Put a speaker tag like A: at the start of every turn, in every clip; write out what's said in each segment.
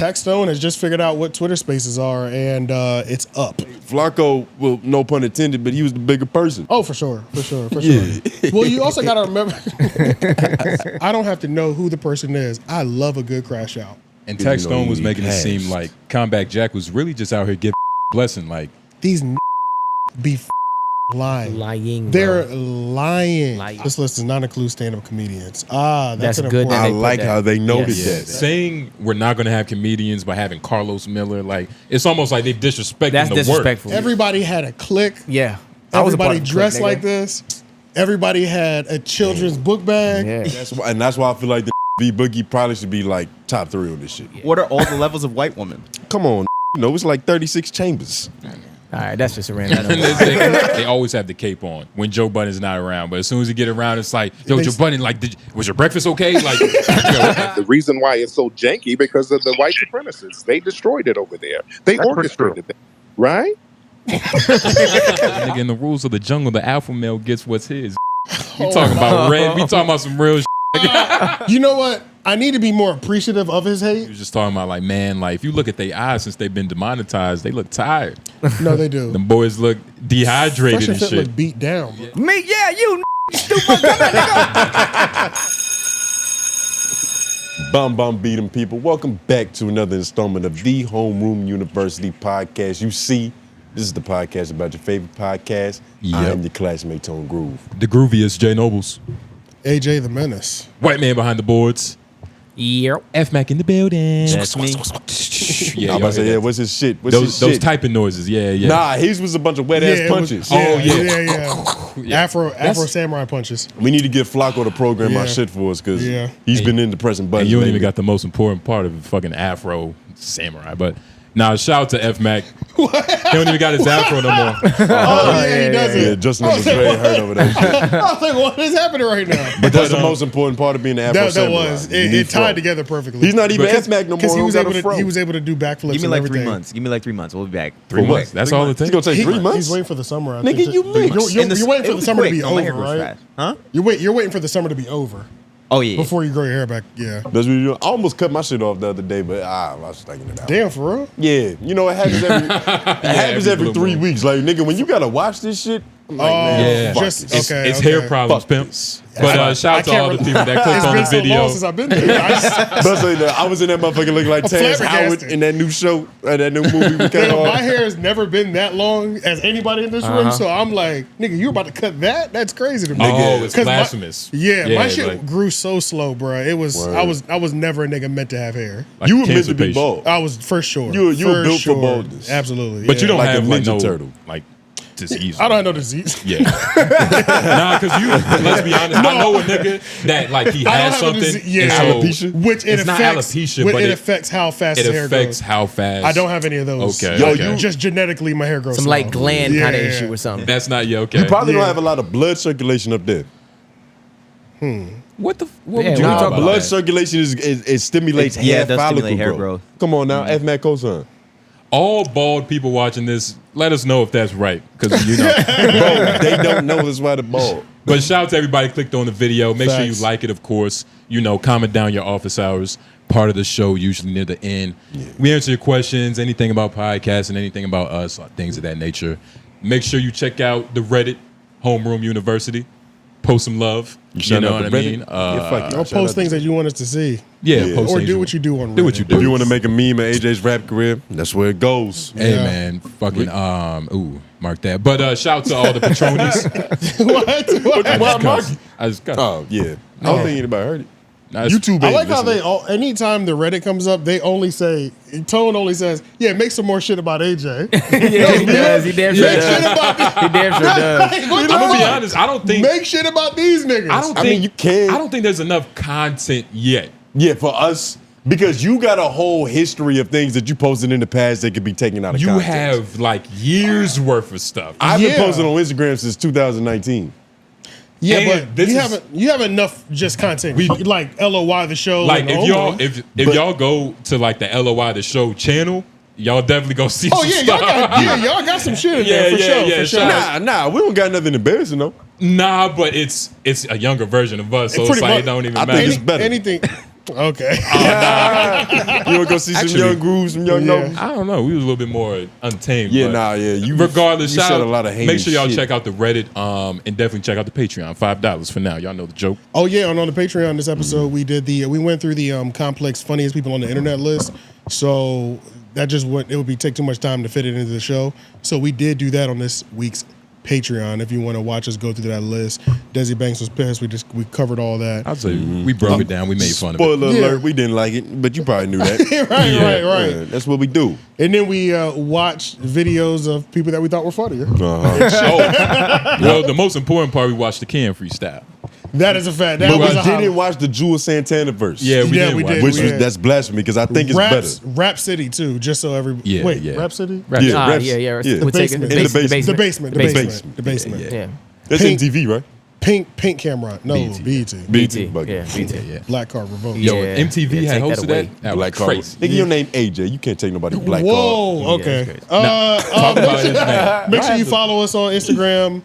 A: Taxstone has just figured out what Twitter Spaces are, and it's up.
B: Flakko, well, no pun intended, but he was the bigger person.
A: Oh, for sure. Well, you also got to remember, I don't have to know who the person is. I love a good crash out.
C: And Taxstone was making it seem like Comeback Jack was really just out here giving blessing. Like,
A: these be lying. They're lying. This list does not include stand-up comedians. That's
D: good.
B: I like how they noticed that.
C: Saying we're not going to have comedians by having Carlos Miller, like, it's almost like they've disrespected
D: That's
C: the
D: disrespectful.
C: work.
A: Everybody had a clique.
D: Yeah.
A: Everybody dressed like this. Everybody had a children's book bag.
D: Yeah.
B: That's why I feel like the V Boogie probably should be like top 3 on this shit.
E: What are all the levels of white women?
B: Come on, it's like 36 chambers.
D: All right, that's just a random number.
C: They always have the cape on when Joe Budden's not around, but as soon as he get around, it's like, yo, Joe Budden, like, was your breakfast okay? Like,
F: the reason why it's so janky because of the white supremacists. They destroyed it over there. They orchestrated it, right?
C: Nigga, in the rules of the jungle, the alpha male gets what's his. You talking about red? We talking about some real shit.
A: You know what? I need to be more appreciative of his hate.
C: He was just talking about, like, man, like, if you look at their eyes since they've been demonetized, they look tired.
A: No, they do.
C: Them boys look dehydrated and
A: Fit
C: shit.
A: look beat down.
D: Me, yeah, you stupid. Come on, nigga.
B: Bum beat 'em people. Welcome back to another installment of the Homeroom University podcast. You see, this is the podcast about your favorite podcast.
C: Yep.
B: I am your classmate, Tone Groove.
C: The grooviest J Nobles.
A: AJ the Menace.
C: White man behind the boards.
D: Yep.
C: F Mac in the building.
E: That's me.
C: Yeah,
B: I'm about to say, what's his shit?
C: Those typing noises, yeah.
B: Nah, his was a bunch of wet-ass punches.
A: Yeah. Afro samurai punches.
B: We need to get Flakko to program our shit for us because he's been in the present button.
C: And you don't
B: lately.
C: even got the most important part of fucking Afro samurai. But now, shout out to F Mac. He don't even got his Afro no more.
A: He doesn't.
B: Yeah, Justin was very hurt over that shit.
A: I was like, what is happening right now?
B: But that's the most important part of being an Afro samurai.
A: That was. It tied together perfectly.
B: He's not even F Mac no more.
A: Because
B: he was
A: able to do backflips.
E: Give me
A: and
E: like
A: everything.
E: 3 months. Give me like 3 months. We'll be back.
C: 3 months. That's all it takes.
B: It's gonna take 3 months.
A: He's waiting for the summer.
B: Nigga, you mix.
A: You're waiting for the summer to be over, right?
E: Fast. Huh?
A: You're waiting for the summer to be over.
E: Oh, yeah.
A: Before you grow your hair back, yeah.
B: That's what you do. I almost cut my shit off the other day, but I was thinking it out.
A: Damn, for real?
B: Yeah, you know it happens every 3 weeks. Like, nigga, when you gotta watch this shit, I'm like, man, fuck this.
C: It's hair problems, pimp. But shout out to all the people that clicked on the video.
A: It's been so long since I've been there.
B: I was in that motherfucker looking like Terrence Howard in that new show, that new movie we came on.
A: My hair has never been that long as anybody in this room, so I'm like, nigga, you about to cut that? That's crazy to me.
C: Oh, it's blasphemous.
A: My shit grew so slow, bro. It was I was never a nigga meant to have hair.
C: Like
B: you were meant to be bald.
A: I was for sure.
B: You were built for baldness.
A: Absolutely.
C: But you don't
B: like
C: have
B: a
C: like
B: Ninja
C: no
B: Turtle.
C: like disease.
A: I don't have no disease.
C: Yeah. Nah, because let's be honest, I know a nigga that like he has something.
B: Alopecia?
A: Which it
C: it's not
A: affects,
C: alopecia,
A: but
C: but
A: it affects how fast his hair grows.
C: It affects how fast.
A: I don't have any of those.
C: Okay.
B: Yo,
A: Just genetically, my hair grows
D: Some
A: slow.
D: like gland kind of issue or something.
C: That's not okay.
B: You probably don't have a lot of blood circulation up there.
C: What would you
D: we
C: know
D: talk
C: about
B: Blood
C: that?
B: circulation it stimulates
E: Yeah,
B: hair
E: it does
B: follicle
E: stimulate hair
B: growth.
E: growth.
B: Come on now, F Mac cosign.
C: All bald people watching this, let us know if that's right, because you know.
B: Bro, they don't know that's why they're bald.
C: But shout out to everybody who clicked on the video. Make sure you
A: Facts.
C: like it, of course. You know, comment down your office hours. Part of the show, usually near the end. Yeah. We answer your questions, anything about podcasts and anything about us, things of that nature. Make sure you check out the Reddit, Homeroom University. Post some love. You know what I mean?
A: Don't post things that you want us to see.
C: Yeah, post
A: Or
C: things
A: do what you do on Reddit.
C: Do what you do.
B: If you want to make a meme of AJ's rap career, that's where it goes.
C: Hey man, fucking mark that. But shout out to all the Patronies.
A: What?
C: I just got
B: Oh yeah, I don't think anybody heard it.
A: YouTube. I like how they anytime the Reddit comes up, they only say Tone only says, "Yeah, make some more shit about AJ."
D: Yeah, he does. He damn sure does. He damn sure does.
C: I'm gonna be honest. I don't think
A: make shit about these niggas.
C: I mean, you can. I don't think there's enough content yet.
B: Yeah, for us. Because you got a whole history of things that you posted in the past that could be taken out of context.
C: You have like years worth of stuff.
B: I've been posting on Instagram since 2019.
A: Yeah,
C: and
A: but you have enough just content. Like LOY the show.
C: Like
A: and
C: if y'all go to like the LOY the show channel, y'all definitely go see.
A: Oh
C: some
A: yeah,
C: stuff.
A: y'all got some shit in there for sure.
B: Nah, we don't got nothing embarrassing though.
C: Nah, but it's a younger version of us, so it's like it don't even matter.
B: I think it's better.
A: Okay.
B: You want to go see some young grooves, some young nobles?
C: I don't know. We was a little bit more untamed.
B: Yeah,
C: but
B: You
C: regardless,
B: you said a lot of
C: make sure y'all
B: shit.
C: check out the Reddit and definitely check out the Patreon. $5 for now. Y'all know the joke.
A: Oh yeah, on the Patreon this episode we went through the complex funniest people on the internet list. So that just would take too much time to fit it into the show. So we did do that on this week's Patreon. If you want to watch us go through that list, Desi Banks was pissed. We covered all that.
C: I'd say we broke it down. We made fun of it.
B: Spoiler alert, we didn't like it, but you probably knew that.
A: right.
B: Yeah, that's what we do.
A: And then we watched videos of people that we thought were funnier.
C: Well, the most important part, we watched the Can freestyle.
A: That is a fact. That
B: But
A: was
B: we
A: a
B: didn't watch the Jewel Santana verse.
C: Yeah, we did.
B: Which was that's blasphemy because I think it's better.
A: Rap City too, just so
C: Yeah,
A: wait,
C: yeah.
A: Rap City?
C: Rap
B: Yeah,
C: City.
B: yeah.
A: The
D: We're taking
A: basement.
D: the
A: The basement.
D: Yeah.
B: That's
A: Pink-
B: MTV, right?
A: Pink camera. No, BET.
D: BT.
B: Bucket.
D: Yeah, BT.
C: Yeah.
A: Black Card Revolt.
C: Yo,
D: Yeah.
C: MTV
D: Yeah,
C: had
D: take that
C: hosted
D: away.
C: that. That
B: Black
C: was
B: card.
C: crazy.
B: Nigga, your name AJ. You can't take nobody black card.
A: Whoa, okay.
D: that's
C: Talk about his name.
A: Make sure you follow us on Instagram,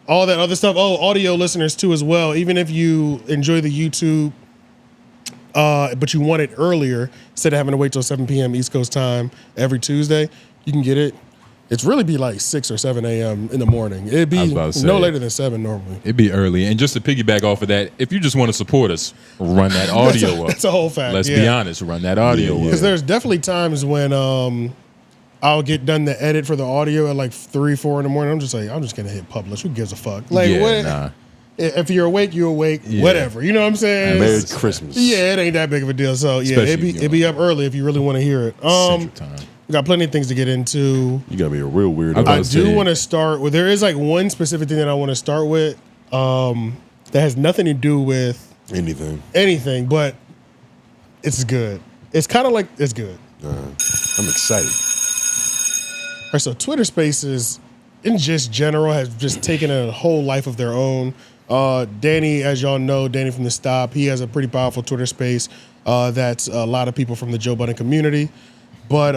A: all that other stuff. Oh, audio listeners too as well. Even if you enjoy the YouTube, but you want it earlier, instead of having to wait till 7 p.m. East Coast time every Tuesday, you can get it. It's really be like 6 or 7 a.m. in the morning. It'd
C: I was
A: be
C: about to say.
A: no later than 7 normally.
C: It'd be early. And just to piggyback off of that, if you just want to support us, run that audio up.
A: That's a whole fact.
C: Let's
A: yeah.
C: be honest, run that audio up.
A: Because there's definitely times when I'll get done the edit for the audio at like 3, 4 in the morning. I'm just gonna hit publish. Who gives a fuck? Like
C: Yeah,
A: what?
C: nah.
A: If you're awake, you're awake.
C: Yeah.
A: Whatever. You know what I'm saying?
B: Merry Christmas.
A: Yeah, it ain't that big of a deal. So yeah,
C: Especially
A: it'd be up early if you really want to hear it.
C: Central time.
A: We got plenty of things to get into.
B: You gotta be a real weirdo.
C: I
A: I
C: was
A: do
C: saying.
A: want to start with. There is like one specific thing that I want to start with that has nothing to do with anything, but it's good. It's kind of like it's good.
B: I'm excited.
A: All right, so Twitter Spaces, in just general, has just taken a whole life of their own. Danny, as y'all know, Danny from the Stop, he has a pretty powerful Twitter Space. That's a lot of people from the Joe Budden community. But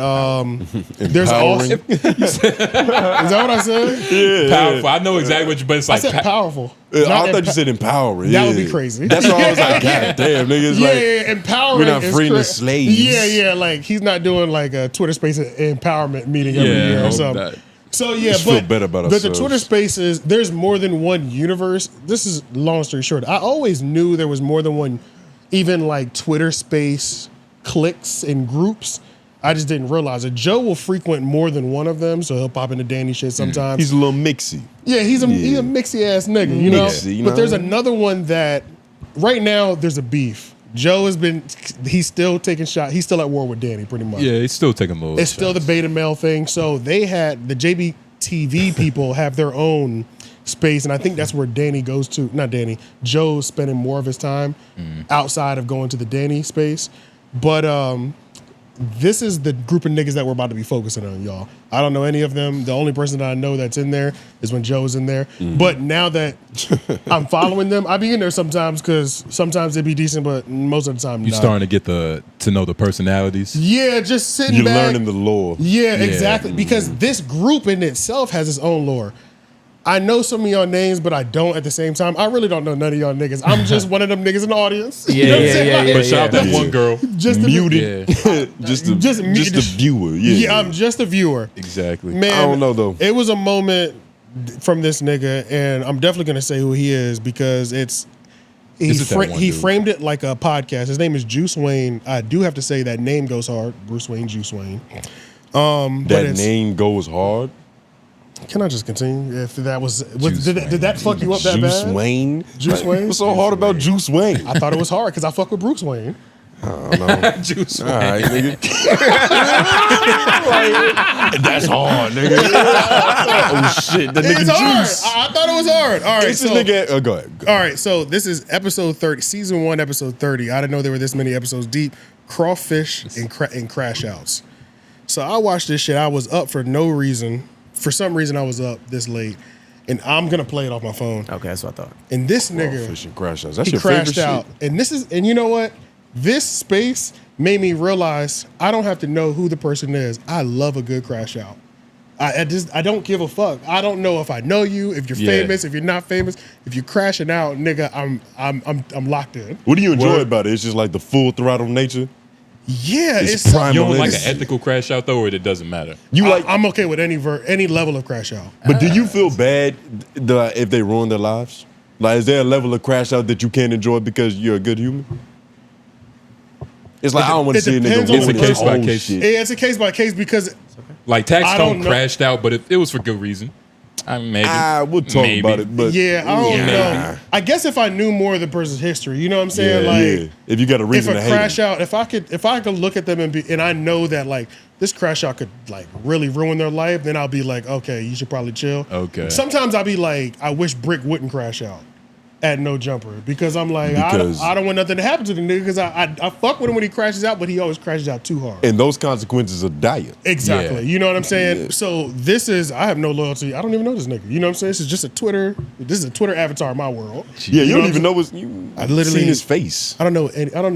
A: there's also is that what I said?
B: Yeah.
C: Powerful. I know exactly what you, but it's
A: I
C: like
A: said powerful.
B: I
A: Not
B: thought you said empowering.
A: That
B: yeah.
A: would be crazy.
B: That's why I was like, God damn, nigga. It's
A: Yeah,
B: like,
A: yeah, empowering.
B: we're not
A: is
B: freeing the
A: cra-
B: slaves.
A: Yeah, like he's not doing like a Twitter Space empowerment meeting every
C: Yeah,
A: year or
C: hope
A: something.
C: that.
A: So yeah,
B: Just
A: but
B: feel better about
A: the
B: ourselves.
A: Twitter Spaces, there's more than one universe. This is long story short. I always knew there was more than one, even like Twitter Space cliques and groups. I just didn't realize it. Joe will frequent more than one of them, so he'll pop into Danny shit sometimes.
B: he's a little mixy.
A: Yeah, he's a mixy ass nigga, you know.
B: Mixy, you
A: But
B: know?
A: there's another one that right now there's a beef. Joe he's still taking shots. He's still at war with Danny, pretty much.
C: Yeah, it's still taking little.
A: It's still the beta male thing. So they had the JBTV people have their own space, and I think that's where Danny goes to. Not Danny. Joe's spending more of his time outside of going to the Danny space. But this is the group of niggas that we're about to be focusing on, y'all. I don't know any of them. The only person that I know that's in there is when Joe's in there. But now that I'm following them, I be in there sometimes because sometimes they be decent, but most of the time
C: You're
A: not.
C: starting to get to know the personalities.
A: Yeah, just sitting
B: You're
A: back.
B: learning the lore.
A: Yeah, exactly. Because this group in itself has its own lore. I know some of y'all names, but I don't at the same time. I really don't know none of y'all niggas. I'm just one of them niggas in the audience. You know what I'm saying?
C: But shout out that
B: Yeah.
C: one girl.
A: Just
B: Muted. just the viewer. Yeah.
A: Yeah, I'm just a viewer.
C: Exactly.
A: Man,
B: I don't know, though.
A: It was a moment from this nigga, and I'm definitely gonna say who he is because he
C: This is that one
A: he
C: dude.
A: framed it like a podcast. His name is Juice Wayne. I do have to say that name goes hard. Bruce Wayne, Juice Wayne. But
B: That
A: it's-
B: name goes hard.
A: Can I just continue? If that did that fuck you up that
B: Juice
A: bad?
B: Wayne.
A: Juice Wayne?
B: What's so hard about Juice Wayne?
A: I thought it was hard because I fuck with Bruce Wayne.
C: Juice.
B: All right, nigga. That's hard, nigga. Oh shit, that nigga
A: It's hard.
B: Juice.
A: I thought it was hard. All right,
B: This
A: so,
B: nigga. Go ahead.
A: all right. So this is episode 30, season 1, episode 30. I didn't know there were this many episodes deep. Crawfish and Crashouts. So I watched this shit. I was up for no reason. For some reason, I was up this late, and I'm gonna play it off my phone.
D: Okay, that's what I thought.
A: And this nigga,
B: Crawfish and Crashouts. That's
A: he
B: your favorite
A: crashed out.
B: shit.
A: And you know what? This space made me realize I don't have to know who the person is. I love a good crash out. I don't give a fuck. I don't know if I know you, if you're famous, if you're not famous, if you're crashing out, nigga. I'm locked in.
B: What do you enjoy about it? It's just like the full throttle nature.
A: Yeah, it's
C: you don't like an ethical crash out though, or it doesn't matter.
A: I'm okay with any level of crash out.
B: But do you feel bad if they ruin their lives? Like, is there a level of crash out that you can't enjoy because you're a good human? It's like I don't want to see a nigga ruin his own shit.
A: Yeah, it's a case by case because
C: like Taxstone crashed out, but it was for good reason. Maybe
B: we'll talk about it, but
A: I don't know. I guess if I knew more of the person's history, you know what I'm saying?
B: If you got a reason to hate
A: crash out, if I could look at them and I know that like this crash out could like really ruin their life, then I'll be like, okay, you should probably chill.
C: Okay.
A: Sometimes I'll be like, I wish Brick wouldn't crash out at No Jumper because I'm like, I don't want nothing to happen to the nigga because I fuck with him when he crashes out, but he always crashes out too hard.
B: And those consequences are dire.
A: Exactly.
B: Yeah.
A: You know what I'm saying? Yeah. So I have no loyalty. I don't even know this nigga. You know what I'm saying? This is a Twitter avatar in my world.
B: Yeah, you don't even know I literally seen his face.
A: I don't know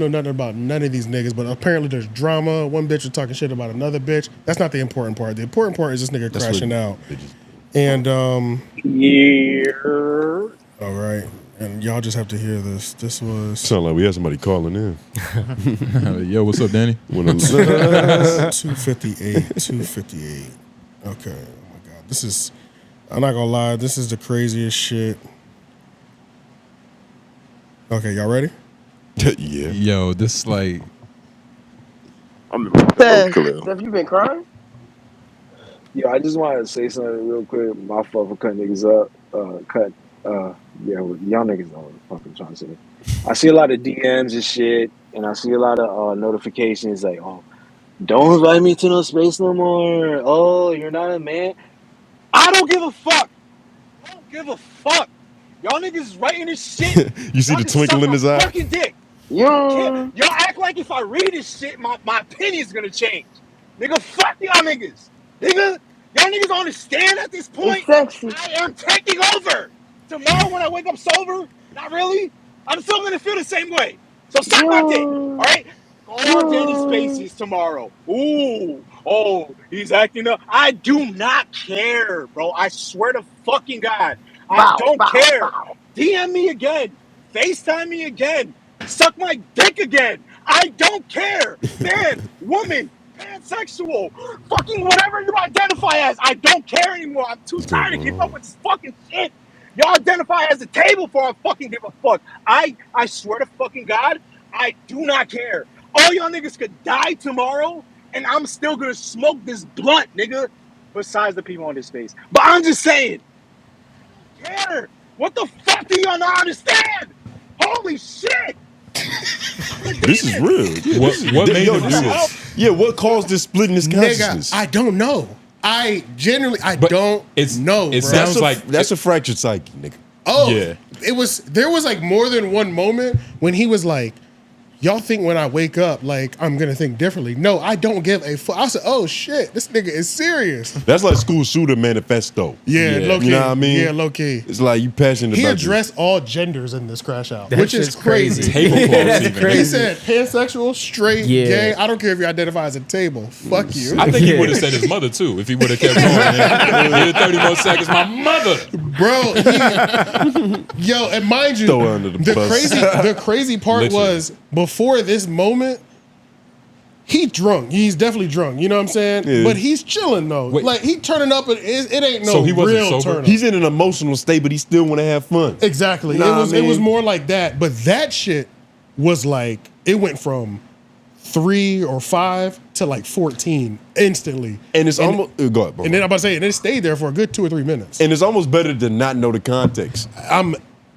A: nothing about none of these niggas, but apparently there's drama. One bitch is talking shit about another bitch. That's not the important part. The important part is this nigga crashing out. And all right. And y'all just have to hear this. This was...
B: Sound like we had somebody calling in.
C: Yo, what's up, Danny?
A: 258. 258. Okay. Oh, my God. This is... I'm not going to lie. This is the craziest shit. Okay, y'all ready?
B: Yeah.
C: Yo, this like...
G: Steph, you been crying? Yo, I just wanted to say something real quick. My fault for cutting niggas up. Y'all niggas know what the fuck I'm trying to say. I see a lot of DMs and shit, and I see a lot of notifications like, oh, don't invite me to no space no more. Oh, you're not a man. I don't give a fuck. I don't give a fuck. Y'all niggas is writing this shit.
B: You see the twinkle in his eye?
G: Fucking dick. Y'all act like if I read this shit, my opinion's gonna change. Nigga, fuck y'all niggas. Nigga, y'all niggas don't understand at this point. I am taking over. Tomorrow when I wake up sober, not really, I'm still gonna feel the same way. So suck my dick, all right? Go on Danny's Spaces tomorrow. Ooh, oh, he's acting up. I do not care, bro. I swear to fucking God, I don't care. DM me again, FaceTime me again, suck my dick again. I don't care. Man, woman, pansexual, fucking whatever you identify as. I don't care anymore. I'm too tired to keep up with this fucking shit. Y'all identify as a table for I fucking give a fuck. I swear to fucking God, I do not care. All y'all niggas could die tomorrow, and I'm still gonna smoke this blunt, nigga. Besides the people on this space. But I'm just saying, I don't care. What the fuck do y'all not understand? Holy shit!
B: This is real.
C: What made him do this?
B: Yeah, what caused this split in his consciousness?
A: Nigga, I don't know. I genuinely don't know.
C: It
A: bro.
C: sounds like
B: that's a fractured psyche, nigga.
A: Oh,
C: yeah.
A: There was like more than one moment when he was like, y'all think when I wake up, like, I'm going to think differently. No, I don't give a fuck. I said, oh, shit, this nigga is serious.
B: That's like school shooter manifesto.
A: Yeah, low-key.
B: You know what I mean?
A: Yeah, low-key.
B: It's like you passionate
A: He
B: about
A: addressed all genders in this crash out,
D: That
A: which is
D: shit's
A: crazy.
C: Tablecloths even.
A: He said pansexual, straight, gay. I don't care if you identify as a table. Fuck you.
C: I think he would have said his mother too if he would have kept going. Yeah, 30 more seconds, my mother.
A: Bro, yo, and mind you,
B: Throw her under the bus.
A: the crazy part
C: Literally.
A: was before this moment, he drunk. He's definitely drunk. You know what I'm saying?
B: Yeah.
A: But he's chilling though.
C: Wait.
A: Like he turning up, and it ain't no
C: So he wasn't
A: real
C: sober?
A: turn up.
B: He's in an emotional state, but he still want to have fun.
A: Exactly.
B: Nah,
A: It
B: I mean-
A: was more like that. But that shit was like it went from 3 or 5 to like 14 instantly.
B: And it's almost go ahead, bro.
A: And then I'm about to say, and it stayed there for a good 2 or 3 minutes.
B: And it's almost better to not know the context.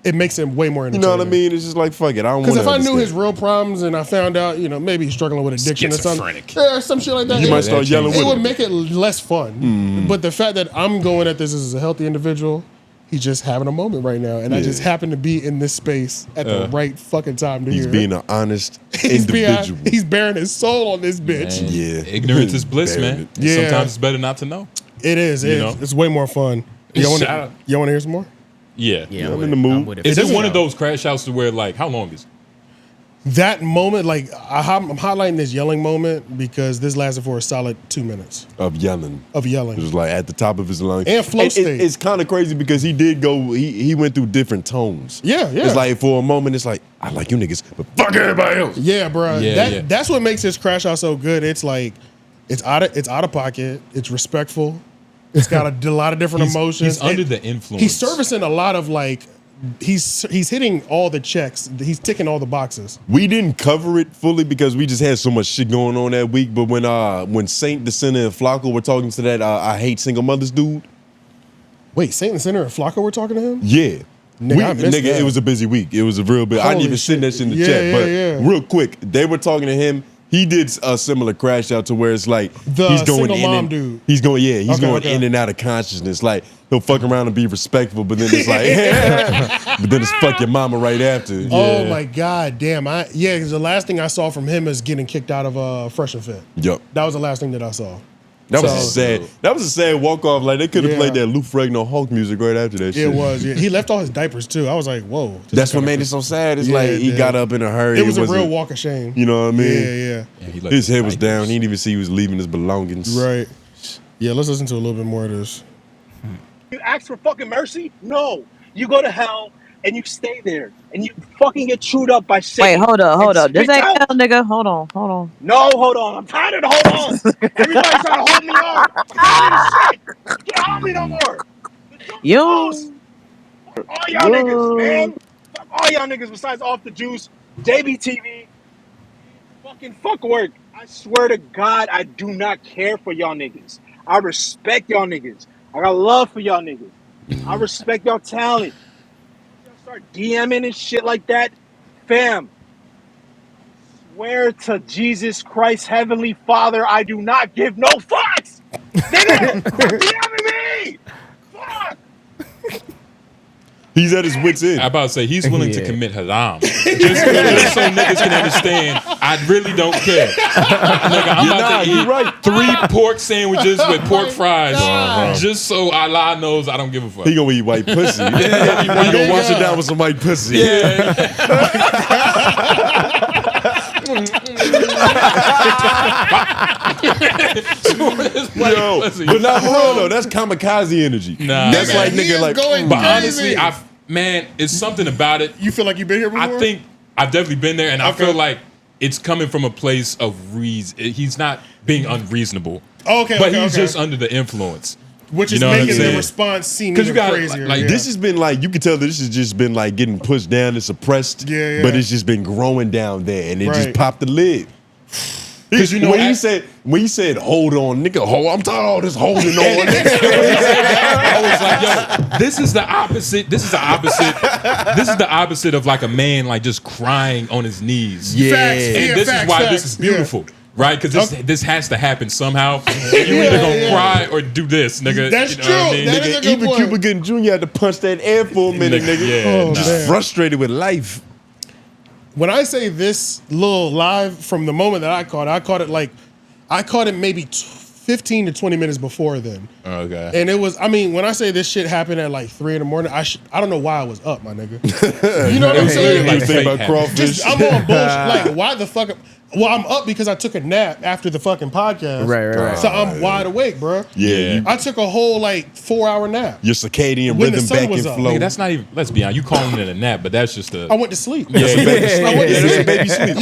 A: It makes him way more
B: You
A: entertaining.
B: know what I mean? It's just like fuck it. I don't want
A: Because
B: to.
A: if I knew his real problems and I found out, maybe he's struggling with addiction or something, some shit like that,
B: you might start yelling with
A: it would
B: him.
A: make it less fun. But the fact that I'm going at this as a healthy individual, he's just having a moment right now, and I just happen to be in this space at the right fucking time to
B: He's
A: hear.
B: being an honest
A: He's
B: individual.
A: he's bearing his soul on this bitch.
C: Man,
B: Yeah.
C: ignorance is bliss,
B: Bearing
C: man.
B: it.
A: Yeah.
C: Sometimes it's better not to know.
A: It is.
C: You know?
A: It's way more fun. You want
C: Shout out.
A: to hear some more?
C: Yeah.
D: Yeah,
B: I'm in the mood.
C: Is this one of those crash outs to where like how long is it?
A: That moment, like I'm highlighting this yelling moment because this lasted for a solid 2 minutes
B: of yelling.
A: It
B: was like at the top of his lungs.
A: And flow state.
B: It's kind of crazy because he did go. He went through different tones.
A: Yeah.
B: It's like for a moment, it's like I like you niggas, but fuck everybody else.
A: Yeah, bro. That's what makes this crash out so good. It's like it's out of pocket. It's respectful. It's got a lot of different emotions.
C: He's under the influence.
A: He's servicing a lot of like. He's hitting all the checks. He's ticking all the boxes.
B: We didn't cover it fully because we just had so much shit going on that week. But when Saint the Sinner and Flakko were talking to that I hate single mothers dude.
A: Wait, Saint the Sinner and Flakko were talking to him?
B: Yeah.
A: Nigga,
B: it was a busy week. It was a real bit. I didn't even send that shit in the chat. But real quick, they were talking to him. He did a similar crash out to where it's like
A: he's going single mom dude.
B: He's going in and out of consciousness. Like he'll fuck around and be respectful, but then it's like, but then it's fuck your mama right after.
A: Yeah. Oh my god, damn! Because the last thing I saw from him is getting kicked out of Fresh and Fit.
B: Yep,
A: that was the last thing that I saw.
B: That was a sad. That was a sad walk off. Like they could have played that Lou Ferrigno Hulk music right after that. Shit.
A: It was. Yeah. He left all his diapers too. I was like, whoa.
B: That's what made it so sad. It's like he got up in a hurry.
A: It was a real walk of shame.
B: You know what I mean?
A: Yeah.
B: His head was down. He didn't even see he was leaving his belongings.
A: Right. Yeah. Let's listen to a little bit more of this.
G: You ask for fucking mercy? No. You go to hell and you stay there and you fucking get chewed up by Satan.
H: Wait, hold up. This ain't hell, nigga. Hold on.
G: No, hold on. I'm tired of the hold on. Everybody's trying to hold me on. I'm tired of this shit. You can't hold me no more. Fuck all y'all niggas, man. Fuck all y'all niggas besides Off the Juice, JBTV, fucking fuck work. I swear to God, I do not care for y'all niggas. I respect y'all niggas. I got love for y'all niggas. I respect y'all talent. Y'all start DMing and shit like that, fam. Swear to Jesus Christ, Heavenly Father, I do not give no fucks. Nigga, DMing me. Fuck.
B: He's at his wits' end.
C: I about to say he's willing to commit haram just so niggas can understand. I really don't care. Nigga, I'm about to eat 3 pork sandwiches with pork fries just so Allah knows I don't give a fuck.
B: He gonna eat white pussy. He gonna wash it down with some white pussy.
C: Yeah.
B: Yo, but not for real though. That's kamikaze energy.
C: Nah,
B: that's
C: man.
B: like nigga like.
C: But honestly, it's something about it.
A: You feel like you've been here before?
C: I think I've definitely been there, and I feel like it's coming from a place of reason. He's not being unreasonable. But he's just under the influence.
A: Which is making the response seem even crazier.
B: Like this has been like, you can tell this has just been like getting pushed down and suppressed. But it's just been growing down there, and it just popped the lid. Because you know when he said hold on, nigga, I'm tired of all this holding on.
C: I was like, yo, this is the opposite. This is the opposite of like a man like just crying on his knees.
A: Yeah,
C: and this is why this is beautiful. Right, because this has to happen somehow. You either gonna cry or do this, nigga.
A: That's
C: you know
A: true.
C: What I mean?
A: That
B: Nigga, even Cuba Gooding Jr. had to punch that air for a minute, nigga. Just frustrated with life.
A: When I say this little live from the moment that I caught it maybe 15 to 20 minutes before then.
C: Okay.
A: And it was, I mean, when I say this shit happened at like 3 a.m, I don't know why I was up, my nigga. You know what I'm saying?
B: Like, think about Crawfish.
A: I'm on bullshit. Like, why the fuck? Well, I'm up because I took a nap after the fucking podcast.
H: Right.
A: So I'm wide awake, bro.
B: Yeah.
A: I took a whole like 4-hour nap.
B: Your circadian
A: When the
B: rhythm
A: sun
B: back
A: was
B: and
A: up.
B: flow.
C: Nigga, that's not even. Let's be honest. You calling it a nap, but that's just a.
A: I went to sleep.
C: Yeah,
A: I went to
B: That's
A: sleep.
B: a baby sleep.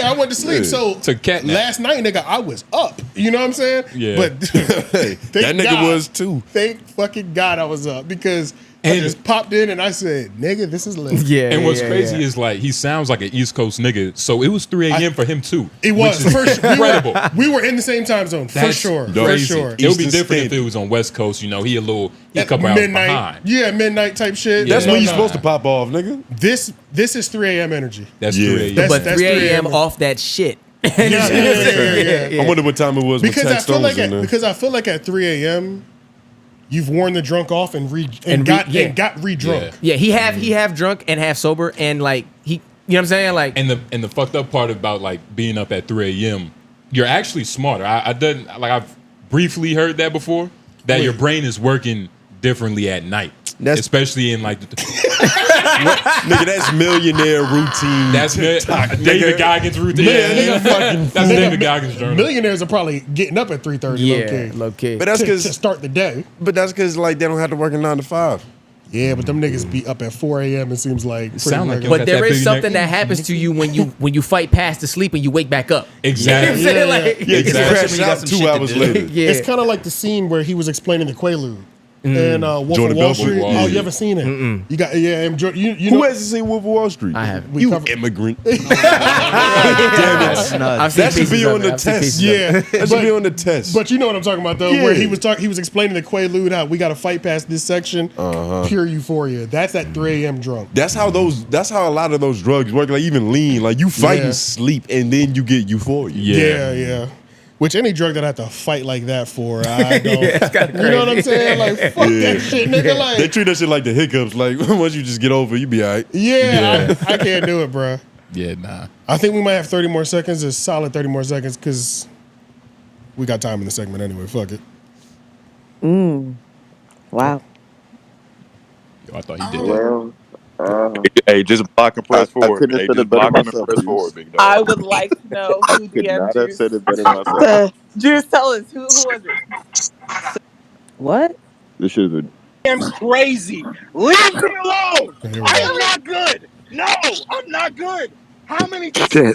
A: I went to sleep. So
C: Took cat nap.
A: last night, nigga, I was up. You know what I'm saying?
C: Yeah.
A: But
B: that nigga was too.
A: Thank fucking God I was up because I just popped in and I said, nigga, this is lit.
H: Yeah.
C: And what's crazy is like he sounds like an East Coast nigga, so it was 3 a.m. for him too.
A: It was
C: which is
A: for sure.
C: incredible.
A: We were in the same time zone for
C: That's
A: sure.
C: crazy.
A: For sure.
C: It would be
B: Eastern
C: different if
B: Standard.
C: it was on West Coast. You know, he a couple hours
A: midnight.
C: behind.
A: Yeah, midnight type shit.
B: That's
C: Yeah.
B: when you're supposed to pop off, nigga.
A: This is 3 a.m. energy.
C: That's
B: Yeah.
C: 3 a.m.
A: That's-
H: But 3 a.m.
A: 3
H: off that shit.
A: Yeah.
B: I wonder what time it was when
A: Because I feel
B: Taxstone
A: like
B: was in there.
A: at 3 a.m. you've worn the drunk off and got re-drunk.
H: Yeah, he have drunk and half sober, and like he, you know what I'm saying? Like,
C: And the fucked up part about like being up at 3 a.m. You're actually smarter. I've briefly heard that before. That your brain is working differently at night, especially in like.
B: Nigga, that's millionaire routine.
C: That's
B: TikTok,
C: David Goggins routine. That's David Goggins journal.
A: Millionaires are probably getting up at 3:30.
H: Yeah, low key.
B: But that's
A: to
B: because
A: start the day.
B: But that's because like they don't have to work a 9 to 5.
A: Yeah, but them niggas be up at 4 a.m. It seems like.
C: Sound like
H: But there
C: that
H: is
C: big
H: something
C: neck.
H: that happens to you when you fight past the sleep and you wake back up.
C: Exactly.
H: You know what I'm saying? Like,
B: Yeah, because
E: Exactly.
B: crash out
E: Some
B: 2
E: shit to
B: hours
E: do.
B: later.
H: yeah.
A: It's kind of like the scene where he was explaining the Quaalude and Wolf
B: Jordan
A: of Wall
B: Belfort.
A: Street.
B: Yeah.
A: Oh, you haven't seen it? You got and you
B: Who
A: know,
B: hasn't seen Wolf of Wall Street?
H: I haven't.
A: we
B: You
A: covered-
B: immigrant.
E: That's nuts.
H: I've seen
B: That should be
H: pieces
B: on
H: of it.
B: the
H: I've seen
B: test.
H: pieces of it.
A: Yeah,
B: That should be on the test.
A: But you know what I'm talking about though,
B: Yeah.
A: where he was explaining the Quaalude how we got to fight past this section. Pure euphoria. That's at 3 a.m. drunk.
B: That's how a lot of those drugs work. Like even lean, like you fight
A: Yeah.
B: and sleep, and then you get euphoria.
A: Yeah. Which any drug that I have to fight like that for, I don't.
H: it's kinda
A: you know what I'm
H: crazy.
A: saying? Like fuck
B: Yeah.
A: that shit, nigga.
B: They
A: Like
B: treat that shit like the hiccups. Like once you just get over, it, you be alright.
A: yeah, I can't do it, bro.
C: Yeah, nah.
A: I think we might have 30 more seconds. A solid 30 more seconds because we got time in the segment anyway. Fuck it.
I: Wow.
C: Yo, I thought he did that.
I: Well,
F: Hey, just block and press forward.
J: couldn't have
F: Hey,
J: said
F: just
J: it better
F: block him and
J: myself,
F: press
J: Juice.
F: forward, big dog.
I: I would like to know who
J: Could not
I: DM'd
J: have
I: you.
J: said it better myself.
I: Juice, tell us who was it? What?
J: This shit is a
G: I'm crazy. Leave me alone.
A: Here we
G: I
A: go.
G: am not good. No, I'm not good. How many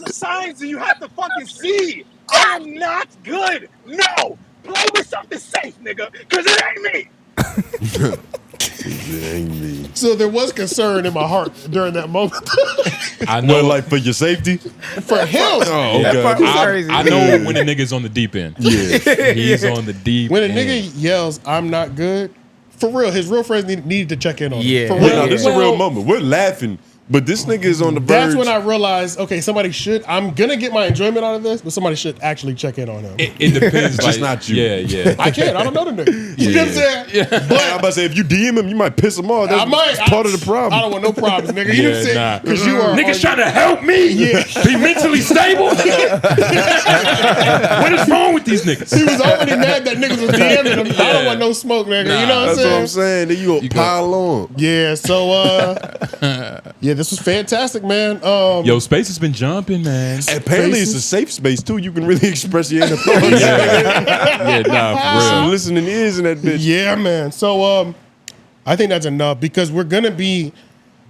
G: signs do you have to fucking see? I'm not good. No. Play with something safe, nigga, because it ain't me.
A: So there was concern in my heart during that moment
C: I know.
B: Well, like for your safety.
A: for him.
B: Oh,
H: That
B: okay.
H: part was crazy.
C: I know when a nigga's on the deep end.
B: Yeah.
C: He's on the deep
A: When a
C: end.
A: nigga yells, "I'm not good," for real, his real friends needed to check in on him.
H: Yeah.
A: For
B: Well,
A: real.
B: no, this is a real moment. We're laughing, but this nigga is on the verge.
A: That's when I realized, okay, somebody should. I'm gonna get my enjoyment out of this, but somebody should actually check in on him.
C: It depends.
B: Just
C: like,
B: not you.
C: Yeah.
A: I can't. I don't know the nigga. You know what I'm saying?
B: I'm about to say, if you DM him, you might piss him off. That's
A: I might.
B: part of the problem.
A: I don't want no problems, nigga. You know what I'm saying?
C: nah.
A: Because you are
C: Niggas trying to help me.
A: Yeah.
C: Be mentally stable. What is wrong with these niggas?
A: He was already mad that niggas was DMing him. I don't want no smoke, nigga. You know what I'm
B: That's what I'm
A: saying?
B: saying. Then you go pile on.
A: Yeah. So, yeah, this was fantastic, man.
C: Yo, space has been jumping, man.
B: Apparently, it's a safe space too. You can really express your inner thoughts.
C: Yeah, nah, for
B: Some
C: real.
B: listening ears in that bitch.
A: Yeah, man. So, I think that's enough because we're gonna be.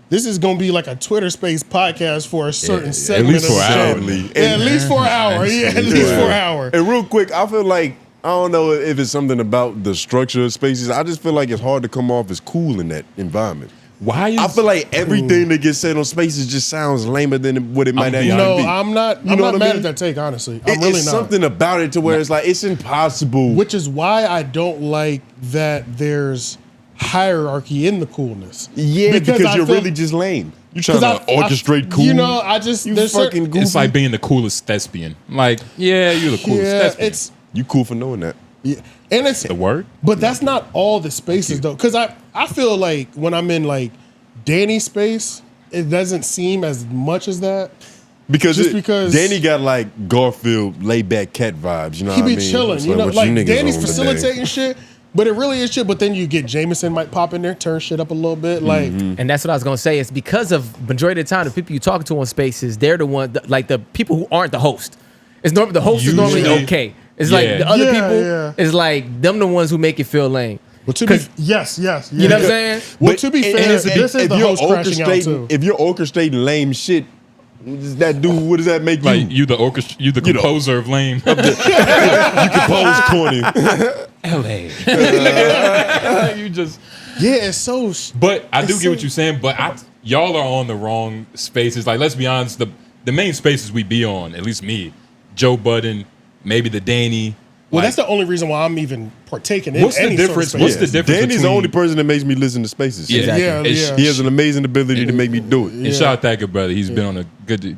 A: This is gonna be like a Twitter Space podcast for a certain segment
C: least
A: of
C: for
A: the
C: an
A: show.
C: hour.
A: Yeah, at least for an hour. Yeah, at least for an hour.
B: And real quick, I feel like I don't know if it's something about the structure of spaces. I just feel like it's hard to come off as cool in that environment.
C: Why is
B: I feel like everything that gets said on spaces just sounds lamer than what it might actually
A: No,
B: be.
A: I'm not.
B: You
A: I'm
B: know
A: not
B: what I
A: mad
B: mean?
A: at that take. Honestly, I'm really
B: It's
A: not.
B: something about it to where it's like it's impossible.
A: Which is why I don't like that there's hierarchy in the coolness.
B: Yeah, because
A: I
B: you're
A: feel-
B: really just lame. You're trying
A: 'cause
B: to orchestrate cool.
A: You know, I just
B: you
A: there's
B: fucking
A: certain,
B: goofy.
C: it's like being the coolest thespian? Like, yeah, you're the coolest
A: yeah,
C: thespian.
A: it's
B: you cool for knowing that.
A: yeah, and it's
C: the word.
A: but that's not all the spaces though, because I feel like when I'm in like Danny's space, it doesn't seem as much as that.
B: Because
A: Just because-
B: Danny got like Garfield laid back cat vibes, you know
A: He
B: what I
A: be
B: mean?
A: chilling,
B: It's
A: you know,
B: what
A: like
B: niggas
A: Danny's
B: on today?
A: facilitating shit. But it really is shit. But then you get Jameson might pop in there, turn shit up a little bit. Like,
H: And that's what I was gonna say. It's because of majority of the time the people you talking to on spaces, they're the one like the people who aren't the host. It's normally the host is normally
C: Usually-
H: okay. It's like
C: Yeah.
H: the other
A: Yeah,
H: people
A: yeah.
H: is like them the ones who make it feel lame.
A: well, to be
H: 'Cause-
A: yes,
H: You know what I'm saying?
A: Well, to be
B: and
A: fair,
B: if-
A: this is
B: if
A: the
B: you're
A: host crashing out too.
B: If you're orchestrating lame shit, what does that do? What does that make
C: Like
B: you?
C: you the composer of lame.
B: You compose corny.
C: LA. You just.
A: Yeah, it's so.
C: But I do
A: It's
C: get what
A: so-
C: you're saying. But y'all are on the wrong spaces. Like, let's be honest. The main spaces we be on, at least me, Joe Budden, maybe the Danny.
A: Well,
C: like,
A: that's the only reason why I'm even partaking in
C: What's the
A: any
C: difference?
A: Sort of
C: What's
A: space.
C: the difference?
B: Danny's the
C: between-
B: only person that makes me listen to spaces.
C: Yeah,
H: Exactly.
A: Yeah,
C: It's-
A: yeah.
B: He has an amazing ability to make me do it.
C: And shout out that good brother. He's been on a good day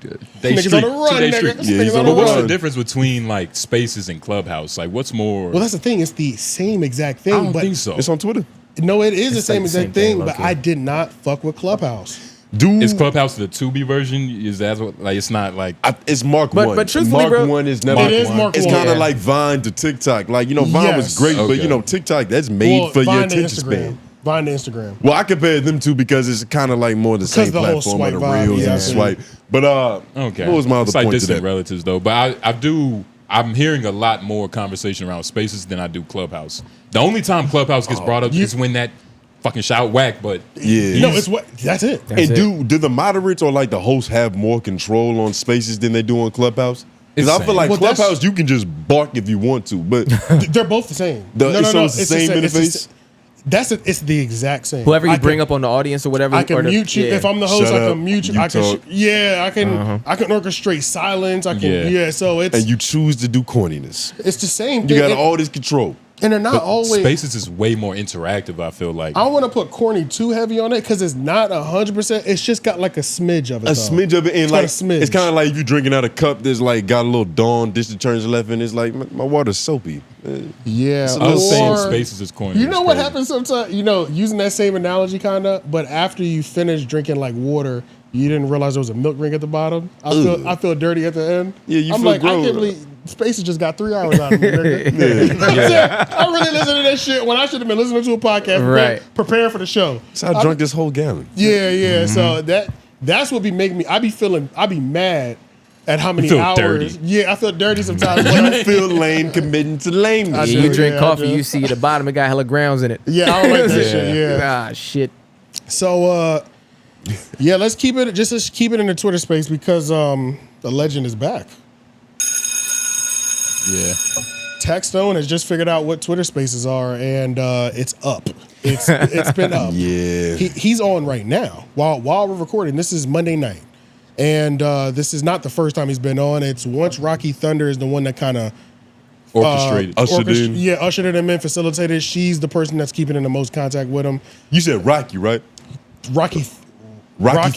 A: Niggas
C: streak.
A: on the run,
C: 2-day
A: nigga.
C: streak.
A: This
B: Yeah,
A: nigga's
B: he's
A: on
B: on
A: the
C: But what's
A: run.
C: the difference between like spaces and Clubhouse? Like, what's more?
A: Well, that's the thing. It's the same exact thing.
C: I don't
A: but
C: think so.
B: It's on Twitter.
A: No, it is the
H: It's
A: same
H: like the
A: exact
H: same thing,
A: thing. But
H: low-key.
A: I did not fuck with Clubhouse.
B: Dude,
C: Is Clubhouse the 2B version? Is that what? Like, it's not like.
B: it's Mark
H: But-
B: 1.
H: but truthfully,
B: Mark
H: bro-
B: 1 is never.
A: It is Mark
B: It's
A: 1.
B: kind of
H: Yeah.
B: like Vine to TikTok. Like, Vine was
A: Yes.
B: great, but
C: Okay.
B: TikTok, that's made
A: Well,
B: for your
A: Vine and
B: attention
A: Instagram.
B: span.
A: Vine to Instagram.
B: Well, I compared them two because it's kind of like more the same
A: the whole
B: platform of the
A: swipe vibe,
B: reels and swipe. But
C: okay,
B: what was my other
C: it's like
B: point to
C: distant
B: that?
C: relatives though. But I'm hearing a lot more conversation around Spaces than I do Clubhouse. The only time Clubhouse gets brought up is when that fucking shout whack. But
A: no, it's what that's it.
B: Do the moderates or like the hosts have more control on Spaces than they do on Clubhouse? Because I feel like Clubhouse you can just bark if you want to, but
A: they're both the same.
B: It's the same interface.
A: It's the exact same.
H: Whoever you bring up on the audience or whatever.
A: I can mute you if I'm the host.
B: Shut
A: I
B: up,
A: can mute you.
B: you
A: I can.
B: talk.
A: I can orchestrate silence. I can. So it's
B: and you choose to do corniness.
A: it's the same
B: You
A: thing.
B: got all this control.
A: And they're not always.
C: Spaces is way more interactive. I feel like
A: I don't want to put corny too heavy on it because it's not 100%. It's just got like a smidge of it.
B: A smidge of it, and
A: It's
B: like
A: got a smidge.
B: it's kind of like if you drinking out a cup that's like got a little Dawn dish that turns left, and it's like my water's soapy.
A: Yeah,
C: I was saying
A: or-
C: Spaces is corny.
A: You know
C: It's
A: what
C: crazy.
A: happens sometimes? Using that same analogy, kind of, but after you finish drinking like water, you didn't realize there was a milk ring at the bottom. I feel dirty at the end.
B: Yeah, you
A: I'm
B: feel
A: like,
B: gross.
A: I can't believe Spaces just got 3 hours out of me. Nigga. I really listened to that shit when I should have been listening to a podcast,
H: Right.
A: preparing for the show.
B: So I drank this whole gallon.
A: Yeah. So that's what be making me. I be mad at how many
C: feel
A: hours.
C: dirty.
A: Yeah, I feel dirty sometimes.
B: You feel lame committing to lameness.
H: Yeah, you drink
A: I
H: coffee,
A: do.
H: you see the bottom, it got hella grounds in it.
A: Yeah, I don't like that shit. Yeah.
H: Ah, shit.
A: So let's keep it in the Twitter space because the legend is back.
C: Yeah.
A: Taxstone has just figured out what Twitter spaces are, and it's up. It's been up.
B: Yeah.
A: He's on right now while we're recording. This is Monday night, and this is not the first time he's been on. It's once Rocky Thunder is the one that kind of
C: Orchestrated.
B: Ushered
A: him in, facilitated. She's the person that's keeping in the most contact with him.
B: You said Rocky, right?
A: Rocky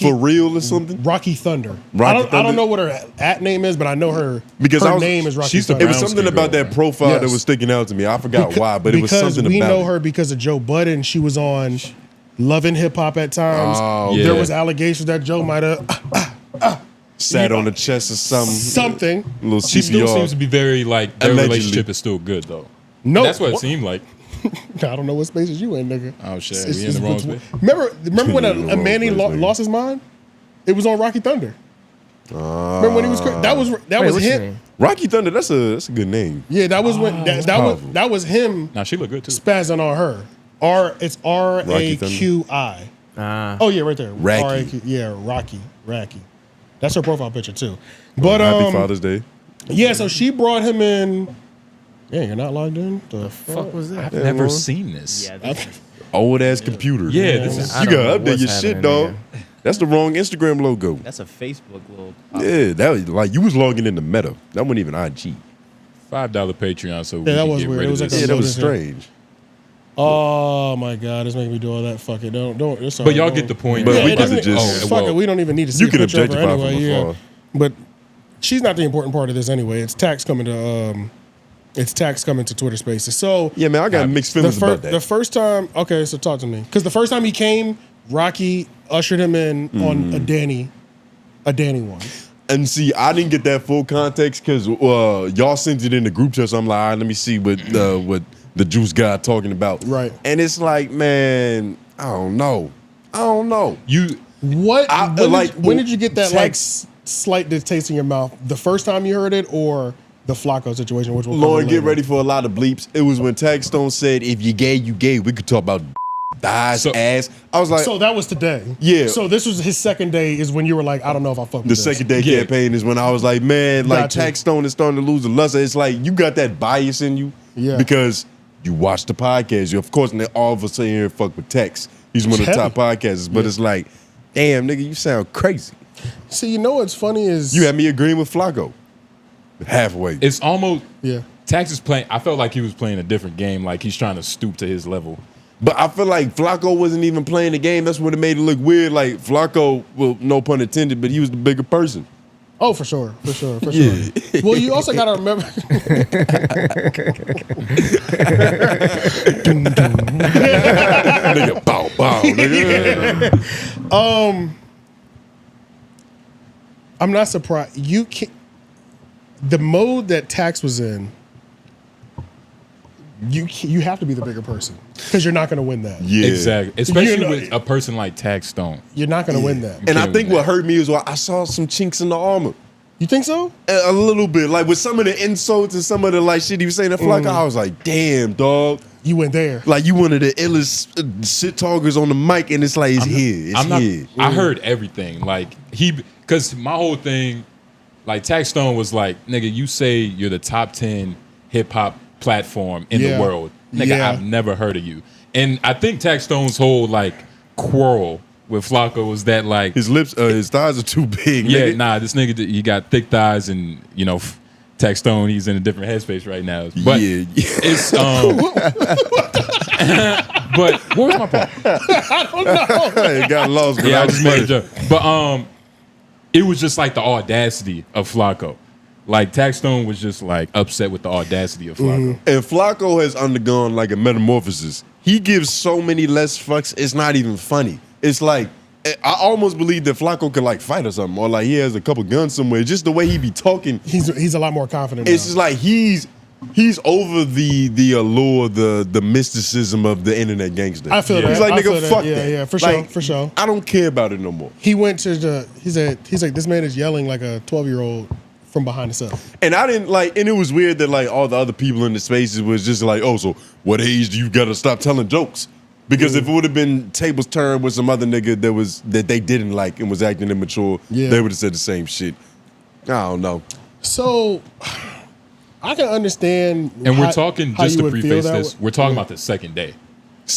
B: for real or something?
A: Rocky Thunder.
B: Rocky
A: I
B: Thunder?
A: don't know what her at name is, but I know her
B: Because
A: her
B: I was-
A: name is Rocky
C: she's the
A: Thunder.
B: It was
C: brown
B: something
C: skin
B: about
C: girl,
B: that profile
A: Yes.
B: that was sticking out to me. I forgot why, but it was
A: because
B: something
A: we
B: about
A: know
B: it.
A: her because of Joe Budden. She was on Love and Hip Hop at times.
B: Oh,
C: yeah.
A: There was allegations that Joe might have
B: Sat on the chest or something.
A: something.
B: A little
C: She still
B: CPR.
C: seems to be very like their
B: Allegedly.
C: relationship is still good though.
A: No,
C: That's what it seemed like.
A: I don't know what spaces you in, nigga.
C: Oh shit,
A: It's-
C: we in the wrong
A: it's-
C: space.
A: Remember when
B: In the
A: a
B: wrong
A: Manny
B: place, nigga.
A: lost his mind? It was on Rocky Thunder. Remember when he was that was
H: Wait,
A: was
H: what's his
A: him.
H: name?
B: Rocky Thunder, that's a good name.
A: Yeah, that was when
B: powerful.
A: that was him
C: Now she look good too.
A: spazzing on her. It's RAQI. Oh yeah, right there.
B: Racky.
A: R-A-Q, yeah, Rocky. That's her profile picture too. But
B: Happy Father's Day.
A: yeah, so she brought him in. Yeah, you're not logged in. The
H: Fuck was that?
C: I've never seen this.
B: Old ass computer.
C: Yeah, this is.
H: I
B: You
H: don't know
B: gotta update
H: what's
B: your shit,
H: happening,
B: dog. That's the wrong Instagram logo.
E: That's a Facebook little.
B: Yeah, that was like you was logging into Meta. That wasn't even IG.
C: $5 Patreon, so we
A: that
C: can
A: was
C: get
A: weird.
C: rid
A: It was
C: of
A: like
C: this.
B: Yeah, that was
A: loaded
B: strange.
A: Oh my god, it's making me do all that. Fuck it, don't. It's all
C: But
A: right,
C: y'all
A: don't.
C: get the point.
B: But
A: Yeah,
B: we
A: it
B: could have
A: doesn't-
B: just.
A: fuck it. We don't even need to see
B: You
A: a
B: can
A: picture of her
B: objectify
A: anyway.
B: from
A: Yeah,
B: afar.
A: but she's not the important part of this anyway. It's tax coming to Twitter Spaces. So
B: Yeah, man, I got mixed
A: the,
B: feelings about that.
A: the first time, okay, so talk to me, because the first time he came, Rocky ushered him in on a Danny one.
B: And see, I didn't get that full context because y'all sent it in the group chat. So I'm like, all right, let me see what the juice guy talking about.
A: Right.
B: And it's like, man, I don't know.
C: You
A: What? When did you get that
B: text-
A: slight taste in your mouth? The first time you heard it, or the Flakko situation, which we'll
B: Lauren,
A: cover
B: get
A: later?
B: ready for a lot of bleeps. It was when Taxstone said, if you gay, you gay. We could talk about thighs,
C: So-
B: ass. I was like,
A: So that was today.
B: Yeah.
A: So this was his second day. Is when you were like, I don't know if I fuck with
B: the
A: this.
B: second day
C: Yeah.
B: campaign is when I was like, man, like
A: Gotcha.
B: Taxstone is starting to lose the luster. It's like you got that bias in you
A: Yeah.
B: because you watch the podcast. You, of course, and then all of a sudden here fuck with Tex. He's one of the
A: Heavy.
B: top podcasters, but it's like, damn, nigga, you sound crazy.
A: See, you know what's funny is
B: You had me agreeing with Flakko halfway.
C: it's almost
A: yeah.
C: Tax is playing. I felt like he was playing a different game. Like he's trying to stoop to his level.
B: But I feel like Flakko wasn't even playing the game. That's what it made it look weird. Like Flakko, well, no pun intended, but he was the bigger person.
A: Oh, for sure.
B: Yeah.
A: Well, you also got to remember.
B: Nigga, bow, bow, nigga.
A: I'm not surprised. You can The mode that Tax was in, you have to be the bigger person because you're not going to win that.
B: Yeah,
C: exactly. Especially with a person like Taxstone.
A: You're not going to win that.
B: And I think what hurt me is I saw some chinks in the armor.
A: You think so?
B: A little bit, like with some of the insults and some of the like shit he was saying to Flakko, I was like, damn, dog.
A: You went there.
B: Like you one of the illest shit talkers on the mic, and it's like it's here. It's here.
C: I heard everything. Like because my whole thing, like Taxstone was like, nigga, you say you're the top 10 hip hop platform in the world. Nigga, I've never heard of you. And I think Taxstone's whole like quarrel with Flakko was that like
B: his thighs are too big.
C: Yeah,
B: nigga.
C: nah, this nigga he got thick thighs, and you know, Taxstone, he's in a different headspace right now. But it's but what was my point?
A: I don't know.
B: It got lost.
C: Yeah, I just made a joke. But it was just like the audacity of Flakko. Like Taxstone was just like upset with the audacity of Flakko.
B: And Flakko has undergone like a metamorphosis. He gives so many less fucks. It's not even funny. It's like I almost believe that Flakko could like fight or something, or like he has a couple guns somewhere. Just the way he be talking,
A: he's a lot more confident.
B: It's
A: now.
B: just like he's over the allure, the mysticism of the internet gangster.
A: I feel that.
B: He's like, nigga, fuck
A: that.
B: that.
A: Yeah, for
B: like,
A: sure, for sure.
B: I don't care about it no more.
A: He went to he's like, this man is yelling like a 12-year-old from behind the cell.
B: And I didn't like, and it was weird that like all the other people in the spaces was just like, oh, so what age do you gotta stop telling jokes? Because if it would have been tables turned with some other nigga that they didn't like and was acting immature, they would have said the same shit. I don't know.
A: So I can understand.
C: And we're talking, just to preface this, we're talking about the second day.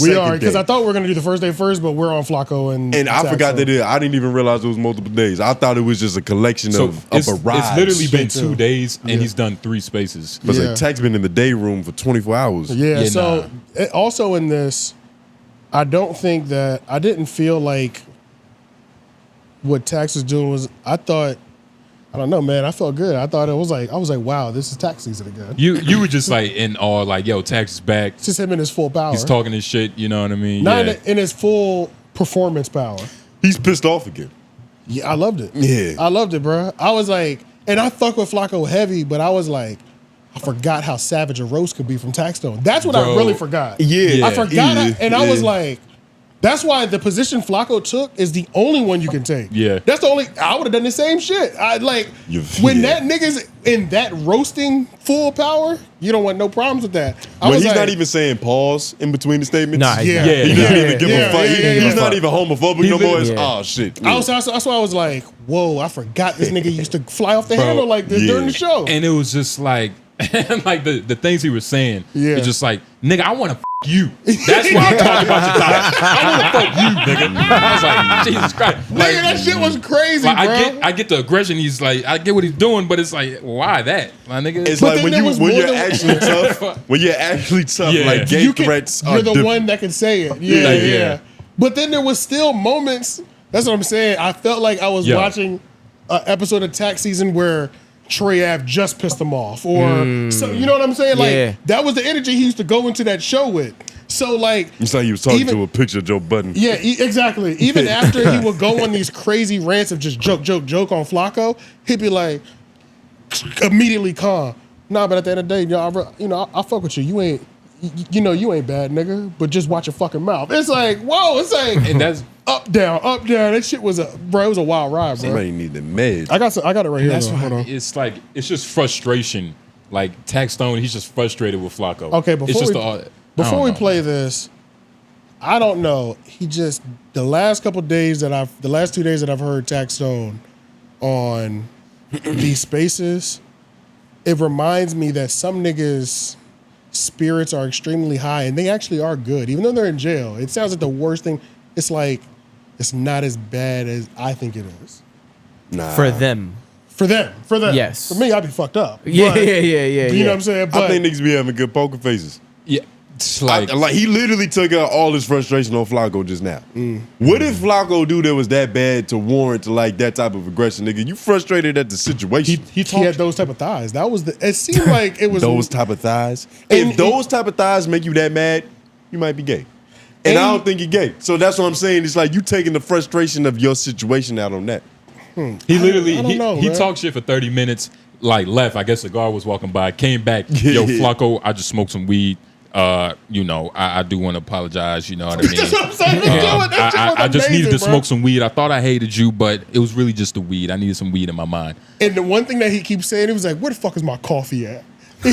A: We are, because I thought we were going to do the first day first, but we're on Flakko and
B: I forgot that I didn't even realize it was multiple days. I thought it was just a collection of a barrage.
C: It's literally been 2 days, and he's done 3 spaces.
B: But like Tax been in the day room for 24 hours.
A: Yeah, so also in this, I didn't feel like what Tax was doing was, I don't know, man. I felt good. I was like, wow, this is tax season again.
C: You were just like in awe, like, yo, Tax is back.
A: It's just him in his full power.
C: He's talking his shit, you know what I mean?
A: Not in his full performance power.
B: He's pissed off again.
A: Yeah, I loved it.
B: Yeah.
A: I loved it, bro. I was like, and I fuck with Flakko heavy, but I was like, I forgot how savage a roast could be from Taxstone. That's what I really forgot.
B: Yeah.
A: I forgot I was like, that's why the position Flakko took is the only one you can take.
C: Yeah.
A: That's the only, I would have done the same shit. When that nigga's in that roasting full power, you don't want no problems with that.
B: He's not even saying pause in between the statements.
A: Nah,
B: he doesn't even give a fuck. He's not even homophobic no more. It's, oh, shit.
A: That's why I was like, whoa, I forgot this nigga used to fly off the handle like this during the show.
C: And it was just like, like the things he was saying, it's just like, nigga, I want to you. That's why I'm talking about your time. I want to fuck you, nigga. I was like, Jesus Christ. Like,
A: nigga, that shit was crazy,
C: like,
A: bro.
C: I get the aggression. He's like, I get what he's doing, but it's like, why that? My nigga.
B: It's like when you're actually tough, like gay threats are
A: you're the
B: different.
A: one that can say it. Yeah. But then there was still moments, that's what I'm saying. I felt like I was watching an episode of Tax Season where Trey Ave just pissed him off, or so, you know what I'm saying? Like that was the energy he used to go into that show with. So like,
B: it's like he was talking to a picture of Joe Budden.
A: Yeah, exactly. Even after he would go on these crazy rants of just joke on Flakko, he'd be like immediately calm. Nah, but at the end of the day, I fuck with you. You ain't bad, nigga. But just watch your fucking mouth. It's like, whoa. It's like,
C: and that's
A: up down. That shit was it was a wild ride, bro.
B: Somebody need the meds.
A: I got it right here. Hold on.
C: It's like, it's just frustration. Like Taxstone, he's just frustrated with Flakko.
A: Okay, before we play
C: man.
A: this, I don't know. He just the last 2 days that I've heard Taxstone on these spaces, it reminds me that some niggas' spirits are extremely high, and they actually are good, even though they're in jail. It sounds like the worst thing. It's like it's not as bad as I think it is.
B: Nah.
H: For them.
A: Yes. For me, I'd be fucked up.
H: Yeah.
A: You know what I'm saying?
B: I think niggas be having good poker faces.
C: Yeah. It's like
B: he literally took out all his frustration on Flakko just now. What if Flakko do that was that bad to warrant like that type of aggression, nigga? You frustrated at the situation.
A: He had those type of thighs. That was it seemed like it was
B: those type of thighs. If those type of thighs make you that mad, you might be gay. And I don't think you're gay. So that's what I'm saying. It's like you taking the frustration of your situation out on that.
C: He literally
A: he
C: talked shit for 30 minutes, like left. I guess the guard was walking by, came back. Yo, Flakko, I just smoked some weed. You know, I do want to apologize. You know what I mean?
A: That's what I'm saying.
C: I just needed to
A: bro.
C: smoke some weed. I thought I hated you, but it was really just the weed. I needed some weed in my mind.
A: And the one thing that he keeps saying, he was like, "Where the fuck is my coffee at?"
C: Bro,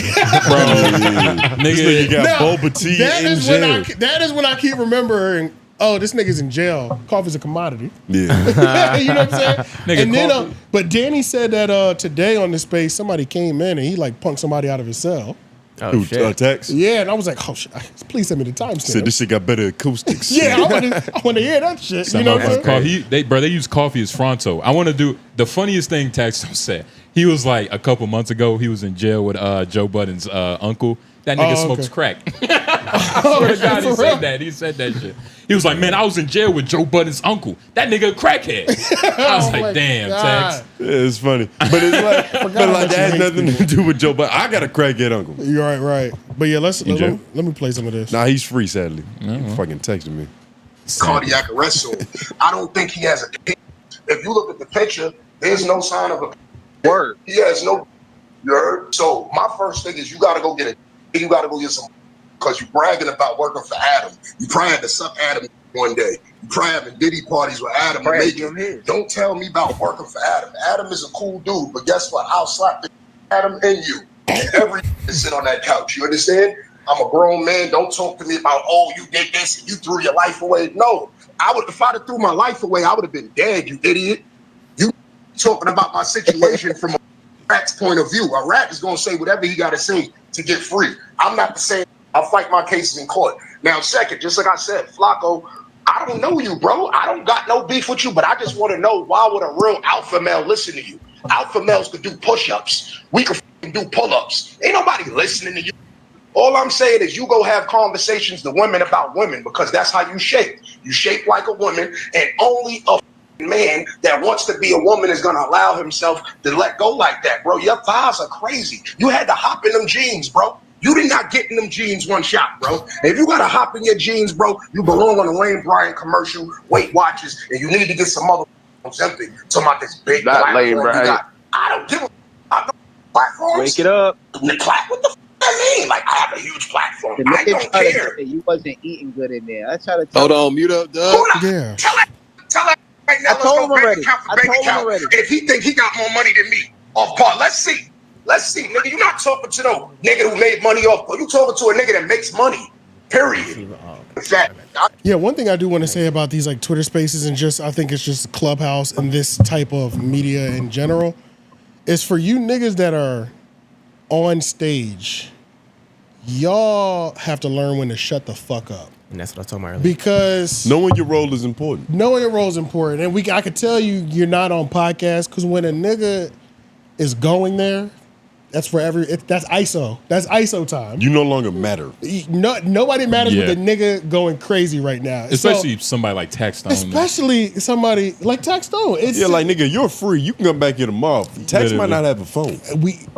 B: nigga, you got boba tea in jail.
A: That is when I keep remembering. Oh, this nigga's in jail. Coffee's a commodity.
B: Yeah.
A: You know what I'm saying?
C: Nigga,
A: and then, but Danny said that today on the space, somebody came in and he like punked somebody out of his cell.
D: Oh, shit.
B: Text?
A: Yeah, and I was like, oh shit, please send me the timestamp.
B: Said this shit got better acoustics.
A: Yeah, I want to hear that shit. You know what I'm saying?
C: They use coffee as Fronto. I want to do the funniest thing Taxstone said. He was like a couple months ago, he was in jail with Joe Budden's uncle. That nigga smokes crack. I swear to God, he said that shit. He was like, man, I was in jail with Joe Budden's uncle. That nigga a crackhead. I was like, damn, Tax.
B: Yeah, it's funny. But it's like, that has nothing to do with Joe Budden. I got a crackhead uncle.
A: You're right. But yeah, let me play some of this.
B: Nah, he's free, sadly. He fucking texted me.
K: Cardiac arrest soon. I don't think he has a. If you look at the picture, there's no sign of a word. He has no. You heard? So my first thing is you got to go get it. You got to go get some, because you bragging about working for Adam. You probably had to suck Adam one day. You probably having Diddy parties with Adam. Don't tell me about working for Adam. Adam is a cool dude, but guess what? I'll slap the Adam and you. And every sit on that couch. You understand? I'm a grown man. Don't talk to me about, oh, you did this and you threw your life away. No, if I'd have threw my life away, I would have been dead, you idiot. You talking about my situation from a rat's point of view. A rat is going to say whatever he got to say to get free. I'm not saying I'll fight my cases in court. Now, second, just like I said, Flakko, I don't know you, bro. I don't got no beef with you, but I just want to know, why would a real alpha male listen to you? Alpha males could do push-ups. We could do pull-ups. Ain't nobody listening to you. All I'm saying is you go have conversations to women about women, because that's how you shape. You shape like a woman, and only a man that wants to be a woman is going to allow himself to let go like that, bro. Your thighs are crazy. You had to hop in them jeans, bro. You did not get in them jeans one shot, bro. If you got to hop in your jeans, bro, you belong on a Lane Bryant commercial, Weight Watchers, and you need to get some other something. Talking about this big
J: Not Lane Bryant.
K: I don't give a platforms.
J: Wake it up.
K: What the f that mean? Like, I have a huge platform. I don't care.
L: You wasn't eating good in there. I try to tell
B: Hold on, mute up, Doug.
A: Yeah.
K: Tell that right now.
L: I told him already.
K: If he think he got more money than me off part, let's see. Nigga, you not talking to no nigga who made money off part. You talking to a nigga that makes money. Period.
A: Yeah, one thing I do want to say about these like Twitter spaces, and just I think it's just Clubhouse and this type of media in general, is for you niggas that are on stage, y'all have to learn when to shut the fuck up.
H: And that's what I was talking about earlier.
A: Because
B: knowing your role is important.
A: Knowing your role is important. And I could tell you're not on podcast, because when a nigga is going there, that's that's ISO. That's ISO time.
B: You no longer matter.
A: Nobody matters with a nigga going crazy right now.
C: Especially somebody like Taxstone.
A: Especially somebody like Taxstone.
B: Like, nigga, you're free. You can come back here tomorrow. Tax might not have a phone.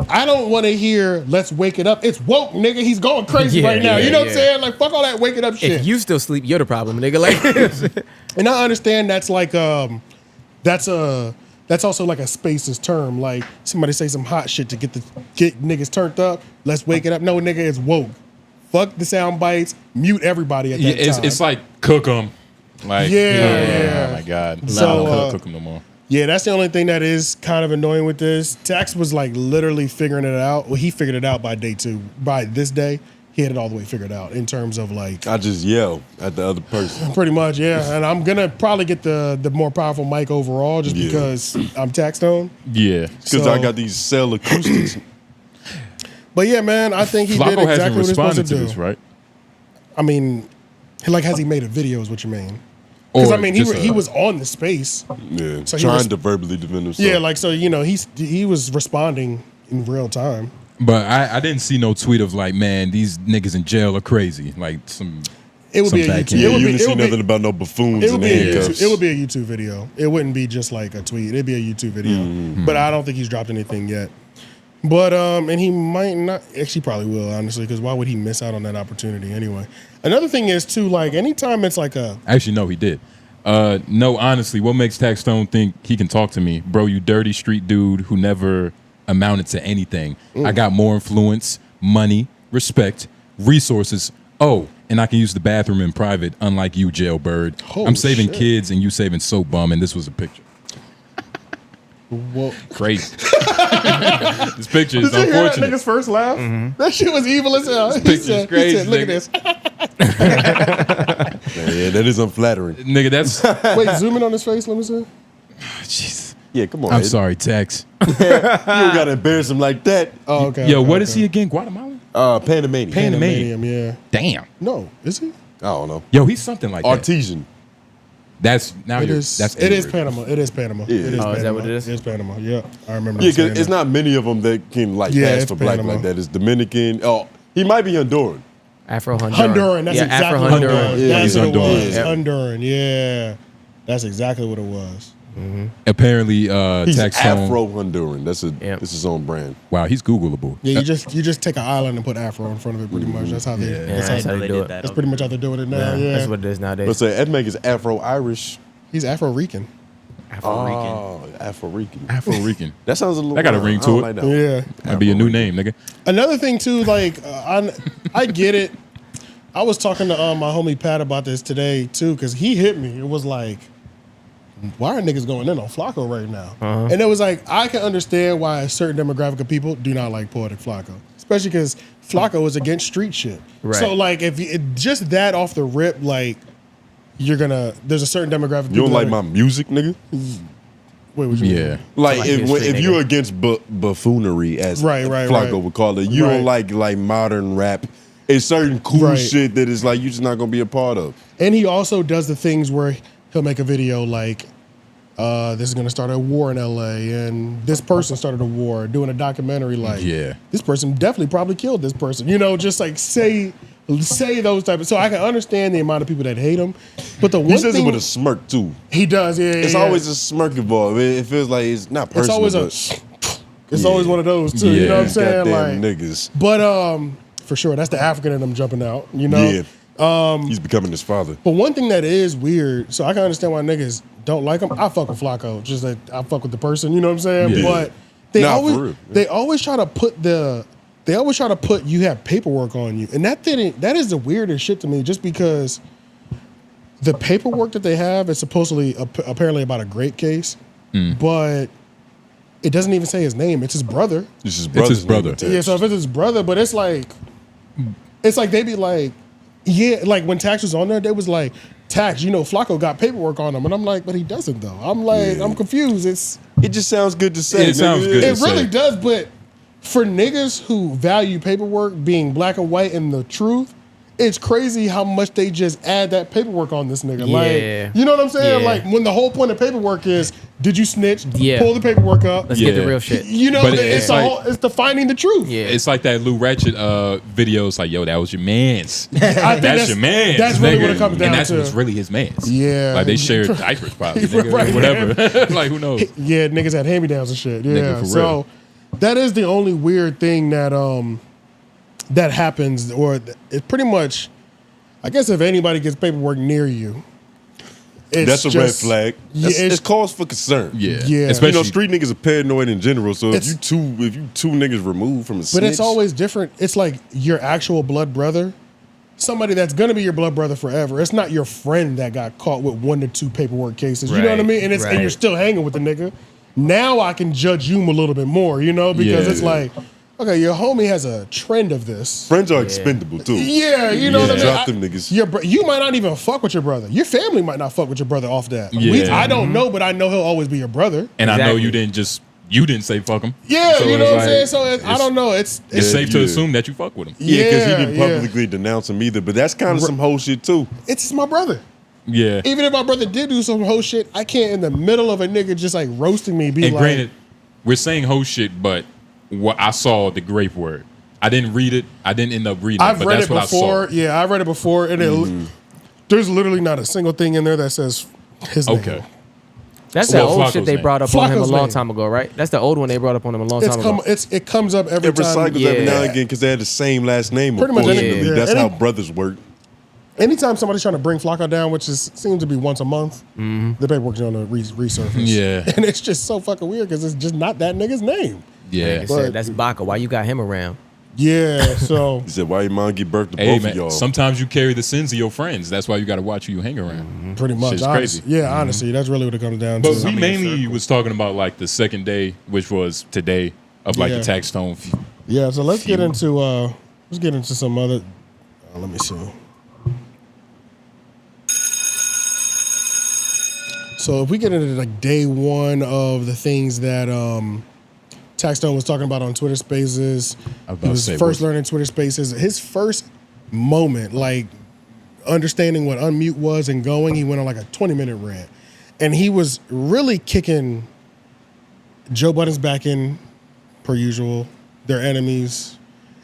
A: I don't want to hear, let's wake it up. It's woke, nigga. He's going crazy right now. You know what I'm saying? Like, fuck all that waking up shit.
H: If you still sleep, you're the problem, nigga. Like,
A: and I understand that's like, that's also like a spaces term. Like, somebody say some hot shit to get niggas turned up. Let's wake it up. No, nigga, it's woke. Fuck the sound bites. Mute everybody at that time.
C: It's like cook them. Like,
A: oh
C: my God.
A: So,
C: cook them no more.
A: Yeah, that's the only thing that is kind of annoying with this. Tax was like literally figuring it out. Well, he figured it out by day 2. By this day, he had it all the way figured out in terms of like.
B: I just yell at the other person.
A: Pretty much, yeah. And I'm gonna probably get the more powerful mic overall, just because I'm Taxstone.
C: Yeah,
B: because I got these cell acoustics.
A: But yeah, man, I think he did exactly what he's supposed to do.
C: This, right?
A: I mean, like, has he made a video? Is what you mean? Because I mean, he was on the space.
B: Yeah,
A: so
B: trying to verbally defend himself.
A: Yeah, like, so he was responding in real time.
C: But I didn't see no tweet of like, man, these niggas in jail are crazy. Like some.
A: It would be a YouTube.
B: Yeah, you didn't see nothing about no buffoons.
A: It would be a YouTube video. It wouldn't be just like a tweet. It'd be a YouTube video. Mm-hmm. But I don't think he's dropped anything yet. But and he might not. Actually, probably will, honestly, because why would he miss out on that opportunity anyway? Another thing is too, like, anytime it's like a.
C: Actually, no, he did. No, honestly, what makes Taxstone think he can talk to me, bro? You dirty street dude who never amounted to anything. I got more influence, money, respect, resources. Oh, and I can use the bathroom in private, unlike you, jailbird.
A: Holy
C: I'm saving
A: shit.
C: kids and you saving soap bum, and this was a picture.
A: Well,
C: Crazy. This picture is
A: did you hear that
C: unfortunate.
A: nigga's first laugh? That shit was evil as hell. He
C: picture's
A: said,
C: crazy,
A: Look at
C: nigga."
A: this.
B: Yeah, that is unflattering.
C: Nigga, that's
A: Wait, zoom in on his face. Let me see.
C: jeez.
B: Yeah, come on.
C: I'm
B: Ed.
C: sorry, Tex.
B: You don't gotta embarrass him like that.
A: Oh, okay.
C: Yo,
A: okay,
C: what
A: okay.
C: is he again? Guatemalan?
B: Panamanian.
C: Panamanian.
A: Yeah.
C: Damn.
A: No, is he?
B: I don't know.
C: Yo, he's something like that.
B: Artesian.
C: That's now
A: It
C: you're
A: is.
C: that's
A: It is
C: ignorant.
A: Panama. It is Panama.
B: Yeah.
A: It is
B: Oh,
A: Panama.
H: is that what it is?
A: It's Panama. Yeah, I remember.
B: Yeah,
A: him saying
B: because it's
A: that.
B: not many of them that can like
A: Yeah,
B: pass
A: it's
B: for black
A: Panama.
B: like that. It's Dominican. Oh, he might be Honduran.
H: Afro-Honduran.
A: Honduran. That's
H: yeah,
A: exactly what it was.
H: Afro-Honduran.
B: Yeah,
A: That's
B: he's
A: what it
B: Honduran.
A: was.
B: Yeah.
A: Honduran. Yeah, that's exactly what it was.
C: Apparently,
B: He's
C: Taxstone.
B: Afro Honduran. That's
H: Yep.
B: his own brand.
C: Wow, he's Googleable.
A: Yeah, you just take an island and put Afro in front of it. Pretty much. That's how they.
H: Yeah,
A: That's, how
H: they do it.
A: that's pretty much how they're doing it now. Yeah,
H: That's what it is nowadays.
B: Let's say Ed Meg is Afro Irish.
A: he's Afro-Rican.
H: Afro-Rican.
B: Oh, Afro Rican.
C: Afro-Rican.
B: That sounds a little.
C: That got a ring
B: I
C: to
B: don't
C: it.
B: Like that.
A: Yeah.
C: That'd be a new name, nigga.
A: Another thing too, like I get it. I was talking to my homie Pat about this today too, because he hit me. It was like, why are niggas going in on Flakko right now? And it was like, I can understand why a certain demographic of people do not like Poetik Flakko, especially because Flakko is against street shit.
H: Right.
A: So like, if you, just that off the rip, like there's a certain demographic. of
B: You don't
A: people
B: like
A: that
B: my music, nigga?
A: Wait, what you
C: Yeah.
A: mean?
B: Like
H: Like
B: if
H: history,
B: if
H: nigga.
B: you're against buffoonery, as
A: Right,
B: Flakko
A: right.
B: would call it, you don't like modern rap. It's certain cool
A: Right.
B: shit that is like you're just not gonna be a part of.
A: And he also does the things where he'll make a video like, this is gonna start a war in LA, and this person started a war, doing a documentary like,
C: Yeah.
A: this person definitely probably killed this person. You know, just like say those type of. So I can understand the amount of people that hate him, but the one
B: He says
A: thing
B: it with a smirk too.
A: he does, yeah,
B: It's
A: yeah.
B: always a smirk involved. It feels like it's not personal.
A: It's always it's always one of those too. You know what I'm saying?
B: Goddamn
A: Like,
B: niggas.
A: but for sure, that's the African in them jumping out. You know,
B: Yeah. He's becoming his father.
A: But one thing that is weird, so I can understand why niggas don't like him. I fuck with Flakko, just that I fuck with the person. You know what I'm saying?
C: Yeah.
A: But they
B: Nah, for real.
A: they always try to put you have paperwork on you, and that is the weirdest shit to me. Just because the paperwork that they have is supposedly apparently about a grape case, but it doesn't even say his name. It's his brother.
B: It's his
C: his brother.
A: Yeah, so if it's his brother, but it's like they be like, yeah, like when Tax was on there, they was like, Tax, you know, Flakko got paperwork on him, and I'm like, but he doesn't though. I'm like, I'm confused.
B: It just sounds good to say.
C: It sounds
B: nigga.
C: good.
A: It
C: to
A: really
C: say.
A: does, but for niggas who value paperwork being black and white and the truth, it's crazy how much they just add that paperwork on this nigga.
H: Yeah.
A: Like, you know what I'm saying?
H: Yeah.
A: Like when the whole point of paperwork is, did you snitch?
H: Yeah.
A: Pull the paperwork up.
H: Let's
C: Yeah.
H: get the real shit.
A: You know,
C: But
A: it's
C: it's
A: the finding the truth.
H: Yeah.
C: It's like that Lou Ratchet video. It's like, yo, that was your man's. That's your man's.
A: that's really
C: nigga.
A: what it comes down
C: and that's
A: to.
C: what's really his man's.
A: Yeah.
C: Like they shared diapers probably, nigga,
A: Right.
C: whatever. Like who knows?
A: Yeah, niggas had hand-me-downs and shit. Yeah.
C: Nigga, for
A: So
C: real.
A: that is the only weird thing that that happens, or it's pretty much, I guess if anybody gets paperwork near you, it's
B: That's a
A: just-
B: red flag.
A: Yeah,
B: It's cause for concern.
C: Yeah,
A: Yeah.
C: Especially
B: You know, street niggas are paranoid in general. So if
A: It's-
B: you two niggas removed from a
A: But
B: snitch,
A: it's always different. It's like your actual blood brother, somebody that's gonna be your blood brother forever. It's not your friend that got caught with 1 to 2 paperwork cases. You know what I
H: Right,
A: mean? And it's and you're still hanging with the nigga. Now I can judge you a little bit more, you know, because
C: Yeah.
A: it's like, okay, your homie has a trend of this.
B: friends are expendable too.
A: Yeah, you know what I mean.
B: Drop them niggas.
A: You might not even fuck with your brother. Your family might not fuck with your brother off that.
C: Yeah.
A: I don't know, but I know he'll always be your brother.
C: And I know
H: Exactly.
C: you didn't say fuck him.
A: Yeah,
C: So
A: you
C: it's
A: know what I'm
C: like-
A: saying. So I don't know. It's
C: It's safe to
B: Yeah.
C: assume that you fuck with him.
B: Yeah, because he didn't
A: yeah.
B: publicly denounce him either. But that's kind of some whole shit too.
A: it's just my brother.
C: Yeah.
A: Even if my brother did do some whole shit, I can't in the middle of a nigga just like roasting me be
C: And
A: like,
C: granted, we're saying whole shit, but what I saw the grape word. I didn't read it. I didn't end up reading it,
A: I've
C: but
A: read
C: that's
A: it
C: what
A: before.
C: I saw.
A: Yeah, I read it before, and there's literally not a single thing in there that says his name.
C: Okay.
H: That's
C: Well,
H: the old
C: Flakko's
H: shit they
C: name.
H: brought up on him a
A: Flakko's
H: long
A: name.
H: time ago, right? That's the old one they brought up on him a long
A: It's
H: time
A: come.
H: ago.
A: It comes up every
B: It
A: time.
B: recycles every now
H: Yeah.
B: and again because they had the same last name.
A: Pretty much
B: Unfortunately,
A: any- yeah.
B: that's
A: Any-
B: how brothers work.
A: Anytime somebody's trying to bring Flakko down, which seems to be once a month, the paperwork's going to resurface.
C: Yeah.
A: And it's just so fucking weird because it's just not that nigga's name.
C: Yeah.
H: Like I said, that's Baca. Why you got him around?
A: Yeah, so
B: he said, "Why your mom give birth to
C: Hey
B: both
C: man,
B: of y'all?"
C: sometimes you carry the sins of your friends. That's why you got to watch who you hang around.
A: pretty much,
C: Shit's
A: honestly.
C: crazy.
A: Yeah, honestly, that's really what it comes down
C: But
A: to.
C: we mainly was talking about like the second day, which was today, of like
A: Yeah.
C: the Taxstone.
A: Yeah, so let's get into some other. Let me see. So if we get into like day one of the things that Taxstone was talking about on Twitter Spaces, he was first learning Twitter Spaces. His first moment, like understanding what unmute was and going, he went on like a 20-minute rant, and he was really kicking Joe Budden's back in per usual. They're enemies.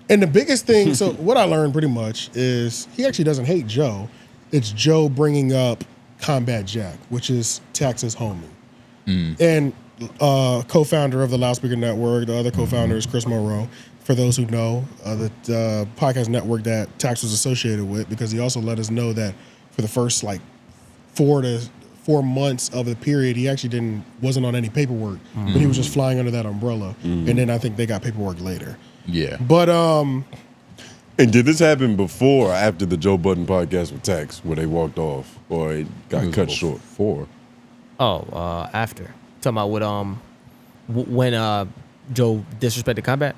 A: And the biggest thing, so what I learned pretty much is he actually doesn't hate Joe. It's Joe bringing up Combat Jack, which is Tax's homie. And co-founder of the Loudspeaker Network. The other co-founder is Chris Monroe. For those who know, the podcast network that Tax was associated with, because he also let us know that for the first like 4 months of the period, he actually wasn't on any paperwork, but he was just flying under that umbrella. And then I think they got paperwork later.
C: Yeah.
A: But
B: And did this happen before or after the Joe Budden podcast with Tax, where they walked off, or it got cut short?
H: After. Talking about when Joe disrespected Combat?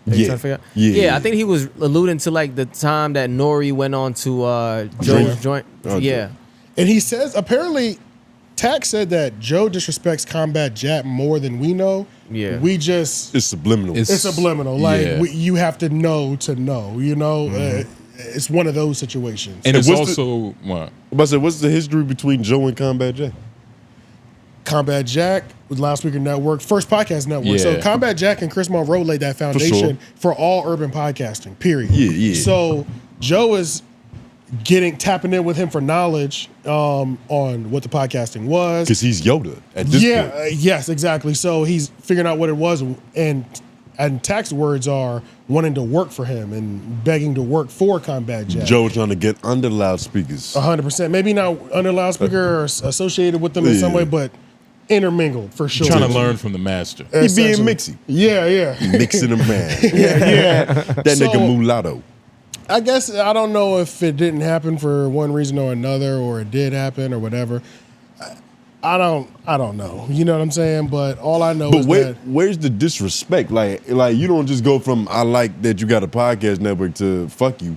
B: Yeah.
H: I think he was alluding to like the time that NORE went on to Joe's joint. Yeah.
A: And he says, apparently, Tax said that Joe disrespects Combat Jack more than we know.
H: Yeah.
A: We just...
B: It's subliminal.
A: It's subliminal. Like,
C: yeah.
A: you have to know, you know? It's one of those situations.
C: And it's
B: what's
C: also what?
B: What's the history between Joe and Combat Jack?
A: Combat Jack with Loudspeaker Network, first podcast network.
C: Yeah.
A: So Combat Jack and Chris Monroe laid that foundation for all urban podcasting, period.
B: Yeah.
A: So Joe is tapping in with him for knowledge on what the podcasting was.
B: Because he's Yoda at this point.
A: Yes, exactly. So he's figuring out what it was, and Tax's words are wanting to work for him and begging to work for Combat Jack.
B: Joe trying to get under loudspeakers.
A: 100%. Maybe not under loudspeaker or associated with them in some way, but intermingled for sure.
C: Trying to learn from the master.
B: He being mixy.
A: Yeah.
B: Mixing a man.
A: Yeah.
B: That nigga mulatto.
A: I guess I don't know if it didn't happen for one reason or another, or it did happen or whatever. I don't know. You know what I'm saying? But all I know is that
B: where's the disrespect? Like you don't just go from I like that you got a podcast network to fuck you.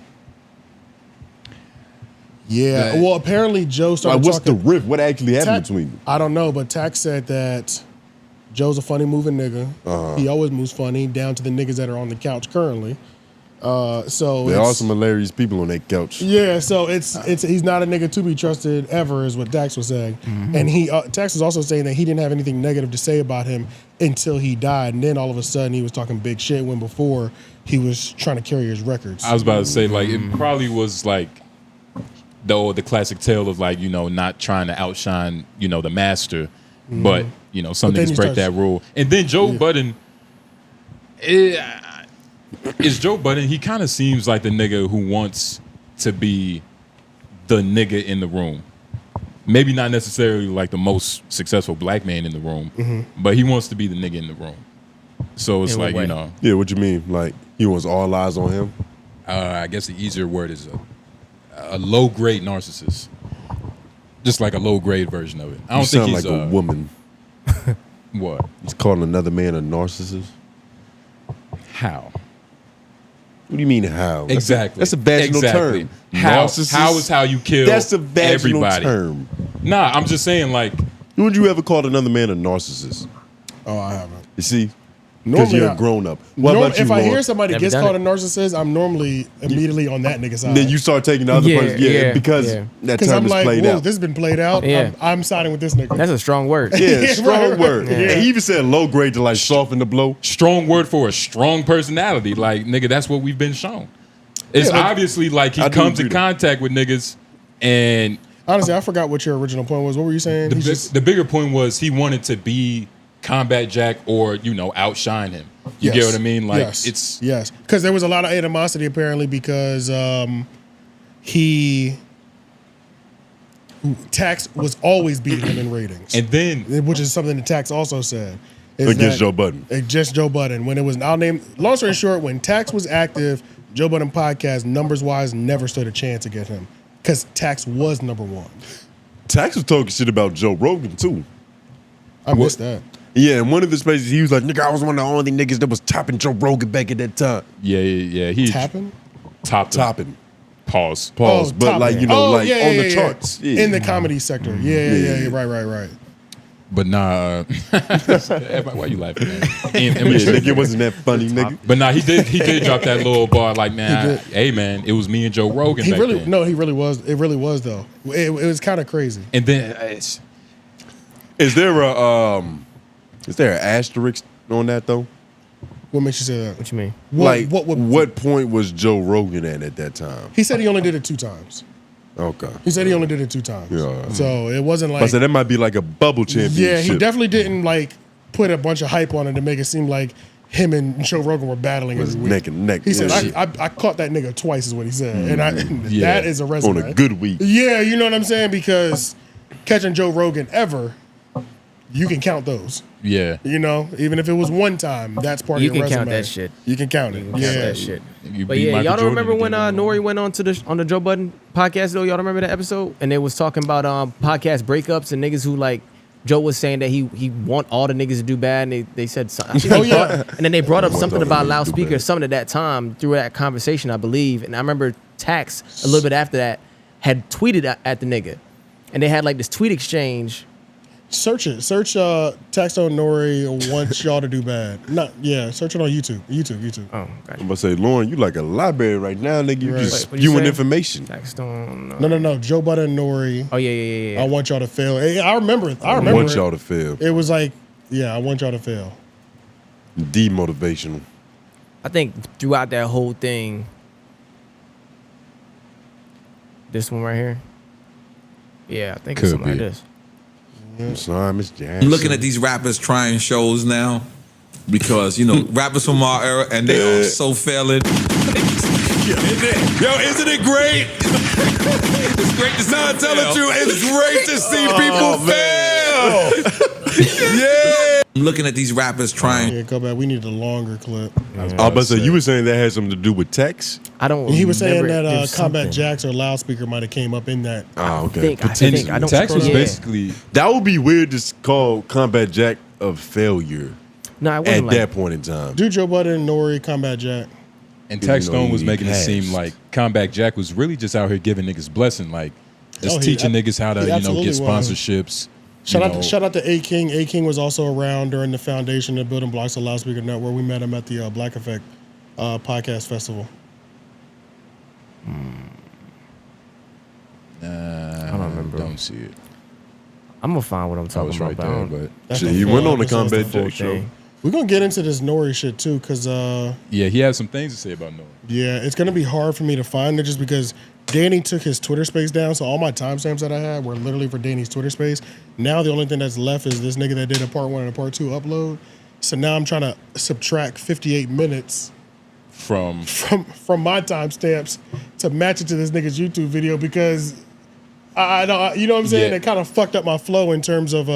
A: Yeah. Well, apparently Joe started
B: what's
A: talking.
B: the riff? What actually happened between them?
A: I don't know, but Tax said that Joe's a funny moving nigga. He always moves funny, down to the niggas that are on the couch currently. So
B: there are some hilarious people on that couch.
A: Yeah, so it's he's not a nigga to be trusted ever, is what Dax was saying. And Tax was also saying that he didn't have anything negative to say about him until he died, and then all of a sudden he was talking big shit when before he was trying to carry his records.
C: I was about to say, like, it probably was like the classic tale of, like, you know, not trying to outshine, you know, the master, but, you know, some niggas break that rule. And then Joe Budden, is Joe Budden, he kind of seems like the nigga who wants to be the nigga in the room. Maybe not necessarily like the most successful black man in the room, but he wants to be the nigga in the room. So it's like, you know.
B: Yeah, what you mean? Like, he wants all eyes on him?
C: I guess the easier word is a low-grade narcissist. Just like a low-grade version of it. I don't think
B: sound
C: he's
B: like a woman.
C: What?
B: He's calling another man a narcissist?
C: How?
B: What do you mean how?
C: Exactly.
B: That's a vaginal term.
C: How
B: Narcissist?
C: how is how you kill
B: That's a vaginal
C: everybody.
B: term.
C: Nah, I'm just saying, like.
B: Would you ever call another man a narcissist?
A: Oh, I haven't.
B: You see? Because you're a grown up. What about you,
A: if I
B: Lauren?
A: hear somebody gets called a narcissist, I'm normally immediately on that nigga side.
B: Then you start taking the other person. Because that term
A: I'm
B: is
A: like,
B: played
A: whoa,
B: out.
A: this has been played out.
H: Yeah.
A: I'm siding with this nigga.
H: That's a strong word.
B: Yeah, strong
A: right.
B: word.
A: Yeah.
B: And he even said low grade to like soften the blow.
C: Strong word for a strong personality. Like, nigga, that's what we've been shown. It's obviously like he comes in contact with niggas and...
A: Honestly, I forgot what your original point was. What were you saying?
C: The bigger point was he wanted to be Combat Jack or, you know, outshine him. You get what I mean? Like, it's...
A: Yes, because there was a lot of animosity apparently because Tax was always beating him in ratings.
C: And then...
A: Which is something that Tax also said.
B: Against Joe Budden.
A: Just Joe Budden. When it was, I'll name, long story short, when Tax was active, Joe Budden podcast, numbers-wise, never stood a chance against him. Because Tax was number one.
B: Tax was talking shit about Joe Rogan, too.
A: I missed that.
B: Yeah, in one of his spaces, he was like, nigga, I was one of the only niggas that was topping Joe Rogan back at that time.
C: Yeah. He
A: Tapping?
C: Topping. Pause.
B: But
A: topping.
B: like, you know, on the charts.
A: Yeah. In the comedy sector. Yeah. Right.
C: But nah, why you laughing, man?
B: It wasn't that funny, nigga.
C: But nah, he did drop that little bar like, man, hey man, it was me and Joe Rogan.
A: He really was. It really was though. It was kind of crazy.
C: And then
B: is there an asterisk on that though?
A: What makes you say that?
H: What you mean?
B: What point was Joe Rogan at that time?
A: He said he only did it 2 times.
B: Okay.
A: He said he only did it 2 times.
B: Yeah.
A: So it wasn't like.
B: I said that might be like a bubble championship.
A: Yeah, he definitely didn't like put a bunch of hype on it to make it seem like him and Joe Rogan were battling every week.
B: Neck and neck.
A: He said, I caught that nigga twice is what he said. And that is a resume.
B: On a good week.
A: Yeah, you know what I'm saying? Because catching Joe Rogan ever, you can count those.
C: Yeah.
A: You know, even if it was one time, that's part of your resume.
H: You can count that shit.
A: You can count it.
H: You can count that shit.
C: You
H: But
C: beat
H: yeah,
C: Michael
H: y'all don't
C: Jordan
H: remember when
C: again.
H: Nori went on the Joe Budden podcast though? Y'all don't remember that episode? And they was talking about podcast breakups and niggas who like Joe was saying that he want all the niggas to do bad, and they said something. And then they brought up something about loudspeaker or something at that time through that conversation, I believe. And I remember Tax a little bit after that had tweeted at the nigga, and they had like this tweet exchange.
A: Search it. Search Taxstone Nori wants y'all to do bad. Search it on YouTube. YouTube.
H: Oh, gotcha.
B: I'm about to say, Lauren, you like a library right now, nigga. You just spewing information.
H: Taxstone.
A: No. Joe Budden Nori.
H: Oh yeah.
A: I want y'all to fail. Hey, I remember.
B: I want y'all to fail.
A: It was like, I want y'all to fail.
B: Demotivational.
H: I think throughout that whole thing, this one right here. Yeah, I think it's something like this.
B: I'm sorry, Miss Jackson.
E: I'm looking at these rappers trying shows now because, rappers from our era, and they are so failing. Isn't it great? It's great to see tell the truth. It's great to see people fail. Yeah. I'm looking at these rappers trying.
A: Yeah, go back. We need a longer clip.
B: I was about to say, you were saying that had something to do with text?
H: I don't.
A: He was saying that Combat Jacks or loudspeaker might have came up in that.
B: Oh, okay.
H: I don't.
C: Tax was basically.
B: That would be weird to call Combat Jack a failure.
H: No, it wasn't
B: at that point in time.
A: Do Joe Budden, Nori, Combat Jack.
C: And Taxstone was making it seem like Combat Jack was really just out here giving niggas blessing, like just teaching niggas how to, get sponsorships.
A: Shout out to A King. A King was also around during the foundation of Building Blocks of Loudspeaker Network. We met him at the Black Effect podcast festival.
H: I don't remember.
C: Don't see it.
H: I'm gonna find what I'm talking about.
C: There, but
B: he went on the Combat Jack show.
A: We're gonna get into this Nori shit too, cause
C: he had some things to say about Nori.
A: Yeah, it's gonna be hard for me to find it just because Danny took his Twitter space down, so all my timestamps that I had were literally for Danny's Twitter space. Now the only thing that's left is this nigga that did a part 1 and a part 2 upload. So now I'm trying to subtract 58 minutes from my timestamps to match it to this nigga's YouTube video because I don't, you know what I'm saying? It kind of fucked up my flow in terms of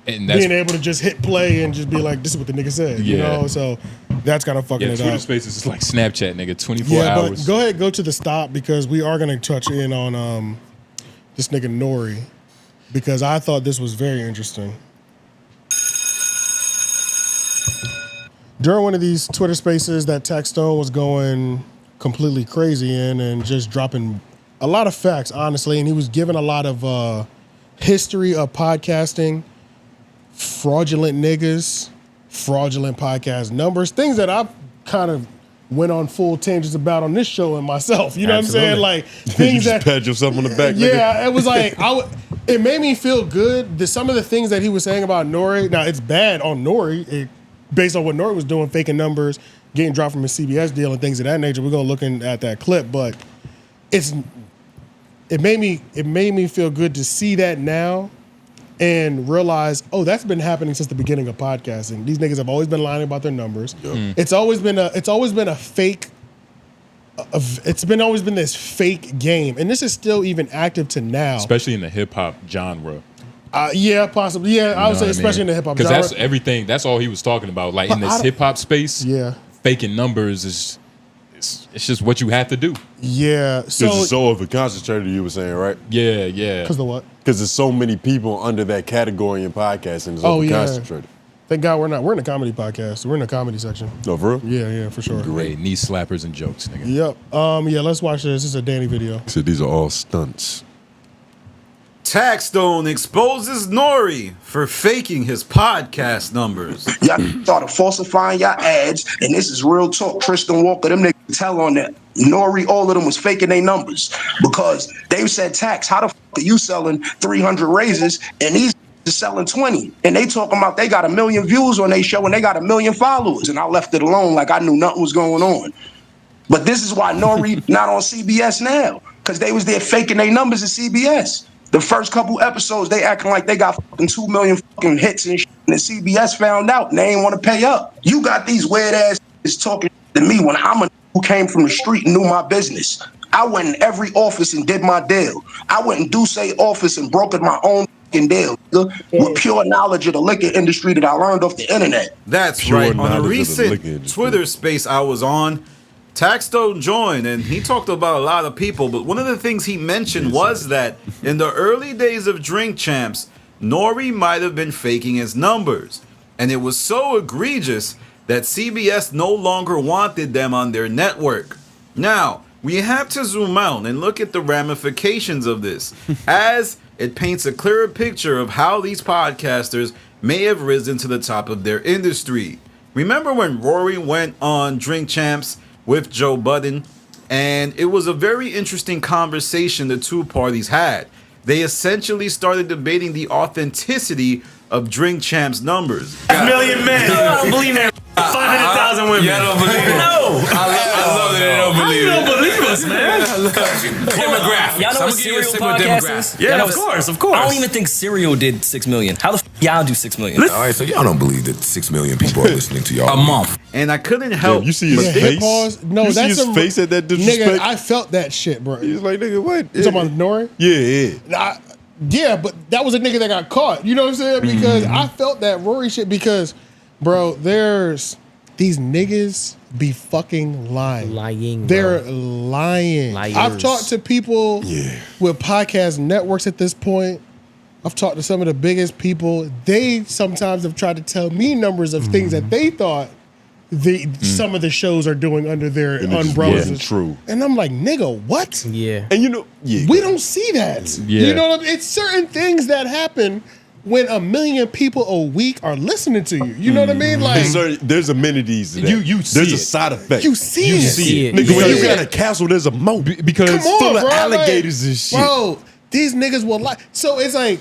A: being able to just hit play and just be like, this is what the nigga said, you know? So that's kind of fucking it up.
C: Twitter Spaces is like Snapchat, nigga, 24 hours.
A: But go ahead, go to the stop because we are going to touch in on this nigga Nori because I thought this was very interesting. During one of these Twitter Spaces that Taxstone was going completely crazy in and just dropping a lot of facts, honestly, and he was giving a lot of history of podcasting, fraudulent niggas, fraudulent podcast numbers, things that I've kind of went on full tangents about on this show and myself. You know what I'm saying? Like things
B: you just pat yourself on the back.
A: Yeah, it was like it made me feel good. Some of the things that he was saying about Nori. Now it's bad on Nori, based on what Nori was doing, faking numbers, getting dropped from his CBS deal and things of that nature. We're gonna look at that clip, but it made me feel good to see that now and realize, that's been happening since the beginning of podcasting. These niggas have always been lying about their numbers. Yep. It's always been a fake. It's always been this fake game, and this is still even active to now.
C: Especially in the hip hop genre.
A: Yeah, possibly. Yeah, I would say especially in the hip hop genre.
C: Because that's everything. That's all he was talking about. Like in this hip hop space, faking numbers is it's just what you have to do.
A: Yeah.
B: So it's so over concentrated. You were saying, right?
C: Yeah, yeah.
A: Because the what?
B: Because there's so many people under that category in podcasting. It's over concentrated.
A: Thank God we're not. We're in a comedy podcast. We're in the comedy section.
B: Oh, for real?
A: Yeah, for sure.
C: Great knee slappers and jokes, nigga.
A: Yep. Yeah. Let's watch this. This is a Danny video.
B: So these are all stunts.
M: Taxstone exposes NORE for faking his podcast numbers.
K: Y'all started falsifying y'all ads, and this is real talk. Tristan Walker, them niggas tell on that. NORE, all of them was faking their numbers because they said, Tax, how the fuck are you selling 300 raises and these is selling 20? And they talking about they got 1 million views on their show and they got 1 million followers. And I left it alone like I knew nothing was going on. But this is why NORE not on CBS now, because they was there faking their numbers at CBS. The first couple episodes, they acting like they got fucking 2 million fucking hits and shit, and the CBS found out and they ain't want to pay up. You got these weird ass talking to me when I'm a who came from the street and knew my business. I went in every office and did my deal. I went in Duce office and brokered my own fucking deal with pure knowledge of the liquor industry that I learned off the internet.
M: That's right. On a recent Twitter space I was on, Taxstone joined and he talked about a lot of people, but one of the things he mentioned was that in the early days of Drink Champs, NORE might have been faking his numbers. And it was so egregious that CBS no longer wanted them on their network. Now, we have to zoom out and look at the ramifications of this, as it paints a clearer picture of how these podcasters may have risen to the top of their industry. Remember when Rory went on Drink Champs with Joe Budden, and it was a very interesting conversation the two parties had. They essentially started debating the authenticity of Drink Champs numbers.
N: $1 million men. No, I don't believe that. 500,000 women.
E: Yeah, I don't believe it.
N: No.
E: I love that they don't believe it.
N: How you don't believe us, man?
O: Demographics. Y'all know what Serial podcast is?
N: Yeah, of course.
O: I don't even think Serial did 6 million. How the f y'all do 6 million?
P: All right, so y'all don't believe that 6 million people are listening to y'all
O: a month.
M: And I couldn't help.
B: You see his face?
A: Pause. No,
B: you
A: that's
B: see his face at that disrespect?
A: Nigga, I felt that shit, bro.
B: He's like, nigga, what?
A: You talking about NORE?
B: Yeah.
A: Yeah, but that was a nigga that got caught. You know what I'm saying? Because I felt that Rory shit because, bro, there's these niggas be fucking lying. They're lying.
H: Liars.
A: I've talked to people with podcast networks at this point. I've talked to some of the biggest people. They sometimes have tried to tell me numbers of things that they thought some of the shows are doing under their umbrellas.
B: True.
A: And I'm like, nigga, what?
H: Yeah.
B: And you know,
A: we don't see that.
B: Yeah.
A: You know what I mean? It's certain things that happen when 1 million people a week are listening to you. You know what I mean? Like,
B: there's amenities to that. There's a side effect.
A: You see it.
B: Nigga, when you got a castle, there's a moat because it's full of alligators and shit.
A: Bro, these niggas will lie. So it's like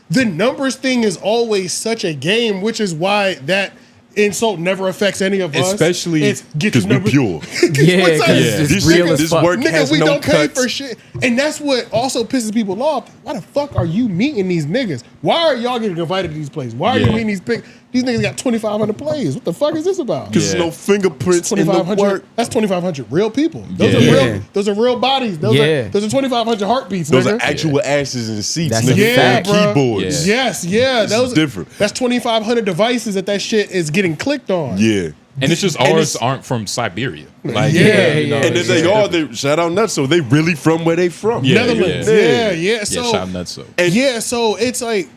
A: the numbers thing is always such a game, which is why that insult never affects any of us.
B: Especially because we're pure.
A: This
B: real as fuck.
A: Nigga,
B: has
A: we
B: no
A: don't pay
B: cuts.
A: for shit. And that's what also pisses people off. Why the fuck are you meeting these niggas? Why are y'all getting invited to these places? Why are you meeting these big? These niggas got 2,500 plays. What the fuck is this about?
B: Because there's no fingerprints in the work.
A: That's 2,500 real people. Those are real. Those are real bodies. Those are 2,500 heartbeats.
B: Those
A: nigga.
B: are actual asses and seats.
H: That's
B: nigga,
A: bro.
B: keyboards.
A: Yes,
B: Those different.
A: That's 2,500 devices that shit is getting clicked on.
B: Yeah.
C: And it's just ours aren't from Siberia. Like,
B: and if they are, they shout out Nutso. They really from where they from.
A: Netherlands. Yeah. So
C: shout out Nutso.
A: And so it's like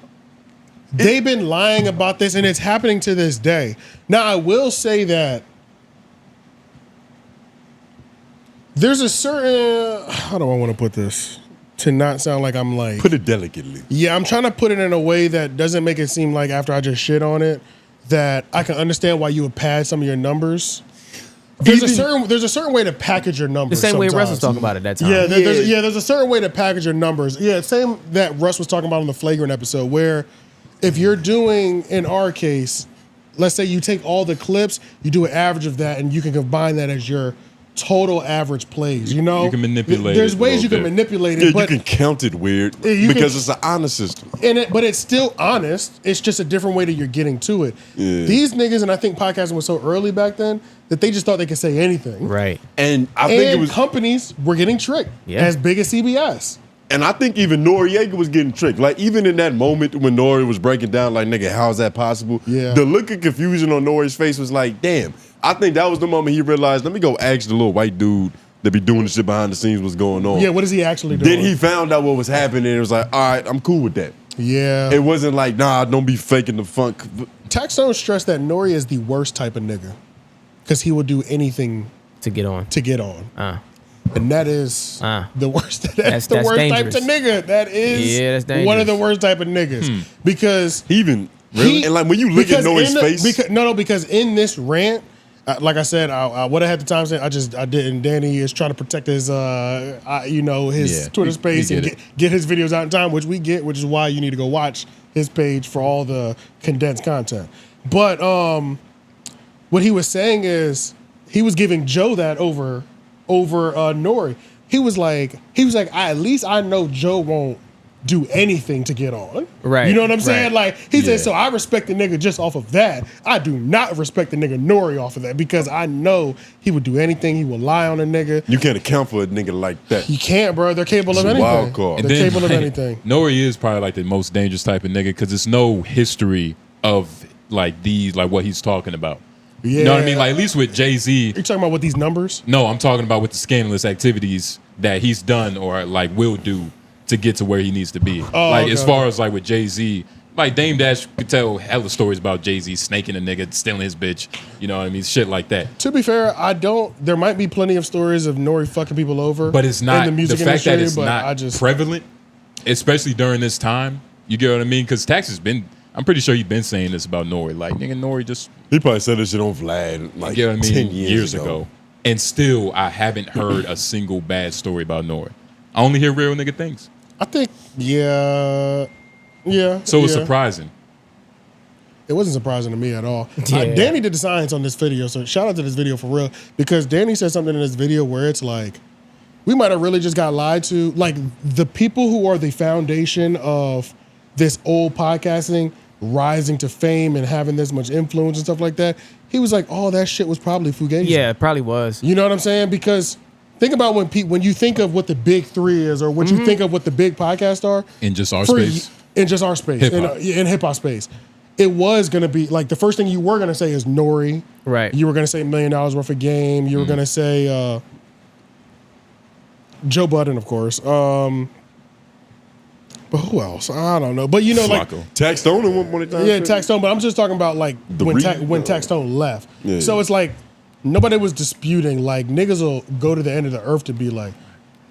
A: they've been lying about this, and it's happening to this day. Now, I will say that there's a certain, how do I want to put this to not sound like I'm like,
B: put it delicately. Yeah,
A: I'm trying to put it in a way that doesn't make it seem like after I just shit on it that I can understand why you would pad some of your numbers. There's a certain way to package your numbers.
H: The same way Russ was
A: sometimes.
H: talking about at that time.
A: There's a certain way to package your numbers. Yeah, same that Russ was talking about on the Flagrant episode, where if you're doing, in our case, let's say you take all the clips, you do an average of that, and you can combine that as your total average plays. You know,
C: you can manipulate.
A: There's
C: it
A: ways you can manipulate it. But
B: you can count it weird because it's an honor system.
A: But it's still honest. It's just a different way that you're getting to it.
B: Yeah.
A: These niggas, and I think podcasting was so early back then that they just thought they could say anything.
H: Right.
B: And I think it was
A: companies were getting tricked as big as CBS.
B: And I think even Noriega was getting tricked. Like, even in that moment when Nori was breaking down, like, nigga, how is that possible?
A: Yeah.
B: The look of confusion on Nori's face was like, damn. I think that was the moment he realized, let me go ask the little white dude that be doing the shit behind the scenes what's going on.
A: Yeah, what is he actually doing?
B: Then he found out what was happening and it was like, all right, I'm cool with that.
A: Yeah.
B: It wasn't like, nah, don't be faking the funk.
A: Taxstone stressed that Nori is the worst type of nigga because he will do anything
H: to get on.
A: And that is the worst. That's the worst
H: dangerous.
A: type of nigga. That is
H: that's dangerous.
A: one of the worst type of niggas because
B: and like when you look at Nori's face,
A: because in this rant, like I said, I would have had the time saying I didn't. Danny is trying to protect his his Twitter space and get his videos out in time, which we get, which is why you need to go watch his page for all the condensed content. But what he was saying is he was giving Joe that over Nori. He was like, at least I know Joe won't do anything to get on.
H: Right.
A: You know what I'm saying?
H: Right.
A: Like, he said, so I respect the nigga just off of that. I do not respect the nigga Nori off of that because I know he would do anything. He will lie on a nigga.
B: You can't account for a nigga like that.
A: You can't, bro. They're capable of anything.
B: Wild card.
A: They're capable of anything.
C: Nori is probably like the most dangerous type of nigga because there's no history of like what he's talking about.
A: Yeah.
C: You know what I mean? Like, at least with Jay-Z.
A: You're talking about with these numbers?
C: No, I'm talking about with the scandalous activities that he's done or like will do to get to where he needs to be. As far as like with Jay-Z, like Dame Dash could tell hella stories about Jay-Z snaking a nigga, stealing his bitch. You know what I mean? Shit like that.
A: To be fair, there might be plenty of stories of Nori fucking people over.
C: But it's not,
A: in the music
C: the fact
A: industry,
C: that it's
A: but
C: not prevalent, especially during this time. You get what I mean? Because Tax has been, I'm pretty sure he's been saying this about Nori. Like, nigga, Nori just...
B: He probably said this shit on Vlad like 10 years ago.
C: And still, I haven't heard a single bad story about Nori. I only hear real nigga things.
A: I think,
C: So it's surprising.
A: It wasn't surprising to me at all.
H: Yeah.
A: Danny did the science on this video, so shout out to this video for real. Because Danny said something in this video where it's like, we might have really just got lied to. Like, the people who are the foundation of this old podcasting rising to fame and having this much influence and stuff like that, he was like, oh, that shit was probably Fugazi.
H: Yeah, it probably was.
A: You know what I'm saying? Because think about when you think of what the big three is or what you think of what the big podcasts are.
C: In just our space.
A: In just our space.
C: Hip-hop.
A: In hip-hop space. It was going to be, like, the first thing you were going to say is Nori.
H: Right.
A: You were going to say $1 million worth of game. You were going to say Joe Budden, of course. But who else? I don't know. But, you know,
B: Flakko.
A: like...
B: Taxstone at one point in time?
A: Yeah, Taxstone. But I'm just talking about, like, when Taxstone left.
B: Yeah.
A: So it's like, nobody was disputing. Like, niggas will go to the end of the earth to be like,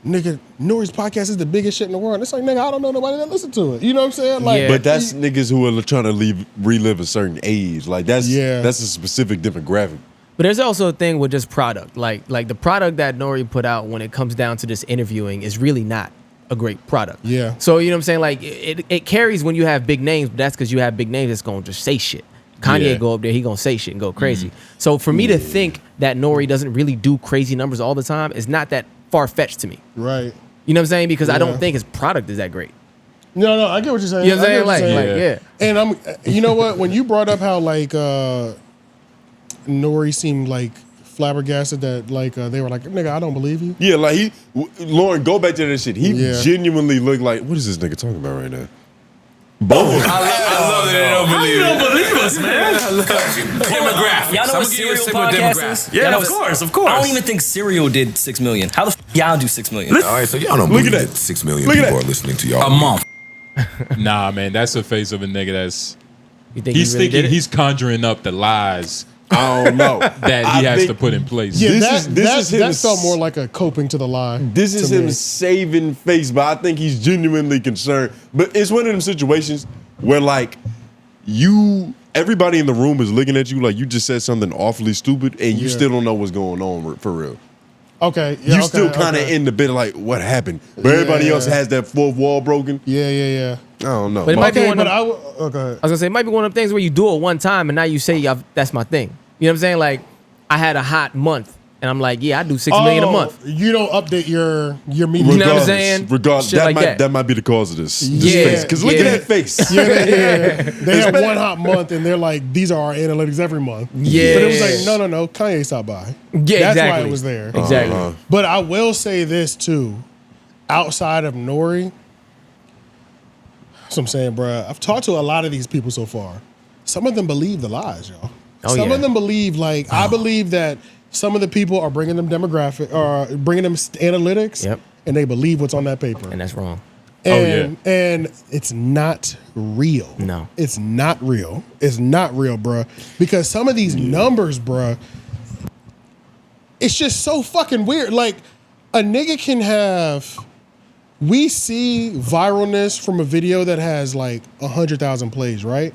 A: nigga, Nori's podcast is the biggest shit in the world. And it's like, nigga, I don't know nobody that listen to it. You know what I'm saying? Like,
B: But that's niggas who are trying to relive a certain age. Like, that's a specific demographic.
H: But there's also a thing with just product. Like the product that Nori put out when it comes down to this interviewing is really not a great product.
A: Yeah.
H: So, you know what I'm saying? Like, it carries when you have big names, but that's because you have big names that's going to just say shit. Kanye go up there, he going to say shit and go crazy. So for me to think that Nori doesn't really do crazy numbers all the time is not that far-fetched to me.
A: Right.
H: You know what I'm saying? Because I don't think his product is that great.
A: No, I get what you're saying.
H: You know what I'm saying? Yeah.
A: And you know what? When you brought up how, like, Nori seemed like flabbergasted that like they were like, nigga, I don't believe you.
B: Yeah, like Lauren, go back to that shit. He genuinely looked like, what is this nigga talking about right now? Both.
O: I love that they don't believe
N: you. Don't believe us, man.
O: Demographics. Y'all know what Serial podcast is?
N: Yeah, of course.
O: I don't even think Serial did 6 million. How the y'all do 6 million?
P: All right, so y'all don't believe that 6 million people are listening to y'all.
O: A month.
C: Nah, man, that's the face of a nigga that's...
H: You think
C: he's
H: he really
C: thinking
H: did it?
C: he's conjuring up the lies
B: I don't know.
C: that he has to put in place.
A: Yeah,
B: this is him.
A: That felt more like a coping to the lie.
B: This is him saving face, but I think he's genuinely concerned. But it's one of them situations where like everybody in the room is looking at you like you just said something awfully stupid and you still don't know what's going on for real.
A: Okay.
B: Yeah, you still kind of in the bit like, what happened? But everybody else has that fourth wall broken.
A: Yeah.
B: I don't know.
H: But it might be one of
A: I
H: was gonna say it might be one of them things where you do it one time and now you say that's my thing. You know what I'm saying? Like I had a hot month and I'm like, yeah, I do 6 million a month.
A: You don't update your media.
H: You know what I'm saying?
B: Regardless, that might be the cause of this.
A: Yeah.
B: Because look at that face.
A: They have one hot month and they're like, these are our analytics every month.
H: Yeah.
A: But it was like, no, Kanye stopped by.
H: Yeah,
A: That's
H: exactly.
A: why it was there.
H: Exactly.
A: But I will say this too. outside of NORE, that's what I'm saying, bro. I've talked to a lot of these people so far. Some of them believe the lies, y'all. Some of them believe, like, I believe that some of the people are bringing them demographic, or bringing them analytics, and they believe what's on that paper.
H: And that's wrong.
A: And it's not real.
H: No.
A: It's not real. It's not real, bruh. Because some of these numbers, bruh, it's just so fucking weird. Like, a nigga can have, we see viralness from a video that has like 100,000 plays, right?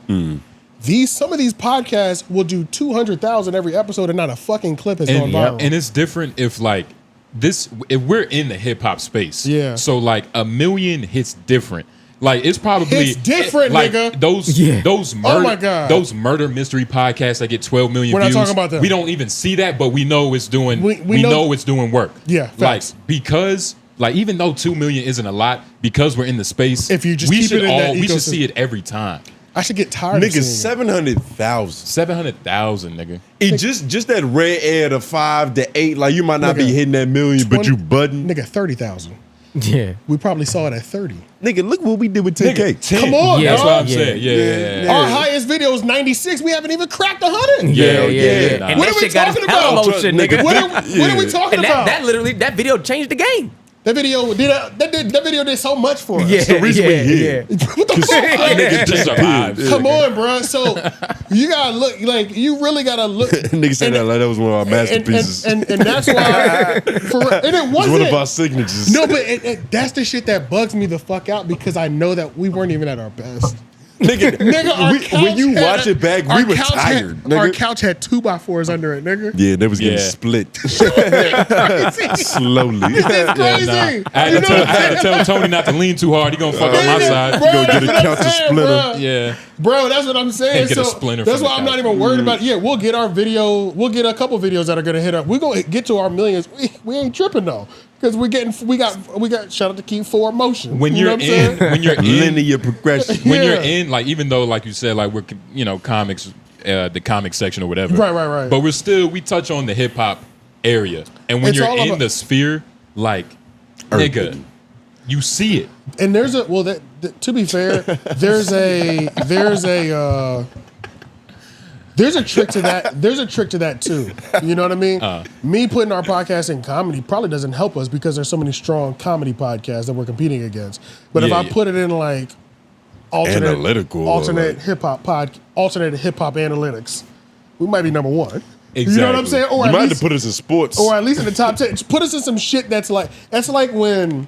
A: Some of these podcasts will do 200,000 every episode and not a fucking clip has gone viral.
C: And it's different if like if we're in the hip hop space. Yeah. So like 1 million hits different. Like it's probably
A: it's different,
C: like,
A: nigga.
C: Those murder,
A: oh my God.
C: Those murder mystery podcasts that get 12 million
A: We're
C: views.
A: not talking about them.
C: We don't even see that, but we know it's doing. We know it's doing work.
A: Yeah, facts.
C: Like because like even though 2 million isn't a lot, because we're in the space,
A: if you just
C: we
A: keep
C: should
A: it in that
C: we should
A: ecosystem.
C: see it every time.
A: I should get tired
B: nigga,
A: of seeing
B: 700,000.
C: 700,000, nigga.
B: It just that red air to 5 to 8. Like you might not be hitting that million, but you budding.
A: Nigga, 30,000.
H: Yeah.
A: We probably saw it at 30.
B: Nigga, look what we did with 10K.
A: Come on,
C: that's
A: dog.
C: what I'm saying. Yeah.
A: Our highest video is 96. We haven't even cracked 100.
H: Yeah. And
A: What
H: that
A: are we
H: shit got
A: talking
H: us hella
A: about?
H: motion, nigga.
A: What are we talking
H: And
A: about?
H: that video changed the game.
A: That video did so much for us.
H: Yeah,
B: It's the reason we here.
A: What the fuck?
C: Niggas just survived.
A: Come on, bro. So you gotta look, like, you really gotta look.
B: Nigga said that like that was one of our masterpieces.
A: And that's why, and it wasn't
B: one of our signatures.
A: No, but that's the shit that bugs me the fuck out, because I know that we weren't even at our best.
B: Nigga, when you watch it back, we were tired.
A: Our couch had 2x4s under it, nigga.
B: Yeah, they was getting split slowly.
A: It's crazy.
C: I had to tell Tony not to lean too hard. He gonna fuck up my side.
A: Bro,
B: Go get a couch splitter.
A: Bro.
C: Yeah.
A: Bro, that's what I'm saying.
C: And get a
A: So
C: splinter
A: that's
C: from
A: why
C: the
A: I'm not
C: couch.
A: even worried about. Yeah, we'll get our video. We'll get a couple videos that are gonna hit up. We're gonna get to our millions. We ain't tripping though, because we got shout out to Keep Forward Motion.
C: When
A: You know
C: you're
A: what I'm saying?
C: when you're in
B: linear progression.
C: when you're in, like, even though, like you said, like we're comics, the comic section or whatever.
A: Right.
C: But we touch on the hip hop area, and when
A: It's
C: you're
A: all
C: in
A: about-
C: the sphere, like, nigga, you see it.
A: And there's a to be fair, there's a trick to that. There's a trick to that too. You know what I mean? Me putting our podcast in comedy probably doesn't help us, because there's so many strong comedy podcasts that we're competing against. But if I put it in like alternate hip hop analytics, we might be number one.
C: Exactly.
A: You know what I'm saying? Or
B: You might have to put us in sports.
A: or at least in the top 10. Put us in some shit that's like when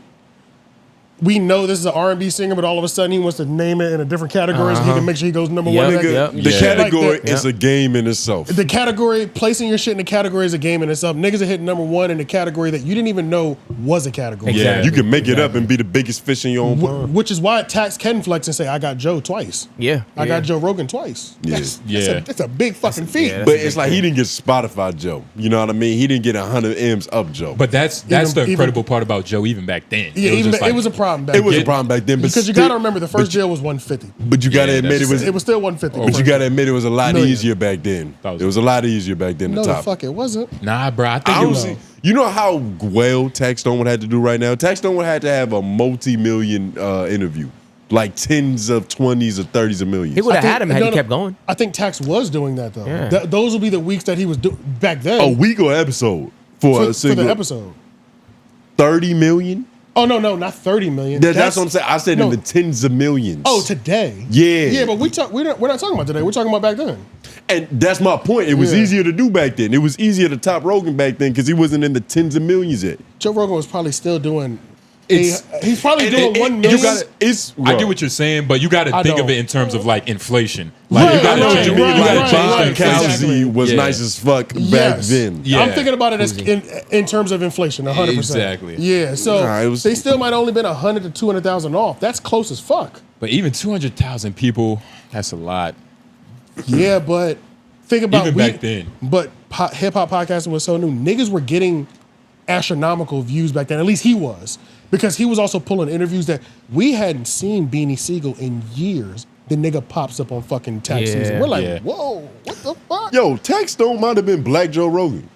A: we know this is an R&B singer, but all of a sudden he wants to name it in a different category so he can make sure he goes number one.
B: The category is a game in itself.
A: The category, placing your shit in the category is a game in itself. Niggas are hitting number one in the category that you didn't even know was a category.
B: Yeah, you can make it up and be the biggest fish in your own pond.
A: Which is why Tax can flex and say, I got Joe twice.
H: Yeah.
A: I got Joe Rogan twice. That's a big fucking feat.
B: But it's like he didn't get Spotify Joe. You know what I mean? He didn't get 100 M's up Joe.
C: But that's the incredible part about Joe even back then.
A: Yeah, it was a problem back then.
B: It was a problem back then.
A: Because you got to remember, the first deal was 150.
B: But you got to admit it was
A: still 150.
B: But you got to admit it was a lot easier back then. It was a lot easier back then.
A: No,
B: the
A: the
B: top.
A: fuck it wasn't.
C: Nah, bro. I think it was.
B: You know how well Taxstone would have to do right now? Taxstone would have to have a multi-million interview. Like tens of 20s or 30s of millions.
H: He would have had him had he kept going.
A: I think Tax was doing that though.
H: Yeah.
A: Those would be the weeks that he was back then.
B: A week or episode for a single
A: the episode.
B: 30 million?
A: Oh no, not 30 million.
B: That's what I'm saying. I said in the tens of millions.
A: Oh, today.
B: Yeah.
A: But we're not talking about today. We're talking about back then.
B: And that's my point. It was easier to do back then. It was easier to top Rogan back then because he wasn't in the tens of millions yet.
A: Joe Rogan was probably still doing. He's probably doing 1 million.
C: I get what you're saying, but you got to think of it in terms of like inflation. Like
A: Right,
C: you got
A: I know what
C: to
A: you
C: change.
A: mean.
C: You got
A: Right,
C: to change
A: right,
C: the inflation.
B: Exactly. Was nice as fuck back then.
C: Yeah.
A: I'm thinking about it as in terms of inflation, 100%.
C: Exactly.
A: Yeah, so
B: Nah,
A: they still might only been 100 to 200,000 off. That's close as fuck.
C: But even 200,000 people, that's a lot.
A: Yeah, but think about
C: Even back then.
A: But hip hop podcasting was so new. Niggas were getting astronomical views back then. At least he was, because he was also pulling interviews that we hadn't seen Beanie Siegel in years. The nigga pops up on fucking tax season. We're like, whoa, what the fuck?
B: Yo, Taxstone might have been Black Joe Rogan.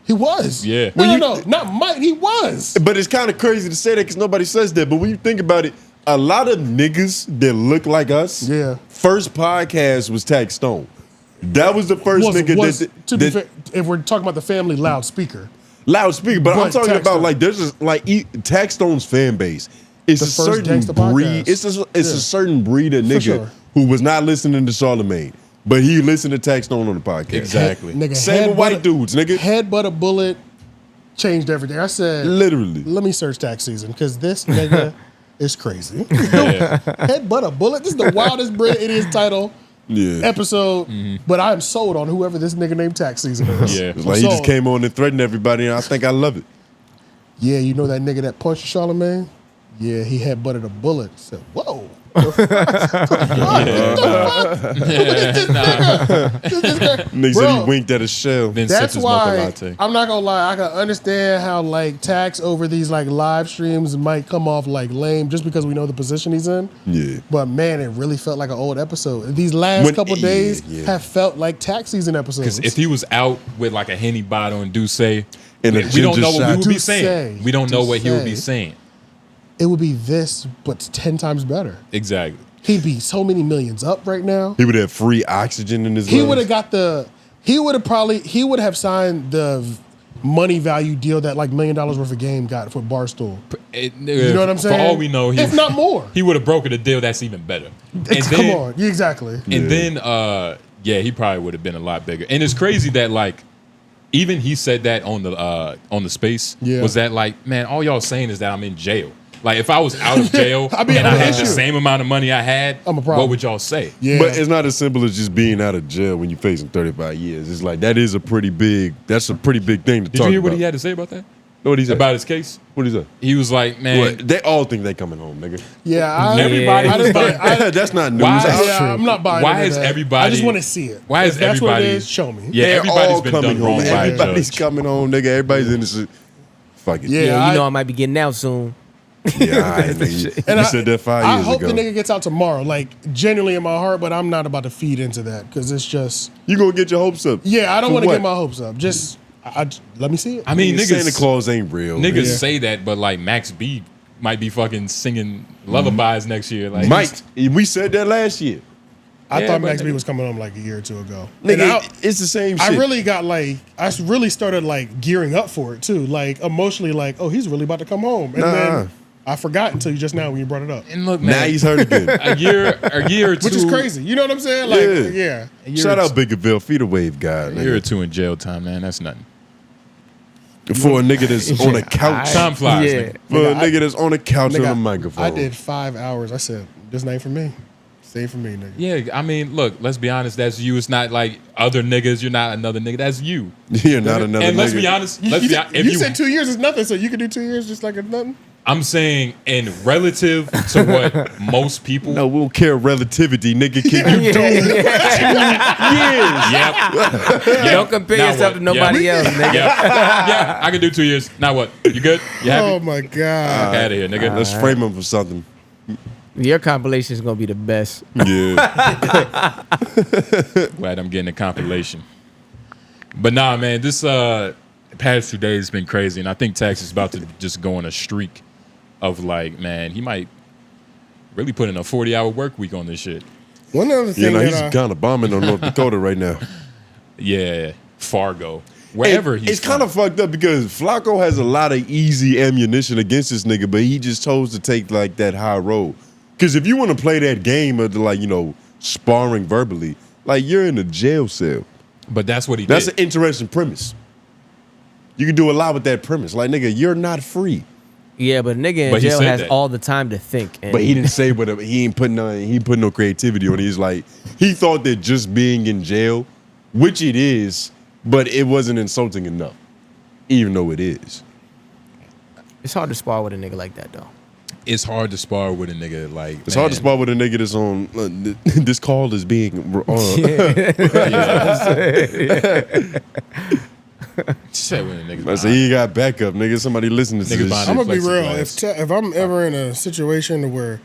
A: He was.
C: Yeah.
A: No, not Mike. He was.
B: But it's kind of crazy to say that because nobody says that. But when you think about it, a lot of niggas that look like us, first podcast was Taxstone. That was the first nigga
A: to be fair, if we're talking about the family loudspeaker.
B: Loudspeaker, but I'm talking about like there's just like Taxstone's fan base. It's a certain breed. It's a certain breed of nigga who was not listening to Charlamagne, but he listened to Taxstone on the podcast.
C: Exactly.
B: Same with white dudes, nigga.
A: Headbutt a bullet changed everything. I said,
B: literally.
A: Let me search tax season because this nigga is crazy. Headbutt a bullet. This is the wildest Brit it is title. Episode, but I'm sold on whoever this nigga named Tax Season is.
B: Yeah, it's like he just came on and threatened everybody, and I think I love it.
A: Yeah, you know that nigga that punched Charlamagne? Yeah, he had butted a bullet. Said, whoa.
B: Nigga said he winked at a shell.
A: That's why I'm not gonna lie. I can understand how like Tax over these like live streams might come off like lame just because we know the position he's in.
B: Yeah.
A: But man, it really felt like an old episode. These last couple days have felt like Tax Season episodes.
C: Because if he was out with like a Henny bottle and Douce, we
B: And a
C: don't know
B: ginger
C: what we
B: shot.
C: would be saying. We don't know what he would be
A: Douce.
C: saying.
A: It would be this, but 10 times better.
C: Exactly.
A: He'd be so many millions up right now.
B: He would have free oxygen in his
A: He
B: lungs.
A: would have got he would have signed the money value deal that like $1 million worth of game got for Barstool. You know what I'm saying?
C: For all we know,
A: if not more.
C: he would have brokered a deal that's even better.
A: Come on. Yeah, exactly.
C: And then, he probably would have been a lot bigger. And it's crazy that like, even he said that on the space was that like, man, all y'all saying is that I'm in jail. Like if I was out of jail and I had the same amount of money I had, what would y'all say?
B: Yeah. But it's not as simple as just being out of jail when you're facing 35 years. It's like that's a pretty big thing to talk about.
C: Did you hear what he had to say about that?
B: What he said?
C: About his case?
B: What he said?
C: He was like, man.
B: They all think they coming home, nigga.
A: Yeah,
C: everybody.
B: That's not news.
A: I'm not buying
C: Why
A: into
C: is
A: that.
C: everybody?
A: I just want to see it.
C: Why is
A: if that's
C: everybody?
A: What it is, show me.
C: Yeah,
B: They're
C: everybody's
B: all
C: been
B: coming
C: done
B: home.
C: wrong by a
B: Everybody's
C: judge.
B: coming home, nigga. Everybody's innocent. Fuck it.
H: Yeah, you know I might be getting out soon.
B: Yeah, you said that 5
A: I
B: years
A: hope
B: ago.
A: the nigga gets out tomorrow, like genuinely in my heart, but I'm not about to feed into that because it's just
B: you gonna get your hopes up.
A: Yeah, I don't
B: For
A: want to
B: what?
A: get my hopes up. Just let me see it.
C: I mean, niggas,
B: Santa Claus ain't real.
C: Niggas say that, but like Max B might be fucking singing lullabies next year. Like
B: Mike, we said that last year.
A: I thought Max B was coming home like a year or two ago.
B: Nigga, it's the same shit.
A: I really got like, I really started like gearing up for it too. Like emotionally, like, oh, he's really about to come home. And then I forgot until you just now when you brought it up.
C: And look, man,
B: now he's hurt again.
C: a year or two,
A: which is crazy. You know what I'm saying? Like, yeah.
B: Shout out Biggerville, feed a wave guy.
C: A year or two in jail time, man. That's nothing.
B: For a nigga that's on a couch.
C: Time flies. Nigga.
B: For a nigga that's on a couch on a microphone.
A: I did 5 hours. I said, this ain't for me. This ain't for me, nigga.
C: Yeah, I mean, look, let's be honest. That's you. It's not like other niggas. You're not another nigga. That's you.
B: You're not another nigga.
C: And let's be honest.
A: You said 2 years is nothing, so you could do 2 years just like it's nothing?
C: I'm saying in relative to what most people.
B: No, we don't care relativity, nigga. Can you do 2 years?
C: Yep.
H: Don't compare yourself to nobody else, nigga.
C: Yeah, I can do 2 years. Now what? You good? You happy?
A: Oh my God.
C: Fuck out of here, nigga.
B: Let's frame him for something.
H: Your compilation is gonna be the best.
B: Yeah.
C: Glad I'm getting a compilation. But nah, man, this past 2 days has been crazy, and I think Tax is about to just go on a streak of like, man, he might really put in a 40-hour work week on this shit.
A: One other thing,
B: he's kind of bombing on North Dakota right now.
C: Yeah, Fargo, wherever he's.
B: It's kind of fucked up because Flakko has a lot of easy ammunition against this nigga, but he just chose to take like that high road. Because if you want to play that game of like sparring verbally, like you're in a jail cell.
C: But that's what he
B: That's
C: did.
B: an interesting premise. You can do a lot with that premise. Like, nigga, you're not free.
H: Yeah, but a nigga in jail has all the time to think. And
B: But he didn't say what he ain't put no creativity on it. He's like, he thought that just being in jail, which it is, but it wasn't insulting enough, even though it is.
H: It's hard to spar with a nigga like that, though.
C: It's hard to spar with a nigga like.
B: It's hard to spar with a nigga that's on. This call is being. I say he got backup, nigga. Somebody listening to this.
A: I'm gonna be real. If I'm ever in a situation where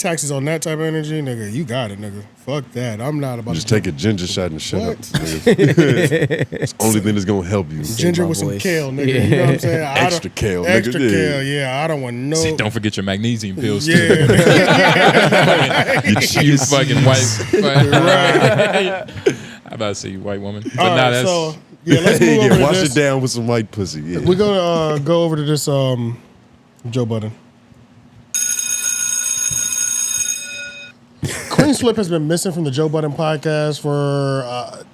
A: Taxes on that type of energy, nigga, you got it, nigga. Fuck that. I'm not about
B: Just
A: to
B: take a ginger shot and shut up. It's the only thing that's gonna help you.
A: Ginger with some kale, nigga. You know what I'm saying?
B: Extra kale, nigga.
A: Extra kale, yeah. I don't want no.
C: See, don't forget your magnesium pills too.
A: Yeah.
C: you fucking white.
A: Right.
C: I'm about to say you white woman. But
A: All right,
C: that's
A: so let's move over to
B: wash
A: this.
B: it down with some white pussy. Yeah.
A: We're gonna go over to this Joe Budden. Queenzflip has been missing from the Joe Budden podcast for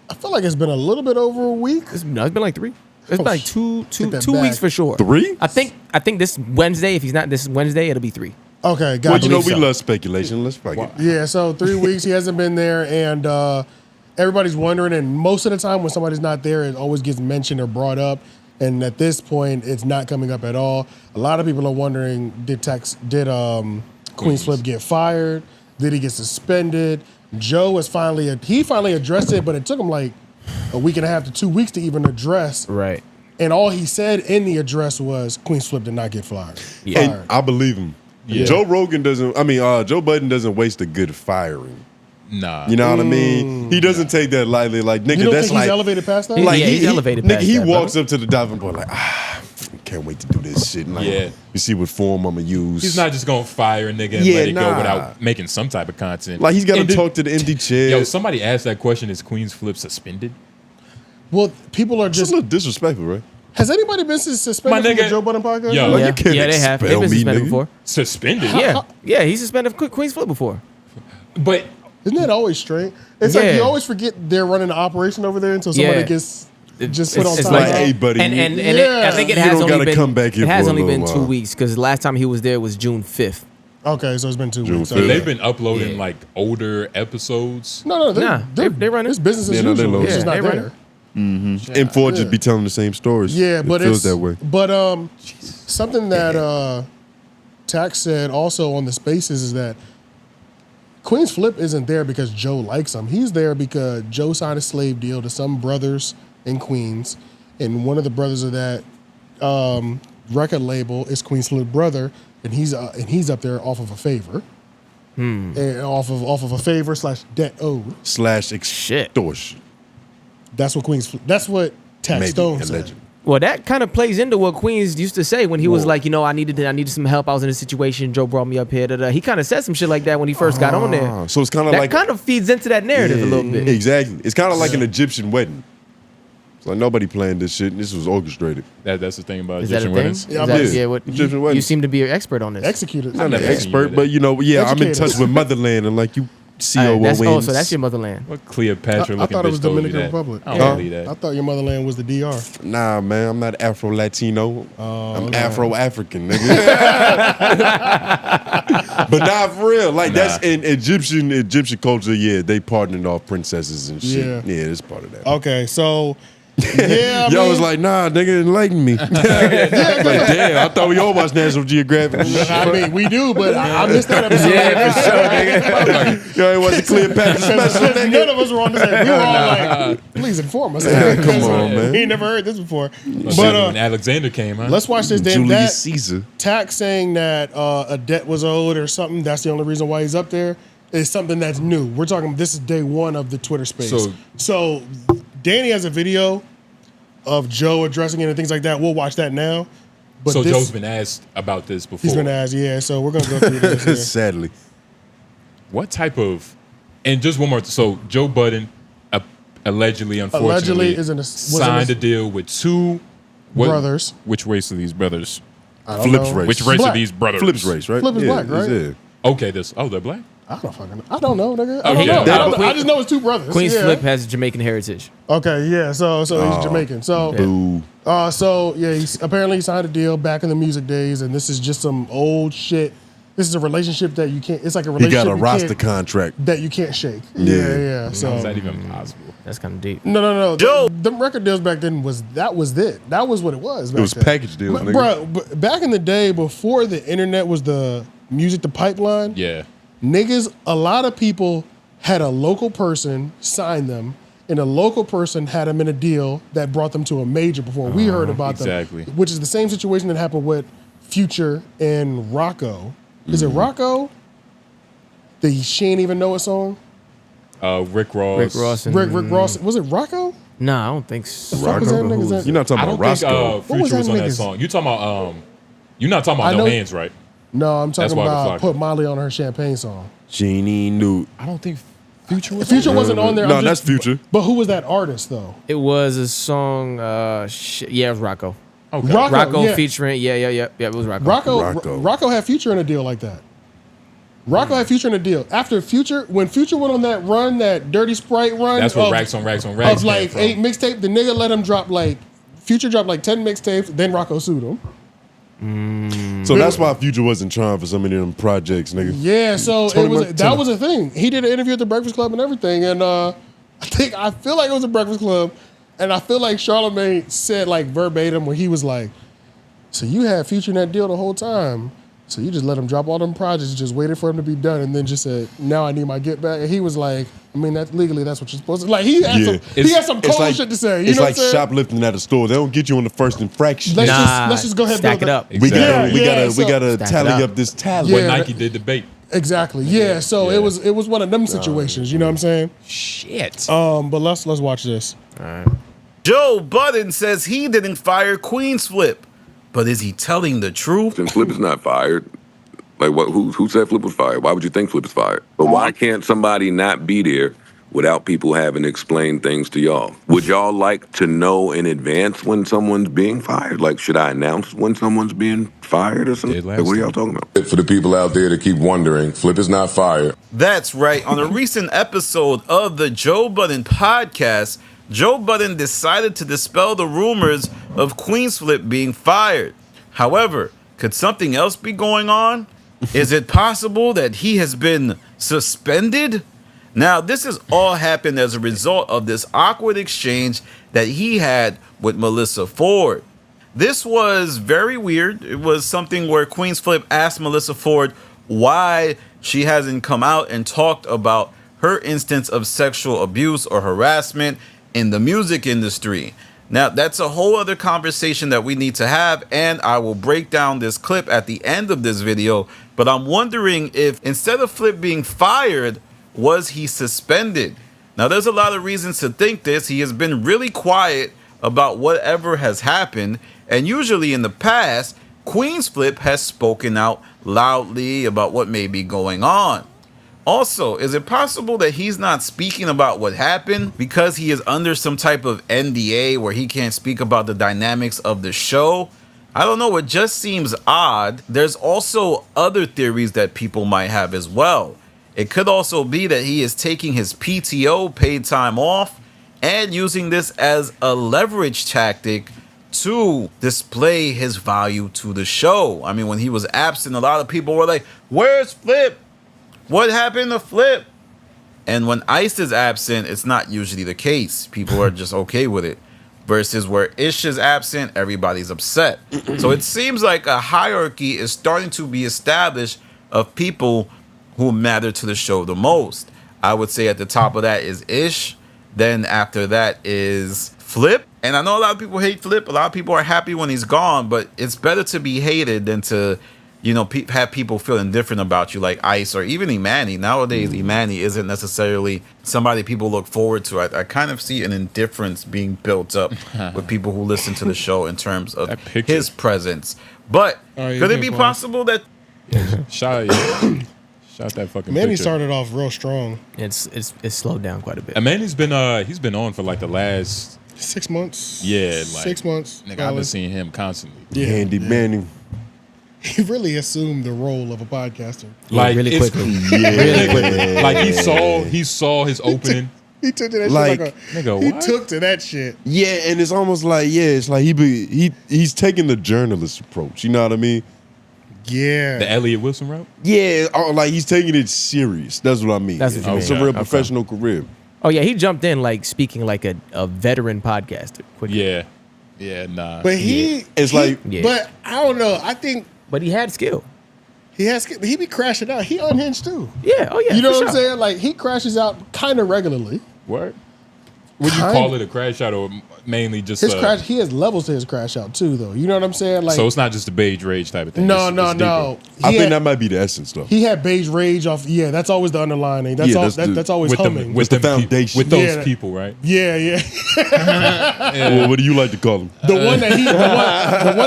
A: I feel like it's been a little bit over a week.
H: It's been like 3. It's been like two
A: that
H: weeks
A: back.
H: for sure.
B: 3?
H: I think this Wednesday. If he's not this Wednesday, it'll be 3.
A: Okay,
B: Well,
A: got
B: you know
A: it.
B: we love speculation. Let's fuck it.
A: Yeah, so 3 weeks he hasn't been there, and everybody's wondering. And most of the time, when somebody's not there, it always gets mentioned or brought up. And at this point, it's not coming up at all. A lot of people are wondering: Did Queenzflip get fired? Did he get suspended? Joe has finally addressed it, but it took him like a week and a half to 2 weeks to even address.
H: Right.
A: And all he said in the address was Queenzflip did not get fired.
B: And I believe him.
C: Yeah.
B: Joe Budden doesn't waste a good firing.
C: Nah.
B: You know what I mean? He doesn't take that lightly. Like, nigga,
A: You don't
B: that's
A: think he's
B: like
A: elevated past that?
B: Like
H: he's elevated
B: nigga,
H: past
B: he
H: that,
B: walks up to the diving board like, can't wait to do this shit. Like,
C: Yeah.
B: You see what form I'm gonna use.
C: He's not just gonna fire a nigga and let it go without making some type of content.
B: Like, he's got to
C: And
B: talk to the indie chair.
C: Yo, somebody asked that question: is Queenzflip suspended?
A: Well, people are
B: It's
A: just.
B: a little disrespectful, right?
A: Has anybody been suspended
C: My
A: from the
C: nigga-
A: Joe Budden podcast?
C: Yo.
B: Like,
H: Yeah,
B: you can't
H: yeah, they have. They've
B: expel
H: been
B: me,
H: suspended
B: nigga.
H: before.
C: Suspended?
H: Yeah, he suspended Queenzflip before.
C: But
A: Isn't that always strange? It's like
H: Yeah.
A: you always forget they're running an operation over there until somebody
H: Yeah.
A: gets just put on
H: it's
A: time.
B: like, hey, buddy,
H: and
A: Yeah.
H: I think it
B: you
H: has
B: don't
H: only
B: gotta
H: been
B: come back here
H: it has
B: for a
H: only been
B: little
H: 2
B: while.
H: weeks because the last time he was there was June 5th.
A: Okay, so it's been 2 weeks.
B: June
A: Okay.
C: they've been uploading like older episodes.
A: No,
H: Nah, they run it.
A: It's business as
B: Yeah, no, they
A: usual.
B: low.
A: It's just
H: Yeah,
A: not
H: they run
A: there.
B: And Ford just be telling the same stories.
A: Yeah, but
B: it feels
A: it's
B: that way.
A: But something that Tax said also on the Spaces is that Queenzflip isn't there because Joe likes him. He's there because Joe signed a slave deal to some brothers in Queens, and one of the brothers of that record label is Queenzflip's brother, and he's up there off of a favor, and off of a favor / debt owed
B: / extortion.
A: That's what That's what Taxstone said.
B: allegedly.
H: Well, that kind of plays into what Queens used to say when he was like, you know, I needed some help. I was in a situation. Joe brought me up here. He kind of said some shit like that when he first got on there.
B: So it's kind of
H: That
B: like
H: kind of feeds into that narrative a little bit.
B: Exactly. It's kind of like an Egyptian wedding. It's like nobody planned this shit. This was orchestrated.
C: That's the thing about
H: Is that a
C: Egyptian
H: thing?
C: weddings.
A: Yeah,
B: Egyptian
H: You
B: weddings.
H: seem to be an expert on this.
A: Executed.
B: I'm not an
C: never
B: expert,
C: seen
B: but you know, I'm in
A: Educators.
B: touch with motherland and like you.
H: That's,
B: COO
H: so that's your motherland.
C: What Cleopatra
A: I
C: looking
A: thought it was
C: bitch told you
A: Dominican
C: that?
A: Republic.
C: I don't believe
A: I
C: that.
A: thought your motherland was the DR.
B: Nah, man, I'm not Afro Latino. I'm Afro African, nigga. But nah, for real, like that's in Egyptian culture. Yeah, they pardoning off princesses and shit.
A: Yeah.
B: Yeah, it's part of that.
A: Okay, so yeah,
B: Yo was like, nah, nigga, enlighten me. Like, damn, I thought we all watched National Geographic.
A: I mean, we do, but I missed that episode.
H: Yeah, for sure, nigga.
B: Yo, ain't watched the Cleopatra special, nigga.
A: None of us were on the same. We were all like, please inform us.
B: Come on, man.
A: He ain't never heard this before.
C: But
A: But
C: when Alexander came, huh?
A: let's watch this. Damn,
B: Julius
A: that
B: Caesar.
A: Tax saying that a debt was owed or something. That's the only reason why he's up there. Is something that's new. We're talking. This is day one of the Twitter space. So Danny has a video of Joe addressing it and things like that. We'll watch that now. But
C: so
A: this,
C: Joe's been asked about this before.
A: He's been asked, yeah. So we're gonna go through this. Here.
B: Sadly.
C: What type of? And just one more. So Joe Budden, allegedly, unfortunately, signed a deal with two
A: brothers.
C: Which race are these brothers?
B: Flips race.
C: Which race
A: Black.
C: are these brothers?
B: Flips race, right?
A: Flip is black, right?
B: Yeah.
C: Okay, they're black.
A: I don't know, nigga. I
C: Oh,
A: don't
C: yeah.
A: know. I just know it's two brothers.
H: Queenzflip has Jamaican heritage.
A: Okay, yeah. So he's Jamaican. So
B: Boo.
A: he's apparently he signed a deal back in the music days, and this is just some old shit. This is a relationship that you can't. It's like a
B: He
A: relationship
B: got a roster contract.
A: that you can't shake.
B: Yeah.
A: Yeah. So
C: How's that even possible?
H: That's kind of deep.
A: no. Joe, the record deals back then was it. That was what it was.
B: It was package deals, nigga.
A: Bro, back in the day before the internet was the music, the pipeline.
C: Yeah.
A: Niggas, a lot of people had a local person sign them, and a local person had them in a deal that brought them to a major before we heard about them.
C: Exactly.
A: Which is the same situation that happened with Future and Rocco. Is it Rocco? The She Ain't Even Know It song?
C: Rick Ross.
H: Rick Ross. And,
A: Rick Ross. Was it Rocco?
H: Nah, I don't think so.
A: The fuck was that nigga?
B: You're not talking about Roscoe.
C: I don't think Future was on that
A: niggas?
C: song. You talking about you're not talking about No Hands, right?
A: No, I'm talking
C: That's why
A: about
C: the
A: Put Molly on Her Champagne song.
B: Genie knew.
C: I don't think Future was
A: Future wasn't on there.
B: No, that's Future.
A: But who was that artist though?
H: It was a song. Yeah, it was Rocco.
C: Okay.
H: Rocco
A: yeah.
H: featuring. Yeah. It was Rocco.
A: Rocco had Future in a deal like that. Rocco had Future in a deal. After Future, when Future went on that run, that Dirty Sprite run,
C: That's what Racks on Racks on Racks
A: of like 8 mixtape, the nigga let him drop like Future dropped like 10 mixtapes, then Rocco sued him.
B: So that's why Future wasn't trying for some of them projects, nigga.
A: Yeah, so that was a thing. He did an interview at the Breakfast Club and everything, and I feel like it was a Breakfast Club, and I feel like Charlamagne said like verbatim where he was like, "So you had Future in that deal the whole time." So you just let him drop all them projects, just waited for him to be done, and then just said, "Now I need my get back." And he was like, "I mean, that's legally that's what you're supposed to." Like he had some cold shit to say. You
B: it's
A: know
B: like
A: what I'm saying?
B: shoplifting at a store. They don't get you on the first infraction.
A: Let's just go ahead and
H: stack it up.
B: We gotta tally up this tally.
C: What Nike did debate.
A: Exactly. Yeah. So it was one of them situations. You know what I'm saying?
C: Shit.
A: But let's watch this.
H: All right.
M: Joe Budden says he didn't fire Queenzflip, but is he telling the truth?
Q: And Flip is not fired. Like, what? Who said Flip was fired? Why would you think Flip is fired? But why can't somebody not be there without people having to explain things to y'all? Would y'all like to know in advance when someone's being fired? Like, should I announce when someone's being fired or something? Like, what are y'all talking about?
P: For the people out there that keep wondering, Flip is not fired.
M: That's right. On a recent episode of the Joe Budden podcast, Joe Budden decided to dispel the rumors of Queenzflip being fired. However, could something else be going on? Is it possible that he has been suspended? Now, this has all happened as a result of this awkward exchange that he had with Melissa Ford. This was very weird. It was something where Queenzflip asked Melissa Ford why she hasn't come out and talked about her instance of sexual abuse or harassment in the music industry. Now, that's a whole other conversation that we need to have, and I will break down this clip at the end of this video. But I'm wondering if instead of Flip being fired, was he suspended? Now, there's a lot of reasons to think this. He has been really quiet about whatever has happened, and usually in the past, Queenzflip has spoken out loudly about what may be going on. Also, is it possible that he's not speaking about what happened because he is under some type of NDA where he can't speak about the dynamics of the show? I don't know, it just seems odd. There's also other theories that people might have as well. It could also be that he is taking his PTO, paid time off, and using this as a leverage tactic to display his value to the show. I mean, when he was absent, a lot of people were like, "Where's Flip? What happened to Flip?" And when Ice is absent, it's not usually the case. People are just okay with it. Versus where Ish is absent, everybody's upset. So it seems like a hierarchy is starting to be established of people who matter to the show the most. I would say at the top of that is Ish. Then after that is Flip. And I know a lot of people hate Flip. A lot of people are happy when he's gone. But it's better to be hated than to, you know, have people feel indifferent about you, like Ice or even Imani. Nowadays, Imani isn't necessarily somebody people look forward to. I kind of see an indifference being built up with people who listen to the show in terms of his presence. But could it be possible that...
C: Shout that fucking
A: Manny
C: picture.
A: started off real strong.
H: It's slowed down quite a bit.
C: And Manny's been he's been on for like the last
A: 6 months.
C: Yeah, like
A: 6 months.
C: Nigga, I've been seeing him constantly.
A: Yeah.
B: Handy Manny.
A: He really assumed the role of a podcaster.
C: Like
H: really quickly.
C: Really quickly. Like he saw his opening.
A: He took to that
B: Like,
A: shit like a
C: nigga,
A: he
C: what?
A: took to that shit.
B: Yeah, and it's almost like, it's like he's taking the journalist approach. You know what I mean?
A: Yeah.
C: The Elliot Wilson route?
B: Yeah, like he's taking it serious. That's what I mean.
H: That's what you mean.
B: It's a real professional career.
H: Oh yeah, he jumped in like speaking like a veteran podcaster. Quickly.
C: Yeah, nah.
A: But
B: it's like,
A: but I don't know. I think,
H: but he had skill.
A: He has skill. He be crashing out. He unhinged too.
H: Yeah. Oh yeah.
A: You know
H: for
A: what I'm
H: sure.
A: saying? Like he crashes out kind of regularly.
C: Word. Would you call it a crash out or mainly just
A: his crash? He has levels to his crash out too, though. You know what I'm saying? Like,
C: so it's not just a beige rage type of thing.
A: No.
B: I think that might be the essence, though.
A: He had beige rage off. Yeah, that's always the underlining. That's that's always
C: with
A: humming.
C: With the foundation. With those people, right?
A: Yeah.
B: Well, what do you like to call him?
A: The one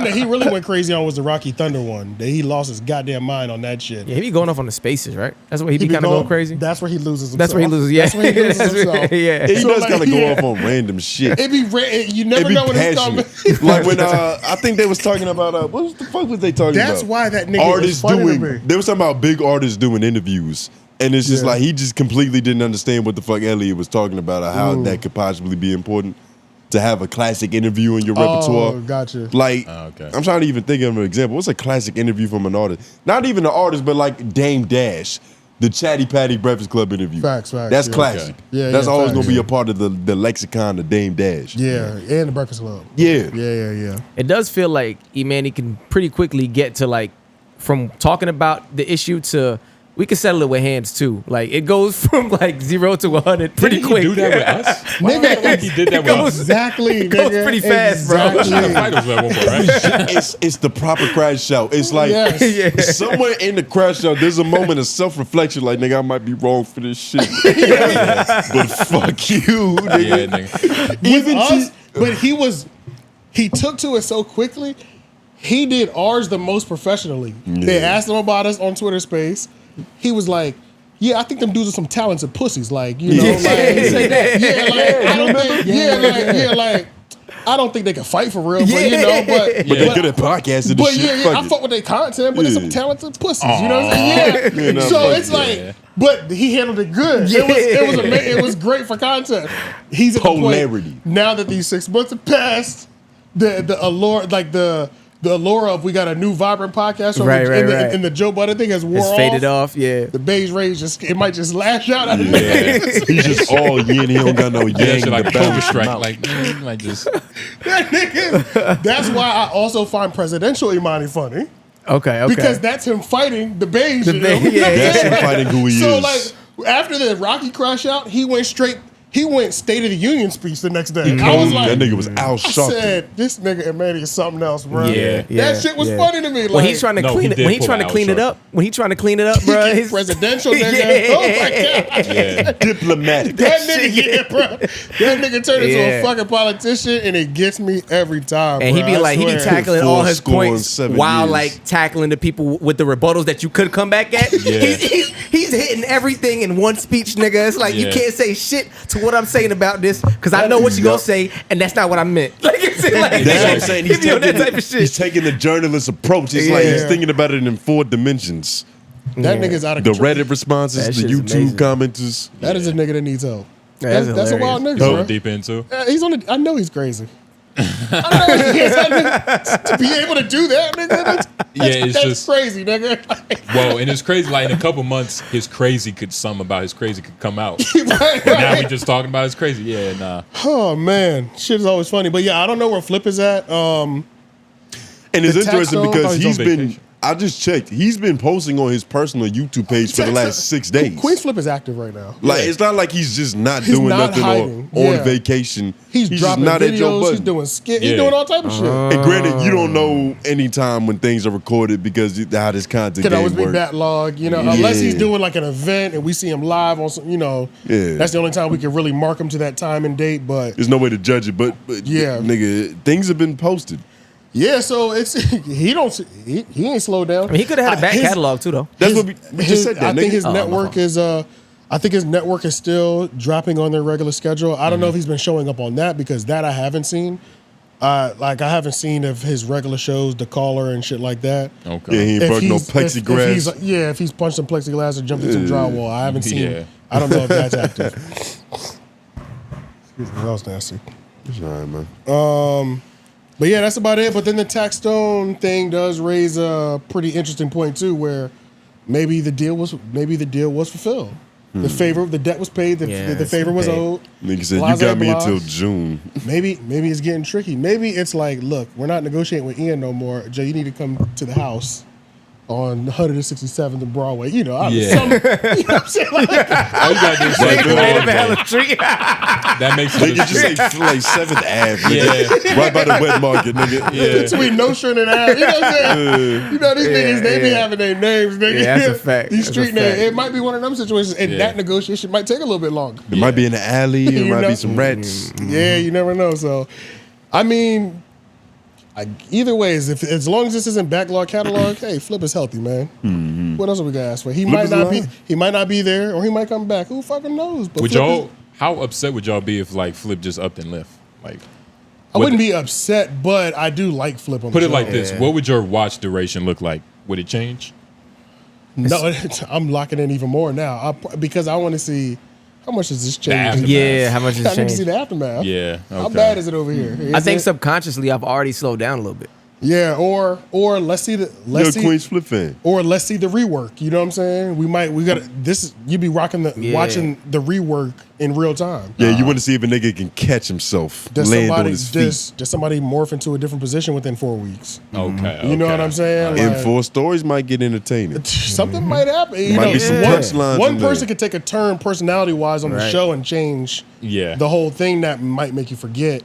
A: that he really went crazy on was the Rocky Thunder one. That he lost his goddamn mind on that shit.
H: Yeah, he be going off on the spaces, right? That's where he be kind of going crazy.
A: That's where he loses himself.
H: That's where he loses. Yeah,
A: that's where he loses himself.
H: Yeah,
B: he does kind of go off on random shit.
A: It be you never know when it's coming.
B: Like when I think they was talking about what the fuck was they talking about?
A: That's why that nigga artists is funny to me.
B: They was talking about big artists doing interviews, and it's just like he just completely didn't understand what the fuck Elliot was talking about, or how that could possibly be important to have a classic interview in your repertoire.
A: Oh, gotcha.
B: Like, I'm trying to even think of an example. What's a classic interview from an artist? Not even an artist, but like Dame Dash. The Chatty Patty Breakfast Club interview.
A: Facts.
B: That's classic.
A: Okay. Yeah,
B: that's always
A: facts.
B: going to be a part of the lexicon of Dame Dash.
A: Yeah, and the Breakfast Club.
B: Yeah.
H: It does feel like E-Manny can pretty quickly get to like from talking about the issue to we can settle it with hands too. Like it goes from like 0 to 100 pretty quick.
C: Did he do that with us?
A: Nigga,
C: he did that with us.
A: Exactly.
H: It goes pretty fast, bro.
B: It's the proper crash out. It's like somewhere in the crash out, there's a moment of self-reflection. Like, nigga, I might be wrong for this shit. But fuck you, nigga.
C: Yeah, nigga.
A: Even us, but he took to it so quickly. He did ours the most professionally. They asked him about us on Twitter Space. He was like, yeah, I think them dudes are some talented pussies. Like, you know, I don't think they can fight for real, but you know, but
B: they're good at podcasting.
A: But I fuck with their content, but it's some talented pussies. You know what I'm saying? Yeah. So it's like, but he handled it good. It was great for content. He's at the point now that these 6 months have passed. The allure, like the allure of we got a new vibrant podcast, and the Joe Budden thing has wore off.
H: Faded off. Yeah,
A: the beige rage it might just lash out. Of it.
B: He's just all yin. He don't got no yang.
C: Like a Cobra strike. Like just
A: that nigga. That's why I also find presidential Imani funny.
H: Okay.
A: Because that's him fighting the beige.
B: That's him fighting who he is.
A: So like after the Rocky crash out, he went straight. He went State of the Union speech the next day. I was like,
B: that nigga was out shocked.
A: I said, this nigga Imani is something else, bro.
H: Yeah.
A: That shit was funny to me. Like,
H: when he's trying to clean it up, bro.
A: He's presidential nigga. Oh my god.
B: Diplomatic.
A: That nigga, bro. That nigga turned into a fucking politician, and it gets me every time.
H: And
A: bro.
H: he be tackling all his points while like tackling the people with the rebuttals that you could come back at.
C: Yeah.
H: He's hitting everything in one speech, nigga. It's like you can't say shit to what I'm saying about this because I know what you're gonna say, and that's not what I meant. Like,
B: that's what I'm saying. He's taking the journalist approach. It's like he's thinking about it in 4 dimensions.
A: That nigga's out of
B: the
A: control.
B: Reddit responses, the YouTube commenters.
A: That is a nigga that needs help. That's a wild nigga,
C: Go
A: bro.
C: deep into.
A: He's on. I know he's crazy. I know he is. To be able to do that, nigga. That's
C: just
A: crazy, nigga.
C: Well, and it's crazy. Like in a couple months, something about his crazy could come out. right. Now we just talking about his crazy. Yeah, nah.
A: Oh man, shit is always funny. But yeah, I don't know where Flip is at.
B: And it's interesting because he's been. I just checked. He's been posting on his personal YouTube page for the last 6 days.
A: Queenzflip is active right now.
B: Like it's not like he's just not doing nothing or on vacation.
A: He's dropping
B: just not
A: videos.
B: at Joe Budden.
A: He's doing skits. He's doing all type of shit.
B: And granted, you don't know any time when things are recorded because how this content
A: could always be
B: works.
A: backlog, you know, unless he's doing like an event and we see him live on some, you know.
B: Yeah.
A: That's the only time we can really mark him to that time and date. But
B: there's no way to judge it. But nigga, things have been posted.
A: Yeah, so it's he ain't slowed down.
H: I mean, he could have had a back catalog too, though.
B: That's what we just said. That,
A: I think his network is still dropping on their regular schedule. I don't know if he's been showing up on that because that I haven't seen. Like I haven't seen of his regular shows, The Caller and shit like that.
B: Okay. Yeah, he ain't broke no plexiglass.
A: If he's punched some plexiglass or jumped into some drywall, I haven't seen. Yeah. I don't know if that's active. Excuse me, that was nasty.
B: It's all right, man.
A: But yeah, that's about it. But then the Taxstone thing does raise a pretty interesting point too, where maybe the deal was fulfilled. The debt was paid. The favor was owed.
B: Nigga said you got me until June.
A: Maybe it's getting tricky. Maybe it's like, look, we're not negotiating with Ian no more. Joe, you need to come to the house. on 167th and Broadway. You know,
C: Yeah.
A: you know what I'm saying? Like,
C: All you gotta do is say Broadway. That makes
B: Nigga,
C: sense.
B: just say like 7th Ave, nigga.
C: Yeah.
B: Right by the wet market, nigga.
C: Yeah.
A: between Notion and Ave. You know what I'm saying? You know, these niggas, they be having their names, nigga.
H: Yeah, that's a fact.
A: These
H: That's
A: street
H: a fact.
A: names. It might be one of them situations, and
C: Yeah.
A: that negotiation might take a little bit longer.
B: It might be in the alley. It
A: You
B: might
A: know?
B: be some rats.
A: Yeah, you never know. So, I mean, either way, as long as this isn't backlog catalog, hey, Flip is healthy, man. What else are we gonna ask for? He
B: Flip
A: might
B: is
A: not be.
B: alive.
A: He might not be there, or he might come back. Who fucking knows? But
C: Would
A: Flip
C: y'all?
A: is-
C: How upset would y'all be if like Flip just upped and left? Like,
A: I wouldn't be upset, but I do like Flip on
C: put
A: the
C: it
A: show.
C: like this: what would your watch duration look like? Would it change?
A: No, I'm locking in even more now because I want to see how much does this change.
C: aftermath.
H: Yeah, how much has
A: I need to
H: changed?
A: see the aftermath.
C: Yeah.
A: How
C: okay.
A: bad is it over here?
H: I
A: Is
H: think
A: it-
H: subconsciously I've already slowed down a little bit.
A: Yeah, or let's see the
B: You're a Queenzflip fan.
A: or let's see the rework. You know what I'm saying? We gotta you be rocking watching the rework in real time.
B: Yeah, you want to see if a nigga can catch himself,
A: Does
B: land on
A: somebody
B: his feet.
A: does somebody morph into a different position within 4 weeks?
C: Okay.
A: You know what I'm saying?
B: And
A: Like,
B: 4 stories might get entertaining.
A: something might happen. You
B: Might
A: know,
B: be some punchlines
A: one
B: in there.
A: person could take a turn personality wise on the
H: Right.
A: show and change
C: Yeah.
A: the whole thing that might make you forget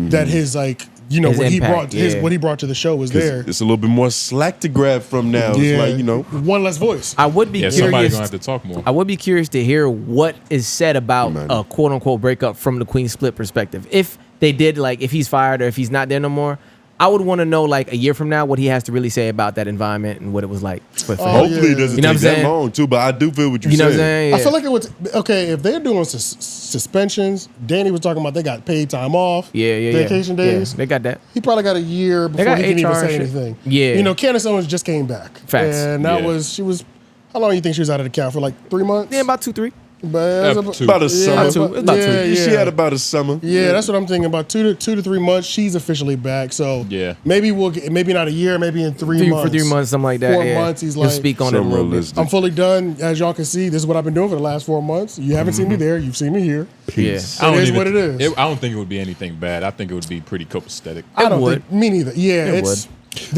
A: that his like
H: His
A: what he
H: impact,
A: brought
H: yeah.
A: what he brought to the show was
B: 'Cause
A: there.
B: it's a little bit more slack to grab from now.
A: Yeah,
B: It's like,
A: one less voice.
H: I would be
C: Yeah. Somebody's
H: curious.
C: gonna have to talk more.
H: I would be curious to hear what is said about a quote unquote breakup from the Queenzflip perspective. If they did, like, if he's fired or if he's not there no more, I would want to know, like, a year from now what he has to really say about that environment and what it was like. For him.
B: Hopefully it doesn't
H: You know
B: take
H: what I'm
B: that
H: saying?
B: long too, but I do feel what you're
H: You know what I'm
B: saying.
H: saying?
A: I
H: Yeah.
A: feel like it was okay if they're doing suspensions. Danny was talking about they got paid time off, vacation days.
H: Yeah, they got that.
A: He probably got a year
H: They
A: before
H: got
A: he can even
H: HR
A: say
H: and shit.
A: anything.
H: Yeah.
A: You know, Candace Owens just came back.
H: Facts.
A: And that
C: Yeah.
A: she was, how long do you think she was out of the count for? Like 3 months?
H: Yeah, about 2-3.
A: But
B: About a summer.
H: About two.
B: She had about a summer.
A: Yeah, that's what I'm thinking. About 2 to 3 months, she's officially back. So
C: Yeah.
A: maybe we'll get, maybe not a year, maybe in 3 months.
H: For 3 months, something like that.
A: 4
H: yeah.
A: months, he's
H: He'll
A: like,
H: speak on it a little bit.
A: I'm fully done. As y'all can see, this is what I've been doing for the last 4 months. You haven't seen me there. You've seen me here.
H: Yeah.
C: I don't
A: It is
C: even-
A: what it is.
C: I don't think it would be anything bad. I think it would be pretty copacetic.
A: I don't
H: would.
A: think me neither. Yeah,
H: It
A: it's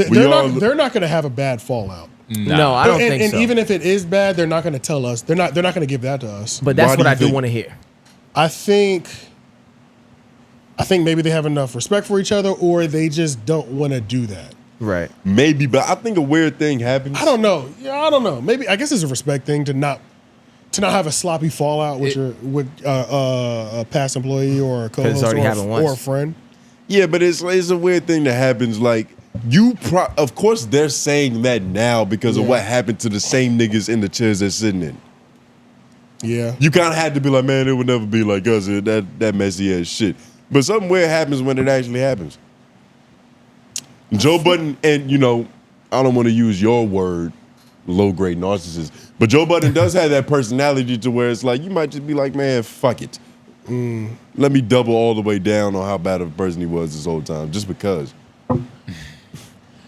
B: We all-
A: they're not going to have a bad fallout.
H: No, I don't
A: and,
H: think
A: and
H: so.
A: even if it is bad, they're not going to tell us. They're not going to give that to us.
H: But that's
B: Why
H: what
B: do
H: I
B: you
H: do
B: think-
H: want to hear.
A: I think maybe they have enough respect for each other, or they just don't want to do that.
H: Right.
B: Maybe, but I think a weird thing happens.
A: I don't know. Yeah, I don't know. Maybe I guess it's a respect thing to not have a sloppy fallout with a past employee or a co-host
H: it's already
A: or,
H: happened once.
A: or a friend.
B: Yeah, but it's a weird thing that happens. Like of course they're saying that now because of
A: Yeah.
B: what happened to the same niggas in the chairs they're sitting in.
A: Yeah.
B: You kind of had to be like, man, it would never be like us. That messy ass shit. But something weird happens when it actually happens. Joe Budden, and I don't want to use your word, low grade narcissist, but Joe Budden does have that personality to where it's like you might just be like, man, fuck it. Let me double all the way down on how bad of a person he was this whole time, just because.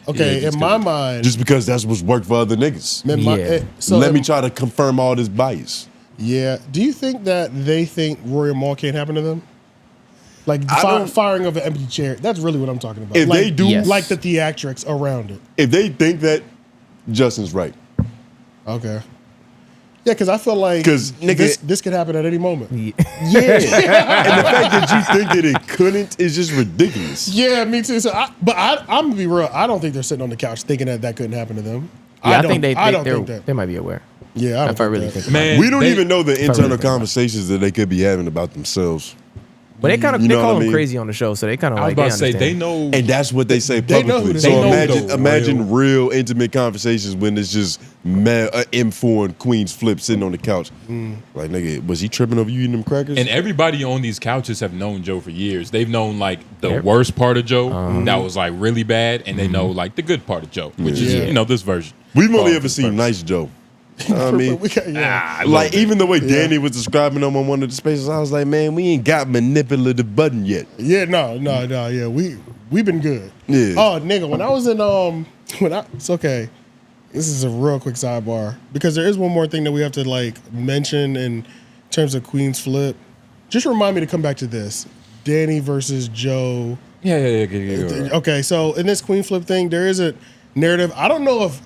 A: Okay,
C: Yeah,
A: in my mind,
B: Just because that's what's worked for other niggas.
A: so
B: Let me try to confirm all this bias.
A: Yeah. Do you think that they think Rory Mall can't happen to them? Like
B: I don't-
A: firing of an empty chair. That's really what I'm talking about.
B: If
A: like,
B: they do- Yes.
A: like the theatrics around it.
B: If they think that, Justin's right.
A: Okay. Yeah, because I feel like
B: 'Cause, nigga-
A: this could happen at any moment.
B: Yeah. And the fact that you think that it couldn't is just ridiculous.
A: Yeah, me too. So, I'm gonna be real. I don't think they're sitting on the couch thinking that couldn't happen to them.
H: Yeah, I
A: don't
H: think
A: that.
H: they might be aware.
A: Yeah,
H: if I really think about
C: Man,
H: it.
B: We don't even know the
H: if I really
B: internal
H: think about it.
B: conversations that they could be having about themselves.
H: But they kind of
B: You
H: they
B: know
H: call
B: what I
H: him
B: mean?
H: crazy on the show, so they kind of
C: I was
H: like
C: about to say they
H: understand.
C: know.
B: And that's what they say
A: They know who
B: publicly.
A: they
B: So
C: know
B: imagine real intimate conversations when it's just M4 and Queenzflip sitting on the couch. Like, nigga, was he tripping over you eating them crackers?
C: And everybody on these couches have known Joe for years. They've known like the worst part of Joe that was like really bad, and they know like the good part of Joe, which
A: Yeah.
C: is this version.
B: We've only
C: For
B: ever seen
C: purpose.
B: Nice Joe. I mean,
C: I love
B: like
C: it.
B: even the way Danny was describing him on one of the spaces, I was like, man, we ain't got manipulative Budden yet.
A: Yeah, no. Yeah, we've been good.
B: Yeah.
A: Oh, nigga, when I was in it's okay. This is a real quick sidebar because there is one more thing that we have to like mention in terms of Queenzflip. Just remind me to come back to this. Danny versus Joe.
C: Yeah.
A: Okay, so in this Queenzflip thing, there is a narrative. I don't know if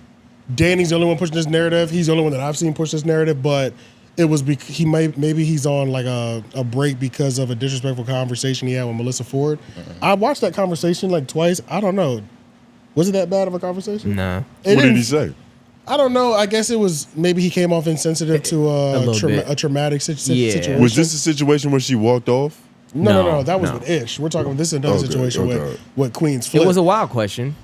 A: Danny's the only one pushing this narrative. He's the only one that I've seen push this narrative, but it was maybe he's on like a break because of a disrespectful conversation he had with Melissa Ford. I watched that conversation like twice. I don't know. Was it that bad of a conversation?
H: Nah.
B: What did he say?
A: I don't know. I guess it was maybe he came off insensitive to a traumatic situation.
B: Was this a situation where she walked off?
A: No. That was with Ish. We're talking about this is another situation with Queenzflip.
H: It was a wild question.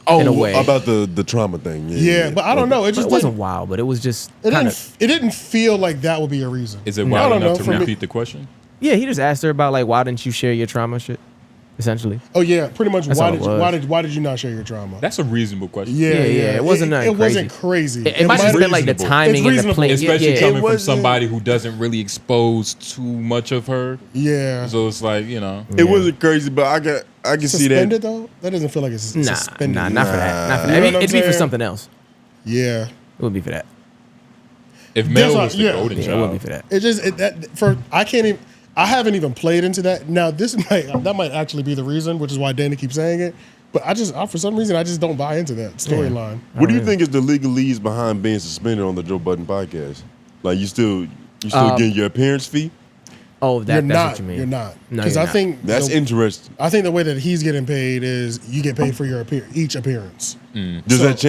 B: Oh,
H: in a way.
B: About the trauma thing.
A: Yeah, but I don't know. It just
H: wasn't wild, but it was just
A: it didn't feel like that would be a reason.
C: Is it wild enough to repeat the question?
H: Yeah, he just asked her about like why didn't you share your trauma shit, essentially.
A: Oh yeah, pretty much.
H: That's
A: Why did you not share your trauma?
C: That's a reasonable question.
A: Yeah.
H: It wasn't
A: it wasn't crazy.
H: It might have been like the timing and the play,
C: especially coming from somebody who doesn't really expose too much of her.
A: Yeah.
C: So it's like
B: it wasn't crazy, but I can see that.
A: Suspended though? That doesn't feel like it's suspended.
H: Nah, not for that. Not for that.
A: You know what
H: It'd be
A: I'm
H: for
A: saying?
H: something else.
A: Yeah.
H: It would be for that.
C: If Mel was the golden
H: it
C: child,
H: would be for that.
A: It just I haven't even played into that. Now that might actually be the reason, which is why Danny keeps saying it. But for some reason I just don't buy into that storyline.
B: What do you think is the legalese behind being suspended on the Joe Budden podcast? Like you still getting your appearance fee?
H: Oh, that's what you mean.
A: You're not.
H: No,
A: Because I think
B: that's interesting.
A: I think the way that he's getting paid is you get paid for your each appearance.
B: Does that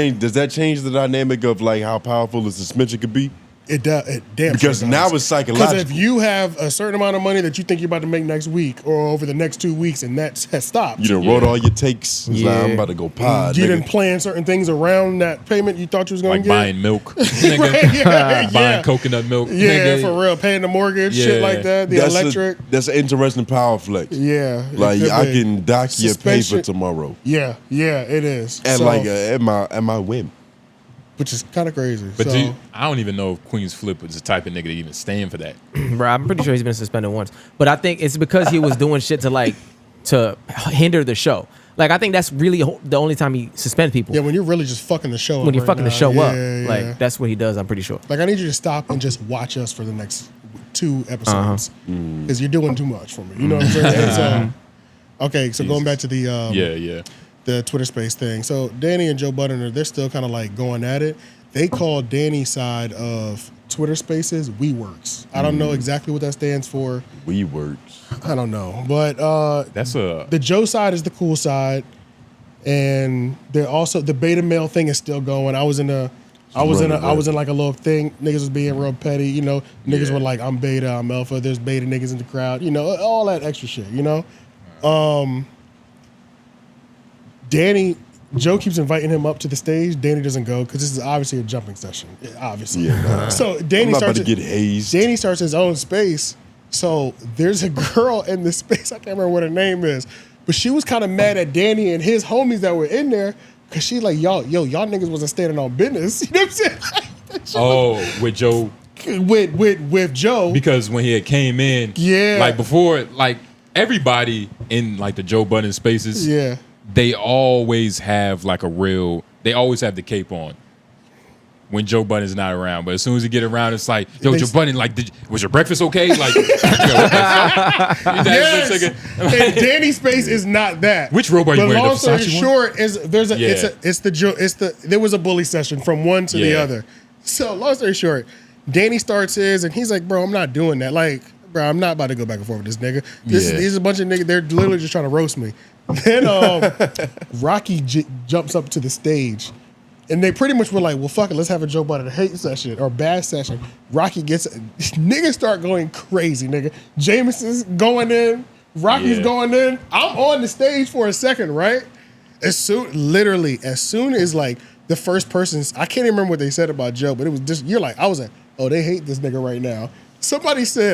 B: change the dynamic of like how powerful the suspension could be?
A: It does. It damn
B: because
A: sure
B: now
A: does.
B: it's psychological.
A: Because if you have a certain amount of money that you think you're about to make next week or over the next 2 weeks, and that has stopped,
B: you done wrote all your takes. It's like, I'm about to go pod.
A: You didn't plan certain things around that payment you thought you was going to get,
C: like buying milk, buying coconut milk,
A: for real, paying the mortgage, shit like that, the electric.
B: That's an interesting power flex.
A: Yeah,
B: like I can dock your pay for tomorrow.
A: Yeah, it is.
B: And like at my whim.
A: Which is kind of crazy.
C: But I don't even know if Queenzflip was the type of nigga to even stand for that.
H: Bro, I'm pretty sure he's been suspended once. But I think it's because he was doing shit to hinder the show. Like, I think that's really the only time he suspends people.
A: Yeah, when you're really just fucking the show up.
H: When you're fucking the show up.
A: Yeah.
H: Like, that's what he does, I'm pretty sure.
A: Like, I need you to stop and just watch us for the next 2 episodes. Because you're doing too much for me. You know what I'm saying? Okay, so going back to the the Twitter space thing. So Danny and Joe Budden, they're still kind of like going at it. They call Danny's side of Twitter spaces WeWorks. I don't know exactly what that stands for.
B: WeWorks.
A: I don't know. But the Joe side is the cool side. And they're also the beta male thing is still going. I was in like a little thing. Niggas was being real petty, you know. Niggas were like, I'm beta, I'm alpha, there's beta niggas in the crowd, you know, all that extra shit, you know. Joe keeps inviting him up to the stage. Danny doesn't go because this is obviously a jumping session. Obviously. Yeah, so Danny starts to get hazed. Danny starts his own space. So there's a girl in the space. I can't remember what her name is. But she was kind of mad at Danny and his homies that were in there because she like, y'all niggas wasn't standing on business. You know what I'm saying?
C: With Joe.
A: With Joe.
C: Because when he had came in, like before, like everybody in like the Joe Budden spaces, they always have like they always have the cape on when Joe Budden's not around. But as soon as he get around, it's like, yo, Joe Budden, like, was your breakfast okay? Like,
A: yes. And Danny's space is not that.
C: Which robe are you wearing?
A: Long story short, there was a bully session from one to the other. So long story short, Danny starts his and he's like, bro, I'm not doing that. Like, bro, I'm not about to go back and forth with this nigga. These is a bunch of niggas. They're literally just trying to roast me. Then Rocky jumps up to the stage, and they pretty much were like, well, fuck it, let's have a Joe Budden hate session or bad session. Rocky niggas start going crazy, nigga. Jameson's going in, Rocky's going in. I'm on the stage for a second, right? As soon as like the first person, I can't even remember what they said about Joe, but it was just, I was like, oh, they hate this nigga right now.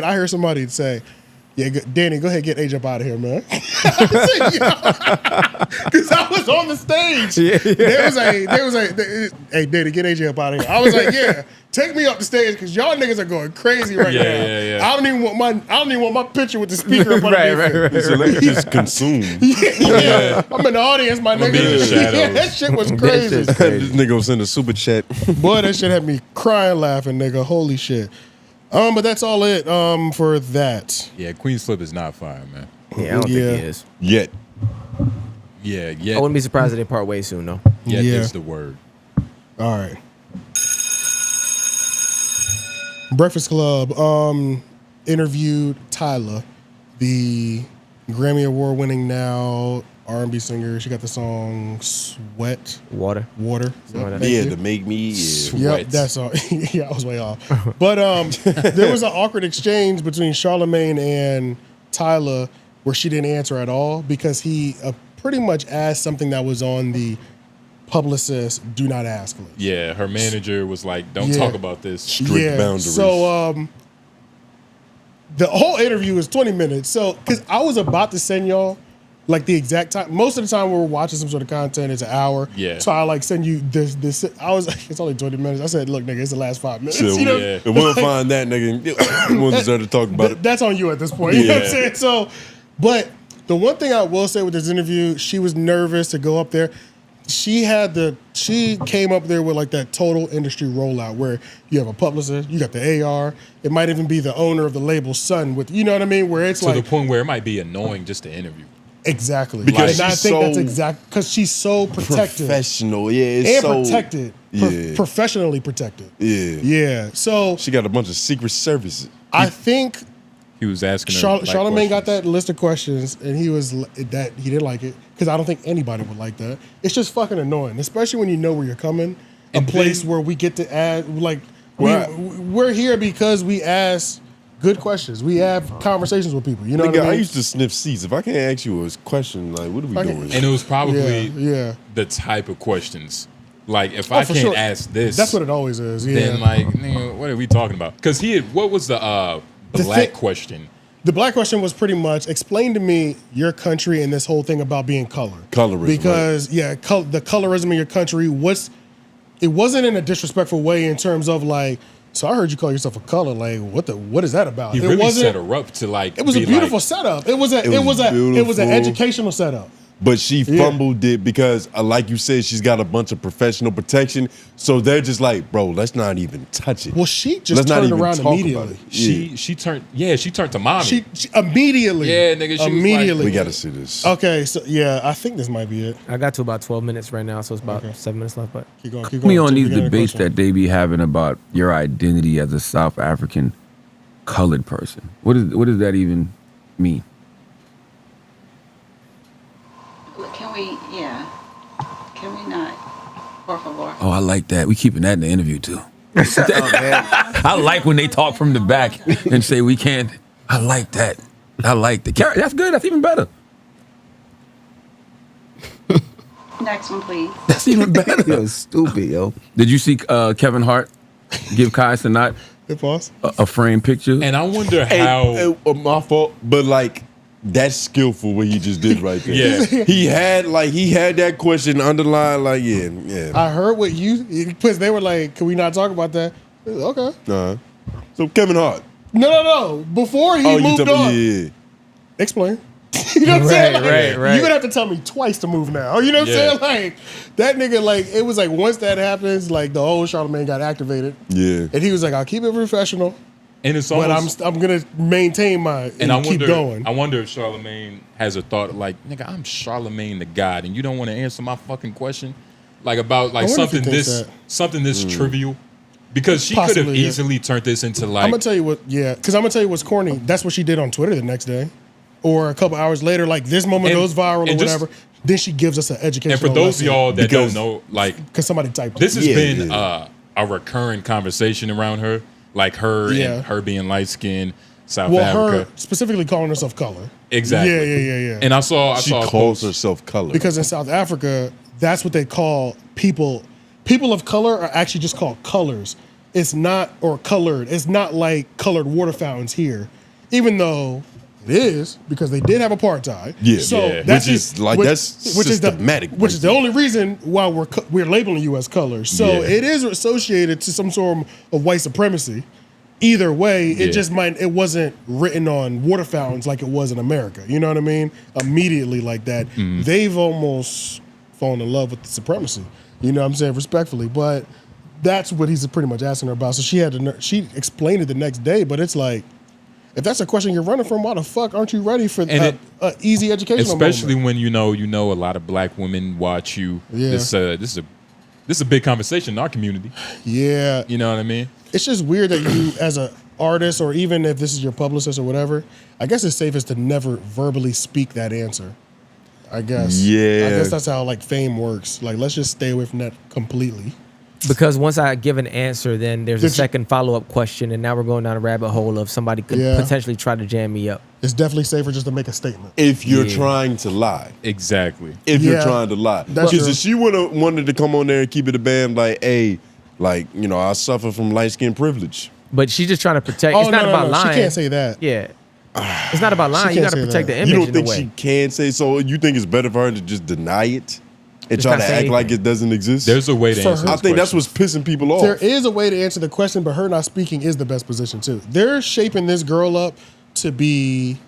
A: I heard somebody say, yeah, Danny, go ahead and get Age up out of here, man. Because I was on the stage. They was like, hey, Danny, get Age up out of here. I was like, yeah, take me up the stage because y'all niggas are going crazy right now.
B: Yeah.
A: I don't even want my picture with the speaker up underneath it.
B: So let me just consume.
A: I'm in the audience, my nigga. That shit was crazy.
B: This nigga was in the super chat.
A: Boy, that shit had me crying, laughing, nigga. Holy shit. But that's all it for that.
C: Yeah, Queenzflip is not fire, man.
H: Yeah, I don't think he is.
C: Yeah.
H: I wouldn't be surprised if they part ways soon, though.
C: Yet is the word.
A: All right. Breakfast Club interviewed Tyla, the Grammy Award winning now R&B singer. She got the song Sweat.
H: Water.
B: Yeah, to make me sweat.
A: Yep, that's all. Yeah, I was way off. But there was an awkward exchange between Charlamagne and Tyla where she didn't answer at all because he pretty much asked something that was on the publicist do not ask list.
C: Yeah, her manager was like, don't talk about this.
B: Strict boundaries.
A: So the whole interview was 20 minutes. So, because I was about to send y'all like the exact time. Most of the time when we're watching some sort of content, it's an hour.
C: Yeah.
A: So I like send you this. I was like, it's only 20 minutes. I said, look, nigga, it's the last 5 minutes.
B: So,
A: you know?
B: If we'll find that nigga, we won't deserve to talk about it.
A: That's on you at this point. You know what I'm saying? So, but the one thing I will say with this interview, she was nervous to go up there. She came up there with like that total industry rollout where you have a publicist, you got the AR, it might even be the owner of the label's son with, you know what I mean? Where it's
C: to
A: like
C: the point where it might be annoying just to interview.
A: Exactly.
B: Because
A: and I
B: she's
A: think that's
B: so
A: exact because she's so protected.
B: Professional, yeah. It's
A: and
B: so
A: protected. Professionally protected.
B: Yeah.
A: Yeah. So
B: she got a bunch of secret services.
A: I think
C: he was asking her
A: Charlamagne got that list of questions and he didn't like it because I don't think anybody would like that. It's just fucking annoying, especially when you know where you're coming. A place where we get to add like we're here because we ask good questions. We have conversations with people. You know what I mean?
B: I used to sniff seats. If I can't ask you a question, like, what are we doing?
C: And it was probably
A: the
C: type of questions. Like, if I can't ask this,
A: that's what it always is. Yeah.
C: Then, like, nigga, what are we talking about? Because what was the black question?
A: The black question was pretty much explain to me your country and this whole thing about being colorism. Because the colorism in your country it wasn't in a disrespectful way in terms of like. So I heard you call yourself a color. Like, what is that about?
C: He really set her up to like.
A: It was a beautiful setup. It was an educational setup.
B: But she fumbled it because, like you said, she's got a bunch of professional protection. So they're just like, bro, let's not even touch it.
A: Well, she just turned around immediately.
C: She turned to mommy.
A: She immediately.
C: Yeah, nigga. She
A: immediately.
C: Was like,
B: we got to see this.
A: Okay, so I think this might be it.
H: I got to about 12 minutes right now, so it's about 7 minutes left. But
A: keep going.
R: Me on these debates that they be having about your identity as a South African colored person. What does that even mean?
S: Can we not? Por favor.
R: Oh, I like that. We keeping that in the interview too. I like when they talk from the back and say we can't. I like that. That's good. That's even better.
S: Next one, please.
R: That's even better.
T: Yo, stupid, yo.
R: Did you see Kevin Hart give Kai Cenat a framed picture?
C: And I wonder how.
B: My fault, but like. That's skillful what he just did right there.
C: Yeah.
B: he had that question underlined, like, yeah.
A: I heard what because they were like, can we not talk about that? Okay.
B: So Kevin Hart.
A: No. Before he moved on.
B: Yeah.
A: Explain. You know what I'm saying? Like,
H: right.
A: You're gonna have to tell me twice to move now. You know what I'm saying? Like that nigga, like it was like once that happens, like the whole Charlamagne got activated.
B: Yeah.
A: And he was like, I'll keep it professional.
C: And it's
A: almost, but I'm gonna maintain my keep going.
C: I wonder if Charlamagne has a thought like, nigga, I'm Charlamagne the God, and you don't want to answer my fucking question, like about like something this trivial, because she could have easily turned this into like.
A: I'm gonna tell you what's corny. That's what she did on Twitter the next day, or a couple hours later. Like this moment goes viral or whatever. Then she gives us an educational.
C: And for those of y'all that don't know, like,
A: because somebody typed
C: this has been a recurring conversation around her. Like her and her being light skinned, South Africa.
A: Her specifically calling herself color.
C: Exactly.
A: Yeah.
C: And I saw
B: she calls herself color.
A: Because in South Africa, that's what they call people. People of color are actually just called colors. It's not, or colored. It's not like colored water fountains here. Even though it is, because they did have apartheid.
B: Yeah.
A: So
B: that's systematic.
A: Which is the only reason why we're labeling you as colors. So it is associated to some sort of white supremacy. Either way, it wasn't written on water fountains like it was in America. You know what I mean? Immediately like that. Mm-hmm. They've almost fallen in love with the supremacy. You know what I'm saying? Respectfully. But that's what he's pretty much asking her about. So she explained it the next day, but it's like, if that's a question you're running from, why the fuck aren't you ready for an easy educational
C: especially
A: moment?
C: When you know a lot of black women watch you.
A: Yeah.
C: This is a This is a big conversation in our community.
A: Yeah.
C: You know what I mean?
A: It's just weird that you, as an artist, or even if this is your publicist or whatever, I guess it's safest to never verbally speak that answer. I guess.
B: Yeah.
A: I guess that's how like fame works. Like, let's just stay away from that completely.
H: Because once I give an answer, then there's a second follow-up question, and now we're going down a rabbit hole of somebody could potentially try to jam me up.
A: It's definitely safer just to make a statement.
B: If you're trying to lie.
C: Exactly.
B: If you're trying to lie. Because if she wanted to come on there and keep it a band like, hey, like, you know, I suffer from light-skin privilege.
H: But she's just trying to protect.
A: Oh,
H: it's not about lying.
A: She can't say that.
H: Yeah. It's not about lying. You got to protect the image.
B: You don't
H: in
B: think
H: a way.
B: she can say so? You think it's better for her to just deny it and
H: Just
B: try
H: not
B: to
H: say
B: act like it doesn't exist?
C: There's a way to answer
B: I think that's what's pissing people off.
A: There is a way to answer the question, but her not speaking is the best position too. They're shaping this girl up to be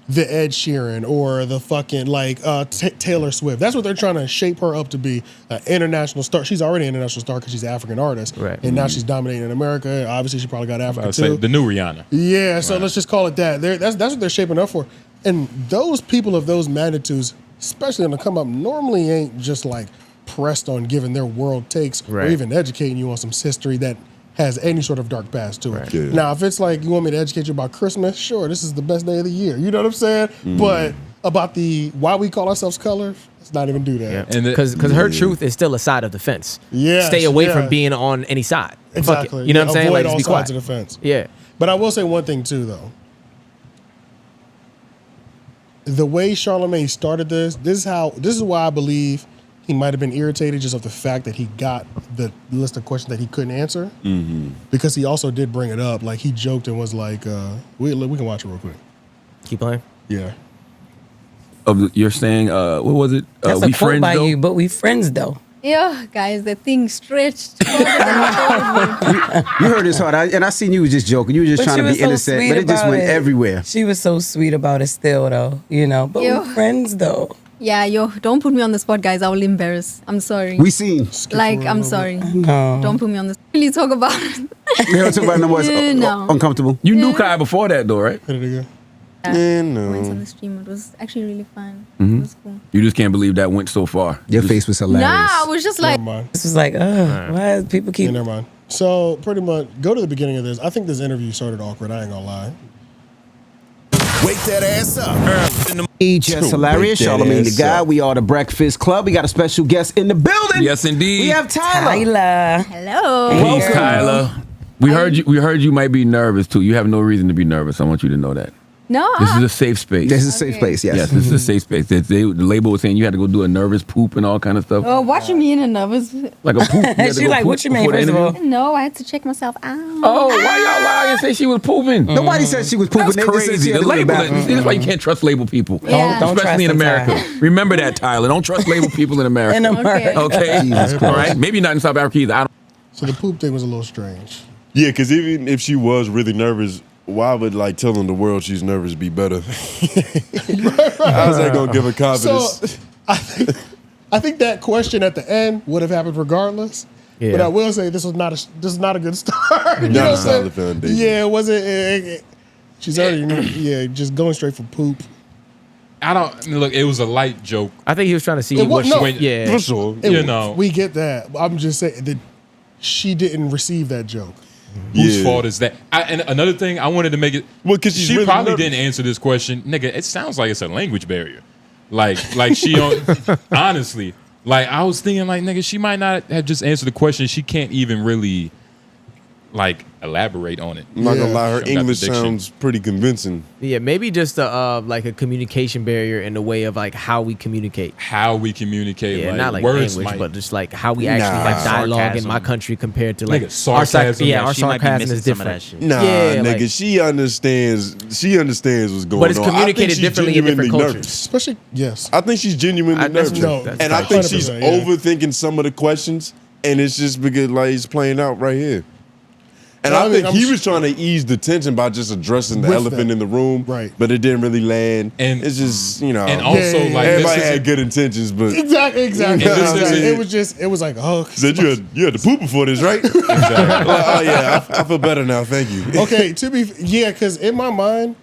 A: the Ed Sheeran or the fucking like Taylor Swift. That's what they're trying to shape her up to be, an international star. She's already an international star because she's an African artist,
H: right?
A: And now she's dominating in America. Obviously, she probably got Africa too.
C: The new Rihanna.
A: Yeah, so let's just call it that. That's what they're shaping up for. And those people of those magnitudes, especially on the come up, normally ain't just like pressed on giving their world takes or even educating you on some history that has any sort of dark past to it.
B: Right. Yeah.
A: Now, if it's like you want me to educate you about Christmas, sure, this is the best day of the year. You know what I'm saying? But about the why we call ourselves color, let's not even do that.
H: Yeah. Because her truth is still a side of the fence.
A: Yeah,
H: Stay away from being on any side. Fuck it.
A: Exactly.
H: You know what I'm saying?
A: Avoid
H: Like,
A: all
H: just be
A: sides
H: quiet.
A: of the fence.
H: Yeah.
A: But I will say one thing too, though. The way Charlamagne started this is why I believe he might have been irritated just of the fact that he got the list of questions that he couldn't answer. Because he also did bring it up. Like, he joked and was like, we can watch it real quick.
H: Keep playing?
A: Yeah.
R: You're saying, what was it?
T: That's
R: we
T: a quote
R: friends
T: by
R: though?
T: you, but we friends though.
U: Yeah, guys, the thing stretched.
V: You heard this hard, and I seen you was just joking. You were just
T: But
V: trying
T: she
V: to
T: was
V: be
T: so
V: innocent,
T: sweet
V: but it just
T: about
V: went
T: it.
V: everywhere.
T: She was so sweet about it still though, you know. But
U: Yo.
T: we're friends though.
U: Yeah, yo, don't put me on the spot, guys. I will embarrass. I'm sorry.
V: We seen.
U: Like, I'm sorry.
T: No.
U: Don't put me on the spot. Really talk about it.
V: We don't talk about no more
U: No.
V: uncomfortable.
R: You knew Kai before that though, right?
V: Yeah, no.
U: Went on the stream. It was actually really fun.
R: Mhm.
U: It was cool.
R: You just can't believe that went so far.
V: Your face was hilarious.
U: Nah, I was just like,
T: This was like, why people keep.
A: Yeah, never mind. So, pretty much, go to the beginning of this. I think this interview started awkward. I ain't gonna lie.
W: Wake that ass up.
V: Just hilarious.
B: Wake that
V: Charlamagne the
B: ass
V: guy.
B: up.
V: We are the Breakfast Club. We got a special guest in the building.
R: Yes, indeed.
V: We have Tyla.
U: hello.
R: Peace, Tyla. We heard you might be nervous too. You have no reason to be nervous. I want you to know that.
U: No.
R: This is a safe space.
V: This is a safe space, yes.
R: Yes, this is a safe space. The label was saying you had to go do a nervous poop and all kind of stuff.
U: Oh, watching me in a nervous.
R: Like a poop. You had to
T: She
R: go
T: like,
R: poop
T: what you mean,
R: before the
T: first of all?
R: interview?
U: No, I had to check myself out.
R: Oh, why y'all lie and say she was pooping?
V: Nobody said she was pooping.
R: That's
V: They just said
R: crazy.
V: she had
R: The
V: to go to the
R: label.
V: bathroom.
R: That's why you can't trust label people.
U: Yeah.
T: Don't
R: Especially in
T: trust
R: America.
T: them,
R: Remember that, Tyler. Don't trust label people in America.
T: In America.
R: Okay.
V: Jesus
R: All
V: Christ.
R: right. Maybe not in South Africa either. I don't.
A: So, the poop thing was a little strange.
B: Yeah, because even if she was really nervous, why would like telling the world she's nervous be better? How's that gonna give her confidence?
A: So, I think that question at the end would have happened regardless.
H: Yeah.
A: But I will say this is not a good start. You know
B: Not
A: what
B: a
A: I'm saying?
B: solid foundation.
A: Yeah, it wasn't. She's already just going straight for poop.
C: I don't look. It was a light joke.
H: I think he was trying to see
A: It
H: what
A: was- no.
H: she. Yeah.
B: For sure.
C: You know,
A: We get that. I'm just saying that she didn't receive that joke.
C: whose
B: Yeah.
C: fault is that? And another thing, I wanted to make it.
B: Well, 'cause she's
C: she
B: really
C: probably
B: nervous.
C: didn't answer this question, nigga. It sounds like it's a language barrier. Like she honestly. Like I was thinking, like nigga, she might not have just answered the question. She can't even really like elaborate on it.
B: I'm not gonna lie, her
C: She don't got the
B: English
C: diction.
B: sounds pretty convincing.
H: Yeah, maybe just like a communication barrier in the way of like how we communicate.
C: How we communicate,
H: Yeah,
C: like,
H: not like
C: words
H: language,
C: might-
H: but just like how we actually
B: Nah.
H: like dialogue in
X: Sarcasm.
H: my country compared to like
C: Nigga, sarcasm.
H: our
X: She might be
H: sarcasm
X: missing
H: is
X: some of that
H: different.
X: shit.
B: Nah,
H: Yeah,
B: nigga,
H: like-
B: she understands. She understands what's going on.
H: But it's
B: I think
H: communicated
B: she's
H: differently in different
B: genuinely
H: cultures.
A: Especially, yes.
B: I think she's genuinely
H: That's
B: nervous,
H: true. That's
B: and I think she's
A: 100%, yeah.
B: overthinking some of the questions, and it's just because like it's playing out right here. And
A: No,
B: I
A: I
B: think
A: mean,
B: he
A: I'm
B: was trying to ease the tension by just addressing the
A: With
B: elephant
A: that.
B: in the room,
A: Right.
B: But it didn't really land.
C: And-
B: it's just you know,
C: and also, like,
B: everybody
C: this
B: had
C: isn't-
B: good intentions, but
A: Exactly.
B: And this isn't-
A: It was like, oh.
B: said you had to poop before this, right? Like, oh yeah, I feel better now. Thank you.
A: Okay, because in my mind,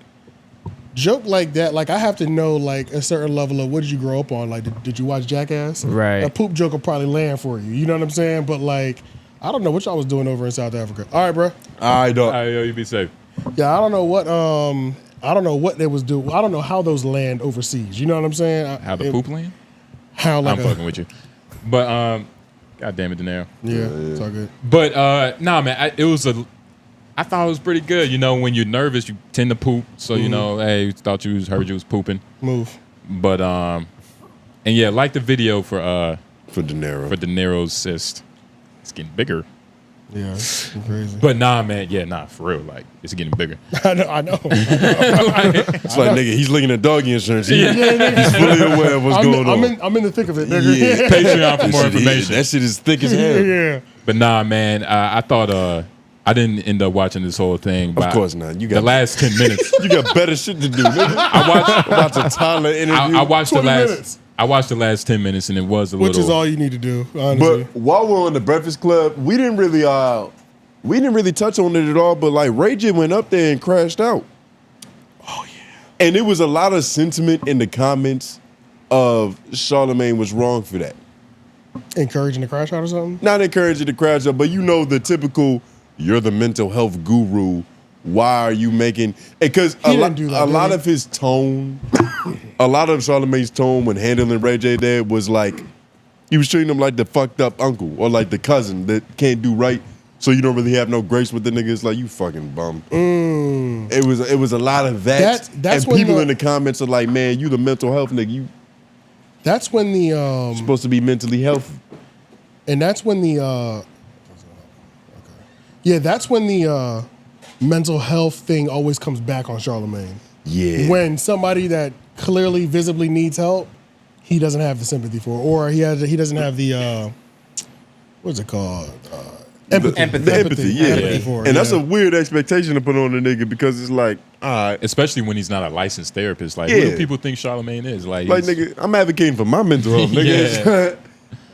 A: joke like that, like I have to know like a certain level of what did you grow up on? Like, did you watch Jackass?
H: Right.
A: A poop joke will probably land for you. You know what I'm saying? But like, I don't know what y'all was doing over in South Africa. All right, bro.
B: All right, dog.
C: All right, yo, you be safe.
A: Yeah, I don't know what they was doing. I don't know how those land overseas. You know what I'm saying?
C: How the poop land?
A: How like
C: I'm fucking with you. But God damn it, De Niro.
A: Yeah, it's all good.
C: But nah, man, I thought it was pretty good. You know, when you're nervous, you tend to poop. So you know, hey, thought heard you was pooping.
A: Move.
C: But and yeah, like the video for
B: De Niro.
C: For De Niro's cyst. It's getting bigger.
A: Yeah, it's crazy.
C: But nah, man, for real, like it's getting bigger.
A: I know.
B: It's like, nigga, he's looking at doggy insurance. He's fully aware of what's going on.
A: I'm in the thick of it, nigga.
C: Yeah, Patreon for more information.
B: That shit is thick as hell.
A: Yeah.
C: But nah, man, I thought I didn't end up watching this whole thing.
B: Of course not. You got
C: the last 10 minutes.
B: You got better shit to do, nigga. I watched a Tyla interview.
C: I watched
A: 20 minutes.
C: I watched the last 10 minutes and it was a little.
A: Which is all you need to do, honestly.
B: But while we're on the Breakfast Club, we didn't really touch on it at all. But like Ray J went up there and crashed out. Oh yeah. And it was a lot of sentiment in the comments of Charlamagne was wrong for that.
A: Encouraging the crash out or something?
B: Not encouraging the crash out, but you know the typical. You're the mental health guru. Why are you making? Because a lot of his tone, a lot of Charlamagne's tone when handling Ray J there was like, he was treating him like the fucked up uncle or like the cousin that can't do right. So you don't really have no grace with the nigga. It's like, you fucking bum. It was a lot of that.
A: That's
B: and people in the comments are like, man, you the mental health nigga.
A: That's when the
B: you're supposed to be mentally healthy.
A: And that's when the that's when the mental health thing always comes back on Charlamagne.
B: Yeah.
A: When somebody that clearly, visibly needs help, he doesn't have the sympathy for, or he doesn't have the what's it called? Empathy.
B: Yeah.
A: For it,
B: and that's a weird expectation to put on a nigga because it's like, all right.
C: Especially when he's not a licensed therapist. Like, who do people think Charlamagne is? Like
B: nigga, I'm advocating for my mental health, nigga.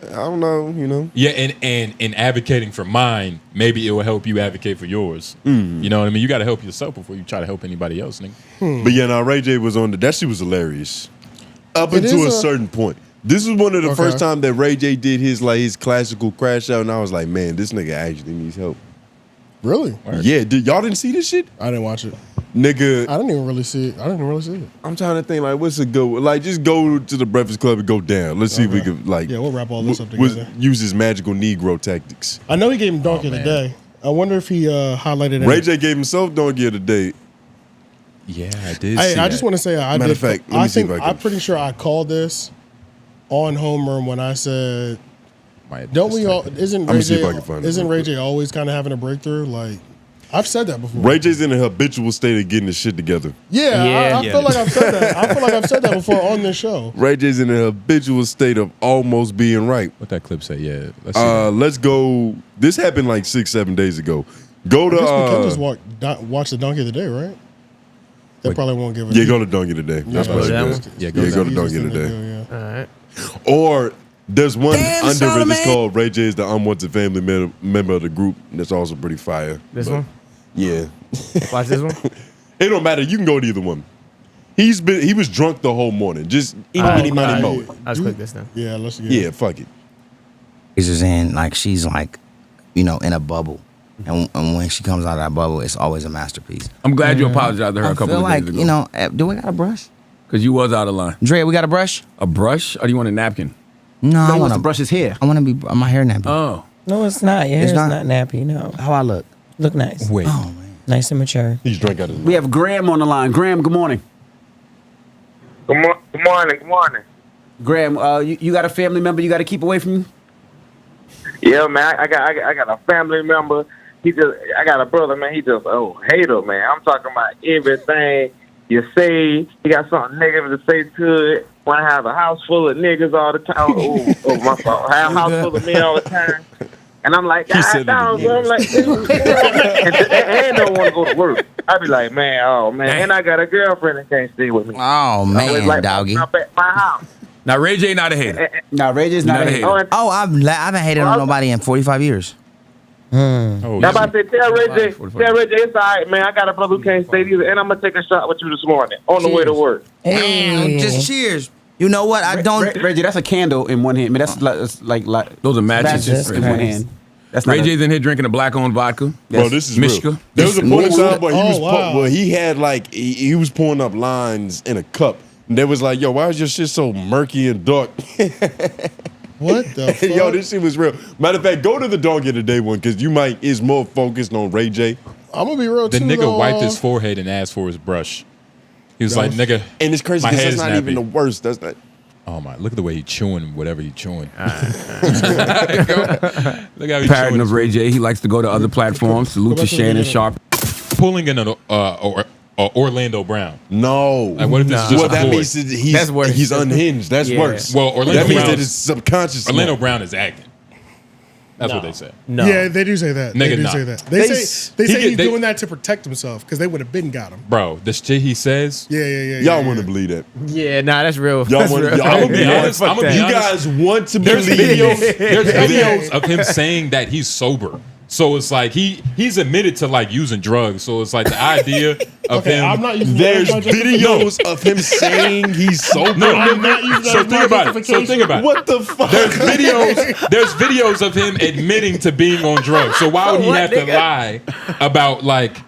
B: I don't know, you know.
C: Yeah, and in advocating for mine, maybe it will help you advocate for yours. You know what I mean? You got to help yourself before you try to help anybody else, nigga.
B: But yeah, now Ray J was on that shit was hilarious. Up until a certain point. This was one of the first time that Ray J did his classical crash out, and I was like, man, this nigga actually needs help.
A: Really?
B: Yeah, y'all didn't see this shit?
A: I didn't watch it.
B: Nigga.
A: I didn't even really see it.
B: I'm trying to think, like, what's a good, like, just go to the Breakfast Club and go down. Let's see if we could, like.
A: Yeah, we'll wrap all this up together.
B: Use his magical Negro tactics.
A: I know he gave him Donkey of the Day. I wonder if he highlighted it.
B: Ray J gave himself Donkey of the Day.
C: Yeah, I did.
A: I just want to say,
B: Matter of fact, let me see if I can.
A: I'm pretty sure I called this on Homer when I said, don't we all, isn't Ray J always kind of having a breakthrough? Like, I've said that before.
B: Ray J's in a habitual state of getting his shit together.
A: Yeah, I feel like I've said that. I feel like I've said that before on this show.
B: Ray J's in a habitual state of almost being right.
C: What that clip say? Yeah.
B: Let's go. This happened like 6-7 days ago. Go to.
A: I guess we can just watch the Donkey of the Day, right? They probably won't give it.
B: Yeah, go to Donkey of the Day. That's probably good. Yeah, go to Donkey of the Day.
H: All right.
B: Or there's one under it that's called Ray J is the unwanted family member of the group. And that's also pretty fire.
H: This one?
B: Yeah.
H: Watch this one?
B: It don't matter. You can go to either one. He was drunk the whole morning. Just money mo.
H: Let's click this then.
A: Yeah, let's get
B: Yeah, fuck it.
F: He's just in, like, she's like, in a bubble. And when she comes out of that bubble, it's always a masterpiece.
R: I'm glad you apologized to her a couple of days ago.
F: Do we got a brush?
R: Because you was out of line.
F: Dre, we got a brush?
R: A brush? Or do you want a napkin?
F: No, I
V: want
F: want
V: to brush his hair.
F: I want to be my hair nappy.
R: Oh.
T: No, it's not. Your hair's not nappy, no.
F: How I look?
T: Look nice.
C: Wait.
F: Oh, man.
T: Nice and mature.
B: He's drunk out of his
V: We have Graham on the line. Graham, good morning.
G: Good morning.
V: Graham, you got a family member you got to keep away from you?
G: Yeah, man. I got a family member. I got a brother, man. He just hater, man. I'm talking about everything you say. He got something negative to say to it. Want to have a house full of niggas all the time. My fault. Have a house full of men all the time. And I'm like, God damn, so I'm like, and don't want to go to work. I be like, man, and I got a girlfriend that can't stay with me.
F: Oh man,
G: like,
F: doggy.
G: My house.
R: Now Ray J not a hater.
V: Ray J's not a hater.
F: Oh, I haven't hated on nobody in 45 years.
C: Oh,
G: Now, about to say, tell Ray J, it's all right, man. I got a brother who can't stay either, and I'm gonna take a shot with you this morning on the way to work.
F: Damn, just cheers. You know what? I don't.
V: Reggie, that's a candle in one hand. I mean, that's like
R: those are matches
V: in one hand. That's
R: Ray J's in here drinking a black-owned vodka.
B: Bro, this is
R: Mishka.
B: real. There was a point in time where he had like he was pouring up lines in a cup. And they was like, yo, why is your shit so murky and dark?
A: What the fuck?
B: Yo, this shit was real. Matter of fact, go to the Dog of the Day one because you might is more focused on Ray J.
A: I'm gonna be real
C: The
A: too.
C: nigga
A: though.
C: wiped his forehead and asked for his brush. He was like, nigga.
B: And it's crazy
C: my
B: because
C: head
B: that's
C: is
B: not even the
C: nappy.
B: worst. That's not.
C: Oh my! Look at the way he chewing whatever he chewing. Look how he
R: Parroting
C: chewing.
R: of Ray J. He likes to go to other platforms. Salute to Shannon Sharp.
C: Pulling in an Orlando Brown.
B: No.
C: Like, what if this is just
B: Well,
C: a
B: that
C: ploy?
B: means that he's unhinged. That's worse.
C: Well, Orlando
B: that means
C: Brown
B: that it's subconscious.
C: Orlando Brown is acting. That's what they say.
H: No.
A: Yeah, they do say that. They
C: Nigga,
A: do
C: nah.
A: say that. They say he's
C: they-
A: doing that to protect himself because they would have been got him.
C: Bro, the shit he says.
B: Y'all want to believe that?
H: Yeah, nah, that's real.
B: Y'all
H: That's
B: want?
H: real.
B: Y'all be honest.
C: I'm gonna be
B: You
C: honest.
B: guys want to
C: There's
B: believe?
C: videos. There's videos of him saying that he's sober. So it's like he's admitted to like using drugs. So it's like the idea of
A: Okay,
C: him.
A: I'm not using
B: There's
A: that as my
B: videos of him saying he's sober.
C: No,
A: I'm not using that
C: so
A: as my
C: think about it. So
A: justification.
C: think about it.
B: What the fuck?
C: There's videos of him admitting to being on drugs. So why would he have to lie about like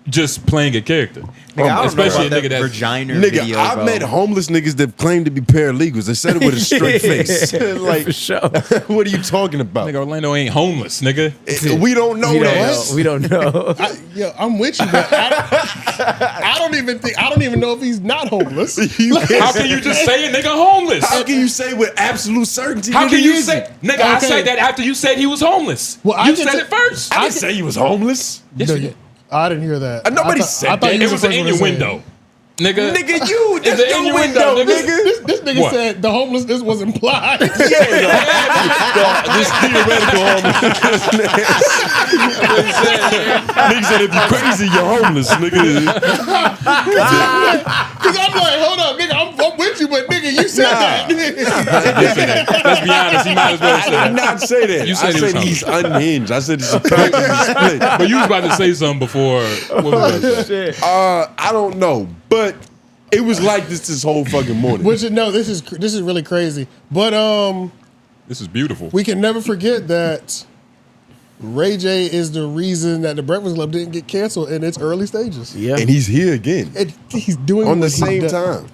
C: just playing a character?
D: Nigga, I don't
C: Especially
D: know
C: a
D: about
C: nigga
D: that
C: that's
D: vagina
B: Nigga,
D: video,
B: I've
D: bro.
B: met homeless niggas that claim to be paralegals. They said it with a straight face. Like,
H: For sure.
B: what are you talking about?
C: nigga. Orlando ain't homeless, nigga.
B: We don't know that.
H: We don't know.
A: I'm with you, but I don't even know if he's not homeless.
C: How can you just say a nigga homeless?
B: How can you say with absolute certainty?
C: How
B: that
C: can
B: he
C: you
B: isn't?
C: say, nigga? I
A: Okay.
C: said that after you said he was homeless.
A: Well, I
C: you
A: can
C: said
A: t-
C: it first.
B: I didn't say he was homeless.
C: Yes, you did.
A: I didn't hear that.
B: Nobody
A: I thought-
B: said
A: I thought
B: that.
A: you
C: It
A: was
C: was
A: the
C: an
A: first one to say it.
C: innuendo, nigga.
B: Nigga, you.
C: It's
B: That's
C: an
B: your
C: innuendo,
B: window,
C: nigga.
B: nigga.
A: This nigga said the homelessness was implied.
B: This theoretical homelessness. Nigga said if you're crazy, you're homeless, nigga.
A: Because I'm like, hold up, nigga, I'm with you, but nigga, you said that.
C: Let's be honest. He might as well
B: I
C: say
B: did
C: that.
B: not say that.
C: You said
B: I
C: he was
B: said he's
C: homeless.
B: unhinged. I said it's a conscious split.
C: But you was about to say something before. What was that?
B: I don't know, but it was like this whole fucking morning.
A: Which no, this is really crazy. But
C: This is beautiful.
A: we can never forget that Ray J is the reason that the Breakfast Club didn't get canceled in its early stages.
H: Yeah.
B: And he's here again
A: He's doing
B: on the
A: what he
B: same
A: does.
B: time.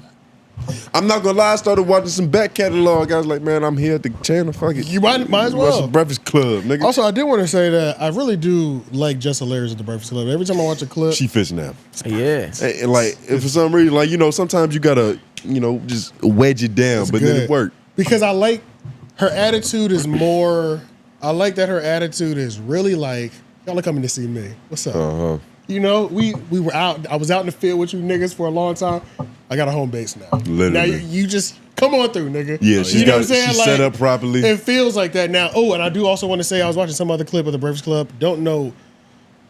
B: I'm not gonna lie. I started watching some back catalog. I was like, man, I'm here at the channel. Fuck it.
A: You might as
B: Watch
A: well.
B: the Breakfast Club, nigga.
A: Also, I did want to say that I really do like Jess Hilarious at the Breakfast Club. Every time I watch a clip,
B: She fish now.
H: Yeah.
B: And like, if for some reason, like, sometimes you gotta, just wedge it down, but then it worked.
A: because I like her attitude is more. I like that her attitude is really like, y'all are coming to see me. What's up?
B: Uh-huh.
A: We were out. I was out in the field with you niggas for a long time. I got a home base now.
B: Literally.
A: Now you just come on through, nigga.
B: Yeah, she's
A: you know
B: got
A: what I'm saying?
B: she's set up properly.
A: It feels like that now. Oh, and I do also want to say I was watching some other clip of the Breakfast Club. Don't know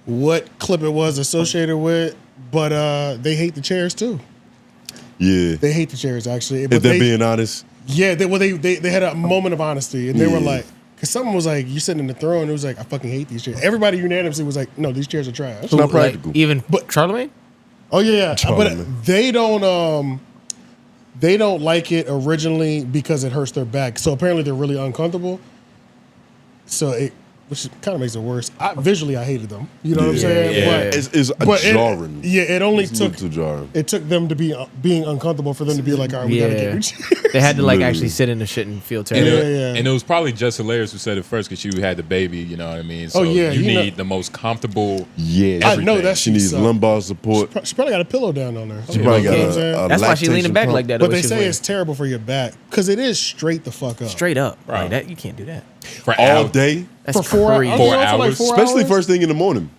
A: what clip it was associated with, but they hate the chairs too.
B: Yeah.
A: They hate the chairs actually.
B: If they're being honest.
A: Yeah, they had a moment of honesty, and they were like, because someone was like, "You sitting in the throne," and it was like, "I fucking hate these chairs." Everybody unanimously was like, "No, these chairs are trash."
B: It's not practical.
H: Like, even Charlamagne?
A: Oh yeah,
B: Charlamagne.
A: but they don't like it originally because it hurts their back. So apparently they're really uncomfortable. Which kind of makes it worse. Visually, I hated them. You know what I'm saying?
B: Yeah.
A: But
B: It's jarring.
A: It only
B: It's a
A: took
B: little too jarring.
A: it took them to be being uncomfortable for them to be like, all right, we gotta get rid of
H: They had to like
B: Literally.
H: actually sit in the shit and feel
C: And
H: terrible.
C: and it was probably Jess Hilarious who said it first because she had the baby, you know what I mean? So
A: Oh, yeah,
C: you
A: you know-
C: need the most comfortable.
B: Yeah.
A: I know that
B: She needs lumbar support.
A: She probably got a pillow down on her.
B: She probably got
A: You know what I'm saying?
B: a
H: That's why she leaning
B: lactation
H: back
B: pump.
H: like that. the
A: But
H: way
A: they
H: she was
A: say
H: leaning.
A: it's terrible for your back because it is straight the fuck up.
H: Straight up.
C: Right.
H: Like that, you can't do that.
C: For
B: all
C: hours.
B: day.
H: That's
A: For 4
H: crazy.
A: hours.
C: 4
A: Are they on for like
C: hours?
A: 4
B: Especially
A: hours?
B: first thing in the morning.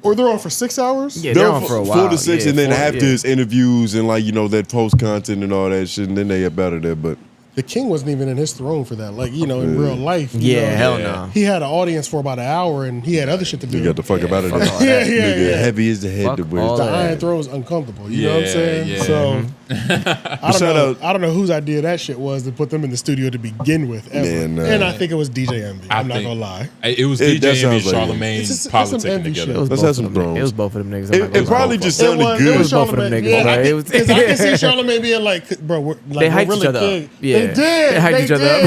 A: Or they're on for 6 hours?
H: Yeah, they're on for a while.
B: 4 to 6,
H: Yeah,
B: and then
H: 4,
B: after
H: yeah.
B: is interviews and like that post content and all that shit, and then they get better there. But
A: the king wasn't even in his throne for that. Like, you know, in real life.
H: Hell no.
A: He had an audience for about an hour, and he had other shit to do.
B: You got the fuck about it.
A: Yeah.
B: Heavy is the head.
A: The Iron Throne was uncomfortable. You know what I'm saying?
C: Yeah.
A: So I don't know whose idea that shit was to put them in the studio to begin with. Ever.
B: Man,
A: and I think it was DJ Envy. I'm not gonna lie.
C: It was DJ Envy and Charlamange politicking together.
A: Let's
B: have some thrones.
H: It was both of them niggas.
B: It probably just sounded good.
H: It was both of them niggas.
A: Yeah, because I can see Charlamagne being like, bro,
H: they hyped
A: really
H: each other
A: king.
H: up. Yeah.
A: They did.
H: They hyped each other up.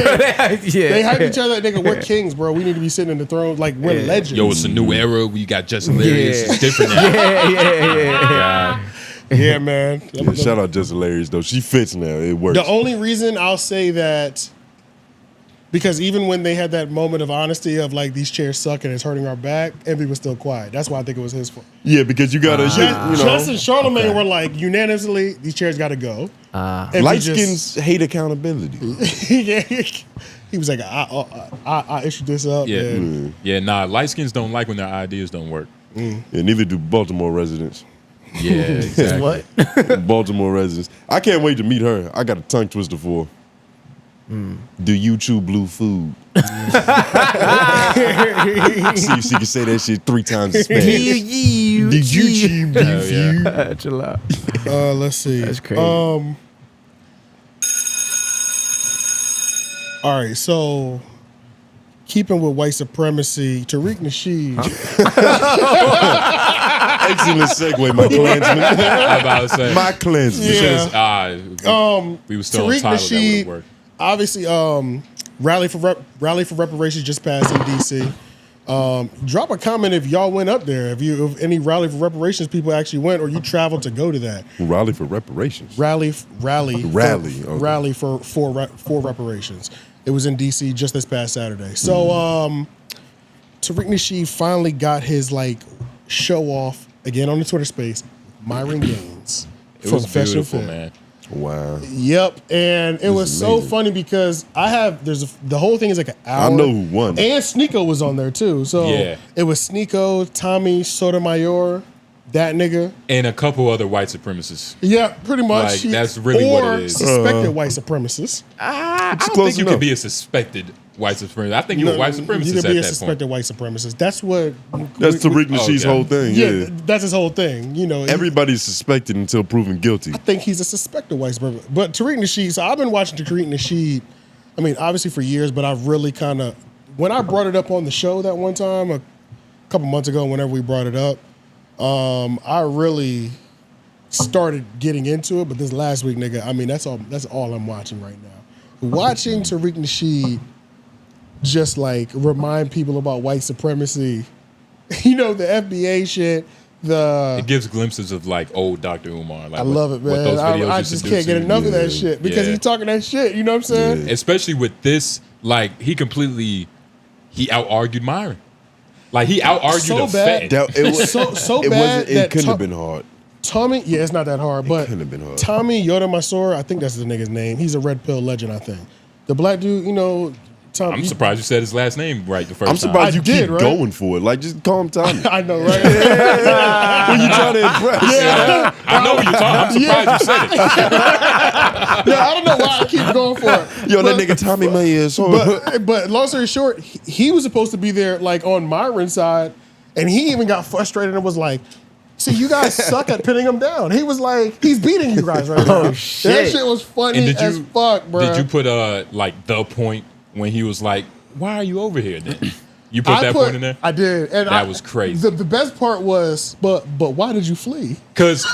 A: They hyped each other up. Nigga, we're kings, bro. We need to be sitting in the throne. Like, we're legends.
C: Yo, it's a new era. We got Just Hilarious. It's different now.
A: Yeah, man.
B: Yeah, shout out Just Hilarious, though. She fits now. It works.
A: The only reason I'll say that, because even when they had that moment of honesty of like, these chairs suck and it's hurting our back, Envy was still quiet. That's why I think it was his fault.
B: Yeah, because you gotta,
A: Just and Charlamagne were like, unanimously, these chairs gotta go.
B: Light skins hate accountability.
A: Yeah. He was like, I issued this up.
C: Yeah, light skins don't like when their ideas don't work.
B: Yeah, neither do Baltimore residents.
C: Yeah, exactly.
H: What?
B: Baltimore residents. I can't wait to meet her. I got a tongue twister for her. Do you chew blue food? See if she can say that shit 3 times as fast. Did you chew blue food?
H: Chill out.
A: Let's see.
H: That's crazy.
A: All right, so keeping with white supremacy, Tariq Nasheed.
B: Excellent segue, my Klansman.
C: I'm about to say.
B: My Klansman.
A: Yeah.
C: We were still on
A: Tariq
C: Tyla, that
A: Nasheed,
C: would work.
A: obviously, Rally for Reparations just passed in DC. Drop a comment if y'all went up there. If any Rally for Reparations people actually went, or you traveled to go to that.
B: Rally for Reparations.
A: Rally
B: Okay.
A: Rally for reparations. It was in DC just this past Saturday. So Tariq Nasheed finally got his like show off again on the Twitter space. Myron Gaines.
C: It was beautiful, man.
B: Wow.
A: Yep, and it was so funny because the whole thing is like an hour.
B: I know who won.
A: And Sneeko was on there too. So it was Sneeko, Tommy Sotomayor, that nigga,
C: and a couple other white supremacists.
A: Yeah, pretty much.
C: Like, that's really what it is.
A: Suspected white supremacists.
C: I don't think you could be a suspected white supremacist. I think you're a white supremacist
A: You can be a
C: at that
A: suspected
C: point.
A: white supremacist. That's what.
B: That's Tariq Nasheed's whole thing. Yeah,
A: that's his whole thing. You know,
B: everybody's suspected until proven guilty.
A: I think he's a suspected white supremacist. But Tariq Nasheed. So I've been watching Tariq Nasheed. I mean, obviously for years, but I've really kind of when I brought it up on the show that one time a couple months ago, whenever we brought it up. I really started getting into it, but this last week, nigga, I mean, that's all I'm watching right now. Watching Tariq Nasheed just like remind people about white supremacy, you know, the FBA shit.
C: It gives glimpses of like old Dr. Umar. Like
A: I love it, man.
C: What those videos
A: I
C: used
A: just
C: to do
A: can't get enough of that shit because he's talking that shit. You know what I'm saying?
C: Yeah. Especially with this, like he out-argued Myron. Like he out-argued a Fed.
A: It was so bad
B: it couldn't have been hard.
A: Tommy, it's not that hard, but
B: couldn't have been hard.
A: Tommy Yoda, I think that's the nigga's name. He's a red pill legend, I think. The black dude, you know.
C: I'm surprised you said his last name right the first time.
B: I'm surprised you keep going for it. Like, just call him Tommy.
A: I know, right?
B: When you try to impress.
C: Yeah. I know what you're talking. I'm surprised you said it.
A: Yeah, I don't know why I keep going for it.
B: Yo, that nigga Tommy May is so.
A: But long story short, he was supposed to be there, like on Myron's side, and he even got frustrated and was like, "See, you guys suck at pinning him down." He was like, "He's beating you guys right now."
H: Oh shit!
A: That shit was funny as fuck, bro.
C: Did you put like the point when he was like, "Why are you over here?" Then you put that point in there.
A: I did, and
C: that was crazy.
A: The best part was, but why did you flee?
C: Because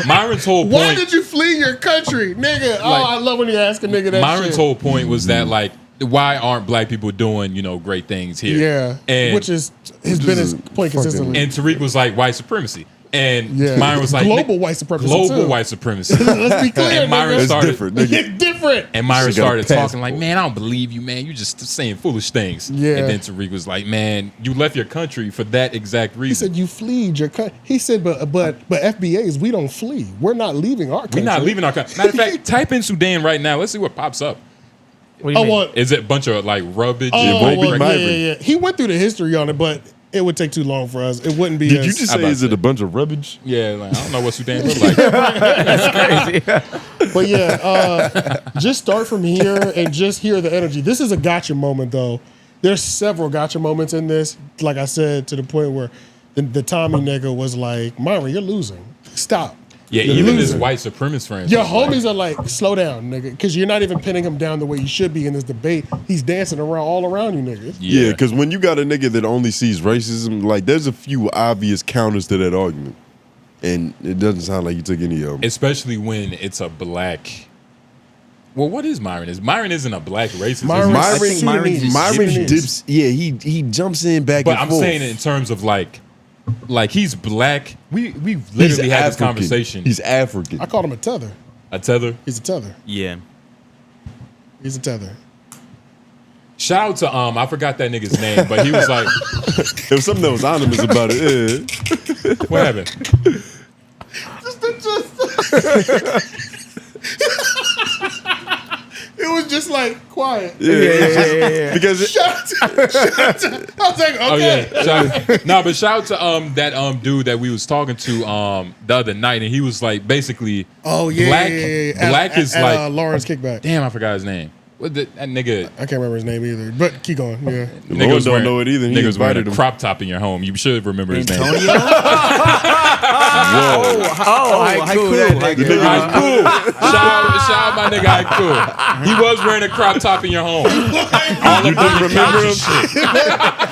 C: Myron's whole point.
A: Why did you flee your country, nigga? I love when you ask a nigga that.
C: Myron's
A: shit.
C: whole point was that like, why aren't black people doing great things here?
A: Yeah,
C: and
A: which has been his point consistently.
C: And Tariq was like white supremacy. And Myron was like
A: global white supremacy.
C: Global white supremacy.
A: Let's be clear.
C: And Myron started
B: different.
A: It's different.
C: And Myron started talking like, "Man, I don't believe you, man. You just saying foolish things."
A: Yeah.
C: And then Tariq was like, "Man, you left your country for that exact reason."
A: He said you fled your country. He said, but FBAs, we don't flee. We're not leaving our country.
C: We're not leaving our country. Matter of fact, type in Sudan right now. Let's see what pops up.
H: What do you mean?
C: Is it a bunch of like rubbish?
A: Yeah. He went through the history on it, but it would take too long for us. It wouldn't be.
B: Did you just say is it a bunch of rubbish?
C: Yeah, like, I don't know what Sudan looks like.
H: That's crazy.
A: But yeah, just start from here and just hear the energy. This is a gotcha moment, though. There's several gotcha moments in this. Like I said, to the point where the Tommy nigga was like, Myron, you're losing. Stop.
C: Yeah,
A: You're
C: even
A: losing.
C: his white supremacist friends.
A: Your homies are like, slow down, nigga, because you're not even pinning him down the way you should be in this debate. He's dancing around all around you, niggas.
B: Yeah, because when you got a nigga that only sees racism, like there's a few obvious counters to that argument, and it doesn't sound like you took any of them.
C: Especially when it's a black. Well, what is Myron? Myron isn't a black racist.
B: Myron dips. Yeah, he jumps in back
C: But
B: and
C: I'm
B: forth.
C: saying in terms of like he's black. We literally had this conversation.
B: He's African.
A: I called him a tether.
C: A tether?
A: He's a tether.
O: Yeah.
A: He's a tether.
C: Shout out to I forgot that nigga's name, but he was like
B: there was something that was ominous about it. Yeah.
C: What happened?
A: It was just like quiet.
B: Yeah. Because
A: shout out. I was like, okay.
C: Oh yeah. But shout out to that dude that we was talking to the other night, and he was like basically black is like
A: Lawrence Kickback.
C: Damn, I forgot his name. What that nigga?
A: I can't remember his name either. But keep going. Yeah.
B: Lawrence don't know it either. He
C: Niggas wearing
B: invited
C: a
B: him.
C: crop top in your home. You should remember his name.
H: Haiku.
C: Haiku. Shout out my nigga Haiku. He was wearing a crop top in your home. All
B: You
C: of
B: don't remember him?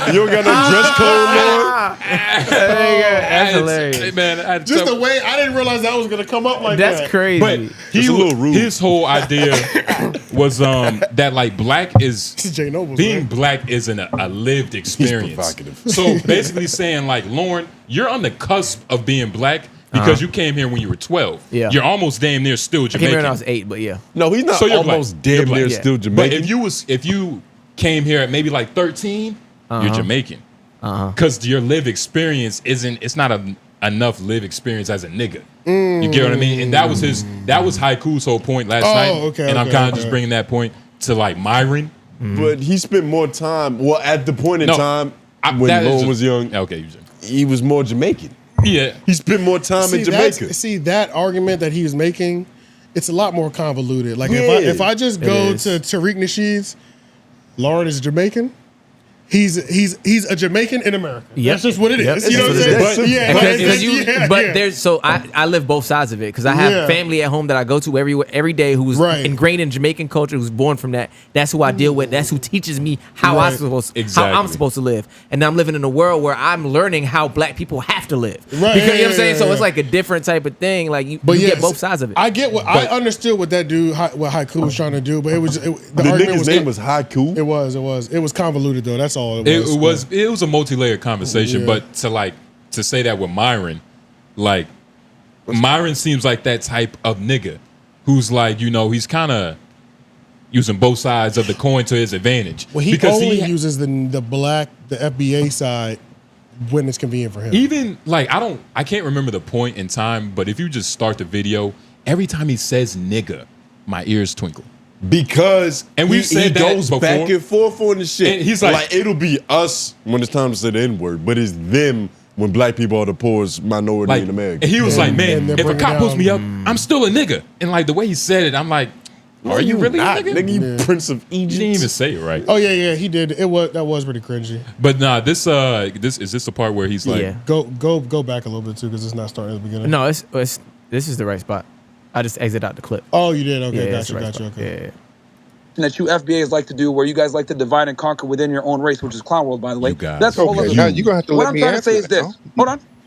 B: You don't got no dress code, Lord?
H: That's hilarious.
C: Man,
A: Just the way I didn't realize that was gonna come up like that.
H: That's crazy.
C: But
B: It's a little rude.
C: his whole idea was that like black is
A: Jay Nobles,
C: being
A: man.
C: black isn't a lived experience.
B: provocative.
C: So basically saying like, Lauren, you're on the cusp of being black because you came here when you were 12.
H: Yeah.
C: You're almost damn near still
H: I came
C: Jamaican.
H: here when I was 8, but yeah.
B: No, he's not
C: So you're
B: almost
C: black. You're
B: damn
C: black.
B: near
H: Yeah.
B: still
C: But
B: Jamaican.
C: if you came here at maybe like 13, you're Jamaican. Because your live experience it's not enough live experience as a nigga. You get what I mean? And that was Haiku's whole point last night.
A: Okay,
C: and I'm
A: okay,
C: kind of
A: okay.
C: just bringing that point to like Myron.
B: But he spent more time. Well, at the point in
C: No,
B: time
C: that
B: when
C: is
B: Lauren
C: just-
B: was young,
C: Okay,
B: he was more Jamaican.
C: yeah.
B: He spent more time in Jamaica.
A: See that argument that he was making, it's a lot more convoluted. Like
B: Yeah.
A: if I just go to Tariq Nasheed's, Lauren is Jamaican. He's a Jamaican in America.
H: Yep.
A: That's just what it is.
H: Yep.
A: You know what I'm
H: That's
A: saying?
H: it.
A: But yeah,
H: there's so I live both sides of it because I have
A: Yeah.
H: family at home that I go to every day who's ingrained in Jamaican culture, who's born from that. That's who I deal with. That's who teaches me how how I'm supposed to live. And I'm living in a world where I'm learning how black people have to live.
A: Right.
H: Because, you know what I'm
A: Yeah,
H: saying?
A: yeah,
H: So
A: yeah.
H: it's like a different type of thing. Like you
A: But
H: get
A: yes,
H: both sides of it.
A: I get what I understood what that dude, what Haiku was trying to do, but the argument
B: nigga's name was Haiku.
A: It was convoluted though. That's all it was.
C: It was a multi-layered conversation,
A: Yeah.
C: but to say that with Myron, like Myron seems like that type of nigga who's like, he's kind of using both sides of the coin to his advantage.
A: Well, he only uses the FBA side when it's convenient for him.
C: Even like I can't remember the point in time, but if you just start the video, every time he says nigga, my ears twinkle.
B: Because
C: we've
B: he
C: said that
B: goes
C: before.
B: back and forth on the shit.
C: And he's like
B: it'll be us when it's time to say the N-word, but it's them when black people are the poorest minority in America.
C: And he was like, man, if a
A: bringing
C: cop pulls
A: down-
C: me up, I'm still a nigga. And like the way he said it, I'm like, are you really
B: not,
C: a nigga?
B: nigga? You Prince of Egypt.
C: You didn't even say it right.
A: Oh yeah, he did. That was pretty cringy.
C: But nah, this is this the part where he's like,
A: Go back a little bit too because it's not starting at the beginning.
H: No, this is the right spot. I just exit out the clip.
A: Oh, you did. Okay,
H: Yeah, that's
A: gotcha.
H: the right spot.
A: Okay.
H: Yeah.
D: That you FBAs like to do, where you guys like to divide and conquer within your own race, which is Clown World, by the way. That's a whole other
I: Now you're gonna have to
D: What
I: let
D: I'm
I: me
D: trying to
I: answer
D: say is
I: that,
D: this.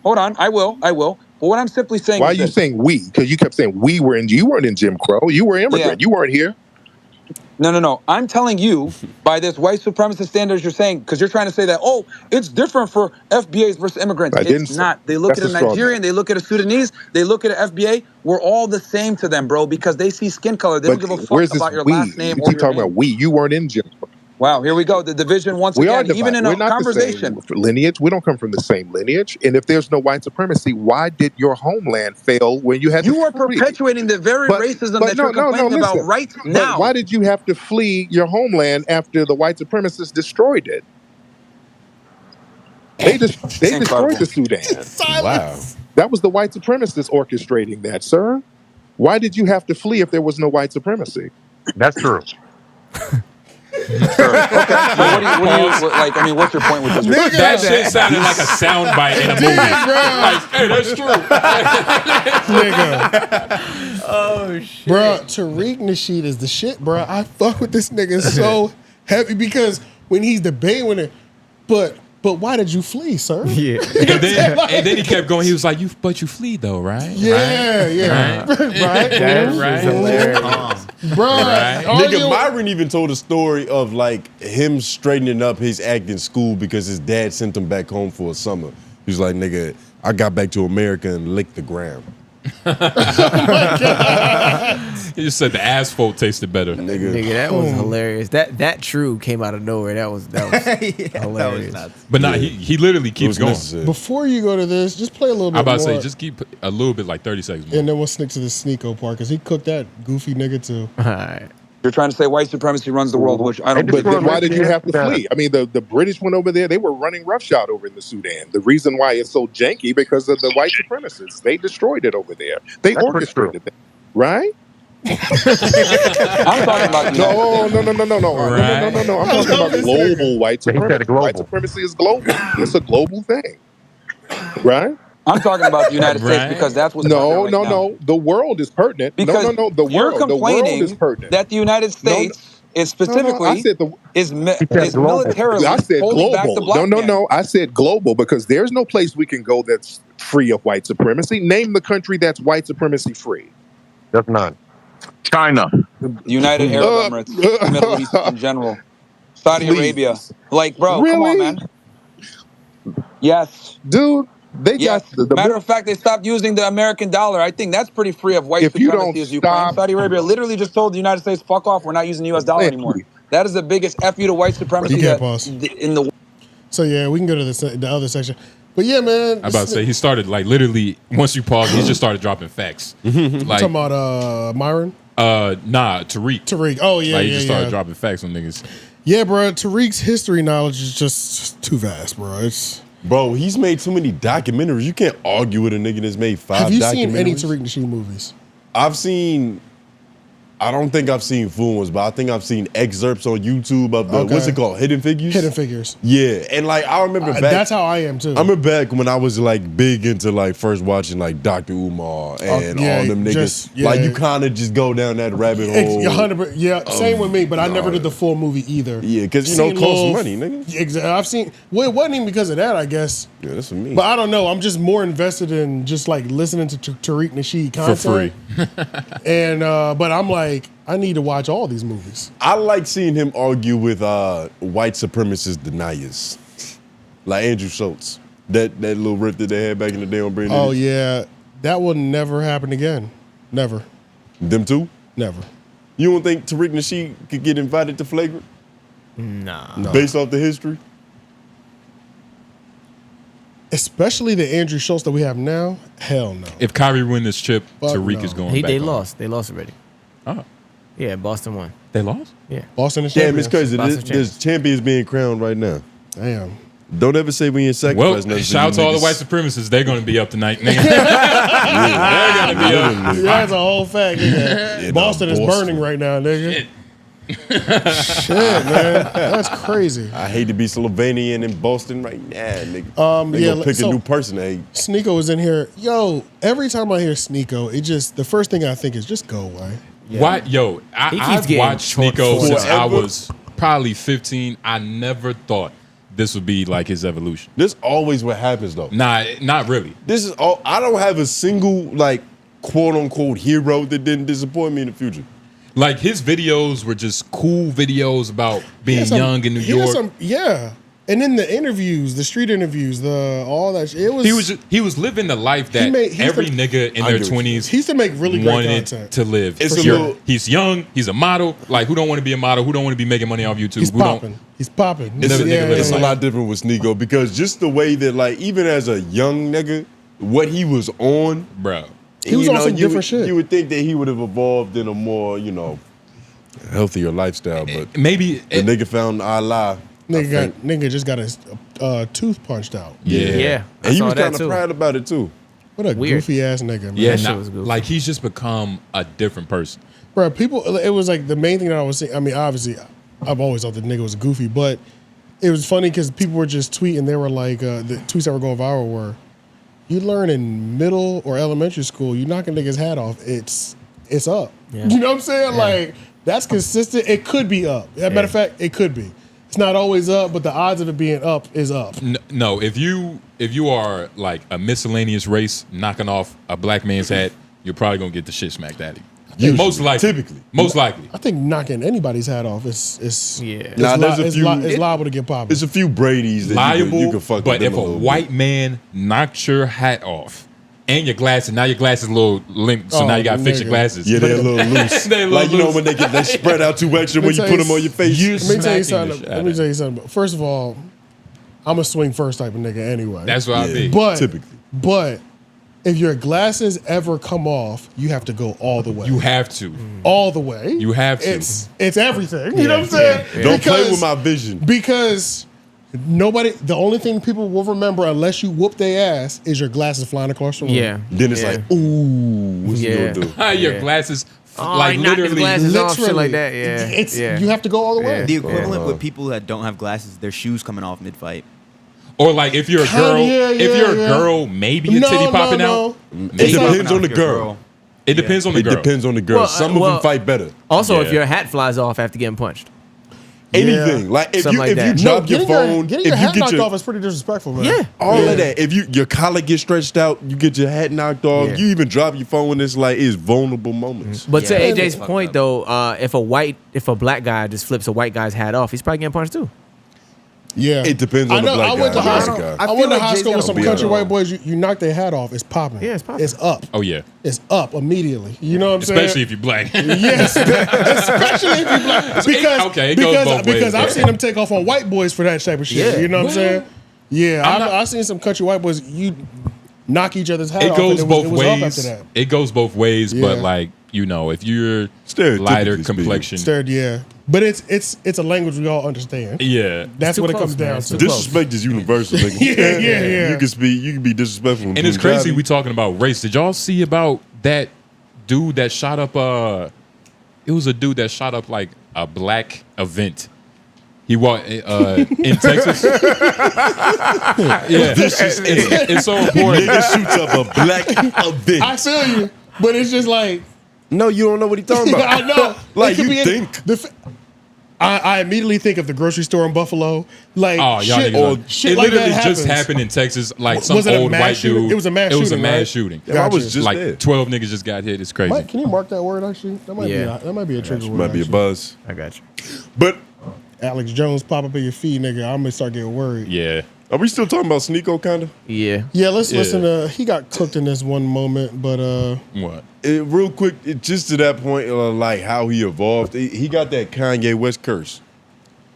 D: Hold on. I will. But what I'm simply saying
I: Why are
D: is
I: you
D: this.
I: saying we? Because you kept saying you weren't in Jim Crow. You were an immigrant.
D: Yeah.
I: You weren't here.
D: No. I'm telling you, by this white supremacist standards you're saying, because you're trying to say that, it's different for FBAs versus immigrants.
I: I didn't
D: It's
I: say-
D: not. They look
I: that's
D: at a
I: a straw
D: Nigerian, they look at a Sudanese, they look at an FBA. We're all the same to them, bro, because they see skin color. They don't give a fuck
I: where's this
D: about your
I: we?
D: last name
I: You
D: or
I: keep
D: your
I: talking
D: name.
I: about we. You weren't in Jim Crow.
D: Wow, here we go. The division once
I: We are
D: again, even
I: divided.
D: in
I: We're
D: a
I: not
D: conversation.
I: the same lineage. We don't come from the same lineage. And if there's no white supremacy, why did your homeland fail when you had
D: You
I: to
D: are
I: flee?
D: perpetuating the very racism that you're complaining about
I: listen.
D: right
I: But
D: now.
I: why did you have to flee your homeland after the white supremacists destroyed it? They destroyed the Sudan.
B: Wow.
I: That was the white supremacists orchestrating that, sir. Why did you have to flee if there was no white supremacy?
J: That's true.
D: Sure. Okay. Well, what do you like? I mean, what's your point with this?
C: That shit sounded like a soundbite in a movie. Like, hey, that's true.
A: Nigga.
H: Oh shit.
A: Bro, Tariq Nasheed is the shit, bro. I fuck with this nigga so heavy because when he's debating with it, but why did you flee, sir?
H: Yeah.
C: And then he kept going. He was like, but you flee though, right?
A: Yeah,
C: right?
A: yeah.
C: Right.
A: Right.
C: Hilarious.
A: Bro,
C: Right.
B: Nigga, Myron even told a story of like him straightening up his act in school because his dad sent him back home for a summer. He was like, nigga, I got back to America and licked the ground.
C: He just said the asphalt tasted better.
H: Nigga, that was hilarious. That true came out of nowhere. That was hilarious.
C: But nah, he literally keeps going.
A: Before you go to this, just play a little bit
C: I'm about
A: more.
C: to say, just keep a little bit, like 30 seconds more.
A: And then we'll sneak to the Sneeko part because he cooked that goofy nigga too.
H: All right.
D: You're trying to say white supremacy runs the world, which I don't.
I: But then why did you have to flee? I mean, the British went over there. They were running roughshod over in the Sudan. The reason why it's so janky because of the white supremacists. They destroyed it over there. They orchestrated it, right?
D: I'm talking about
I: no. I'm talking about global white supremacy.
J: global.
I: White supremacy is global. It's a global thing, right?
D: I'm talking about the United States because that's what's
I: no. The world is pertinent.
D: Because
I: no. The
D: you're
I: world is pertinent.
D: that the United States is specifically
I: I said
D: is militarily
I: I said
D: holding back the
I: global.
D: black man.
I: No. I said global because there's no place we can go that's free of white supremacy. Name the country that's white supremacy free.
J: There's none. China.
D: The United Arab Emirates, Middle East in general, Saudi Arabia. Like, bro, come on, man. Yes,
I: dude. They got the
D: matter of fact, they stopped using the American dollar. I think that's pretty free of white supremacy as Ukraine. Saudi Arabia literally just told the United States, "Fuck off, we're not using the U.S. dollar anymore." That is the biggest F you to white supremacy in the.
A: So yeah, we can go to the other section. But yeah, man.
C: I'm about to say he started like literally once you pause, he just started dropping facts.
A: Like, talking about Myron?
C: Nah, Tariq.
A: Tariq. Oh yeah,
C: like, he just started dropping facts on niggas.
A: Yeah, bro. Tariq's history knowledge is just too vast, bro.
B: Bro, he's made too many documentaries. You can't argue with a nigga that's made 5 documentaries.
A: Have you seen any Tariq Nasheed movies?
B: I don't think I've seen full ones, but I think I've seen excerpts on YouTube of the, what's it called? Hidden Figures?
A: Hidden Figures.
B: Yeah. And like, I remember back.
A: That's how I am too.
B: I remember back when I was like big into like first watching like Dr. Umar and all them niggas. Like you kind of just go down that rabbit hole.
A: 100%. Yeah, same with me, but I never did the full movie either.
B: Yeah, because it costs money, nigga.
A: Exactly. I've seen, well, it wasn't even because of that, I guess.
B: Yeah, that's what I mean.
A: But I don't know. I'm just more invested in just like listening to Tariq Nasheed content.
C: For free.
A: And, but I'm like, I need to watch all these movies.
B: I like seeing him argue with white supremacist deniers, like Andrew Schultz. That little riff that they had back in the day on Brandon.
A: Oh yeah, that will never happen again. Never.
B: Them two?
A: Never.
B: You don't think Tariq Nasheed could get invited to Flagrant?
H: Nah.
A: No.
B: Based off the history?
A: Especially the Andrew Schultz that we have now. Hell no.
C: If Kyrie win this chip, Tariq is going back
H: They
C: home.
H: lost. They lost already.
C: Oh.
H: Yeah, Boston won.
C: They lost?
H: Yeah.
A: Boston is
B: Damn,
A: champions.
B: it's crazy.
H: Boston
B: There's champions being crowned right now.
A: Damn.
B: Don't ever say we in second.
C: Well, shout out to all the white supremacists. They're going to be up tonight, nigga. They're going to be up.
A: That's a whole fact, nigga.
B: Yeah,
A: Boston is burning right now, nigga. Shit, man. That's crazy.
B: I hate to be Slovenian in Boston right now, nigga. They gonna pick a new person to hate.
A: Sneeko is in here. Yo, every time I hear Sneeko, it just, the first thing I think is just go away.
C: Yeah. Why, yo, I've watched Sneeko since I was probably 15. I never thought this would be like his evolution.
B: This always what happens though.
C: Nah, not really.
B: This is all. I don't have a single like quote unquote hero that didn't disappoint me in the future.
C: Like his videos were just cool videos about being young in New York.
A: Yeah. And then the interviews, the street interviews, all that shit. It was
C: he was living the life that every nigga in their 20s
A: he used to make really great
C: wanted
A: content
C: to live. He's young, he's a model. Like who don't want to be a model? Who don't want to be making money off YouTube?
A: He's popping. He's popping.
B: It's a lot different with Sneeko because just the way that like even as a young nigga, what he was on,
C: bro.
A: He was on some different shit.
B: You would think that he would have evolved in a more, healthier lifestyle, but
C: maybe
B: the nigga found Allah.
A: Nigga just got his tooth punched out.
C: Yeah.
B: And he was kind of proud about it too.
A: What a goofy ass nigga, man.
C: Yeah, like he's just become a different person.
A: Bro, people, it was like the main thing that I was saying. I mean, obviously, I've always thought the nigga was goofy, but it was funny because people were just tweeting. They were like, the tweets that were going viral were, you learn in middle or elementary school, you knock a nigga's hat off, it's up.
H: Yeah.
A: You know what I'm saying? Like, that's consistent. It could be up. As a matter of fact, it could be. It's not always up, but the odds of it being up is up.
C: No, if you are like a miscellaneous race knocking off a black man's hat, you're probably gonna get the shit smacked at you. Most likely. Most likely.
A: I think knocking anybody's hat off is
B: there's a few.
A: It's liable to get popped.
B: There's a few Brady's that
C: Liable,
B: you can fuck
C: but
B: with
C: if a white man knocked your hat off and your glasses, now your glasses a little limp, so now you gotta fix your glasses.
B: Yeah, they're a little loose.
C: They a little
B: like, you know,
C: loose.
B: when they spread out too extra when you put them on your face.
A: Let me tell you something. First of all, I'm a swing first type of nigga anyway.
C: That's what I be.
A: But if your glasses ever come off, you have to go all the way.
C: You have to.
A: All the way.
C: You have to.
A: It's everything. You know what I'm saying?
B: Yeah. Don't play with my vision.
A: Because the only thing people will remember unless you whoop their ass is your glasses flying across the room.
H: Yeah.
B: Then it's like, ooh, what's he gonna do?
C: Your glasses,
H: like literally, glasses off, shit like that. Yeah,
A: you have to go all the way.
E: The equivalent with people that don't have glasses, their shoes coming off mid-fight.
C: Or like if you're a girl, if you're a girl, maybe your titty popping out.
B: It depends on the girl.
C: It depends on the girl.
B: It depends on the girl. Some of them fight better.
H: Also, if your hat flies off after getting punched.
B: Anything. Like if
H: Something
B: you
H: like that.
B: drop your phone,
A: Getting
B: if
A: your
B: you
A: hat
B: get
A: knocked
B: your
A: off is pretty disrespectful, man.
H: Yeah.
B: all of that. If your collar gets stretched out, you get your hat knocked off.
H: Yeah.
B: You even drop your phone. It's like it's vulnerable moments.
H: But to AJ's point though, if a black guy just flips a white guy's hat off, he's probably getting punched too.
A: Yeah,
B: it depends on the black guy.
A: I went to high school. I went to high school with some country
B: honest.
A: white boys. You knock their hat off, it's popping.
H: Yeah, it's popping.
A: It's up.
C: Oh yeah,
A: it's up immediately. You know what I'm saying?
C: Especially if you're black.
A: Yes, especially if you're black. Because because I've seen them take off on white boys for that type of shit.
C: Yeah.
A: You know what I'm saying? Yeah, I've seen some country white boys. You knock each other's hat
C: It
A: off.
C: goes
A: and
C: both
A: it was up
C: ways.
A: after that.
C: It goes both ways, but
A: Yeah.
C: like if you're lighter complexion,
A: yeah. But it's a language we all understand.
C: Yeah,
A: That's what it comes down to.
B: Disrespect is universal. Nigga.
A: Yeah.
B: You can speak. You can be disrespectful.
C: And it's crazy we talking about race. Did y'all see about that dude that shot up? It was a dude that shot up like a black event. He walked in Texas. Yeah, it's so important.
B: Nigga shoots up a black event.
A: I feel you, but it's just like.
B: No, you don't know what he's talking about.
A: I know.
B: Like
A: It could
B: you
A: be
B: think.
A: I immediately think of the grocery store in Buffalo. Like
C: Oh, y'all
A: shit,
C: niggas are-
A: shit
C: it
A: like
C: literally
A: that
C: just
A: happens.
C: happened in Texas. Like some
A: Was it a
C: old
A: mass
C: white
A: shooting?
C: dude.
A: It was a mass
C: It was a
A: shooting,
C: mass
A: right?
C: shooting.
A: Yeah, I was just
C: like
B: there.
C: 12 niggas just got hit. It's crazy.
A: Mike, can you mark that word actually? That might be a trigger word.
B: Might be a
A: actually.
B: buzz.
H: I got you.
B: But
A: Alex Jones pop up in your feed, nigga. I'm gonna start getting worried.
C: Yeah.
B: Are we still talking about Sneeko, kind of?
H: Yeah.
A: Yeah, let's listen to. He got cooked in this one moment, but
C: What?
B: Real quick, just to that point, like how he evolved. He got that Kanye West curse.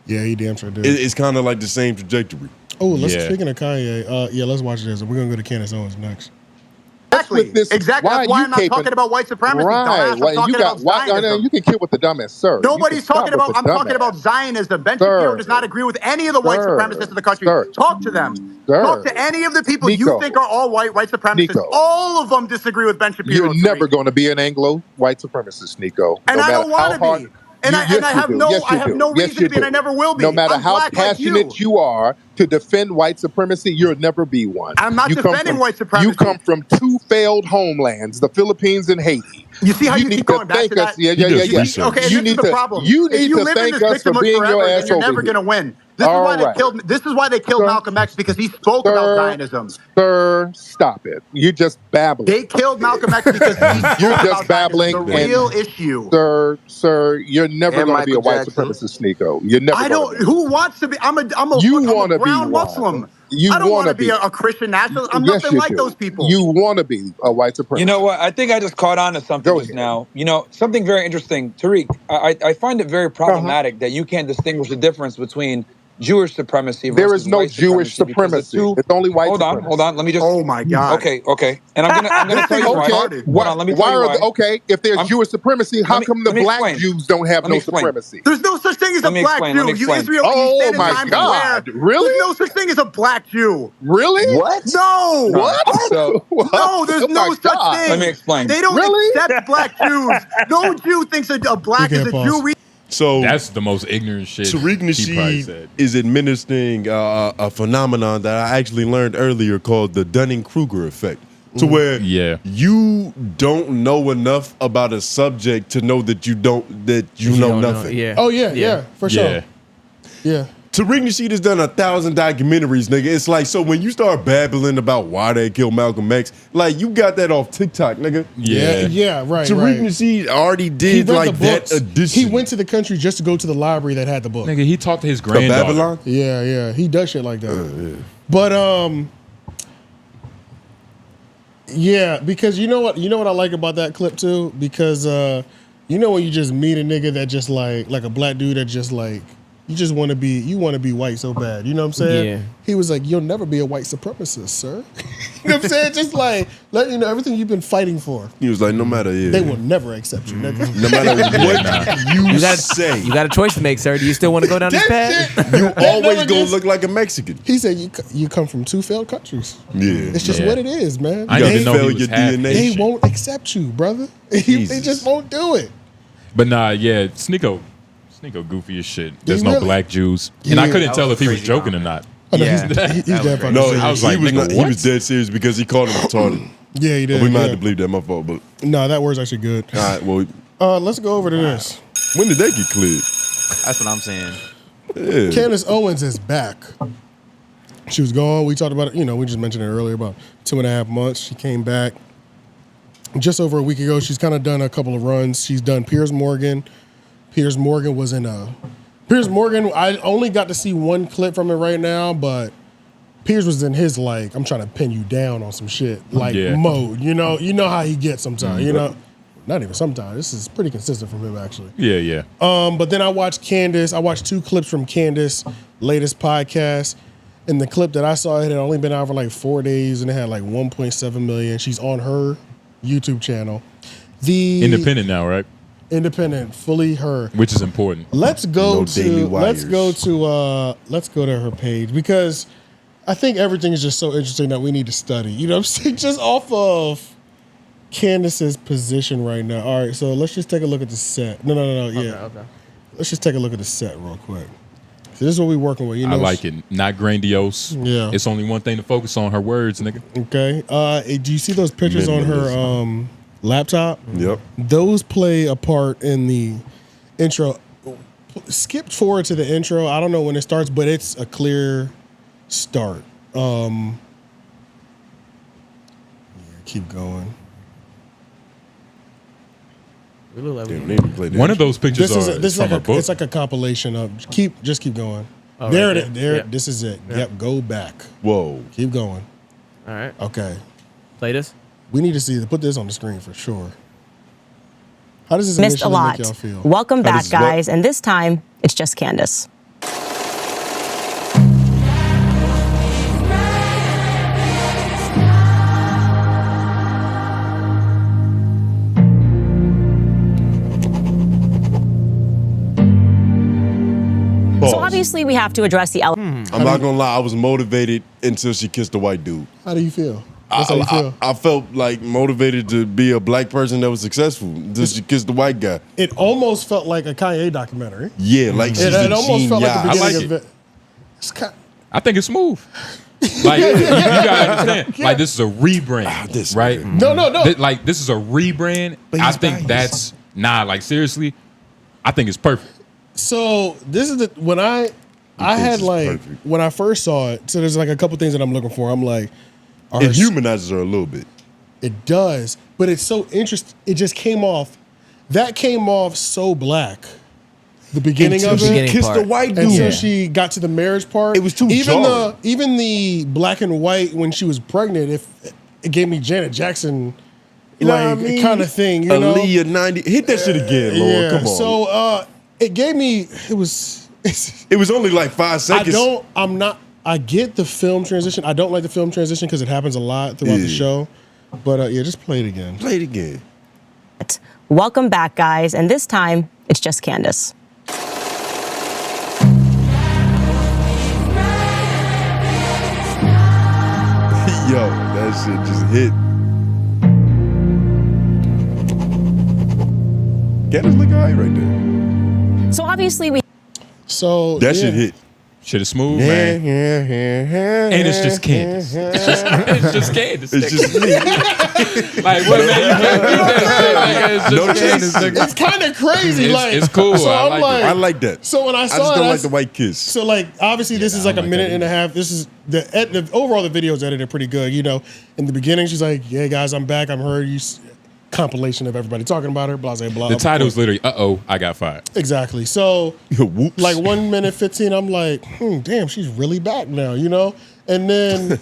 A: yeah, he damn sure did.
B: It's kind of like the same trajectory.
A: Speaking of Kanye, let's watch this. We're gonna go to Candace Owens next.
K: Exactly. That's why I'm not talking about white supremacy. Dumbass. I'm talking about Zionism.
I: You can kill with the dumbass, sir.
K: Nobody's talking about. I'm talking about Zionism. Ben Shapiro does not agree with any of the white supremacists in the country. Talk to them. Talk to any of the people you think are all white supremacists. All of them disagree with Ben Shapiro.
I: You're never going to be an Anglo white supremacist, Nico.
K: And I don't want to be. And I have no reason to be, and I never will be.
I: No matter
K: I'm
I: how
K: black like
I: passionate you are to defend white supremacy, you'll never be one.
K: I'm not defending white supremacy.
I: You come from two failed homelands, the Philippines and Haiti.
K: You see how you keep going back to that?
I: Yeah.
K: Okay,
I: You
K: this
I: need
K: is the problem.
I: You
K: If
I: need
K: you
I: to
K: live in
I: thank
K: this
I: us for
K: victimhood
I: being
K: forever,
I: your
K: then
I: ass
K: you're
I: over
K: never
I: here.
K: going to win. This is why they killed Malcolm X, because he spoke about Zionism.
I: Sir, stop it. You're just babbling.
K: They killed Malcolm X because he spoke
I: You're
K: about
I: just babbling.
K: Zionism, the real issue.
I: Sir, you're never going to be a white supremacist, Nico. You're never.
K: I don't. Who wants to be? I'm a brown Muslim. I don't want to be a Christian nationalist. I'm nothing like those people.
I: You want to be a white supremacist.
D: You know what? I think I just caught on to something just now. You know, something very interesting. Tariq, I find it very problematic that you can't distinguish the difference between Jewish supremacy.
I: There is no
D: white
I: Jewish supremacy. It's only white supremacy.
D: Hold on. Let me just.
K: Oh my God.
D: Okay. And I'm gonna tell you why. Hold on, let me tell you why.
I: Okay, if there's Jewish supremacy, how come the black Jews don't have no supremacy?
K: There's no such thing as a black Jew. You Israel.
I: Oh my God! Really?
K: There's no such thing as a black Jew.
I: Really?
K: What? No.
I: What?
K: No, there's no such thing.
D: Let me explain.
K: They don't accept black Jews. No Jew thinks a black is a Jew.
C: So that's the most ignorant shit.
B: Tariq Nasheed is administering a phenomenon that I actually learned earlier called the Dunning-Kruger effect. To where you don't know enough about a subject to know that you know nothing.
A: Oh yeah, for sure. Yeah.
B: Tariq Nasheed has done 1,000 documentaries, nigga. It's like, so when you start babbling about why they killed Malcolm X, like you got that off TikTok, nigga.
A: Yeah, right.
B: Tariq Nasheed already did like that edition.
A: He went to the country just to go to the library that had the book.
C: Nigga, he talked to his granddaughter.
B: Babylon?
A: Yeah. He does shit like that. But yeah, because you know what I like about that clip too? Because you know when you just meet a nigga that just like a black dude that just like you want to be white so bad. You know what I'm saying?
H: Yeah.
A: He was like, you'll never be a white supremacist, sir. You know what I'm saying? Just like let you know everything you've been fighting for.
B: He was like, no matter
A: they will never accept you, nigga.
B: No matter what you say.
H: You got a choice to make, sir. Do you still want to go down this path?
B: You always gonna look like a Mexican.
A: He said you come from two failed countries.
B: Yeah.
A: It's just what it is, man.
C: I didn't know he was half
A: They
C: Asian.
A: won't accept you, brother. They just won't do it.
C: But nah, yeah, Sneeko goofy as shit. There's no
A: really-
C: black Jews. And I couldn't tell if he was joking or not.
A: Oh, no, he's dead fucking
B: No,
A: serious.
C: I was
B: he
C: like,
B: was
C: nigga,
B: he
C: what?
B: was dead serious because he called him retarded.
A: Yeah, he did.
B: We might have
A: yeah.
B: to believe that, my fault. But
A: No, that word's actually good.
B: all right, well,
A: Let's go over to this.
B: when did they get cleared?
E: That's what I'm saying.
B: Yeah.
A: Candace Owens is back. She was gone. We talked about it. We just mentioned it earlier, about 2.5 months. She came back just over a week ago. She's kind of done a couple of runs. She's done Piers Morgan. Piers Morgan was in Piers Morgan, I only got to see one clip from it right now, but Piers was in his like, I'm trying to pin you down on some shit, like mode. You know how he gets sometimes, Not even sometimes. This is pretty consistent from him, actually.
C: Yeah.
A: But then I watched Candace. I watched 2 clips from Candace latest podcast. And the clip that I saw, it had only been out for like 4 days, and it had like 1.7 million. She's on her YouTube channel.
C: Independent now, right?
A: Independent, fully her.
C: Which is important.
A: Let's go to her page, because I think everything is just so interesting that we need to study. You know what I'm saying? Just off of Candace's position right now. All right, so let's just take a look at the set. No. Yeah. Okay. Let's just take a look at the set real quick. So this is what we're working with.
C: I like it. Not grandiose.
A: Yeah.
C: It's only one thing to focus on, her words, nigga.
A: Okay. Do you see those pictures on her laptop?
B: Yep.
A: Those play a part in the intro. Skip forward to the intro. I don't know when it starts, but it's a clear start. Keep going.
C: One of those pictures
A: this is
C: from
A: like
C: a book.
A: It's like a compilation of. Just keep going.
H: Oh,
A: there
H: right
A: it is.
H: there.
A: There. This is it.
H: Yeah.
A: Yep. Go back.
B: Whoa.
A: Keep going.
H: All right.
A: Okay.
H: Play this.
A: We need to put this on the screen for sure. How does this
L: Missed a
A: initially
L: lot.
A: make y'all feel?
L: Welcome back, guys. And this time, it's just Candace. So obviously, we have to address the
B: I'm not gonna lie, I was motivated until she kissed the white dude.
A: How do you feel? That's how you feel?
B: I felt like motivated to be a black person that was successful until she kissed the white guy.
A: It almost felt like a Kanye documentary.
B: Yeah, like she's
A: it
B: a
A: almost felt like the
B: genius.
A: beginning of it.
C: I think it's smooth. Like you gotta understand. Like this is a rebrand, right?
A: No.
C: Like this is a rebrand. I think that's like seriously. I think it's perfect.
A: So this is when I had like when I first saw it. So there's like a couple things that I'm looking for. I'm like,
B: it humanizes her a little bit.
A: It does, but it's so interesting. It just came off. That came off so black. The beginning of it,
B: she kissed the white dude.
A: Until she got to the marriage part.
B: It was too jarring.
A: Even the black and white when she was pregnant, it gave me Janet Jackson,
B: you know what I mean?
A: kind of thing. You know?
B: Aaliyah 90. Hit that shit again, Lord. Come on.
A: So it gave me. It was
B: It was only like 5 seconds.
A: I get the film transition. I don't like the film transition because it happens a lot throughout the show. But yeah, just play it again.
B: Play it again.
L: Welcome back, guys. And this time, it's just Candace.
B: Yo, that shit just hit. Candace look alright right there.
L: So obviously we.
A: So
B: that shit hit.
C: Shit is smooth, man. And it's just Candace. It's just Candace.
B: It's just me.
C: Like, what, man? You can't do that shit. Like, it's just
B: No
C: Candace.
B: chase.
A: It's kind of crazy.
C: It's cool.
A: So I'm like,
B: I like that.
A: So when I saw
B: I just don't
A: it,
B: like the white kiss.
A: So like, obviously, this is like a minute and a half. This is the overall the video's edited pretty good. You know, in the beginning, she's like, "Yeah, guys, I'm back. I'm her." Compilation of everybody talking about her. Blah blah blah.
C: The title's literally, I got fired.
A: Exactly. So,
B: whoops.
A: Like 1 minute 15, I'm like, damn, she's really back now, you know? And then,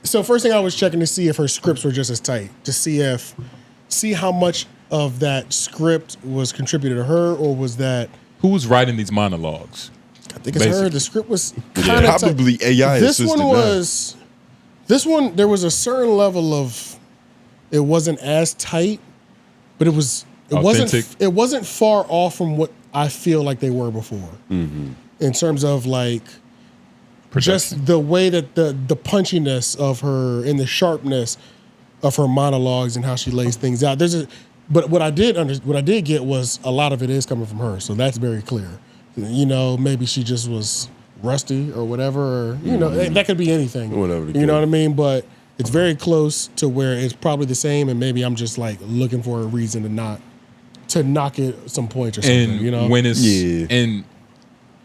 A: so first thing I was checking to see if her scripts were just as tight, to see how much of that script was contributed to her, or was that.
C: Who was writing these monologues?
A: I think it's her. The script was kind of
B: probably AI
A: This
B: assisted
A: one was, there was a certain level of, it wasn't as tight, but it wasn't far off from what I feel like they were before.
B: Mm-hmm.
A: In terms of like just the way that the punchiness of her and the sharpness of her monologues and how she lays things out. But what I did get was a lot of it is coming from her, so that's very clear. You know, maybe she just was rusty or whatever, or you know, that could be anything.
B: Whatever.
A: You know what I mean? But it's very close to where it's probably the same, and maybe I'm just like looking for a reason to knock it some points or something.
C: And
A: you know,
C: when it's and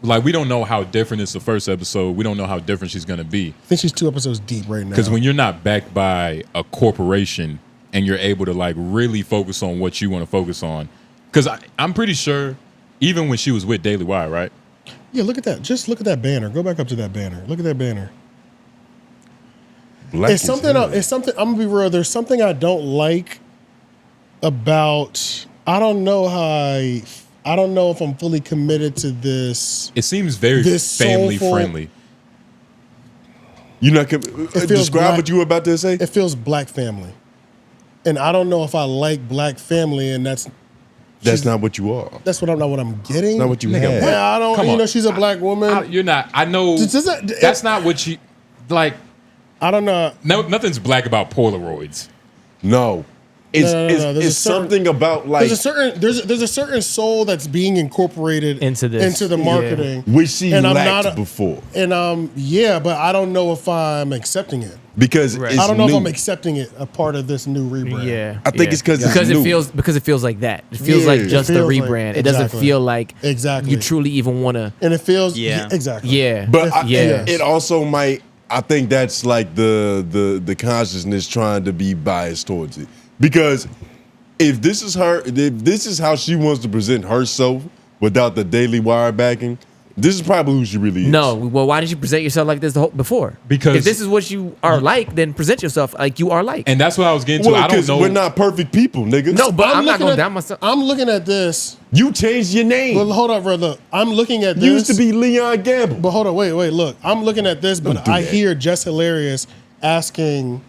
C: like we don't know how different it's the first episode. We don't know how different she's gonna be.
A: I think she's 2 episodes deep right now.
C: Because when you're not backed by a corporation and you're able to like really focus on what you want to focus on, because I'm pretty sure even when she was with Daily Wire, right?
A: Yeah, look at that. Just look at that banner. Go back up to that banner. Look at that banner. It's something. I'm gonna be real. There's something I don't like about. I don't know if I'm fully committed to this.
C: It seems very family friendly.
B: You not describe what you were about to say.
A: It feels black family, and I don't know if I like black family, and that's
B: not what you are.
A: That's what I'm getting.
B: Not what you have.
A: Yeah, I don't. You know, she's a black woman.
C: You're not. I know. That's not what you like.
A: I don't know.
C: No, nothing's black about Polaroids.
B: No. It's something about like
A: there's a certain soul that's being incorporated into the marketing,
B: which she lacked before.
A: And but I don't know if I'm accepting it
B: because
A: I don't know if I'm accepting it a part of this new rebrand.
H: Yeah,
B: I think it's because
H: it feels like that. It feels like just the rebrand. It doesn't feel like you truly even want to.
A: And it feels exactly.
H: Yeah,
B: but it also might. I think that's like the consciousness trying to be biased towards it. Because if this is how she wants to present herself without the Daily Wire backing, this is probably who she really is.
H: No, well, why did you present yourself like this before?
C: Because
H: if this is what you are like, then present yourself like you are like.
C: And that's what I was getting to. I don't know.
B: We're not perfect people, nigga.
H: No, but I'm not going down myself.
A: I'm looking at this.
B: You changed your name.
A: Well, hold on, bro. Look, I'm looking at this.
B: You used to be Leon Gamble.
A: But hold on, wait. Look, I'm looking at this, but I hear Jess Hilarious asking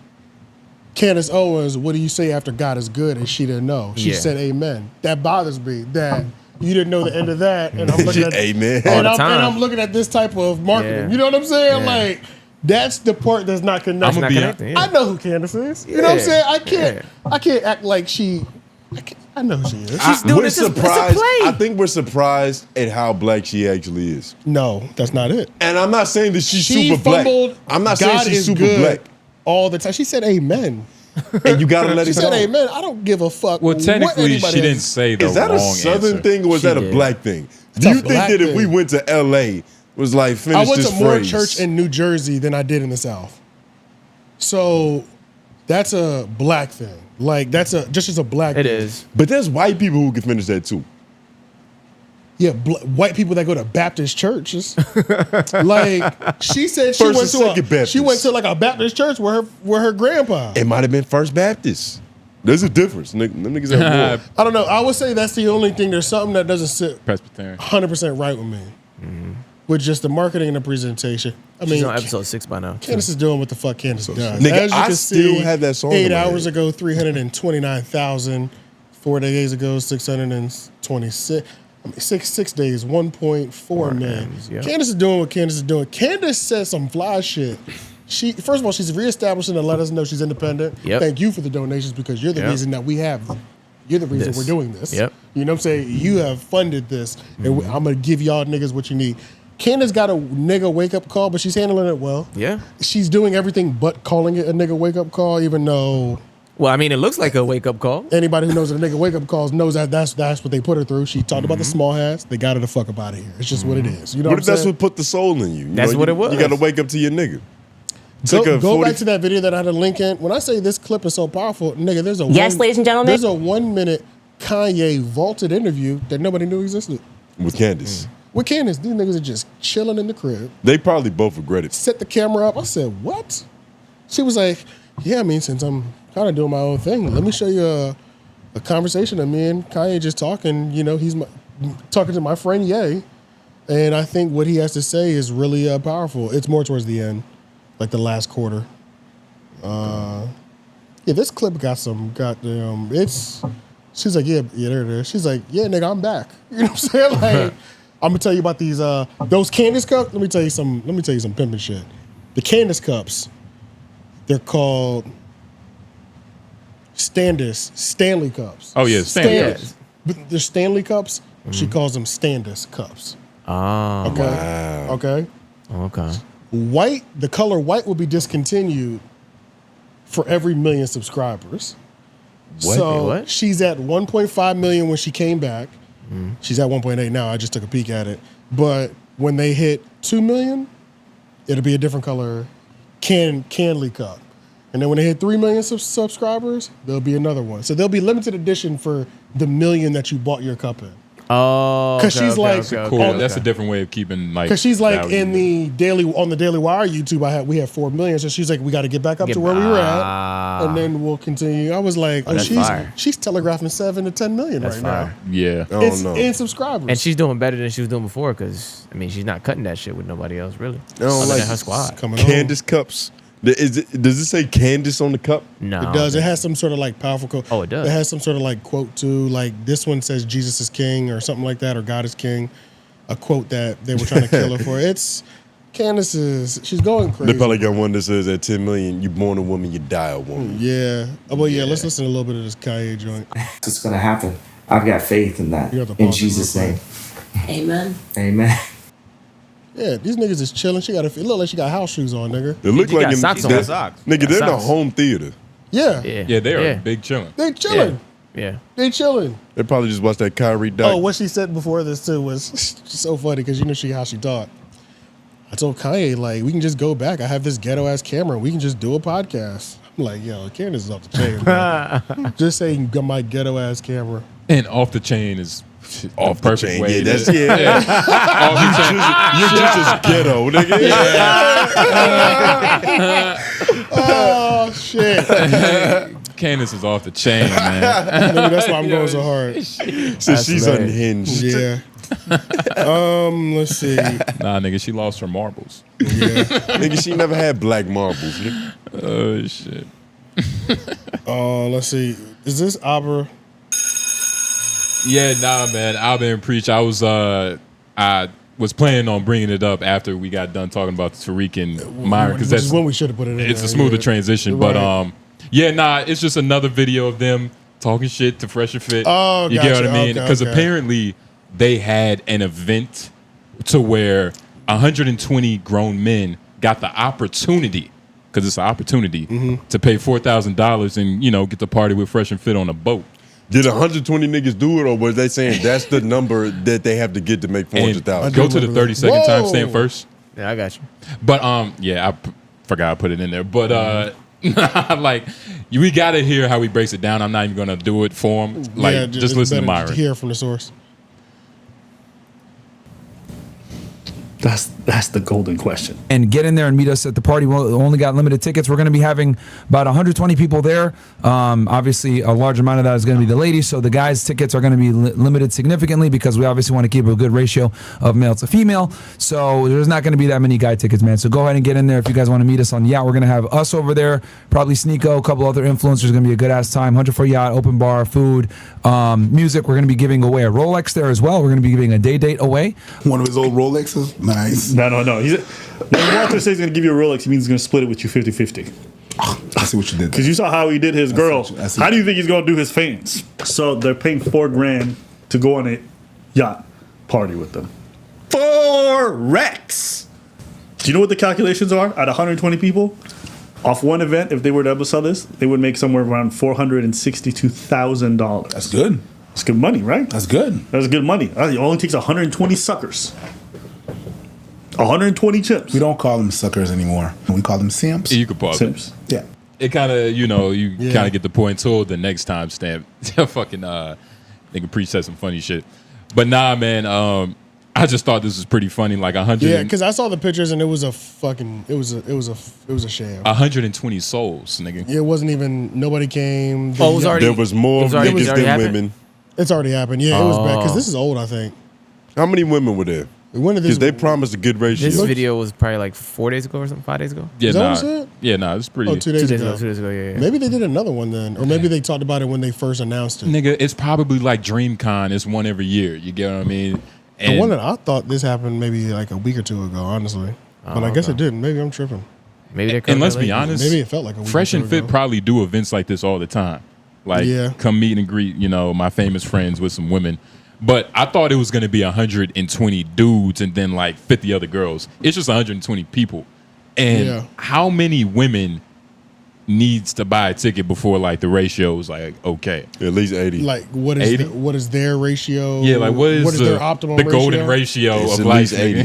A: Candace Owens, what do you say after God is good? And she didn't know. She said amen. That bothers me that you didn't know the end of that. And I'm looking at
B: amen.
A: And I'm looking at this type of marketing.
H: Yeah.
A: You know what I'm saying? Like, that's the part that's not connected. I know who Candace is. You know what I'm saying? I can't act like I know who she is.
H: She's doing this. It's a play.
B: I think we're surprised at how black she actually is.
A: No, that's not it.
B: And I'm not saying that she's
A: She
B: super black.
A: fumbled,
B: I'm not
A: God
B: saying she's
A: is
B: super
A: good
B: black.
A: all the time. She said amen.
B: And you gotta let it
A: She
B: go.
A: said amen. I don't give a fuck.
C: Well,
A: what
C: technically,
A: anybody
C: she didn't
A: else-
C: say the
B: Is that
C: wrong
B: a southern
C: answer.
B: thing or is that a black thing? Do you think
A: black
B: that if
A: thing.
B: we went to LA, was like
A: I
B: finish
A: went
B: this
A: to more
B: phrase?
A: church in New Jersey than I did in the South. So that's a black thing. Like that's just as a black
H: It
A: thing.
H: is.
B: But there's white people who can finish that too.
A: Yeah, white people that go to Baptist churches. Like she said, she
B: First
A: went
B: and
A: to
B: Second Baptist.
A: she went to like a Baptist church where her grandpa.
B: It might have been First Baptist. There's a difference. Them niggas have more.
A: I don't know. I would say that's the only thing. There's something that doesn't sit
C: Presbyterian.
A: 100% right with me. with just the marketing and the presentation. I mean,
H: she's on episode 6 by now.
A: Candace is doing what the fuck Candace does.
B: Nigga,
A: As you
B: I
A: can
B: still
A: see,
B: had that song
A: 8
B: in my
A: hours
B: head.
A: ago, 329,000. 4 days ago, 626. I mean, 6 days, 1.4 million.
H: Yeah.
A: Candace is doing what Candace is doing. Candace said some fly shit. First of all, she's reestablishing and let us know she's independent.
H: Yep.
A: Thank you for the donations because you're the reason that we have. You're the reason we're doing this.
H: Yep.
A: You know what I'm saying? You have funded this, and I'm gonna give y'all niggas what you need. Candace got a nigga wake up call, but she's handling it well.
H: Yeah.
A: She's doing everything but calling it a nigga wake up call, even though.
H: Well, I mean, it looks like a wake up call.
A: Anybody who knows that a nigga wake up calls knows that that's what they put her through. She talked about the small hats. They got her the fuck up out of here. It's just what it is. You know
B: what
A: what
B: if
A: I'm
B: that's
A: saying?
B: what put the soul in you?
H: That's what it was.
B: You got to wake up to your nigga.
A: Go back to that video that I had a link in. When I say this clip is so powerful, nigga, there's a
L: ladies and gentlemen.
A: There's a 1 minute Kanye vaulted interview that nobody knew existed.
B: With Candace.
A: With Candace, these niggas are just chilling in the crib.
B: They probably both regret it.
A: Set the camera up. I said, what? She was like, yeah, I mean, since I'm kind of doing my own thing, let me show you a conversation of me and Kanye just talking. You know, he's talking to my friend Ye, and I think what he has to say is really powerful. It's more towards the end, like the last quarter. Yeah, this clip got some goddamn. She's like, yeah, there it is. She's like, yeah, nigga, I'm back. You know what I'm saying? Like, I'm gonna tell you about these those Candace cups. Let me tell you some pimping shit. The Candace cups, they're called Stanley cups.
C: Oh yeah, Stanley.
A: But they're Stanley cups. She calls them Candace cups.
H: Oh,
A: okay.
B: Wow.
A: Okay. White, the color white will be discontinued for every 1 million subscribers.
B: What?
A: So
H: What?
A: she's at 1.5 million when she came back. She's at 1.8 now. I just took a peek at it. But when they hit 2 million, it'll be a different color Canley cup. And then when they hit 3 million subscribers, there'll be another one. So there'll be limited edition for the 1 million that you bought your cup in.
H: Oh,
A: because she's like,
C: cool. That's a different way of keeping like.
A: Because she's like
C: value.
A: in the Daily Wire YouTube. We had 4 million, so she's like, we got to get back up to where we were at, and then we'll continue. I was like, she's telegraphing 7 to 10 million right now.
C: Yeah,
A: in subscribers,
H: and she's doing better than she was doing before. Because I mean, she's not cutting that shit with nobody else really.
B: I don't
H: other
B: like
H: than her squad.
B: Candace cups. Does it say Candace on the cup?
H: No,
A: it does. It has some sort of like powerful quote.
H: Oh, it does.
A: It has some sort of like quote too. Like this one says Jesus is king or something like that, or God is king. A quote that they were trying to kill her for. It's Candace she's going crazy.
B: They probably got one that says at 10 million, you born a woman, you die a woman.
A: Yeah. Oh, well, yeah. Let's listen to a little bit of this Kanye joint.
N: It's gonna happen. I've got faith in that. In Jesus' name.
S: Amen.
N: Amen.
A: Yeah, these niggas is chilling. It look like she got house shoes on, nigga.
B: It look like
H: socks on.
B: Nigga, they're in a home theater.
A: Yeah.
C: Yeah, they are big chilling.
A: They chilling.
H: Yeah.
A: They chilling.
B: They probably just watched that Kyrie doc.
A: Oh, what she said before this too was so funny because you know how she talked. I told Kanye, like, we can just go back. I have this ghetto ass camera. We can just do a podcast. I'm like, yo, Candace is off the chain, man. Just saying my ghetto ass camera.
C: And off the chain is
B: off
C: the
B: perfect
C: chain.
B: way.
C: Yeah,
B: That's Off the chain. You're just as ghetto, nigga.
A: Oh shit.
C: Candace is off the chain, man.
A: That's why I'm going so hard.
B: So she's unhinged.
A: Yeah. Let's see.
C: Nah, nigga, she lost her marbles.
B: Yeah. Nigga, she never had black marbles. Nigga.
C: Oh shit.
A: Let's see. Is this Abra?
C: Yeah, nah, man. Albert and Preach. I was planning on bringing it up after we got done talking about Tariq and Myron because that's
A: when we should have put it in.
C: It's
A: there,
C: a smoother
A: yeah.
C: transition,
A: Right.
C: but yeah, nah. It's just another video of them talking shit to Fresh and Fit.
A: Oh,
C: you
A: gotcha.
C: get what I mean?
A: Okay,
C: Because
A: okay.
C: apparently they had an event to where 120 grown men got the opportunity, because it's an opportunity, to pay $4,000 and get to party with Fresh and Fit on a boat.
B: Did 120 niggas do it, or was they saying that's the number that they have to get to make 400,000?
C: Go to the 30-second timestamp first.
H: Yeah, I got you.
C: But yeah, I forgot I put it in there. But like, we gotta hear how he breaks it down. I'm not even gonna do it for him. Like,
A: Yeah,
C: just listen to
A: better
C: Myron.
A: Hear from the source.
N: That's
M: That's the golden question.
P: And get in there and meet us at the party. We only got limited tickets. We're going to be having about 120 people there. Obviously, a large amount of that is going to be the ladies. So the guys' tickets are going to be limited significantly because we obviously want to keep a good ratio of male to female. So there's not going to be that many guy tickets, man. So go ahead and get in there if you guys want to meet us on Yacht. We're going to have us over there, probably Sneeko, a couple other influencers. Going to be a good ass time. 100 for Yacht, open bar, food, music. We're going to be giving away a Rolex there as well. We're going to be giving a day date away.
Q: One of his old Rolexes. Nice.
M: No. When Walter says he's going to give you a Rolex, he means he's going to split it with you 50-50.
Q: I see what you did.
M: Because you saw how he did his girl. How do you think he's going to do his fans? So they're paying $4,000 to go on a yacht party with them. 4 Rex. Do you know what the calculations are? At 120 people, off one event, if they were to ever sell this, they would make somewhere around $462,000.
Q: That's good.
M: That's good money, right?
Q: That's good.
M: That's good money. It only takes 120 suckers. 120 chips.
Q: We don't call them suckers anymore. We call them simps.
C: You could pause
M: Simps.
C: it.
Q: Yeah.
C: It kind of, you kind of get the point till the next time stamp. Fucking, nigga Preach said some funny shit. But nah, man, I just thought this was pretty funny. Like 100.
A: Yeah, because I saw the pictures and it was a fucking, it was a sham.
C: 120 souls, nigga.
A: It wasn't even, nobody came.
B: It was already, there was more niggas than women.
A: It's already happened. Yeah, it was bad because this is old, I think.
B: How many women were there? Because they promised a good ratio.
H: This video was probably like 4 days ago or something, 5 days ago.
C: Yeah,
A: Is that what you said?
C: Yeah, nah, it was pretty.
A: 2 days ago.
H: 2 days ago, yeah.
A: Maybe they did another one then. Or maybe they talked about it when they first announced it.
C: Nigga, it's probably like DreamCon. It's one every year. You get what I mean?
A: The one that I thought this happened maybe like a week or two ago, honestly. But I guess it didn't. Maybe I'm tripping.
H: Maybe
C: and let's be honest.
A: Maybe it felt like a week
C: Fresh
A: or
C: and
A: two
C: Fit
A: ago.
C: probably do events like this all the time. Like, come meet and greet, my famous friends with some women. But I thought it was going to be 120 dudes and then like 50 other girls. It's just 120 people. And how many women needs to buy a ticket before like the ratio is like okay?
B: At least 80.
A: Like what is what is their ratio?
C: Yeah, like what is
A: their optimum
C: the
A: ratio?
C: golden ratio
B: It's
C: of
B: at
C: life?
B: least 80.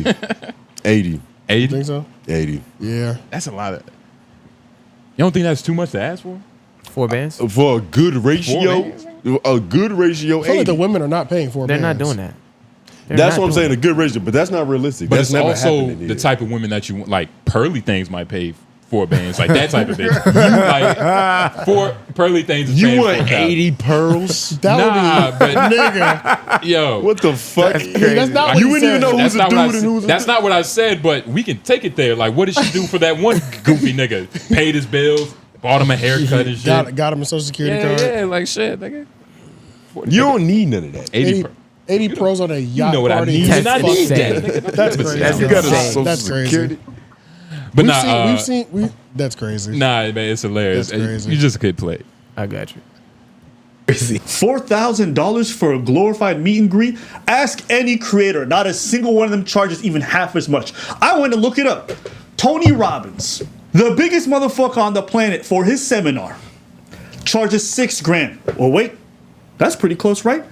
B: 80.
C: 80?
A: You think so?
B: 80.
A: Yeah.
C: That's a lot of. You don't think that's too much to ask for?
H: 4 bands?
B: For a good ratio? A good ratio,
A: I feel
B: 80.
A: like the women are not paying for
H: They're
A: bands.
H: not doing that.
B: That's what I'm saying, a good ratio, but that's not realistic.
C: But
B: That's
C: it's
B: never
C: also
B: happening
C: the
B: here.
C: type of women that you want. Like pearly things might pay 4 bands, like that type of bitch. Like 4 pearly things. Is
B: You
C: paying
B: want
C: 4,000.
B: 80 pearls?
C: Nah, but
A: nigga.
C: Yo,
B: what the fuck?
A: That's not what
B: You
A: he
B: wouldn't even
A: said.
B: know who's a
C: That's not what I
B: dude and
C: said.
B: who's a
C: That's not what I said, but we can take it there. Like, what did she do for that one goofy nigga? Paid his bills, bought him a haircut and shit.
A: Got him a social security card.
C: Yeah, like shit, nigga.
B: You don't need none of that.
A: 80 pros on a yacht
C: know what I
A: party.
C: need.
A: That's
C: I need
A: insane.
C: that.
A: That's crazy.
H: That's
B: You got a
H: insane.
B: social
A: That's crazy.
B: security.
C: But nah,
A: we've seen. That's crazy.
C: nah, man, it's hilarious.
A: That's crazy.
C: You just could play.
H: I got you.
M: $4,000 for a glorified meet and greet? Ask any creator. Not a single one of them charges even half as much. I went to look it up. Tony Robbins, the biggest motherfucker on the planet, for his seminar, charges $6,000. Well, wait, that's pretty close, right?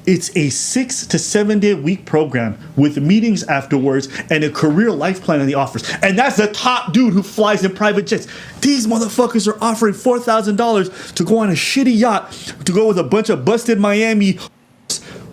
M: It's a 6 to 7 day week program with meetings afterwards and a career life plan in the offers. And that's the top dude who flies in private jets. These motherfuckers are offering $4,000 to go on a shitty yacht, to go with a bunch of busted Miami.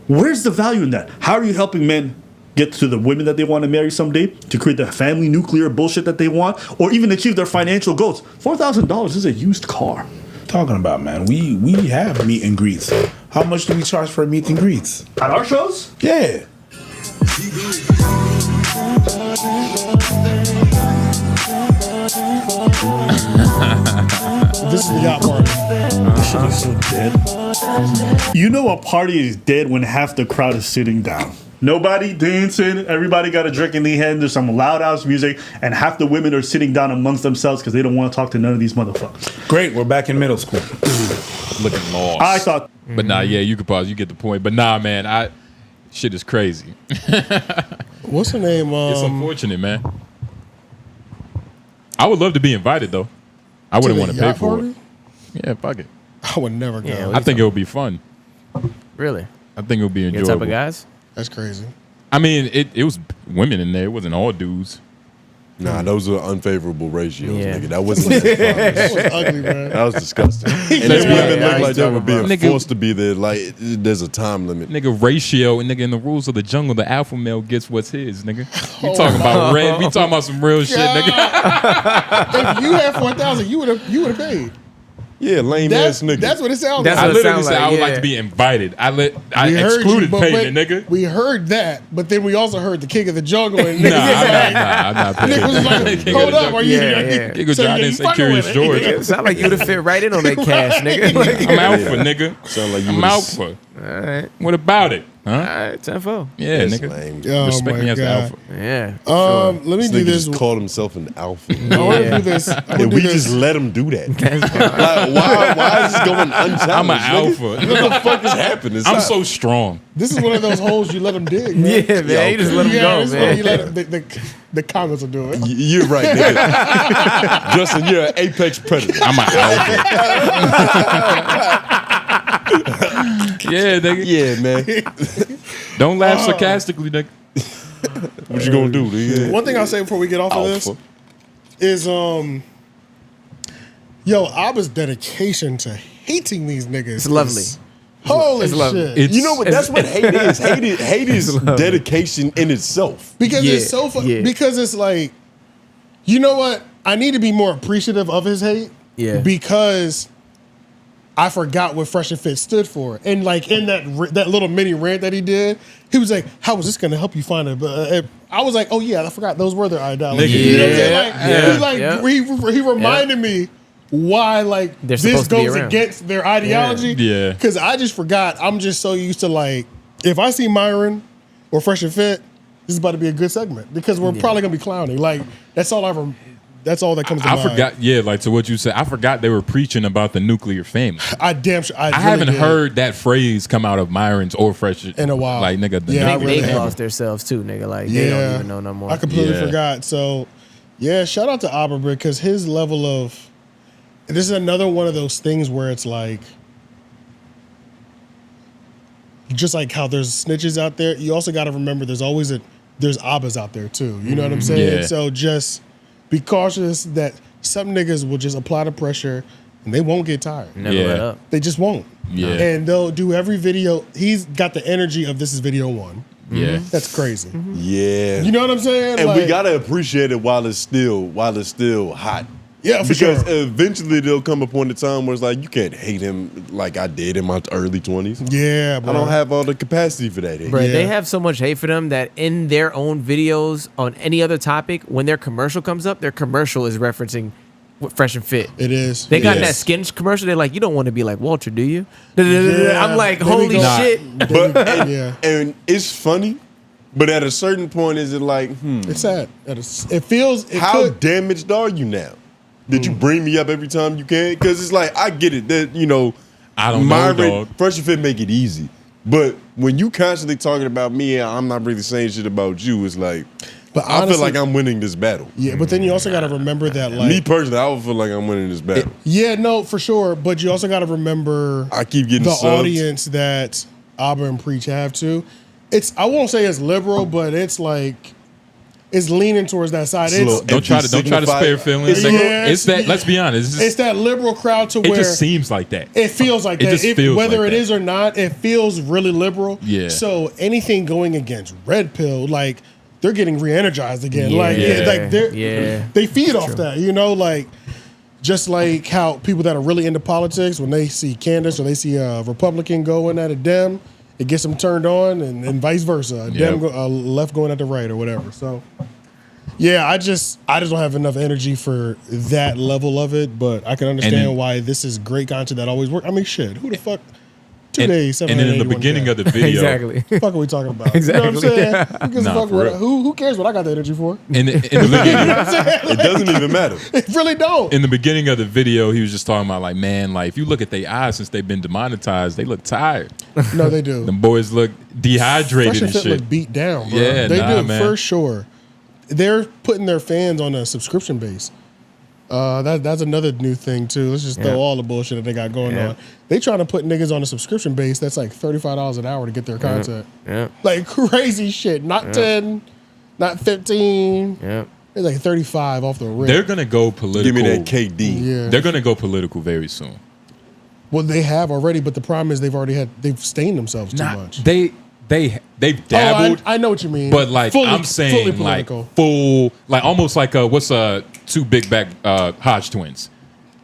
M: Where's the value in that? How are you helping men get to the women that they want to marry someday, to create the family nuclear bullshit that they want, or even achieve their financial goals? $4,000 is a used car.
Q: Talking about, man, we have meet and greets. How much do we charge for meet and greets?
M: At our shows?
Q: Yeah.
A: This is the yacht party.
M: This shit is so dead. You know a party is dead when half the crowd is sitting down. Nobody dancing, everybody got a drink in their hand, there's some loud house music, and half the women are sitting down amongst themselves because they don't want to talk to none of these motherfuckers.
Q: Great, we're back in middle school.
C: Looking lost.
M: I thought.
C: But nah, yeah, you could pause. You get the point. But nah, man, shit is crazy.
A: What's the name?
C: It's unfortunate, man. I would love to be invited though. I wouldn't want to pay for it. Yeah, fuck it.
A: I would never go.
H: Yeah,
C: I think it would be fun.
H: Really?
C: I think it would be
H: Your
C: enjoyable.
H: type of guys?
A: That's crazy.
C: I mean, it was women in there. It wasn't all dudes.
B: Nah, those are unfavorable ratios, nigga. That wasn't
A: That was ugly, man.
B: That was disgusting. And these women look like they were being forced to be there. Like, there's a time limit.
C: Nigga, ratio, and nigga, in the rules of the jungle, the alpha male gets what's his, nigga. We talking about red. We talking about some real shit, nigga.
A: If you had 4,000, you would have paid.
B: Yeah, lame ass nigga.
A: That's what it sounds like.
C: I literally said I would like to be invited. I excluded payment, nigga.
A: We heard that, but then we also heard the king of the jungle. And
C: I'm not paying.
A: Nigga was like, hold up, are you?
C: I didn't say Curious George.
H: Sound like you would have fit right in on that cash, nigga.
C: I'm alpha, nigga.
B: Sound like you
C: I'm alpha.
H: All right.
C: What about it? Huh?
H: All right, 10-4.
C: Yeah,
B: That's
C: nigga.
B: lame.
A: Oh
C: Respect
A: my
C: me as the
A: God.
C: alpha.
H: Yeah.
A: Let me
B: This
A: do
B: nigga
A: this.
B: just called himself an alpha.
A: I want to do this.
B: And we just let him do that. Like, why is this going unchallenged?
C: I'm an alpha.
B: What the fuck is happening?
C: I'm so strong.
A: This is one of those holes you let them dig, man.
H: Yeah, man. You just let them go,
A: this is
H: man.
A: what you let the comments will do it.
B: You're right, nigga. Justin, you're an apex predator.
C: I'm an alpha. Yeah, nigga.
B: Yeah, man.
C: Don't laugh sarcastically, nigga.
B: What you gonna do, nigga?
A: One thing I'll say before we get off of this is, Abba's dedication to hating these niggas.
H: It's lovely.
A: Holy
H: It's lovely.
A: shit.
B: You know what? That's what hate is. Hate is dedication in itself.
A: Because it's so fun.
H: Yeah.
A: Because it's like, you know what? I need to be more appreciative of his hate.
H: Yeah.
A: Because I forgot what Fresh and Fit stood for. And like in that little mini rant that he did, he was like, how is this going to help you find a... I was like, oh yeah, I forgot those were their ideologies.
C: Nigga,
A: You know what I'm saying? Like, he reminded me why like
H: They're
A: this
H: supposed to be
A: goes
H: around.
A: against their ideology.
C: Yeah.
A: Because I just forgot. I'm just so used to like, if I see Myron or Fresh and Fit, this is about to be a good segment because we're probably going to be clowning. Like, that's all that comes to mind.
C: I forgot, like to what you said, I forgot they were preaching about the nuclear family.
A: I
C: I haven't heard that phrase come out of Myron's or Fresh
A: in a while.
C: Like, nigga,
H: They've lost themselves too, nigga. Like, they don't even know no more.
A: I completely forgot. So, yeah, shout out to Abba because his level of... This is another one of those things where it's like... Just like how there's snitches out there, you also got to remember there's Abbas out there too. You know what I'm saying?
C: Yeah.
A: So just be cautious that some niggas will just apply the pressure and they won't get tired.
H: Never let up.
A: They just won't.
C: Yeah.
A: And they'll do every video. He's got the energy of this is video one.
C: Yeah.
A: That's crazy.
B: Yeah.
A: You know what I'm saying?
B: And
A: like,
B: we gotta appreciate it while it's still hot.
A: Yeah, for
B: because
A: sure.
B: eventually there'll come a point in time where it's like you can't hate him like I did in my early 20s.
A: Yeah, bro.
B: I don't have all the capacity for that.
H: Bro, they have so much hate for them that in their own videos on any other topic, when their commercial comes up, their commercial is referencing Fresh and Fit.
A: It is.
H: They got that skin commercial. They're like, you don't want to be like Walter, do you? I'm like, holy shit.
B: And it's funny, but at a certain point, is it like,
A: It's sad. It feels.
B: How damaged are you now? Did you bring me up every time you can? Because it's like, I get it. That,
C: I don't know, dog.
B: Fresh and Fit make it easy. But when you constantly talking about me and I'm not really saying shit about you, it's like, I feel like I'm winning this battle.
A: Yeah, but then you also got to remember that, like,
B: me personally, I would feel like I'm winning this battle.
A: Yeah, no, for sure. But you also got to remember
B: I keep getting
A: the
B: subs.
A: audience that Abba and Preach have too. I won't say it's liberal, but it's like it's leaning towards that side.
C: Don't try to spare feelings. It's that. Let's be honest.
A: It's that liberal crowd to
C: it
A: where
C: just seems like that.
A: It feels like
C: It
A: that.
C: just feels
A: whether
C: like
A: it
C: that.
A: is or not, it feels really liberal.
C: Yeah.
A: So anything going against Red Pill, like they're getting re-energized again.
H: Yeah.
A: They feed off that. Like just like how people that are really into politics, when they see Candace or they see a Republican going at a Dem, it gets them turned on, and vice versa. Left going at the right or whatever. So, yeah, I just don't have enough energy for that level of it, but I can understand why this is great content that always works. I mean, shit, who the fuck? 2 days,
C: and then in the beginning of the video,
H: exactly.
A: What the fuck are we talking about?
H: Exactly.
A: You know what I'm saying?
C: Nah, for real.
A: Who cares what I got the energy for?
C: In the beginning,
B: it doesn't even matter.
A: It really don't.
C: In the beginning of the video, he was just talking about like, man, like if you look at their eyes since they've been demonetized, they look tired.
A: No, they do.
C: Them boys look dehydrated
A: Fresh
C: and
A: Fit
C: shit.
A: look beat down, bro.
C: Yeah,
A: they do
C: man.
A: for sure. They're putting their fans on a subscription base. That's another new thing too. Let's just throw all the bullshit that they got going on. They trying to put niggas on a subscription base that's like $35 an hour to get their content.
H: Yeah.
A: Like crazy shit. Not 10, not 15.
H: Yeah.
A: They're like 35 off the rim.
C: They're gonna go political.
B: Give me that KD.
A: Yeah.
C: They're gonna go political very soon.
A: Well, they have already, but the problem is they've stained themselves too much.
C: They've dabbled.
A: I know what you mean.
C: But like
A: Fully-
C: I'm
A: fully
C: saying, like
A: political.
C: full, like almost like what's two big back Hodge twins,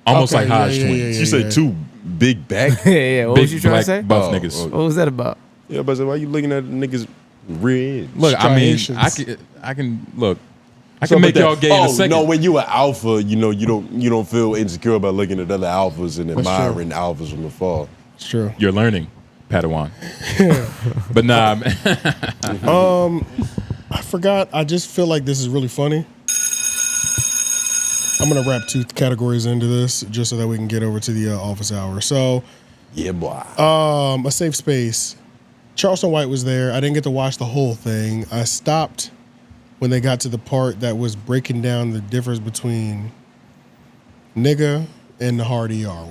C: almost
A: Okay,
C: like Hodge
A: yeah,
C: twins.
B: You say two big back?
H: Yeah. What
C: Big
H: was you trying to
C: black
H: say?
C: buff niggas.
H: What was that about?
B: Yeah, but why you looking at niggas rear end?
C: Look, I mean,
A: Striations.
C: I can look. I can make y'all gay in a second.
B: No, when you an alpha, you know you don't feel insecure about looking at other alphas and admiring alphas from afar.
A: It's true.
C: You're learning, Padawan. But nah, man.
A: I forgot. I just feel like this is really funny. I'm gonna wrap 2 categories into this just so that we can get over to the office hour. So,
B: yeah, boy.
A: A safe space. Charleston White was there. I didn't get to watch the whole thing. I stopped when they got to the part that was breaking down the difference between nigga and the hard ER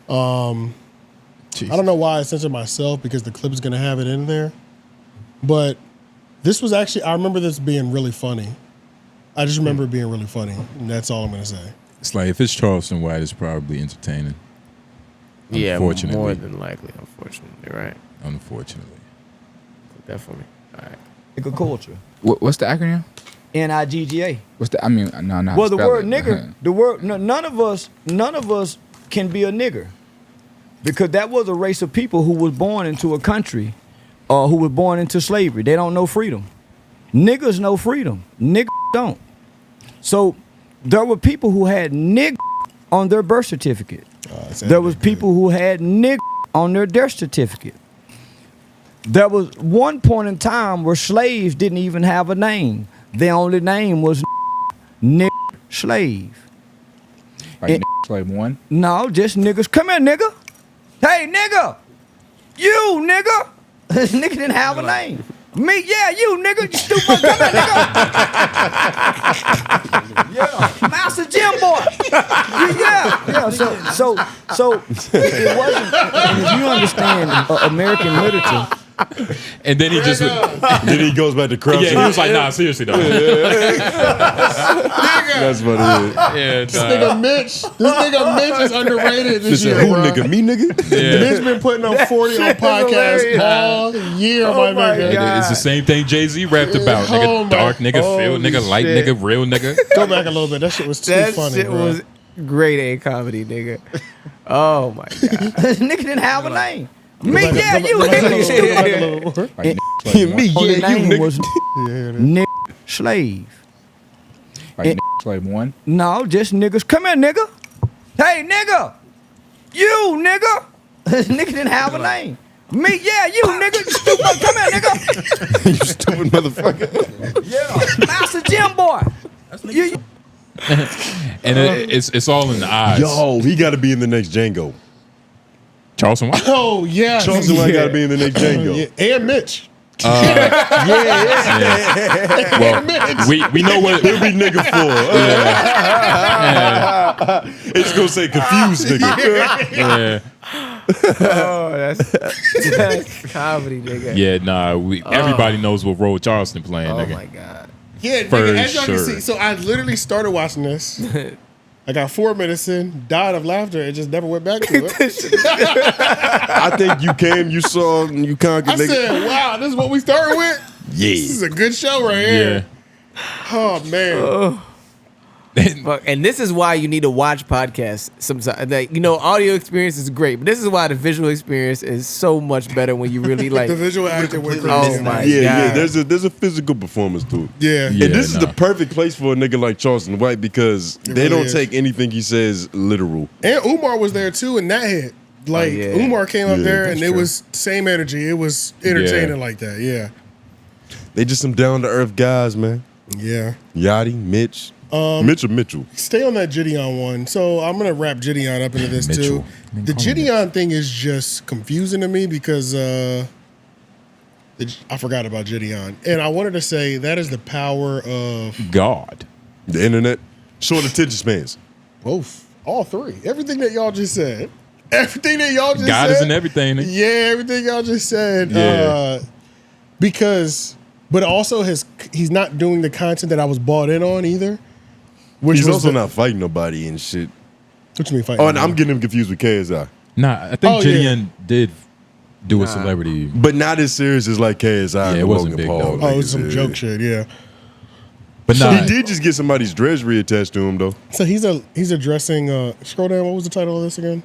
A: one. I don't know why I censored myself because the clip is gonna have it in there, but this was actually, I remember this being really funny. I just remember it being really funny, and that's all I'm gonna say.
C: It's like if it's Charleston White, it's probably entertaining.
H: Yeah,
C: Unfortunately.
H: more than likely. Unfortunately, right?
C: Unfortunately.
H: Put that for me. All right.
T: Nigga culture.
U: What's the acronym?
T: NIGGA.
U: What's the? I mean, no.
T: Well, the word nigger, the word. No, none of us can be a nigger, because that was a race of people who was born into a country, who was born into slavery. They don't know freedom. Niggers know freedom. Niggers don't. So there were people who had nigger on their birth certificate. There was people who had nigger on their death certificate. There was one point in time where slaves didn't even have a name. Their only name was nigger slave.
U: Like slave one?
T: No, just niggas. Come here, nigga. Hey, nigga. You, nigga. This nigga didn't have a name. Me, yeah, you, nigga. You stupid. Come here, nigga. Yeah, Master Jim boy. Yeah. So it wasn't. If you understand American literature.
C: And then he just
B: then he goes back to Crashout.
C: Yeah, he was like, nah, seriously though.
B: That's what it is.
C: Yeah,
A: This nigga Mitch is underrated this
B: He
A: year,
B: said, who
A: bro.
B: nigga? Me nigga?
A: Mitch been putting up 40 on podcasts all year, my nigga.
C: It's the same thing Jay-Z rapped about. Nigga dark, nigga filled, nigga light,
H: shit.
C: nigga real, nigga.
A: Go back a little bit. That shit was too
H: That
A: funny,
H: shit
A: bro.
H: was grade A comedy, nigga. Oh my god.
T: Nigga didn't have a name. Me,
A: back-
T: yeah,
A: go
T: you,
A: back a
T: nigga.
A: little- go back a little more.
B: Me,
T: Only
B: yeah, you
T: name
B: nigga.
T: was nigger slave.
U: Like slave one?
T: No, just niggas. Come here, nigga. Hey, nigga. You, nigga. This nigga didn't have a name. Me, yeah, you, nigga. You stupid. Come here, nigga.
B: You stupid motherfucker.
T: Yeah, Master Jim boy. You,
C: And it's all in the eyes.
B: Yo, he got to be in the next Django.
C: Charleston White?
A: Oh, yeah.
B: Charleston White got to be in the next Django.
A: Yeah. And Mitch.
B: Yeah.
C: Well, we know what
B: He'll be nigga 4. It's going to say confused nigga.
C: Yeah.
H: Oh, that's comedy, nigga.
C: Yeah, nah. Everybody knows what role Charleston playing,
H: Oh
C: nigga.
H: my god.
A: Yeah,
C: For
A: nigga, as y'all can
C: sure.
A: see. So I literally started watching this. I got 4 minutes in, died of laughter, and just never went back to it.
B: I think you came, you saw, and you conquered.
A: I said, wow, this is what we started with?
B: Yeah.
A: This is a good show right here. Oh, man.
H: Fuck, and this is why you need to watch podcasts sometimes. Like, you know, audio experience is great, but this is why the visual experience is so much better when you really like
A: The visual acting went
H: Oh
A: crazy.
H: my
B: Yeah,
H: god.
B: there's a physical performance to it.
A: Yeah.
B: And this is the perfect place for a nigga like Charleston White because they
A: really
B: don't
A: is.
B: take anything he says literal.
A: And Umar was there too, and that hit. Like,
H: yeah.
A: Umar came up
B: Yeah,
A: there,
B: that's
A: and it
B: true.
A: was same energy. It was entertaining like that. Yeah.
B: They just some down to earth guys, man.
A: Yeah.
B: Yachty, Mitch. Mitchell.
A: Stay on that Jidion one. So I'm gonna wrap Jidion up into this
C: Mitchell.
A: too. The Jidion thing is just confusing to me because I forgot about Jidion, and I wanted to say that is the power of
C: God.
B: The internet. Short attention spans.
A: both, all three. Everything that y'all just said. Everything that y'all just
C: God
A: said.
C: is in everything. Nigga.
A: Yeah, everything y'all just said.
C: Yeah.
A: Because, but also his he's not doing the content that I was bought in on either. Which
B: he's
A: was
B: also not fighting nobody and shit.
A: What you mean fighting?
B: Oh, and I'm getting him confused with KSI.
C: Nah, I think Jidion did do a celebrity,
B: but not as serious as like KSI.
C: Yeah, it wasn't big though.
A: Oh, it was some joke shit. Yeah.
C: But
B: he did just get somebody's dress reattached to him though.
A: So he's addressing. Scroll down. What was the title of this again?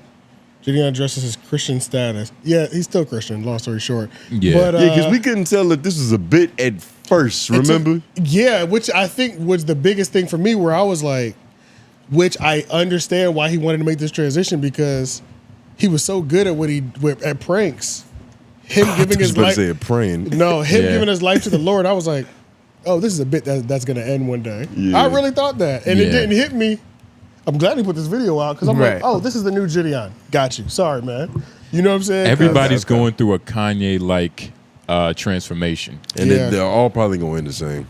A: Jidion addresses his Christian status. Yeah, he's still Christian. Long story short.
B: Yeah,
A: but,
B: because we couldn't tell if this was a bit at first. Remember?
A: Yeah, which I think was the biggest thing for me, where I was like, which I understand why he wanted to make this transition, because he was so good at at pranks. Him giving his life.
B: Praying.
A: No, him giving his life to the Lord. I was like, oh, this is a bit that's going to end one day.
B: Yeah.
A: I really thought that, and it didn't hit me. I'm glad he put this video out, because I'm like, oh, this is the new Jidion. Got you. Sorry, man. You know what I'm saying?
C: Everybody's going through a Kanye-like transformation.
B: And they're all probably going to end the same.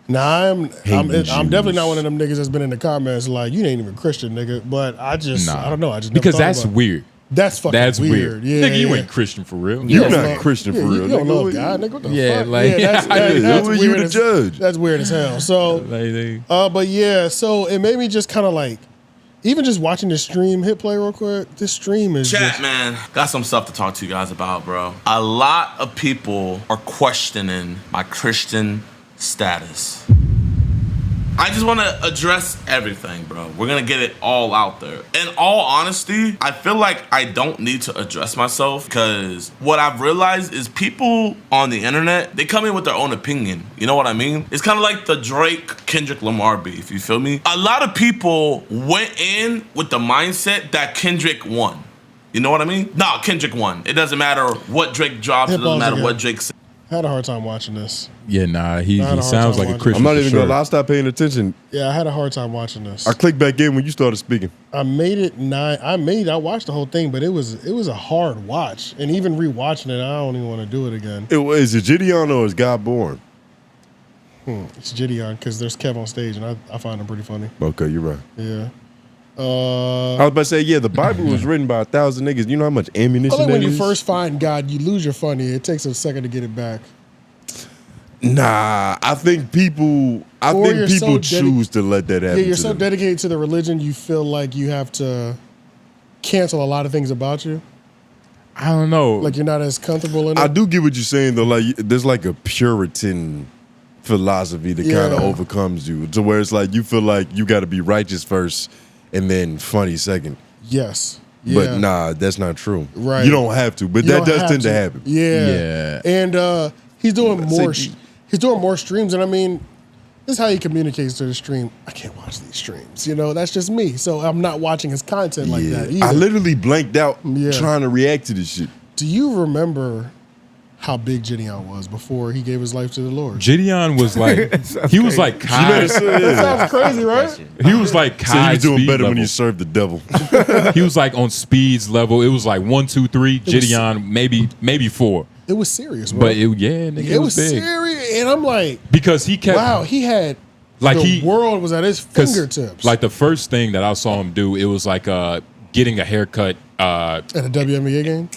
A: Nah, I'm definitely not one of them niggas that's been in the comments like, you ain't even Christian, nigga. But I don't know. I just never
C: because
A: thought
C: that's
A: about it.
C: weird.
A: That's fucking weird. Yeah,
C: nigga, you ain't Christian for real.
B: You're not Christian for real.
A: You don't love God, nigga. What the fuck?
C: Like,
A: that's
B: weird. You the judge.
A: That's weird as hell. So, but yeah, so it made me just kind of like, even just watching the stream hit play real quick. This stream is
F: Chat, man. Got some stuff to talk to you guys about, bro. A lot of people are questioning my Christian status. I just want to address everything, bro. We're going to get it all out there. In all honesty, I feel like I don't need to address myself, because what I've realized is people on the internet, they come in with their own opinion. You know what I mean? It's kind of like the Drake-Kendrick Lamar beef, you feel me? A lot of people went in with the mindset that Kendrick won. You know what I mean? No, Kendrick won. It doesn't matter what Drake drops. It doesn't matter what Drake says.
A: I had a hard time watching this.
C: Yeah, nah, he sounds like a Christian.
B: I'm not even gonna lie, I stopped paying attention.
A: Yeah, I had a hard time watching this.
B: I clicked back in when you started speaking.
A: I watched the whole thing, but it was a hard watch. And even rewatching it, I don't even want to do it again.
B: Is it Jidion or is God born?
A: It's Jidion, because there's Kev on stage, and I find him pretty funny.
B: Okay, you're right.
A: Yeah.
B: I was about to say, yeah, the Bible was written by 1,000 niggas. You know how much ammunition
A: when you
B: is?
A: first find God, you lose your funny. It takes a second to get it back.
B: Nah, I think people choose to let that happen.
A: Yeah, you're so dedicated to the religion, you feel like you have to cancel a lot of things about you.
C: I don't know.
A: Like you're not as comfortable in it.
B: I do get what you're saying though. Like there's like a Puritan philosophy that kind of overcomes you, to where it's like you feel like you got to be righteous first and then funny second.
A: Yes.
B: But nah, that's not true.
A: Right.
B: You don't have to, but that does tend to happen.
A: Yeah. And he's doing more. He's doing more streams, and I mean, this is how he communicates to the stream. I can't watch these streams. You know, that's just me. So I'm not watching his content like that either.
B: I literally blanked out trying to react to this shit.
A: Do you remember how big Jidion was before he gave his life to the Lord?
C: Jidion was like, he was like Kai.
A: That sounds crazy, right?
C: He was like Kai.
B: So he was doing better
C: level.
B: when he served the devil.
C: He was like on Speed's level. It was like 1, 2, 3. Jidion maybe 4.
A: It was serious, bro.
C: But it was big.
A: Serious, and I'm like,
C: because he kept.
A: Wow, he had
C: like
A: the world was at his fingertips.
C: Like the first thing that I saw him do, it was like getting a haircut at
A: a WNBA game.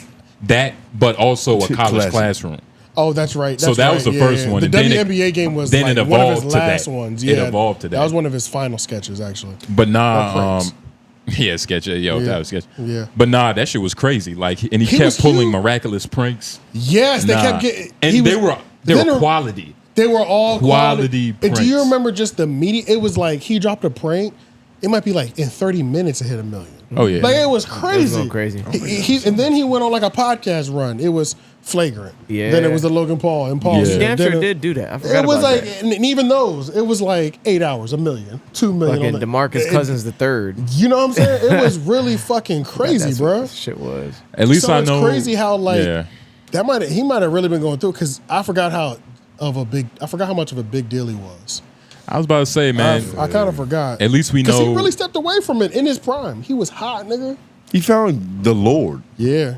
C: That, but also a college classroom.
A: Oh, that's right.
C: So that was the first one.
A: The
C: And then
A: WNBA game was
C: then
A: like
C: it
A: one of
C: evolved
A: his
C: to
A: last
C: that.
A: ones.
C: It
A: Yeah,
C: evolved to that.
A: That was one of his final sketches, actually.
C: But nah, sketch. That was sketch.
A: Yeah.
C: But nah, that shit was crazy. Like, and he kept pulling miraculous pranks.
A: Yes, they kept getting,
C: and they were quality.
A: They were all
C: quality
A: And do
C: pranks.
A: you remember just the media? It was like he dropped a prank. It might be like in 30 minutes it hit 1 million.
C: Oh yeah,
A: like it was crazy.
H: It was going crazy.
A: And then he went on like a podcast run. It was Flagrant.
H: Yeah.
A: Then it was the Logan Paul and Paul.
H: He damn sure did do that. I forgot
A: It was
H: about
A: like,
H: that.
A: and even those, it was like 8 hours, 1 million, 2 million.
H: Fucking DeMarcus Cousins the third.
A: You know what I'm saying? It was really fucking crazy, bro.
H: Shit was.
C: At least I know.
A: It's crazy how like
C: Yeah.
A: he might have really been going through, because I forgot how much of a big deal he was.
C: I was about to say, man.
A: I kind of forgot.
C: At least we know.
A: Because he really stepped away from it in his prime. He was hot, nigga.
B: He found the Lord.
A: Yeah.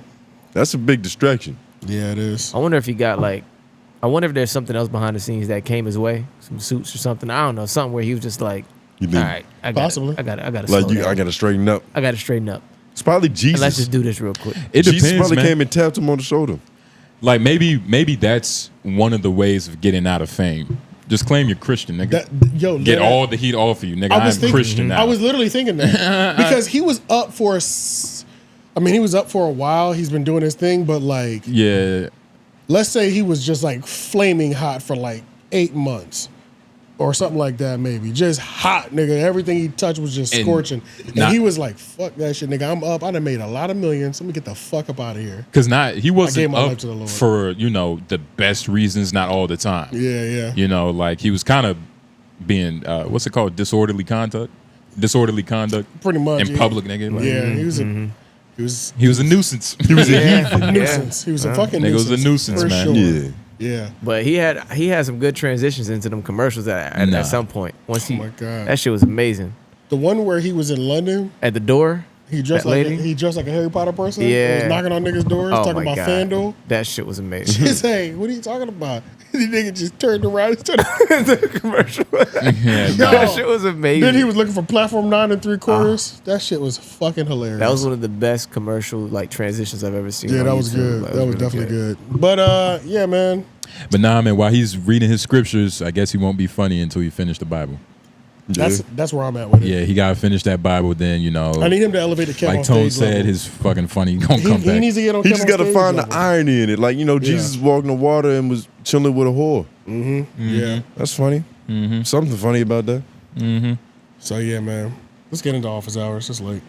B: That's a big distraction.
A: Yeah, it is.
H: I wonder if he got like, I wonder if there's something else behind the scenes that came his way, some suits or something. I don't know, something where he was just like,
B: You
H: all
B: think?
H: right, I got
A: Possibly.
H: I got to
B: Like
H: slow down.
B: I got to straighten up.
H: I got to straighten up.
B: It's probably Jesus.
H: And let's just do this real quick.
C: It
B: Jesus
C: depends,
B: probably
C: man.
B: came and tapped him on the shoulder.
C: Like maybe that's one of the ways of getting out of fame. Just claim you're Christian, nigga.
A: Yo,
C: get all the heat off of you, nigga. I'm Christian now.
A: I was literally thinking that because he was up for. He was up for a while. He's been doing his thing, but like,
C: yeah.
A: Let's say he was just like flaming hot for like 8 months. Or something like that, maybe. Just hot, nigga. Everything he touched was just scorching. And he was like, fuck that shit, nigga. I'm up. I done made a lot of millions. Let me get the fuck up out of here.
C: Because he wasn't up for, the best reasons, not all the time.
A: Yeah.
C: Like he was kind of being, what's it called? Disorderly conduct?
A: Pretty much.
C: In public, nigga. Like,
A: yeah, he was a
C: nuisance.
A: He was a nuisance. He was a fucking nuisance.
C: Nigga was a nuisance, man.
A: Sure. Yeah,
H: but he had some good transitions into them commercials at some point. Once
A: my God,
H: that shit was amazing.
A: The one where he was in London
H: at the door,
A: he dressed like a Harry Potter person.
H: Yeah,
A: was knocking on niggas' doors, talking about FanDuel.
H: That shit was amazing.
A: He said, "Hey, what are you talking about?" The nigga just turned around and started the commercial.
H: That shit was amazing.
A: Then he was looking for platform 9 3/4. That shit was fucking hilarious.
H: That was one of the best commercial transitions I've ever seen.
A: Yeah, that was good. That was definitely good. But yeah, man.
C: But nah, man, while he's reading his scriptures, I guess he won't be funny until he finish the Bible.
A: That's where I'm at with it.
C: Yeah, he gotta finish that Bible. Then
A: I need him to elevate the camera.
C: Like Tone said, his fucking funny gonna come back.
A: He needs to get on.
B: He just gotta find the irony in it. Like Jesus walking on water and was chilling with a whore.
A: Yeah,
B: that's funny. Something funny about that.
A: So yeah, man, let's get into office hours. It's late.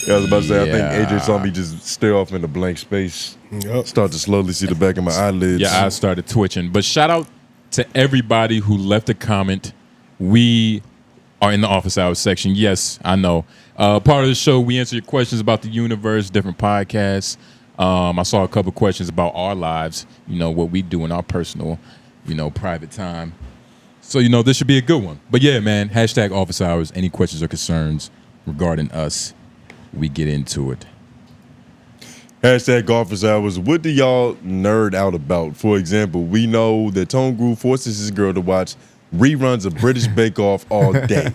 B: Yeah, I was about to say, I think AJ saw me just stare off into blank space.
A: Yep.
B: Start to slowly see the back of my eyelids.
C: Your eyes started twitching. But shout out to everybody who left a comment. We are in the office hours section. Yes, I know. Part of the show, we answer your questions about the universe, different podcasts. I saw a couple questions about our lives, what we do in our personal, private time. So, this should be a good one. But yeah, man, hashtag office hours. Any questions or concerns regarding us? We get into it.
B: Hashtag office hours. What do y'all nerd out about? For example, we know that Tone Groove forces his girl to watch reruns of British Bake Off all day.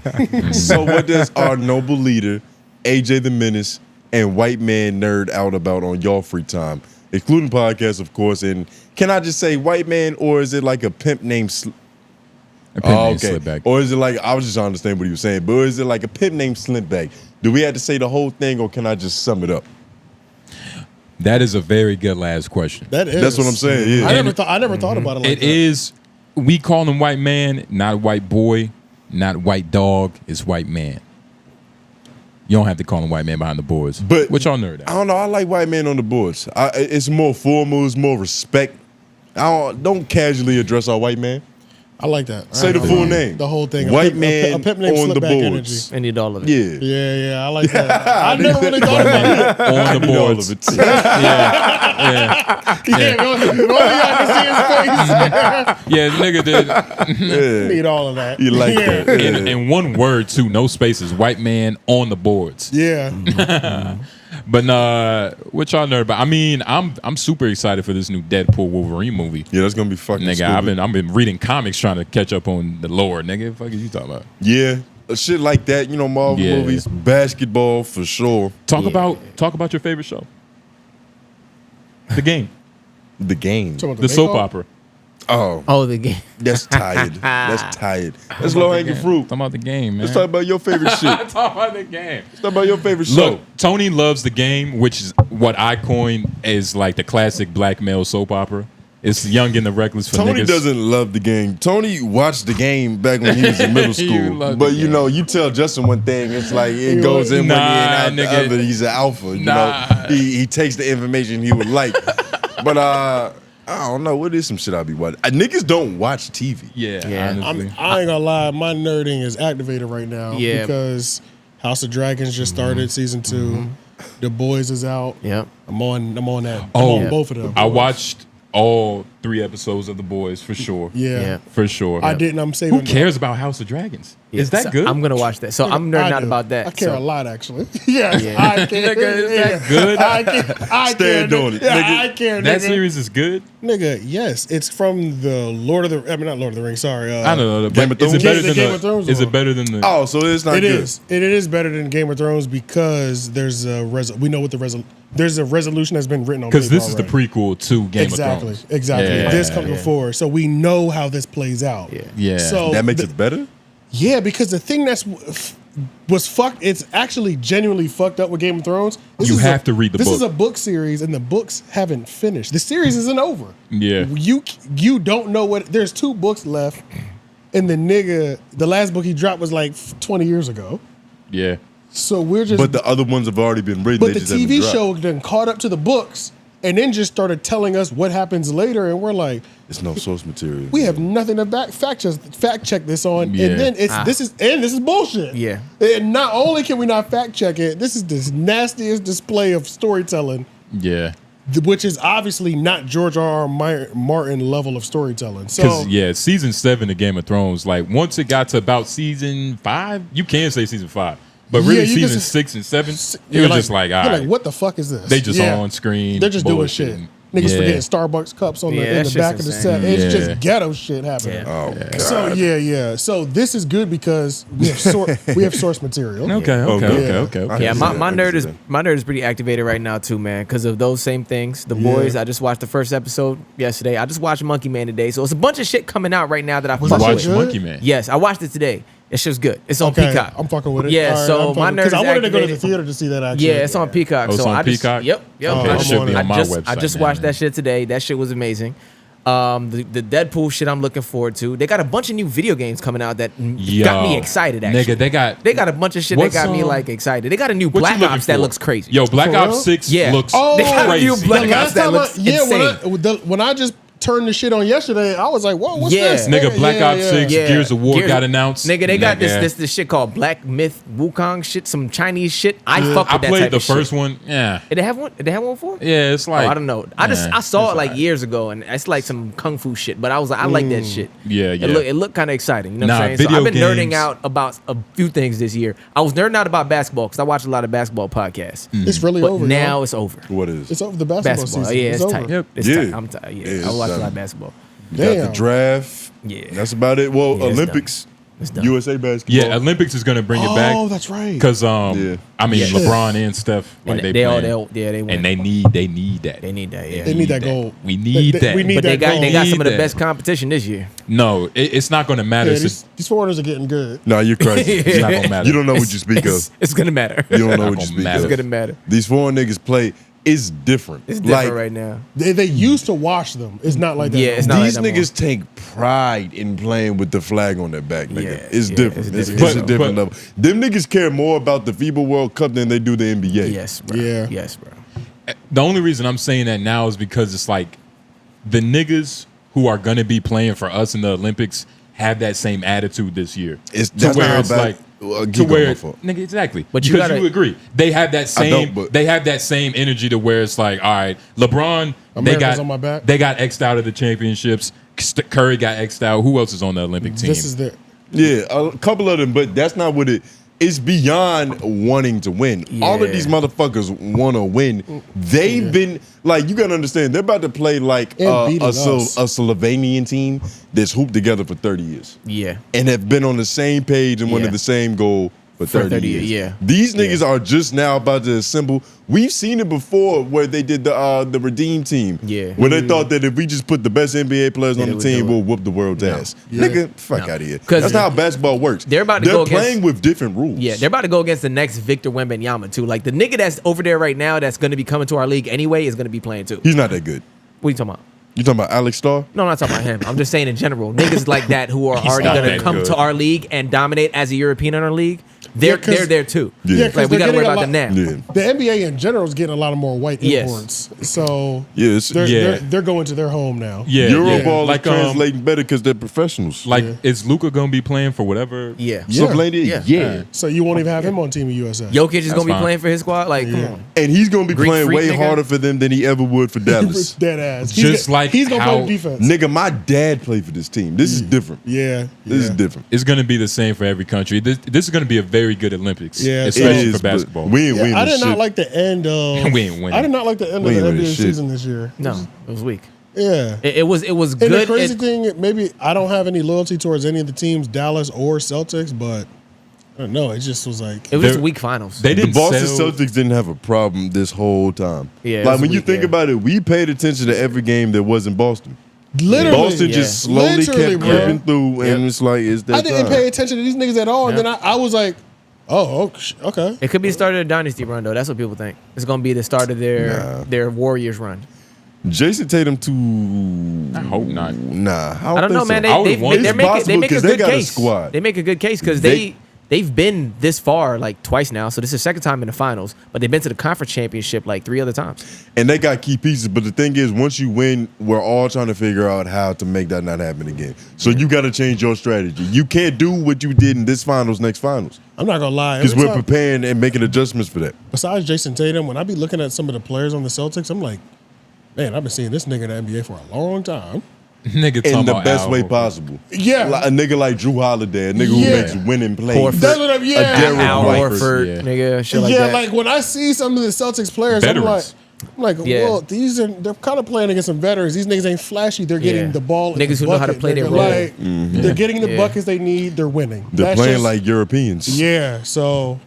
B: So what does our noble leader, AJ the Menace, and White Man nerd out about on y'all free time? Including podcasts, of course. And can I just say White Man, or is it like a pimp named
C: Slipback.
B: Or is it like, I was just trying to understand what he was saying, but is it like a pimp named Slipback? Do we have to say the whole thing, or can I just sum it up?
C: That is a very good last question.
B: That's what I'm saying. Yeah.
A: I never thought about it like that.
C: It is. We call him white man, not white boy, not white dog. It's white man. You don't have to call him white man behind the boards. But what y'all nerd out?
B: I don't know. I like white man on the boards. It's more formal. It's more respect. Don't casually address our white man.
A: I like that.
B: Say the full name.
A: The whole thing.
B: White man
A: a pimp named
B: on the
A: Slipback
B: boards.
A: Energy.
H: I need all of it.
B: Yeah.
A: I like that. I never really thought about that.
C: On the boards.
B: All of it.
C: Yeah, nigga did.
A: Need all of that.
B: You like that.
C: In one word, too, no spaces. White man on the boards.
A: Yeah.
C: But what y'all nerd about? I mean, I'm super excited for this new Deadpool Wolverine movie.
B: Yeah, that's gonna be fucking
C: nigga.
B: stupid.
C: I've been reading comics trying to catch up on the lore, nigga. What the fuck are you talking about?
B: Yeah, shit like that. Marvel movies, basketball for sure.
C: Talk about your favorite show. The Game.
B: The Game.
C: The soap opera.
H: Oh, The Game.
B: That's tired. That's tired. That's low hanging fruit.
C: Talk about The Game, man.
B: Let's talk about your favorite shit.
C: Talk about The Game.
B: Let's talk about your favorite show.
C: Look, Tony loves The Game, which is what I coined as like the classic black male soap opera. It's Young and the Reckless for
B: Tony
C: niggas.
B: doesn't love The Game. Tony watched The Game back when he was in middle school. But you tell Justin one thing, it's like it goes in one ear and out the other. He's an alpha. He takes the information he would like. But I don't know. What is some shit I be watching? Niggas don't watch TV.
C: Yeah.
A: I ain't gonna lie. My nerding is activated right now.
H: Yeah.
A: Because House of Dragons just started season 2. The Boys is out.
H: Yep.
A: I'm on that. I'm on both of them.
C: I watched all 3 episodes of The Boys for sure.
A: Yeah.
C: For sure.
A: I didn't. I'm saving.
C: Who cares about House of Dragons?
H: Yeah,
C: Is that
H: so
C: good?
H: I'm gonna watch that. So I'm nerding out about that.
A: I care
H: so.
A: a lot, actually. Yes,
H: Yeah.
A: I care.
C: Is that good?
A: I
B: Stand
A: care.
B: on it.
A: Yeah,
B: Nigga,
A: I care.
C: That
A: nigga.
C: series is good.
A: Nigga, yes, it's from the not Lord of the Rings. Sorry,
C: I don't know.
B: Game of
C: Is it
B: Thrones?
C: better
A: The
C: than
A: Game of Thrones
C: Is
A: one.
C: it better than the?
B: Oh, so it's not
A: It
B: good.
A: is. It is better than Game of Thrones because there's a we know what the there's a resolution that's been written on
C: because
A: paper
C: this is the prequel to Game of Thrones.
A: Exactly. This comes before, so we know how this plays out.
C: Yeah.
A: So
B: that makes it better.
A: Yeah, because the thing was fucked. It's actually genuinely fucked up with Game of Thrones.
C: You have to read the book.
A: This is a book series, and the books haven't finished. The series isn't over.
C: Yeah.
A: You don't know what. There's 2 books left, and the last book he dropped was like 20 years ago.
C: Yeah.
A: So we're just.
B: But the other ones have already been written.
A: But the TV show then caught up to the books, and then just started telling us what happens later, and we're like,
B: it's no source material.
A: We have nothing to fact check this on,
C: Yeah.
A: and then this is bullshit.
H: Yeah.
A: And not only can we not fact check it, this is the nastiest display of storytelling.
C: Yeah.
A: Which is obviously not George R.R. Martin level of storytelling. So
C: season 7 of Game of Thrones, like once it got to about season 5, you can say season 5. But really, season 6 and 7, it was just like, all right.
A: Like, what the fuck is this?
C: They just on screen.
A: They're just doing shit. Niggas forgetting Starbucks cups in the back of the set. It's just ghetto shit happening.
B: Oh, God.
A: So So this is good because we have source material.
C: Okay.
H: Yeah, my nerd is pretty activated right now too, man, because of those same things. The boys. I just watched the first episode yesterday. I just watched Monkey Man today, so it's a bunch of shit coming out right now that I
C: watched Monkey Man.
H: Yes, I watched it today. That shit's good. It's on Peacock.
A: I'm fucking with it.
H: Yeah, so my nerd
A: because I wanted to go to the
H: activated.
A: theater to see that. Actually,
H: Yeah, it's on Peacock.
C: Oh, it's
H: so
C: on
H: I just,
C: Peacock?
H: Yep.
C: That should be on my website.
H: I just watched that shit today. That shit was amazing. The Deadpool shit I'm looking forward to. They got a bunch of new video games coming out that got me excited. Actually,
C: nigga,
H: they got a bunch of shit that got me like excited. They got a new Black Ops that looks crazy.
C: Yo, Black Ops 6 looks
H: they got
C: crazy.
H: a new Black Ops that looks insane.
A: When I just turned the shit on yesterday, I was like, whoa, what's this?
C: Nigga, Black Ops 6, Gears of War got announced.
H: Nigga, they got this shit called Black Myth Wukong shit, some Chinese shit. I fuck with that
C: played
H: type
C: the
H: of shit.
C: first one. Yeah.
H: Did they have one? Did they have one before?
C: Yeah, it's like
H: I don't know. I saw it like years ago, and it's like some kung fu shit. But I was like, I like that shit.
C: Yeah.
H: It looked kind of exciting. You know what I'm saying? So I've been nerding out about a few things this year. I was nerding out about basketball because I watch a lot of basketball podcasts.
A: It's really
H: but
A: over.
H: now it's over.
B: What is?
A: It's over the basketball season.
H: Yeah, it's
A: over.
H: tight. It's tight. I'm tight. Yeah, I watch a lot of basketball.
B: You got the draft.
H: Yeah.
B: That's about it. Well,
H: Yeah, it's
B: Olympics.
H: It's done.
B: USA basketball.
C: Yeah, Olympics is gonna bring it back.
A: Oh, that's right.
C: Because I mean, LeBron and Steph, like
H: And
C: they
H: win.
C: and they need that.
H: They need that. Yeah.
A: They need that gold.
C: We need that.
A: We need
H: But
A: that gold.
H: they got some of the best competition this year.
C: No, it's not gonna matter.
A: Yeah, these foreigners are getting good.
B: No, you're crazy.
C: It's not gonna matter.
B: You don't know what you speak of.
H: It's gonna matter.
B: You don't know
C: It's
B: what you
C: not
B: speak
C: gonna
B: of.
H: It's gonna matter.
B: These foreign niggas play. It's different.
H: It's different right now.
A: They used to wash them. It's not like that.
H: Yeah, it's not
B: These
H: like that
B: niggas take pride in playing with the flag on their back, nigga.
H: Yeah,
B: It's
H: yeah,
B: different.
H: it's
B: It's
H: different.
B: a different level. Them niggas care more about the FIBA World Cup than they do the NBA.
H: Yes, bro.
A: Yeah.
H: Yes, bro.
C: The only reason I'm saying that now is because it's like the niggas who are gonna be playing for us in the Olympics have that same attitude this year.
B: It's
C: to where it's like to where
B: fault.
C: nigga exactly.
H: But you
C: because
H: gotta-
C: you agree they have that
B: I don't,
C: same
B: but-
C: they have that same energy to where it's like all right, LeBron
A: America's on my back.
C: they got X'd out of the championships. Curry got X'd out. Who else is on the Olympic team?
A: This is the
B: Yeah, a couple of them, but that's not what it. It's beyond wanting to win. All of
H: Yeah.
B: these motherfuckers want to win. They've been like, you gotta understand, they're about to play like
A: And beating
B: a
A: us.
B: Slovenian team that's hooped together for 30 years
H: Yeah.
B: and have been on the same page and wanted
H: Yeah.
B: the same goal for 30 years.
H: yeah.
B: These niggas are just now about to assemble. We've seen it before where they did the Redeem team.
H: Yeah.
B: Where they thought that if we just put the best NBA players on
H: they
B: the
H: would
B: team,
H: do it.
B: we'll whoop the world's ass. Nigga, fuck out of here.
H: 'Cause
B: That's not how basketball works.
H: they're about to go against-
B: playing with different rules.
H: Yeah, they're about to go against the next Victor Wembanyama too. Like the nigga that's over there right now that's going to be coming to our league anyway is going to be playing too.
B: He's not that good.
H: What are you talking about?
B: You talking about Alex Starr?
H: No, I'm not talking about him. I'm just saying in general, niggas like that who are already
C: not
H: going to
C: that
H: come
C: good.
H: to our league and dominate as a European in our league. They're
A: 'cause-
H: they're there too.
B: Yeah.
A: 'cause
H: Like we
A: they're
H: got to worry
A: getting a
H: about them now.
B: Yeah.
A: The NBA in general is getting a lot of more white
H: Yes.
A: imports. So
B: Yeah, it's-
A: they're going to their home now.
C: Yeah,
B: Euroball
C: like
B: is translating better because they're professionals.
C: like is Luka gonna be playing for whatever?
H: Yeah.
B: Slovenia, yeah.
A: So you won't even have him on Team USA.
H: Jokic is going to be
C: fine.
H: playing for his squad. Like, come on.
B: And he's going to be
H: Greek
B: playing
H: freak,
B: way
H: nigga.
B: harder for them than he ever would for Dallas.
A: Dead ass.
C: Just like
A: he's gonna
C: how-
A: play defense.
B: Nigga, my dad played for this team. This is different.
A: Yeah.
B: This is different.
C: It's gonna be the same for every country. This is gonna be a very good Olympics.
A: Yeah,
B: It
C: especially
B: is,
C: for
B: but
C: basketball.
B: We ain't winning
A: I did not
B: shit.
A: like the end of.
C: We ain't winning.
A: I did not like the end
B: We
A: of
B: ain't
A: the
B: winning
A: NBA
B: shit.
A: season this year.
H: No, it was weak.
A: Yeah.
H: It was
A: And
H: good.
A: the crazy
H: It-
A: thing, maybe I don't have any loyalty towards any of the teams, Dallas or Celtics, but I don't know. It just was like
H: It was just weak finals.
C: They didn't
B: the Boston
C: sell-
B: Celtics didn't have a problem this whole time.
H: Yeah, it
B: like
H: was
B: when you
H: weak,
B: think
H: yeah.
B: about it, we paid attention to every game that wasn't Boston.
A: Literally.
B: Boston just slowly
A: Literally,
B: kept
A: bro.
B: creeping through, and it's like, is that
A: I didn't
B: time?
A: pay attention to these niggas at all, and then I was like, oh, okay.
H: It could be the start of a dynasty run, though. That's what people think. It's gonna be the start of their Warriors run.
B: Jason Tatum to
C: I hope not.
B: Nah,
H: I don't know, man. They make a good case. They make a good case because they've been this far like twice now. So this is the second time in the finals, but they've been to the conference championship like 3 other times.
B: And they got key pieces, but the thing is, once you win, we're all trying to figure out how to make that not happen again. So you got to change your strategy. You can't do what you did in this finals next finals.
A: I'm not gonna lie,
B: Because
A: every
B: we're
A: time-
B: preparing and making adjustments for that.
A: Besides Jason Tatum, when I be looking at some of the players on the Celtics, I'm like, man, I've been seeing this nigga in the NBA for a long time.
C: Nigga
B: In
C: talking
B: the
C: about
B: best
C: Al
B: way
C: Horford.
B: possible.
A: Yeah.
B: Like a nigga like Drew Holiday, a nigga
A: Yeah.
B: who makes winning plays.
H: Horford.
A: That's what I'm- yeah.
B: A Derrick
H: Al
B: White.
H: Horford, nigga, shit like
A: yeah,
H: that.
A: like when I see some of the Celtics players,
C: Veterans.
A: I'm like,
H: Yeah.
A: well, they're kind of playing against some veterans. These niggas ain't flashy. They're getting
H: Yeah.
A: the ball. in
H: Niggas
A: the
H: who know how to
A: bucket.
H: play their
A: They're
H: role.
A: like, They're getting the
H: Yeah.
A: buckets they need. They're winning.
B: They're
A: That's
B: playing
A: just-
B: like Europeans.
A: Yeah. So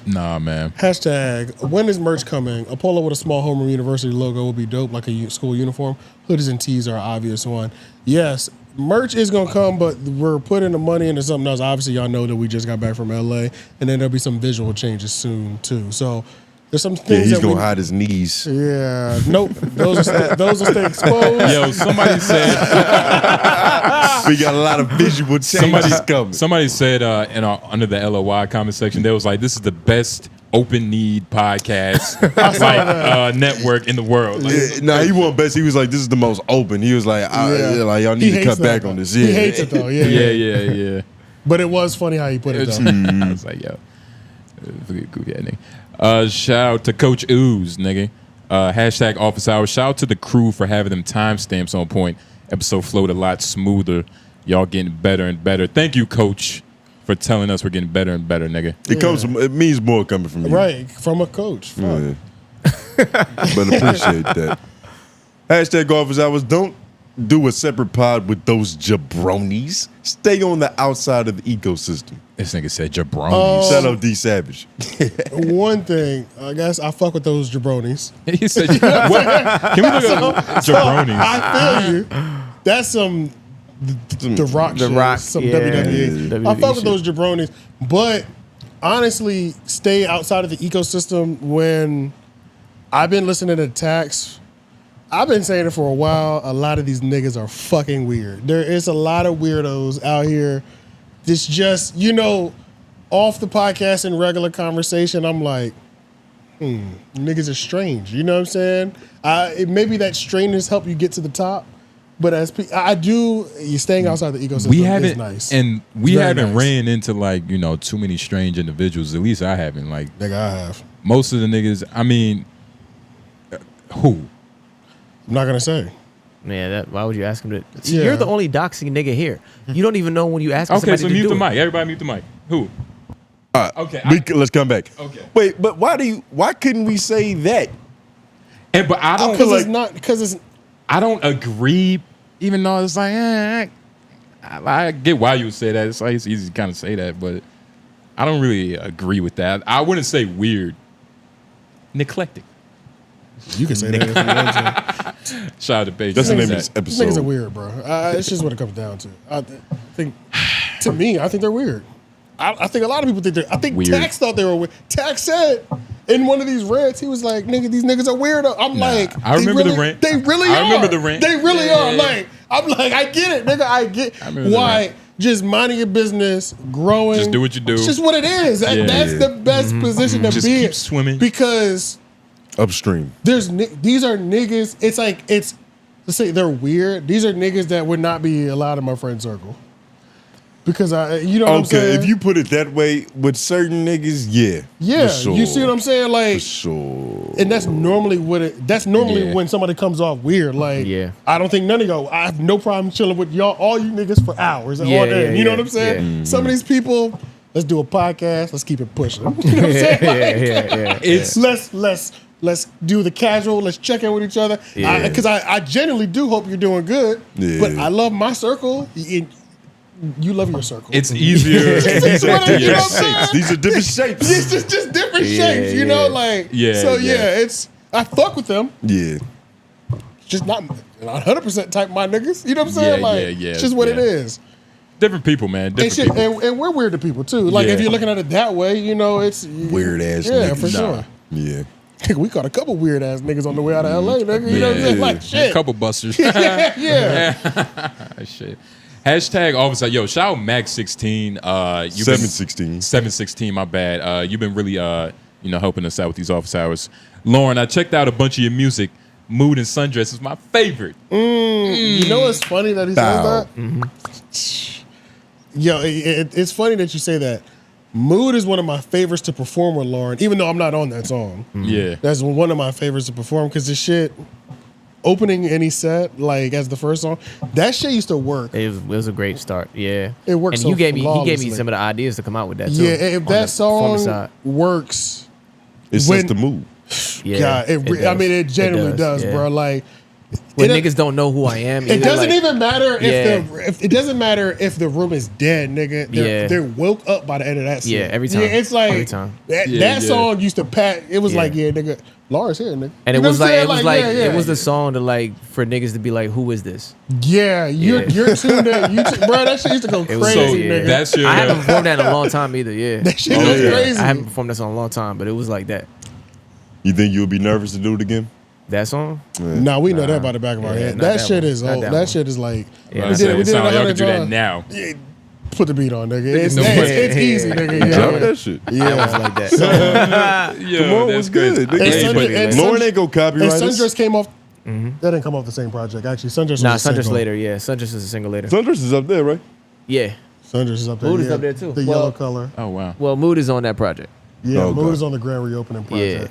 C: Nah, man.
A: hashtag when is merch coming? A polo with a small Homer University logo would be dope, like a school uniform. Hoodies and tees are an obvious one. Yes. Merch is gonna come, but we're putting the money into something else. Obviously, y'all know that we just got back from LA, and then there'll be some visual changes soon too. So there's some
B: Yeah,
A: things
B: he's
A: that
B: gonna
A: we,
B: hide his knees.
A: Yeah, nope. Those will stay exposed.
C: Yo, somebody said
B: We got a lot of visual changes coming.
C: Somebody said under the LOY comment section, they was like, "This is the best open need podcast network in the world." Like,
B: Nah, he wasn't best. He was like, this is the most open. He was like, like y'all need to cut back on this. Yeah.
A: He hates it though. Yeah,
C: yeah.
A: But it was funny how he put it though.
C: I was like, yo, goofy ass nigga. Shout out to Coach Ooze, nigga. Hashtag office hours. Shout out to the crew for having them timestamps on point. Episode flowed a lot smoother. Y'all getting better and better. Thank you, Coach, for telling us we're getting better and better, nigga.
B: It means more coming from you.
A: Right, from a coach.
B: Yeah. But appreciate that. Hashtag office hours. Don't do a separate pod with those jabronis. Stay on the outside of the ecosystem.
C: This nigga said jabronis.
B: Shout out D Savage.
A: One thing, I guess I fuck with those jabronis.
C: He said, what? Can we look at jabronis?
A: I feel you. That's some The Rock
H: The
A: shit,
H: Rock,
A: some
H: yeah,
A: WWE.
H: WWE
A: I fuck with
H: shit.
A: those jabronis, but honestly, stay outside of the ecosystem. When I've been listening to Tax, I've been saying it for a while. A lot of these niggas are fucking weird. There is a lot of weirdos out here. It's just, off the podcast and regular conversation, I'm like, niggas are strange. You know what I'm saying? Maybe that strangeness help you get to the top. But you're staying outside the ecosystem
C: We haven't,
A: is nice.
C: and we
A: Very
C: haven't
A: nice.
C: ran into too many strange individuals. At least I haven't. Like,
A: Nigga, I have.
C: Most of the niggas. I mean, who?
A: I'm not gonna say.
H: Man, why would you ask him to? See,
A: Yeah.
H: you're the only doxing nigga here. You don't even know when you ask
C: Okay,
H: somebody
C: so
H: to
C: mute
H: do
C: the
H: it.
C: mic. Everybody mute the mic. Who?
B: All right.
C: Okay.
B: Let's come back.
C: Okay.
B: Wait, but why couldn't we say that?
C: But I don't
A: because
C: I don't agree. Even though it's like, I get why you would say that. It's like it's easy to kind of say that, but I don't really agree with that. I wouldn't say weird. Neglecting.
A: You can say that if you want to.
C: Shout out to Paige.
B: That's the name of
A: These
B: this episode.
A: niggas are weird, bro. It's just what it comes down to. I think they're weird. I think a lot of people think they're. I think
C: Weird.
A: Tax thought they were weird. Tax said in one of these rants, he was like, "Nigga, these niggas are weird." I'm like,
C: I remember the rant.
A: They really are.
C: I remember the rant.
A: They really
C: Yeah.
A: are. Like, I'm like, I get it, nigga. I get
C: remember the
A: why.
C: rant.
A: Just minding your business, growing.
C: Just do what you do.
A: It's just what it is.
C: Yeah.
A: That's the best position to
C: Just
A: be
C: keep
A: in.
C: swimming.
A: Because
B: Upstream.
A: these are niggas. Let's say they're weird. These are niggas that would not be allowed in my friend circle. Because you know what I'm saying?
B: If you put it that way, with certain niggas, yeah.
A: Yeah,
B: for sure.
A: you see what I'm saying? Like,
B: For sure.
A: and that's normally
C: Yeah.
A: when somebody comes off weird. Like,
H: Yeah.
A: I don't think none of y'all. I have no problem chilling with y'all, all you niggas for hours and
H: Yeah,
A: all day.
H: yeah,
A: You know
H: yeah,
A: what I'm saying?
H: yeah.
A: Some of these people, let's do a podcast. Let's keep it pushing. You know what I'm saying? Like,
C: It's
A: let's do the casual. Let's check in with each other.
H: Yeah.
A: Because I genuinely do hope you're doing good.
B: Yeah.
A: But I love my circle. You love your circle.
C: It's easier.
B: These are different shapes. These are different shapes.
A: It's just different shapes, you know, like.
C: Yeah,
A: So
C: yeah.
A: it's I fuck with them.
B: Yeah.
A: Just not 100% type my niggas. You know what I'm saying?
C: Yeah,
A: like,
C: yeah,
A: it's just what it
C: yeah.
A: is.
C: Different people, man.
A: And,
C: Different
A: shit,
C: people.
A: and we're weird to people too. Like
C: Yeah.
A: if you're looking at it that way, you know, it's
B: Weird ass
A: Yeah,
B: niggas.
A: for sure.
B: Yeah.
A: We caught a couple weird ass niggas on the way out of LA, nigga. You know what I'm saying? Like shit.
C: A couple busters.
A: yeah.
C: Shit. Hashtag office. Yo, shout out Max 16.
B: 716.
C: 716. My bad. You've been really helping us out with these office hours. Lauren, I checked out a bunch of your music. Mood and Sundress is my favorite.
A: You know what's funny that he says that? Yo, it's funny that you say that. Mood is one of my favorites to perform with Lauren, even though I'm not on that song.
C: Yeah.
A: That's one of my favorites to perform because the shit, opening any set, like as the first song, that shit used to work.
H: It was a great start. Yeah.
A: It worked
H: And
A: so
H: he gave me
A: flawlessly.
H: some of the ideas to come out with that too.
A: Yeah, if
H: on
A: that
H: the performance
A: song
H: side.
A: works,
B: It sets the mood.
H: Yeah,
A: God, I
H: does.
A: mean, it genuinely does,
H: yeah.
A: bro. Like,
H: When
A: it-
H: niggas don't know who I am.
A: It
H: either,
A: doesn't
H: like-
A: even matter
H: Yeah.
A: if it doesn't matter if the room is dead, nigga.
H: Yeah.
A: They're woke up by the end of that scene.
H: Yeah, every time.
A: Yeah, it's like
H: Every time.
A: that
C: Yeah.
A: song used to pat. It was
H: Yeah.
A: like, yeah, nigga, Laura's here, nigga.
H: And
A: You
H: it
A: know
H: was
A: what I'm
H: like
A: saying?
H: it was the song to like for niggas to be like, who is this?
A: Yeah, you're tuned in. Bro, that shit used to go
H: It was
A: crazy,
H: so,
A: nigga.
C: That's your.
H: I haven't performed that in a long time either. Yeah,
A: That shit goes crazy.
H: I haven't performed that song in a long time, but it was like that.
B: You think you'll be nervous to do it again?
H: That song?
A: Nah, we know that by the back of our head.
H: not
A: That
H: that
A: shit
H: one.
A: is
H: Not
A: old.
H: that
A: That
H: one.
A: shit is like
H: Yeah,
A: we did it. We did it
C: Y'all
A: 100
C: can do that
A: times.
C: now.
A: Yeah, put the beat on, nigga. It's,
C: No
A: it's easy, nigga. Yeah.
B: Drop that shit.
A: Yeah,
H: That was like that.
C: Yo,
B: Come on,
C: that's
B: what's good?
C: crazy.
A: And
C: Hey,
A: Sundress-
C: but-
A: and
B: Lauren
A: Sundress-
B: ain't go copyright
A: And
B: us.
A: Sundress came off. That didn't come off the same project. Actually, Sundress.
H: Nah,
A: was a
H: Sundress
A: single.
H: later. Yeah, Sundress is a single later.
B: Sundress is up there, right?
H: Yeah.
A: Sundress is up there.
H: Mood is
A: yeah.
H: up there too.
A: The
H: Well-
A: yellow color.
C: Oh wow.
H: Well, Mood is on that project.
A: Yeah,
B: Oh,
A: Mood
B: God.
A: is on the grand reopening project.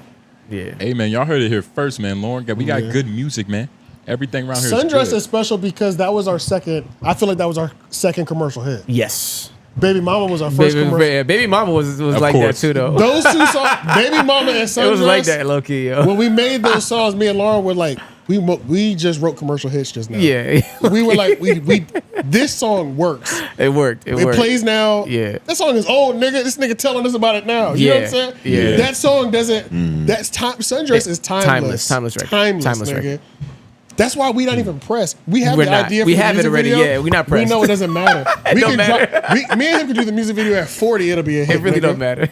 H: Yeah.
C: Hey man, y'all heard it here first, man. Lauren, we got
A: Yeah.
C: good music, man. Everything around here is
A: Sundress
C: good.
A: is special because that was our second. I feel like that was our second commercial hit.
H: Yes.
A: Baby Mama was our first commercial.
H: Baby Mama was
C: Of
H: like
C: course.
H: that too, though.
A: Those two songs, Baby Mama and Sundress.
H: It was like that, low key, yo.
A: When we made those songs, me and Lauren were like, we just wrote commercial hits just now.
H: Yeah.
A: We were like, we this song works.
H: It worked. It worked.
A: plays now.
H: Yeah.
A: That song is old, nigga. This nigga telling us about it now. You know what I'm saying?
H: Yeah.
A: That song doesn't. That's time. Sundress is timeless.
H: Timeless record.
A: Timeless
H: Timeless
A: nigga.
H: record.
A: That's why we not even pressed. We have
H: We're
A: the
H: not.
A: idea.
H: We
A: for the
H: have it
A: music
H: already.
A: video.
H: Yeah, we're not
A: We
H: pressed.
A: know it doesn't matter.
H: It
A: we
H: don't
A: can
H: matter.
A: me and him can do the music video at 40. It'll be a hit.
H: It really
A: nigga.
H: don't matter.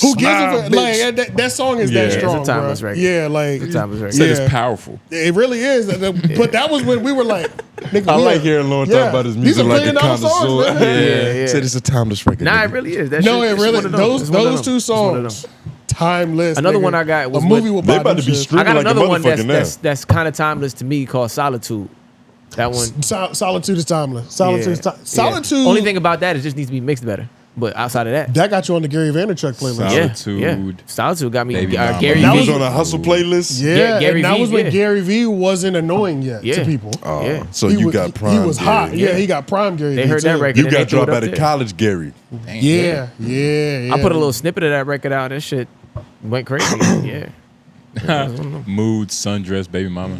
A: Who gives a
H: Smile,
A: fuck?
H: bitch.
A: Like that song is
C: Yeah.
A: that
C: It's a
A: strong,
H: timeless
A: bro.
H: record.
A: Yeah, like
H: It's a timeless record.
C: Said it's powerful.
A: It really is. But that was when we were like, nigga,
B: I
A: we
B: like
A: are-
B: hearing Lauren
A: yeah.
B: talk about his
A: These are
B: music like a
A: $1 billion songs,
B: connoisseur.
A: man.
H: Yeah.
B: Said it's a timeless record.
H: Nah,
B: nigga.
H: it really is. That
A: No,
H: shit,
A: it
H: it's
A: really.
H: one of them.
A: Those
H: It's one of
A: those
H: them.
A: two
H: It's one of them.
A: songs, timeless.
H: Another
A: nigga.
H: one I got was
A: a movie
H: with-
A: with
B: They about to be
A: shit.
H: I
B: streaming
H: got
B: like a
H: another one
B: motherfucker now.
H: that's kind of timeless to me called Solitude. That one.
A: Solitude is timeless. Solitude is
H: Yeah.
A: Solitude.
H: Yeah. Only thing about that is it just needs to be mixed better. But outside of that,
A: that got you on the Gary Vaynerchuk playlist.
C: Solitude.
H: Yeah. Solitude got me.
C: Baby Mama.
H: Gary
A: That
H: V.
B: was on a hustle playlist.
A: Yeah,
H: Gary
A: and that
H: V,
A: was when
H: yeah.
A: Gary V wasn't annoying yet
H: Yeah.
A: to people.
H: Yeah.
B: So
A: He
B: you
A: was-
B: got prime.
A: He was hot.
B: Gary.
A: Yeah, he got prime Gary
H: They
A: V
H: heard that
A: too.
H: record.
B: You
H: and they
B: got
H: threw it
B: dropped
H: up
B: out of
H: there.
B: college, Gary.
A: Yeah.
H: I put a little snippet of that record out. That shit went crazy. Yeah.
C: Mood, Sundress, Baby Mama.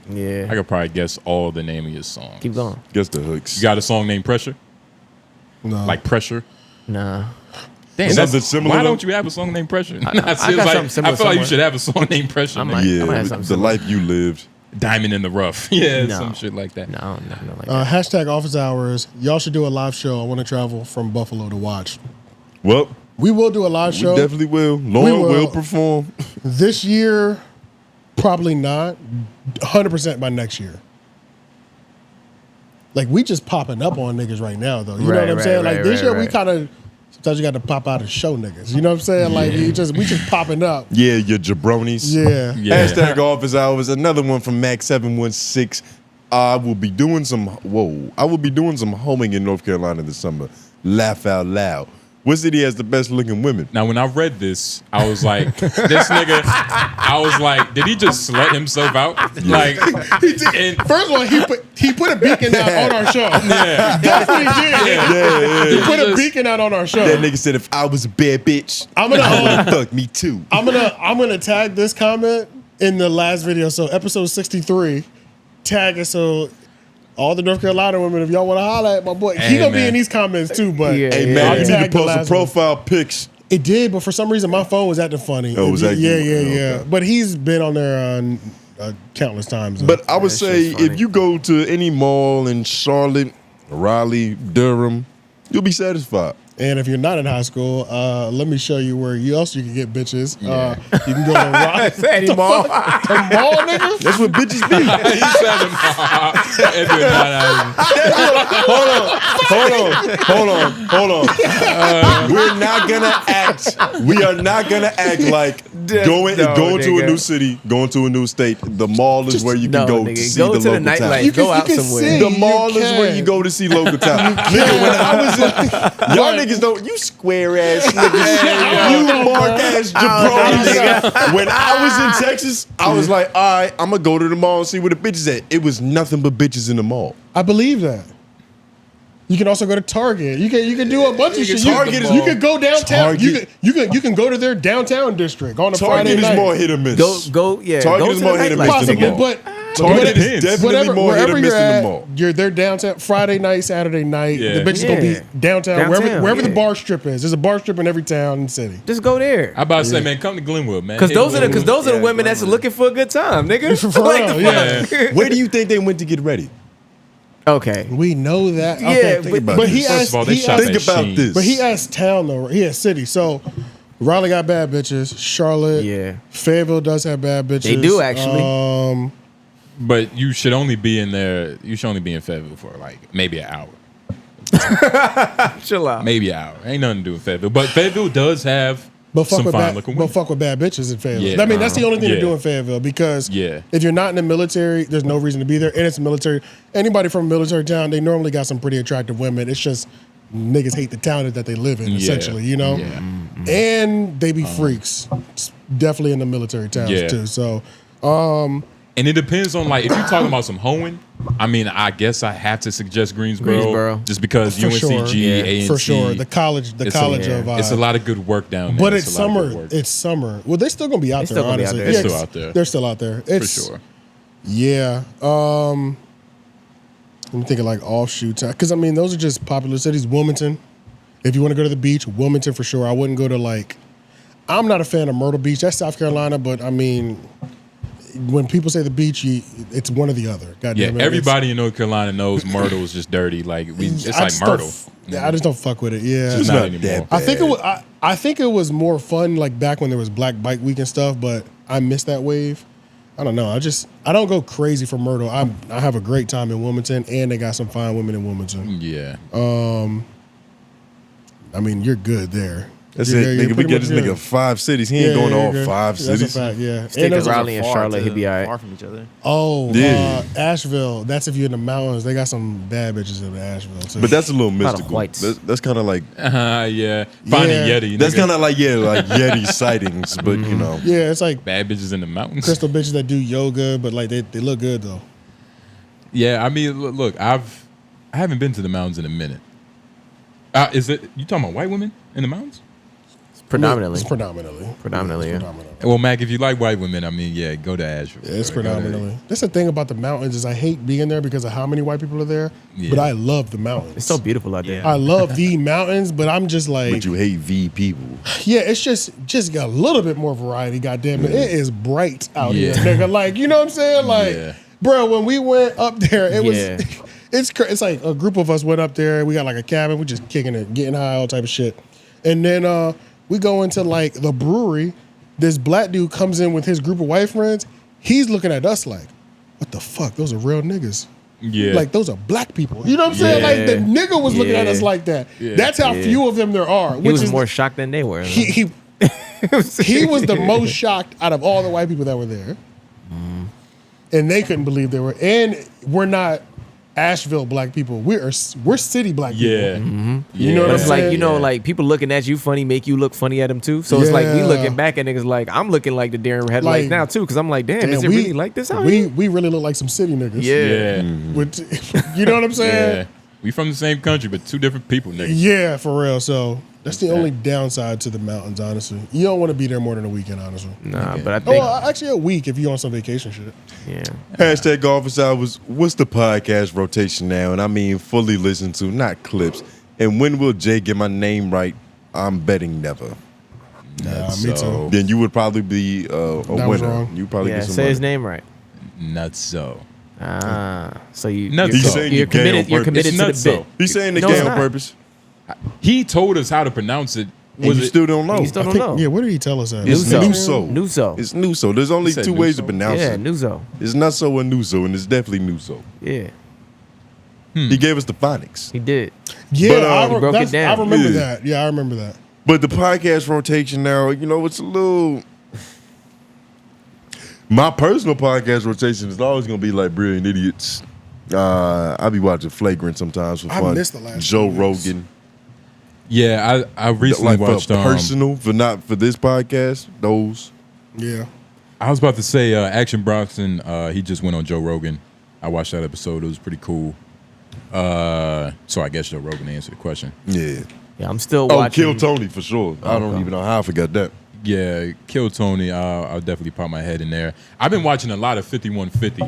H: Yeah.
C: I could probably guess all the name of your songs.
H: Keep going.
B: Guess the hooks.
C: You got a song named Pressure?
A: No.
C: Like Pressure?
H: Nah.
C: Damn,
B: Something
C: that's,
B: similar
C: why
B: though?
C: don't you have a song named Pressure?
H: I got something
C: I
H: similar
C: feel like you
H: somewhere.
C: should have a song named Pressure.
H: I
C: nigga.
H: might have
B: Yeah,
H: something
B: the
H: similar.
B: life you lived.
C: Diamond in the Rough. Yeah,
H: No.
C: some shit like that.
H: No, nothing like that.
A: Hashtag office hours. Y'all should do a live show. I want to travel from Buffalo to watch.
B: Well,
A: We will do a live
B: we
A: show.
B: definitely will. Lauren
A: will.
B: will perform.
A: This year, probably not. 100% by next year. Like, we just popping up on niggas right now, though. You know what I'm saying? Like, this year, we kind of, sometimes you got to pop out and show niggas. You know what I'm saying? Like, we just popping up.
B: Yeah, your jabronis.
A: Yeah.
B: Hashtag office hours. Another one from Max716. I will be doing some homing in North Carolina this summer. Laugh out loud. What city has the best looking women?
C: Now, when I read this, I was like, this nigga, I was like, did he just slut himself out? Like, and
A: First of all, he put a beacon out on our show.
C: yeah.
A: Definitely did.
B: Yeah.
A: He put a beacon out on our show.
B: That nigga said, if I was a bad bitch,
A: I'm gonna
B: I would fuck me too.
A: I'm gonna tag this comment in the last video. So episode 63, tag it. So all the North Carolina women, if y'all want to holler at my boy, he gonna be in these comments too. But
B: hey man, you need to post some profile pics.
A: It did, but for some reason my phone was acting funny.
B: Oh, was that?
A: Yeah.
B: Okay.
A: But he's been on there countless times.
B: But I would say if you go to any mall in Charlotte, Raleigh, Durham, you'll be satisfied.
A: And if you're not in high school, let me show you where else you can get bitches. You can go to Rock.
H: Any mall.
A: The mall, nigga?
B: That's what bitches be.
C: He said the mall. If you're not out.
B: Hold on. We are not gonna act like going to a new city, going to a new state. The mall is where you can go to see the local town.
H: Go out somewhere.
B: The mall is where you go to see local town. Nigga, when I was in, y'all niggas don't, you square ass niggas, you mark ass jabronis. When I was in Texas, I was like, all right, I'm gonna go to the mall and see where the bitches at. It was nothing but bitches in the mall.
A: I believe that. You can also go to Target. You can do a bunch of shit. You can go downtown. You can go to their downtown district on a Friday night.
B: Target is more hit or miss. Target is more hit or miss than the mall.
A: But
B: Target is definitely more hit or miss than the mall.
A: You're there downtown Friday night, Saturday night.
C: Yeah.
A: The bitches gonna be downtown wherever the bar strip is. There's a bar strip in every town and city.
H: Just go there.
C: I about to say, man, come to Glenwood, man.
H: Because those are the women that's looking for a good time, nigga.
B: Where do you think they went to get ready?
H: Okay,
A: we know that.
H: Yeah,
A: okay, but he asked.
B: Think about this.
A: But he asked town though. He asked city. So Raleigh got bad bitches. Charlotte, Fayetteville does have bad bitches.
H: They do actually.
C: But you should only be in there. You should only be in Fayetteville for like maybe an hour.
H: Chill out.
C: Maybe an hour. Ain't nothing to do with Fayetteville. But Fayetteville does have some fine looking women.
A: But fuck with bad bitches in Fayetteville.
C: Yeah.
A: I mean, that's the only thing to do in Fayetteville because if you're not in the military, there's no reason to be there. And it's military. Anybody from a military town, they normally got some pretty attractive women. It's just niggas hate the town that they live in, essentially, you know?
C: Yeah.
A: And they be freaks. It's definitely in the military towns too. So,
C: and it depends on, like, if you're talking about some hoeing, I mean, I guess I have to suggest Greensboro. Just because
A: For
C: UNCG,
A: sure.
C: A&T.
A: For sure. The college of
C: It's a lot of good work down there.
A: But it's summer. It's summer. Well, they're still gonna be out there, honestly.
C: They're still out there.
A: They're still out there.
C: For sure.
A: Yeah. I'm thinking like offshoot time. Because I mean, those are just popular cities. Wilmington. If you want to go to the beach, Wilmington for sure. I wouldn't go to like, I'm not a fan of Myrtle Beach. That's South Carolina, but I mean, when people say the beach, it's one or the other.
C: Goddamn everybody in North Carolina knows Myrtle is just dirty. Like it's like Myrtle.
A: I just don't fuck with it. Yeah,
C: it's not anymore.
A: I think it was. I think it was more fun like back when there was Black Bike Week and stuff. But I missed that wave. I don't know. I don't go crazy for Myrtle. I have a great time in Wilmington, and they got some fine women in Wilmington.
C: Yeah.
A: I mean, you're good there.
B: That's it, nigga. We get this nigga 5 cities. He ain't going to all 5 cities.
A: That's a fact, yeah.
H: Stick to Raleigh and Charlotte, he'd be all right.
E: Far from each other.
A: Oh, Asheville. That's if you're in the mountains. They got some bad bitches in Asheville, too.
B: But that's a little mystical. That's kind of like...
C: Finding Yeti.
B: That's kind of like Yeti sightings, but you know.
A: Yeah, it's like...
C: Bad bitches in the mountains.
A: Crystal bitches that do yoga, but like they look good, though.
C: Yeah, I mean, look, I haven't been to the mountains in a minute. Is it... You talking about white women in the mountains?
H: Predominantly.
A: It's predominantly.
H: Yeah.
C: Well, Mac, if you like white women, I mean, go to Asheville.
A: Yeah, it's predominantly. That's the thing about the mountains is I hate being there because of how many white people are there. Yeah. But I love the mountains.
H: It's so beautiful out there.
A: I love the mountains, but I'm just like.
B: But you hate V people.
A: Yeah, it's just got a little bit more variety. Goddamn it, it is bright out here, nigga. Like, you know what I'm saying? Like, bro, when we went up there, it was. It's like a group of us went up there. We got like a cabin. We just kicking it, getting high, all type of shit, and then we go into like the brewery. This black dude comes in with his group of white friends. He's looking at us like, what the fuck? Those are real niggas. Yeah. Like, those are black people. You know what I'm saying? Like, the nigga was looking at us like that. Yeah. That's how few of them there are.
H: He was more shocked than they were.
A: He was the most shocked out of all the white people that were there. And they couldn't believe they were. And we're not Asheville black people. We're city black people.
C: Yeah.
A: You know what I'm saying?
H: Like, you know, like people looking at you funny make you look funny at them too. So it's like we looking back at niggas like I'm looking like the Darren headlights now too because I'm like, damn, is it really like this out here?
A: We really look like some city niggas.
C: Yeah.
A: You know what I'm saying?
C: Yeah. We from the same country, but 2 different people, nigga.
A: Yeah, for real. So That's the only downside to the mountains, honestly. You don't want to be there more than a weekend, honestly.
H: Nah, but I think
A: actually a week if you're on some vacation shit.
H: Yeah.
B: Hashtag office hours. What's the podcast rotation now? And I mean fully listened to, not clips. And when will Jay get my name right? I'm betting never.
A: Me too.
B: Then you would probably be a winner.
A: Wrong.
B: You probably get some
H: say
B: money.
H: his name right.
C: Nutso.
H: So
B: you're
H: committed. You're committed to the bit.
B: He's saying the game on purpose.
C: He told us how to pronounce it.
B: You still don't know.
H: You still don't know.
A: Yeah, what did he tell us that?
B: It's
H: Nuso.
B: Nuso. It's Nuso. There's only two ways to pronounce
H: Yeah,
B: it.
H: Nuso.
B: It's Nutso or Nuso, and it's definitely Nuso.
H: Yeah.
B: He gave us the phonics.
H: He did.
A: Yeah,
H: he broke it down.
A: I remember that. Yeah, I remember that.
B: But the podcast rotation now, it's a little. My personal podcast rotation is always going to be like Brilliant Idiots. I'll be watching Flagrant sometimes for fun.
A: I missed the last
B: Joe
A: 2 weeks.
B: Rogan.
C: Yeah, I recently watched
B: for personal, for not for this podcast. Those.
A: Yeah.
C: I was about to say Action Bronson. He just went on Joe Rogan. I watched that episode. It was pretty cool. So I guess Joe Rogan answered the question.
B: Yeah.
H: Yeah, I'm still watching.
B: Kill Tony for sure. I don't even know how I forgot that.
C: Yeah, Kill Tony. I'll definitely pop my head in there. I've been watching a lot of 5150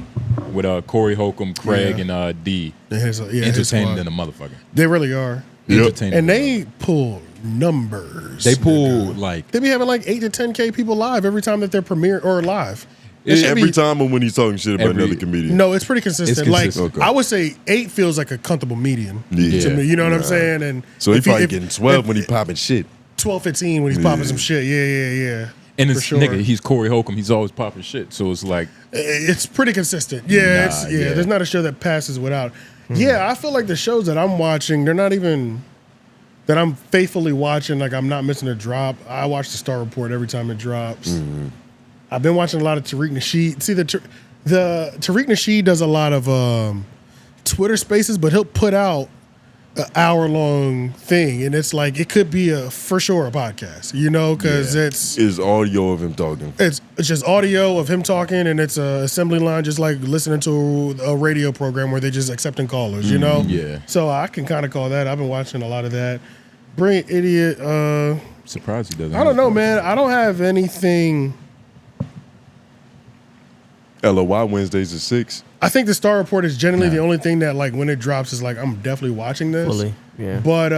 C: with Corey Holcomb, Craig, and D. Entertaining than a motherfucker.
A: They really are.
C: Entertaining.
A: And they pull numbers.
C: They pull like
A: they be having like 8 to 10K people live every time that they're premiering or live.
B: Every time or when he's talking shit about another comedian.
A: No, it's pretty consistent.
C: It's consistent.
A: Like I would say 8 feels like a comfortable median to me. You know what I'm saying? And
B: so he probably getting 12 when he popping shit.
A: 12, 15 when he's popping some shit. Yeah.
C: And it's nigga, he's Corey Holcomb. He's always popping shit. So it's like
A: it's pretty consistent. Yeah, there's not a show that passes without. Yeah, I feel like the shows that I'm watching, they're not even that I'm faithfully watching. Like I'm not missing a drop. I watch the Star Report every time it drops. I've been watching a lot of Tariq Nasheed. See, the Tariq Nasheed does a lot of Twitter Spaces, but he'll put out an hour-long thing, and it's like it could be for sure a podcast, because
B: it's audio of him talking.
A: It's just audio of him talking, and it's a assembly line, just like listening to a radio program where they're just accepting callers,
C: Yeah.
A: So I can kind of call that. I've been watching a lot of that. Brilliant Idiot.
C: Surprised he doesn't.
A: I don't know, man. I don't have anything.
B: LOY Wednesdays at 6.
A: I think the Star Report is generally the only thing that, like, when it drops, is like I'm definitely watching this.
H: Fully, yeah.
A: But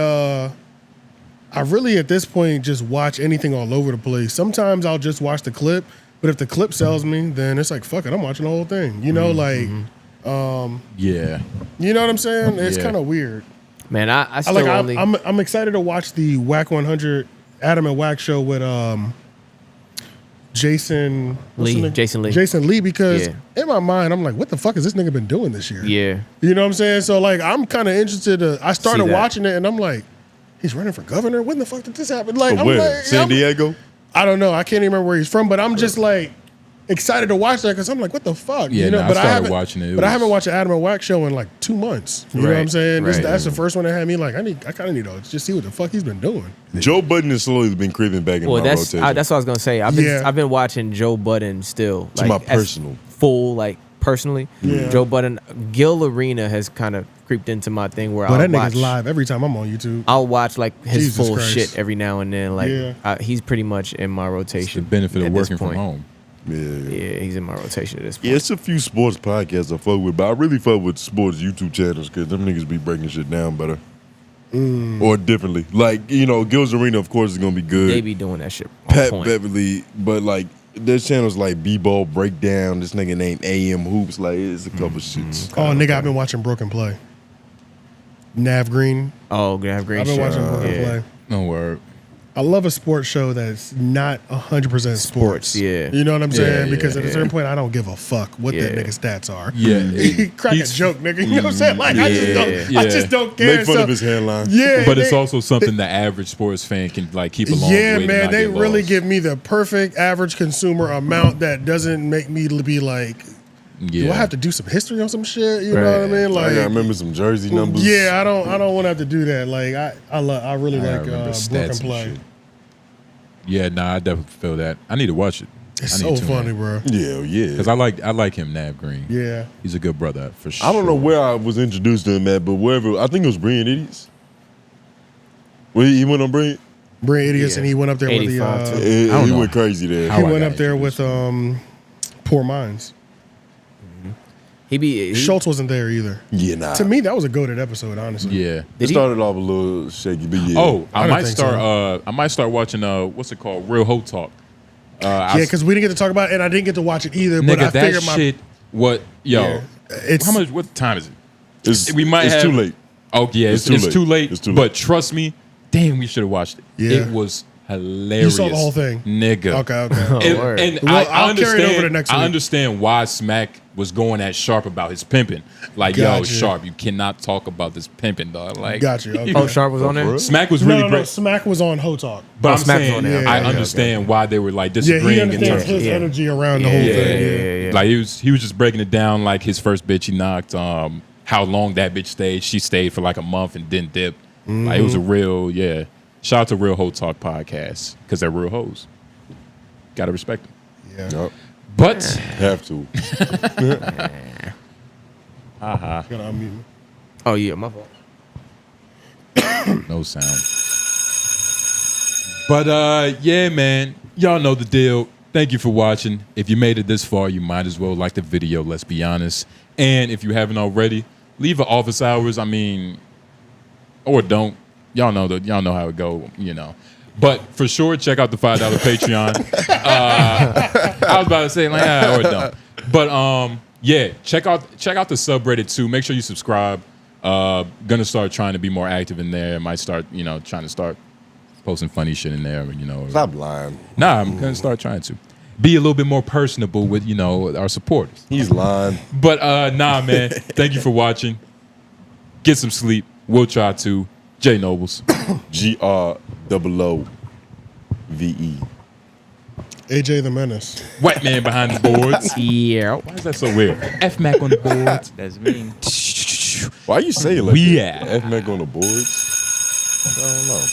A: I really at this point just watch anything all over the place. Sometimes I'll just watch the clip, but if the clip sells me, then it's like fuck it, I'm watching the whole thing. You know,
C: yeah.
A: You know what I'm saying? It's kind of weird.
H: Man, I still only.
A: I'm excited to watch the Whack 100 Adam and Whack show with Jason Lee, because in my mind I'm like, what the fuck has this nigga been doing this year?
H: Yeah.
A: You know what I'm saying? So like I'm kind of interested I started watching it and I'm like, he's running for governor? When the fuck did this happen? Like, I'm
B: where?
A: like,
B: San Diego?
A: I don't know. I can't even remember where he's from, but I'm just like excited to watch that because I'm like, what the fuck?
C: Yeah,
A: but
C: I started watching it.
A: But I haven't watched an Adam and Whack show in like 2 months. You know what I'm saying?
H: Right.
A: That's the first one that had me like, I kind of need to just see what the fuck he's been doing.
B: Joe Budden has slowly been creeping back in my rotation.
H: That's what I was gonna say. I've been watching Joe Budden still.
B: It's my personal.
H: Personally.
A: Yeah.
H: Joe Budden, Gil Arena has kind of creeped into my thing where
A: But that nigga's live every time I'm on YouTube.
H: I'll watch like his
A: Jesus
H: full
A: Christ.
H: shit every now and then. Like he's pretty much in my rotation.
C: It's the benefit of
H: at this
C: working from
H: point.
C: home.
H: Yeah, he's in my rotation at this point.
B: Yeah, it's a few sports podcasts I fuck with, but I really fuck with sports YouTube channels because them niggas be breaking shit down better. Or differently. Like, Gil's Arena, of course, is going to be good.
H: They be doing that shit on
B: Pat
H: point.
B: Beverly, but like, there's channels like B-Ball Breakdown, this nigga named AM Hoops, like, it's a couple shits.
A: Oh, nigga, I've been watching Broken Play. Nav Green.
H: Oh, Nav Green.
A: I've been watching Broken Play.
C: No word.
A: I love a sports show that's not 100% sports.
H: Yeah.
A: You know what I'm saying?
C: Yeah,
A: because at a
C: yeah.
A: certain point, I don't give a fuck what that nigga's stats are.
C: Yeah.
A: Crack a joke, nigga. You know what I'm saying? Like, I just don't care.
B: Make fun of his hairline.
A: Yeah.
C: But it's also something the average sports fan can like keep along
A: Yeah,
C: with.
A: man.
C: And
A: They
C: not get
A: really
C: lost.
A: give me the perfect average consumer amount that doesn't make me be like, do I have to do some history on some shit? You know what I mean? Like,
B: I gotta remember some jersey numbers.
A: Yeah, I don't want to have to do that. Like, I really like
C: remember
A: Broken
C: stats and
A: Play.
C: shit. Yeah, nah, I definitely feel that. I need to watch it.
A: It's
C: I need
A: so
C: to,
A: funny,
C: man.
A: bro.
B: Yeah.
C: Because I like him, Nav Green.
A: Yeah.
C: He's a good brother for sure.
B: I don't know where I was introduced to him at, but wherever, I think it was Brilliant Idiots. Well, he went on Brilliant?
A: Brand Idiots, and he went up there with the.
B: He went crazy there.
A: He went up there with Poor Minds. Schultz wasn't there either.
B: Yeah, nah.
A: To me, that was a goated episode, honestly.
C: Yeah.
B: It started off a little shaky, but yeah.
C: Oh, I might start.
A: so.
C: I might start watching. What's it called? Real Hoe Talk.
A: Yeah, because we didn't get to talk about it, and I didn't get to watch it either.
C: Nigga,
A: but I
C: that
A: figured
C: shit. What? Yo,
A: Yeah. It's
C: how much? What time is it?
B: It's,
C: we might
B: it's
C: have.
B: too late.
C: Oh yeah, it's too late.
B: It's too late.
C: But trust me, damn, we should have watched it.
A: Yeah.
C: It was hilarious.
A: You saw the whole thing,
C: nigga.
A: Okay.
C: And
A: Well,
C: I
A: I'll carry it over to
C: understand.
A: next
C: I
A: week.
C: understand why Smack was going at Sharp about his pimping. Like, yo,
A: Gotcha.
C: Sharp, you cannot talk about this pimping, dog. Like,
A: Gotcha. Okay.
H: Oh, Sharp was on there?
C: Smack was really
A: No,
C: great.
A: Smack was on Ho Talk.
C: But I'm
H: Smack was
C: saying,
H: on there.
C: I
H: Okay,
C: understand why they were like
A: Yeah,
C: disagreeing
A: he
C: in
A: understands
C: terms of
A: his energy around the whole thing.
H: Yeah.
C: like he was just breaking it down. Like his first bitch he knocked, how long that bitch stayed. She stayed for like a month and didn't dip. Like it was a real Shout out to Real Hoe Talk podcast because they're real hoes. Gotta respect them.
A: Yeah.
B: Yep.
C: But
B: Have to.
C: haha,
A: Gotta unmute me.
H: Oh yeah, my fault.
C: no sound. But yeah, man, y'all know the deal. Thank you for watching. If you made it this far, you might as well like the video. Let's be honest. And if you haven't already, leave an office hours. I mean, or don't. Y'all know how it go. You know. But for sure, check out the $5 Patreon. I was about to say like, or don't. But yeah, check out the subreddit too. Make sure you subscribe. Gonna start trying to be more active in there. Might start, trying to start posting funny shit in there.
B: Stop lying.
C: Nah, I'm gonna start trying to be a little bit more personable with our supporters.
B: He's lying.
C: But nah, man. Thank you for watching. Get some sleep. We'll try to. J Nobles.
B: GROOVE.
A: AJ the Menace.
C: White man behind the boards.
H: Yeah.
C: Why is that so weird? F Mac on the boards.
E: That's me.
B: Why you say it like
C: We
B: that?
C: at
B: F Mac on the boards? I don't know.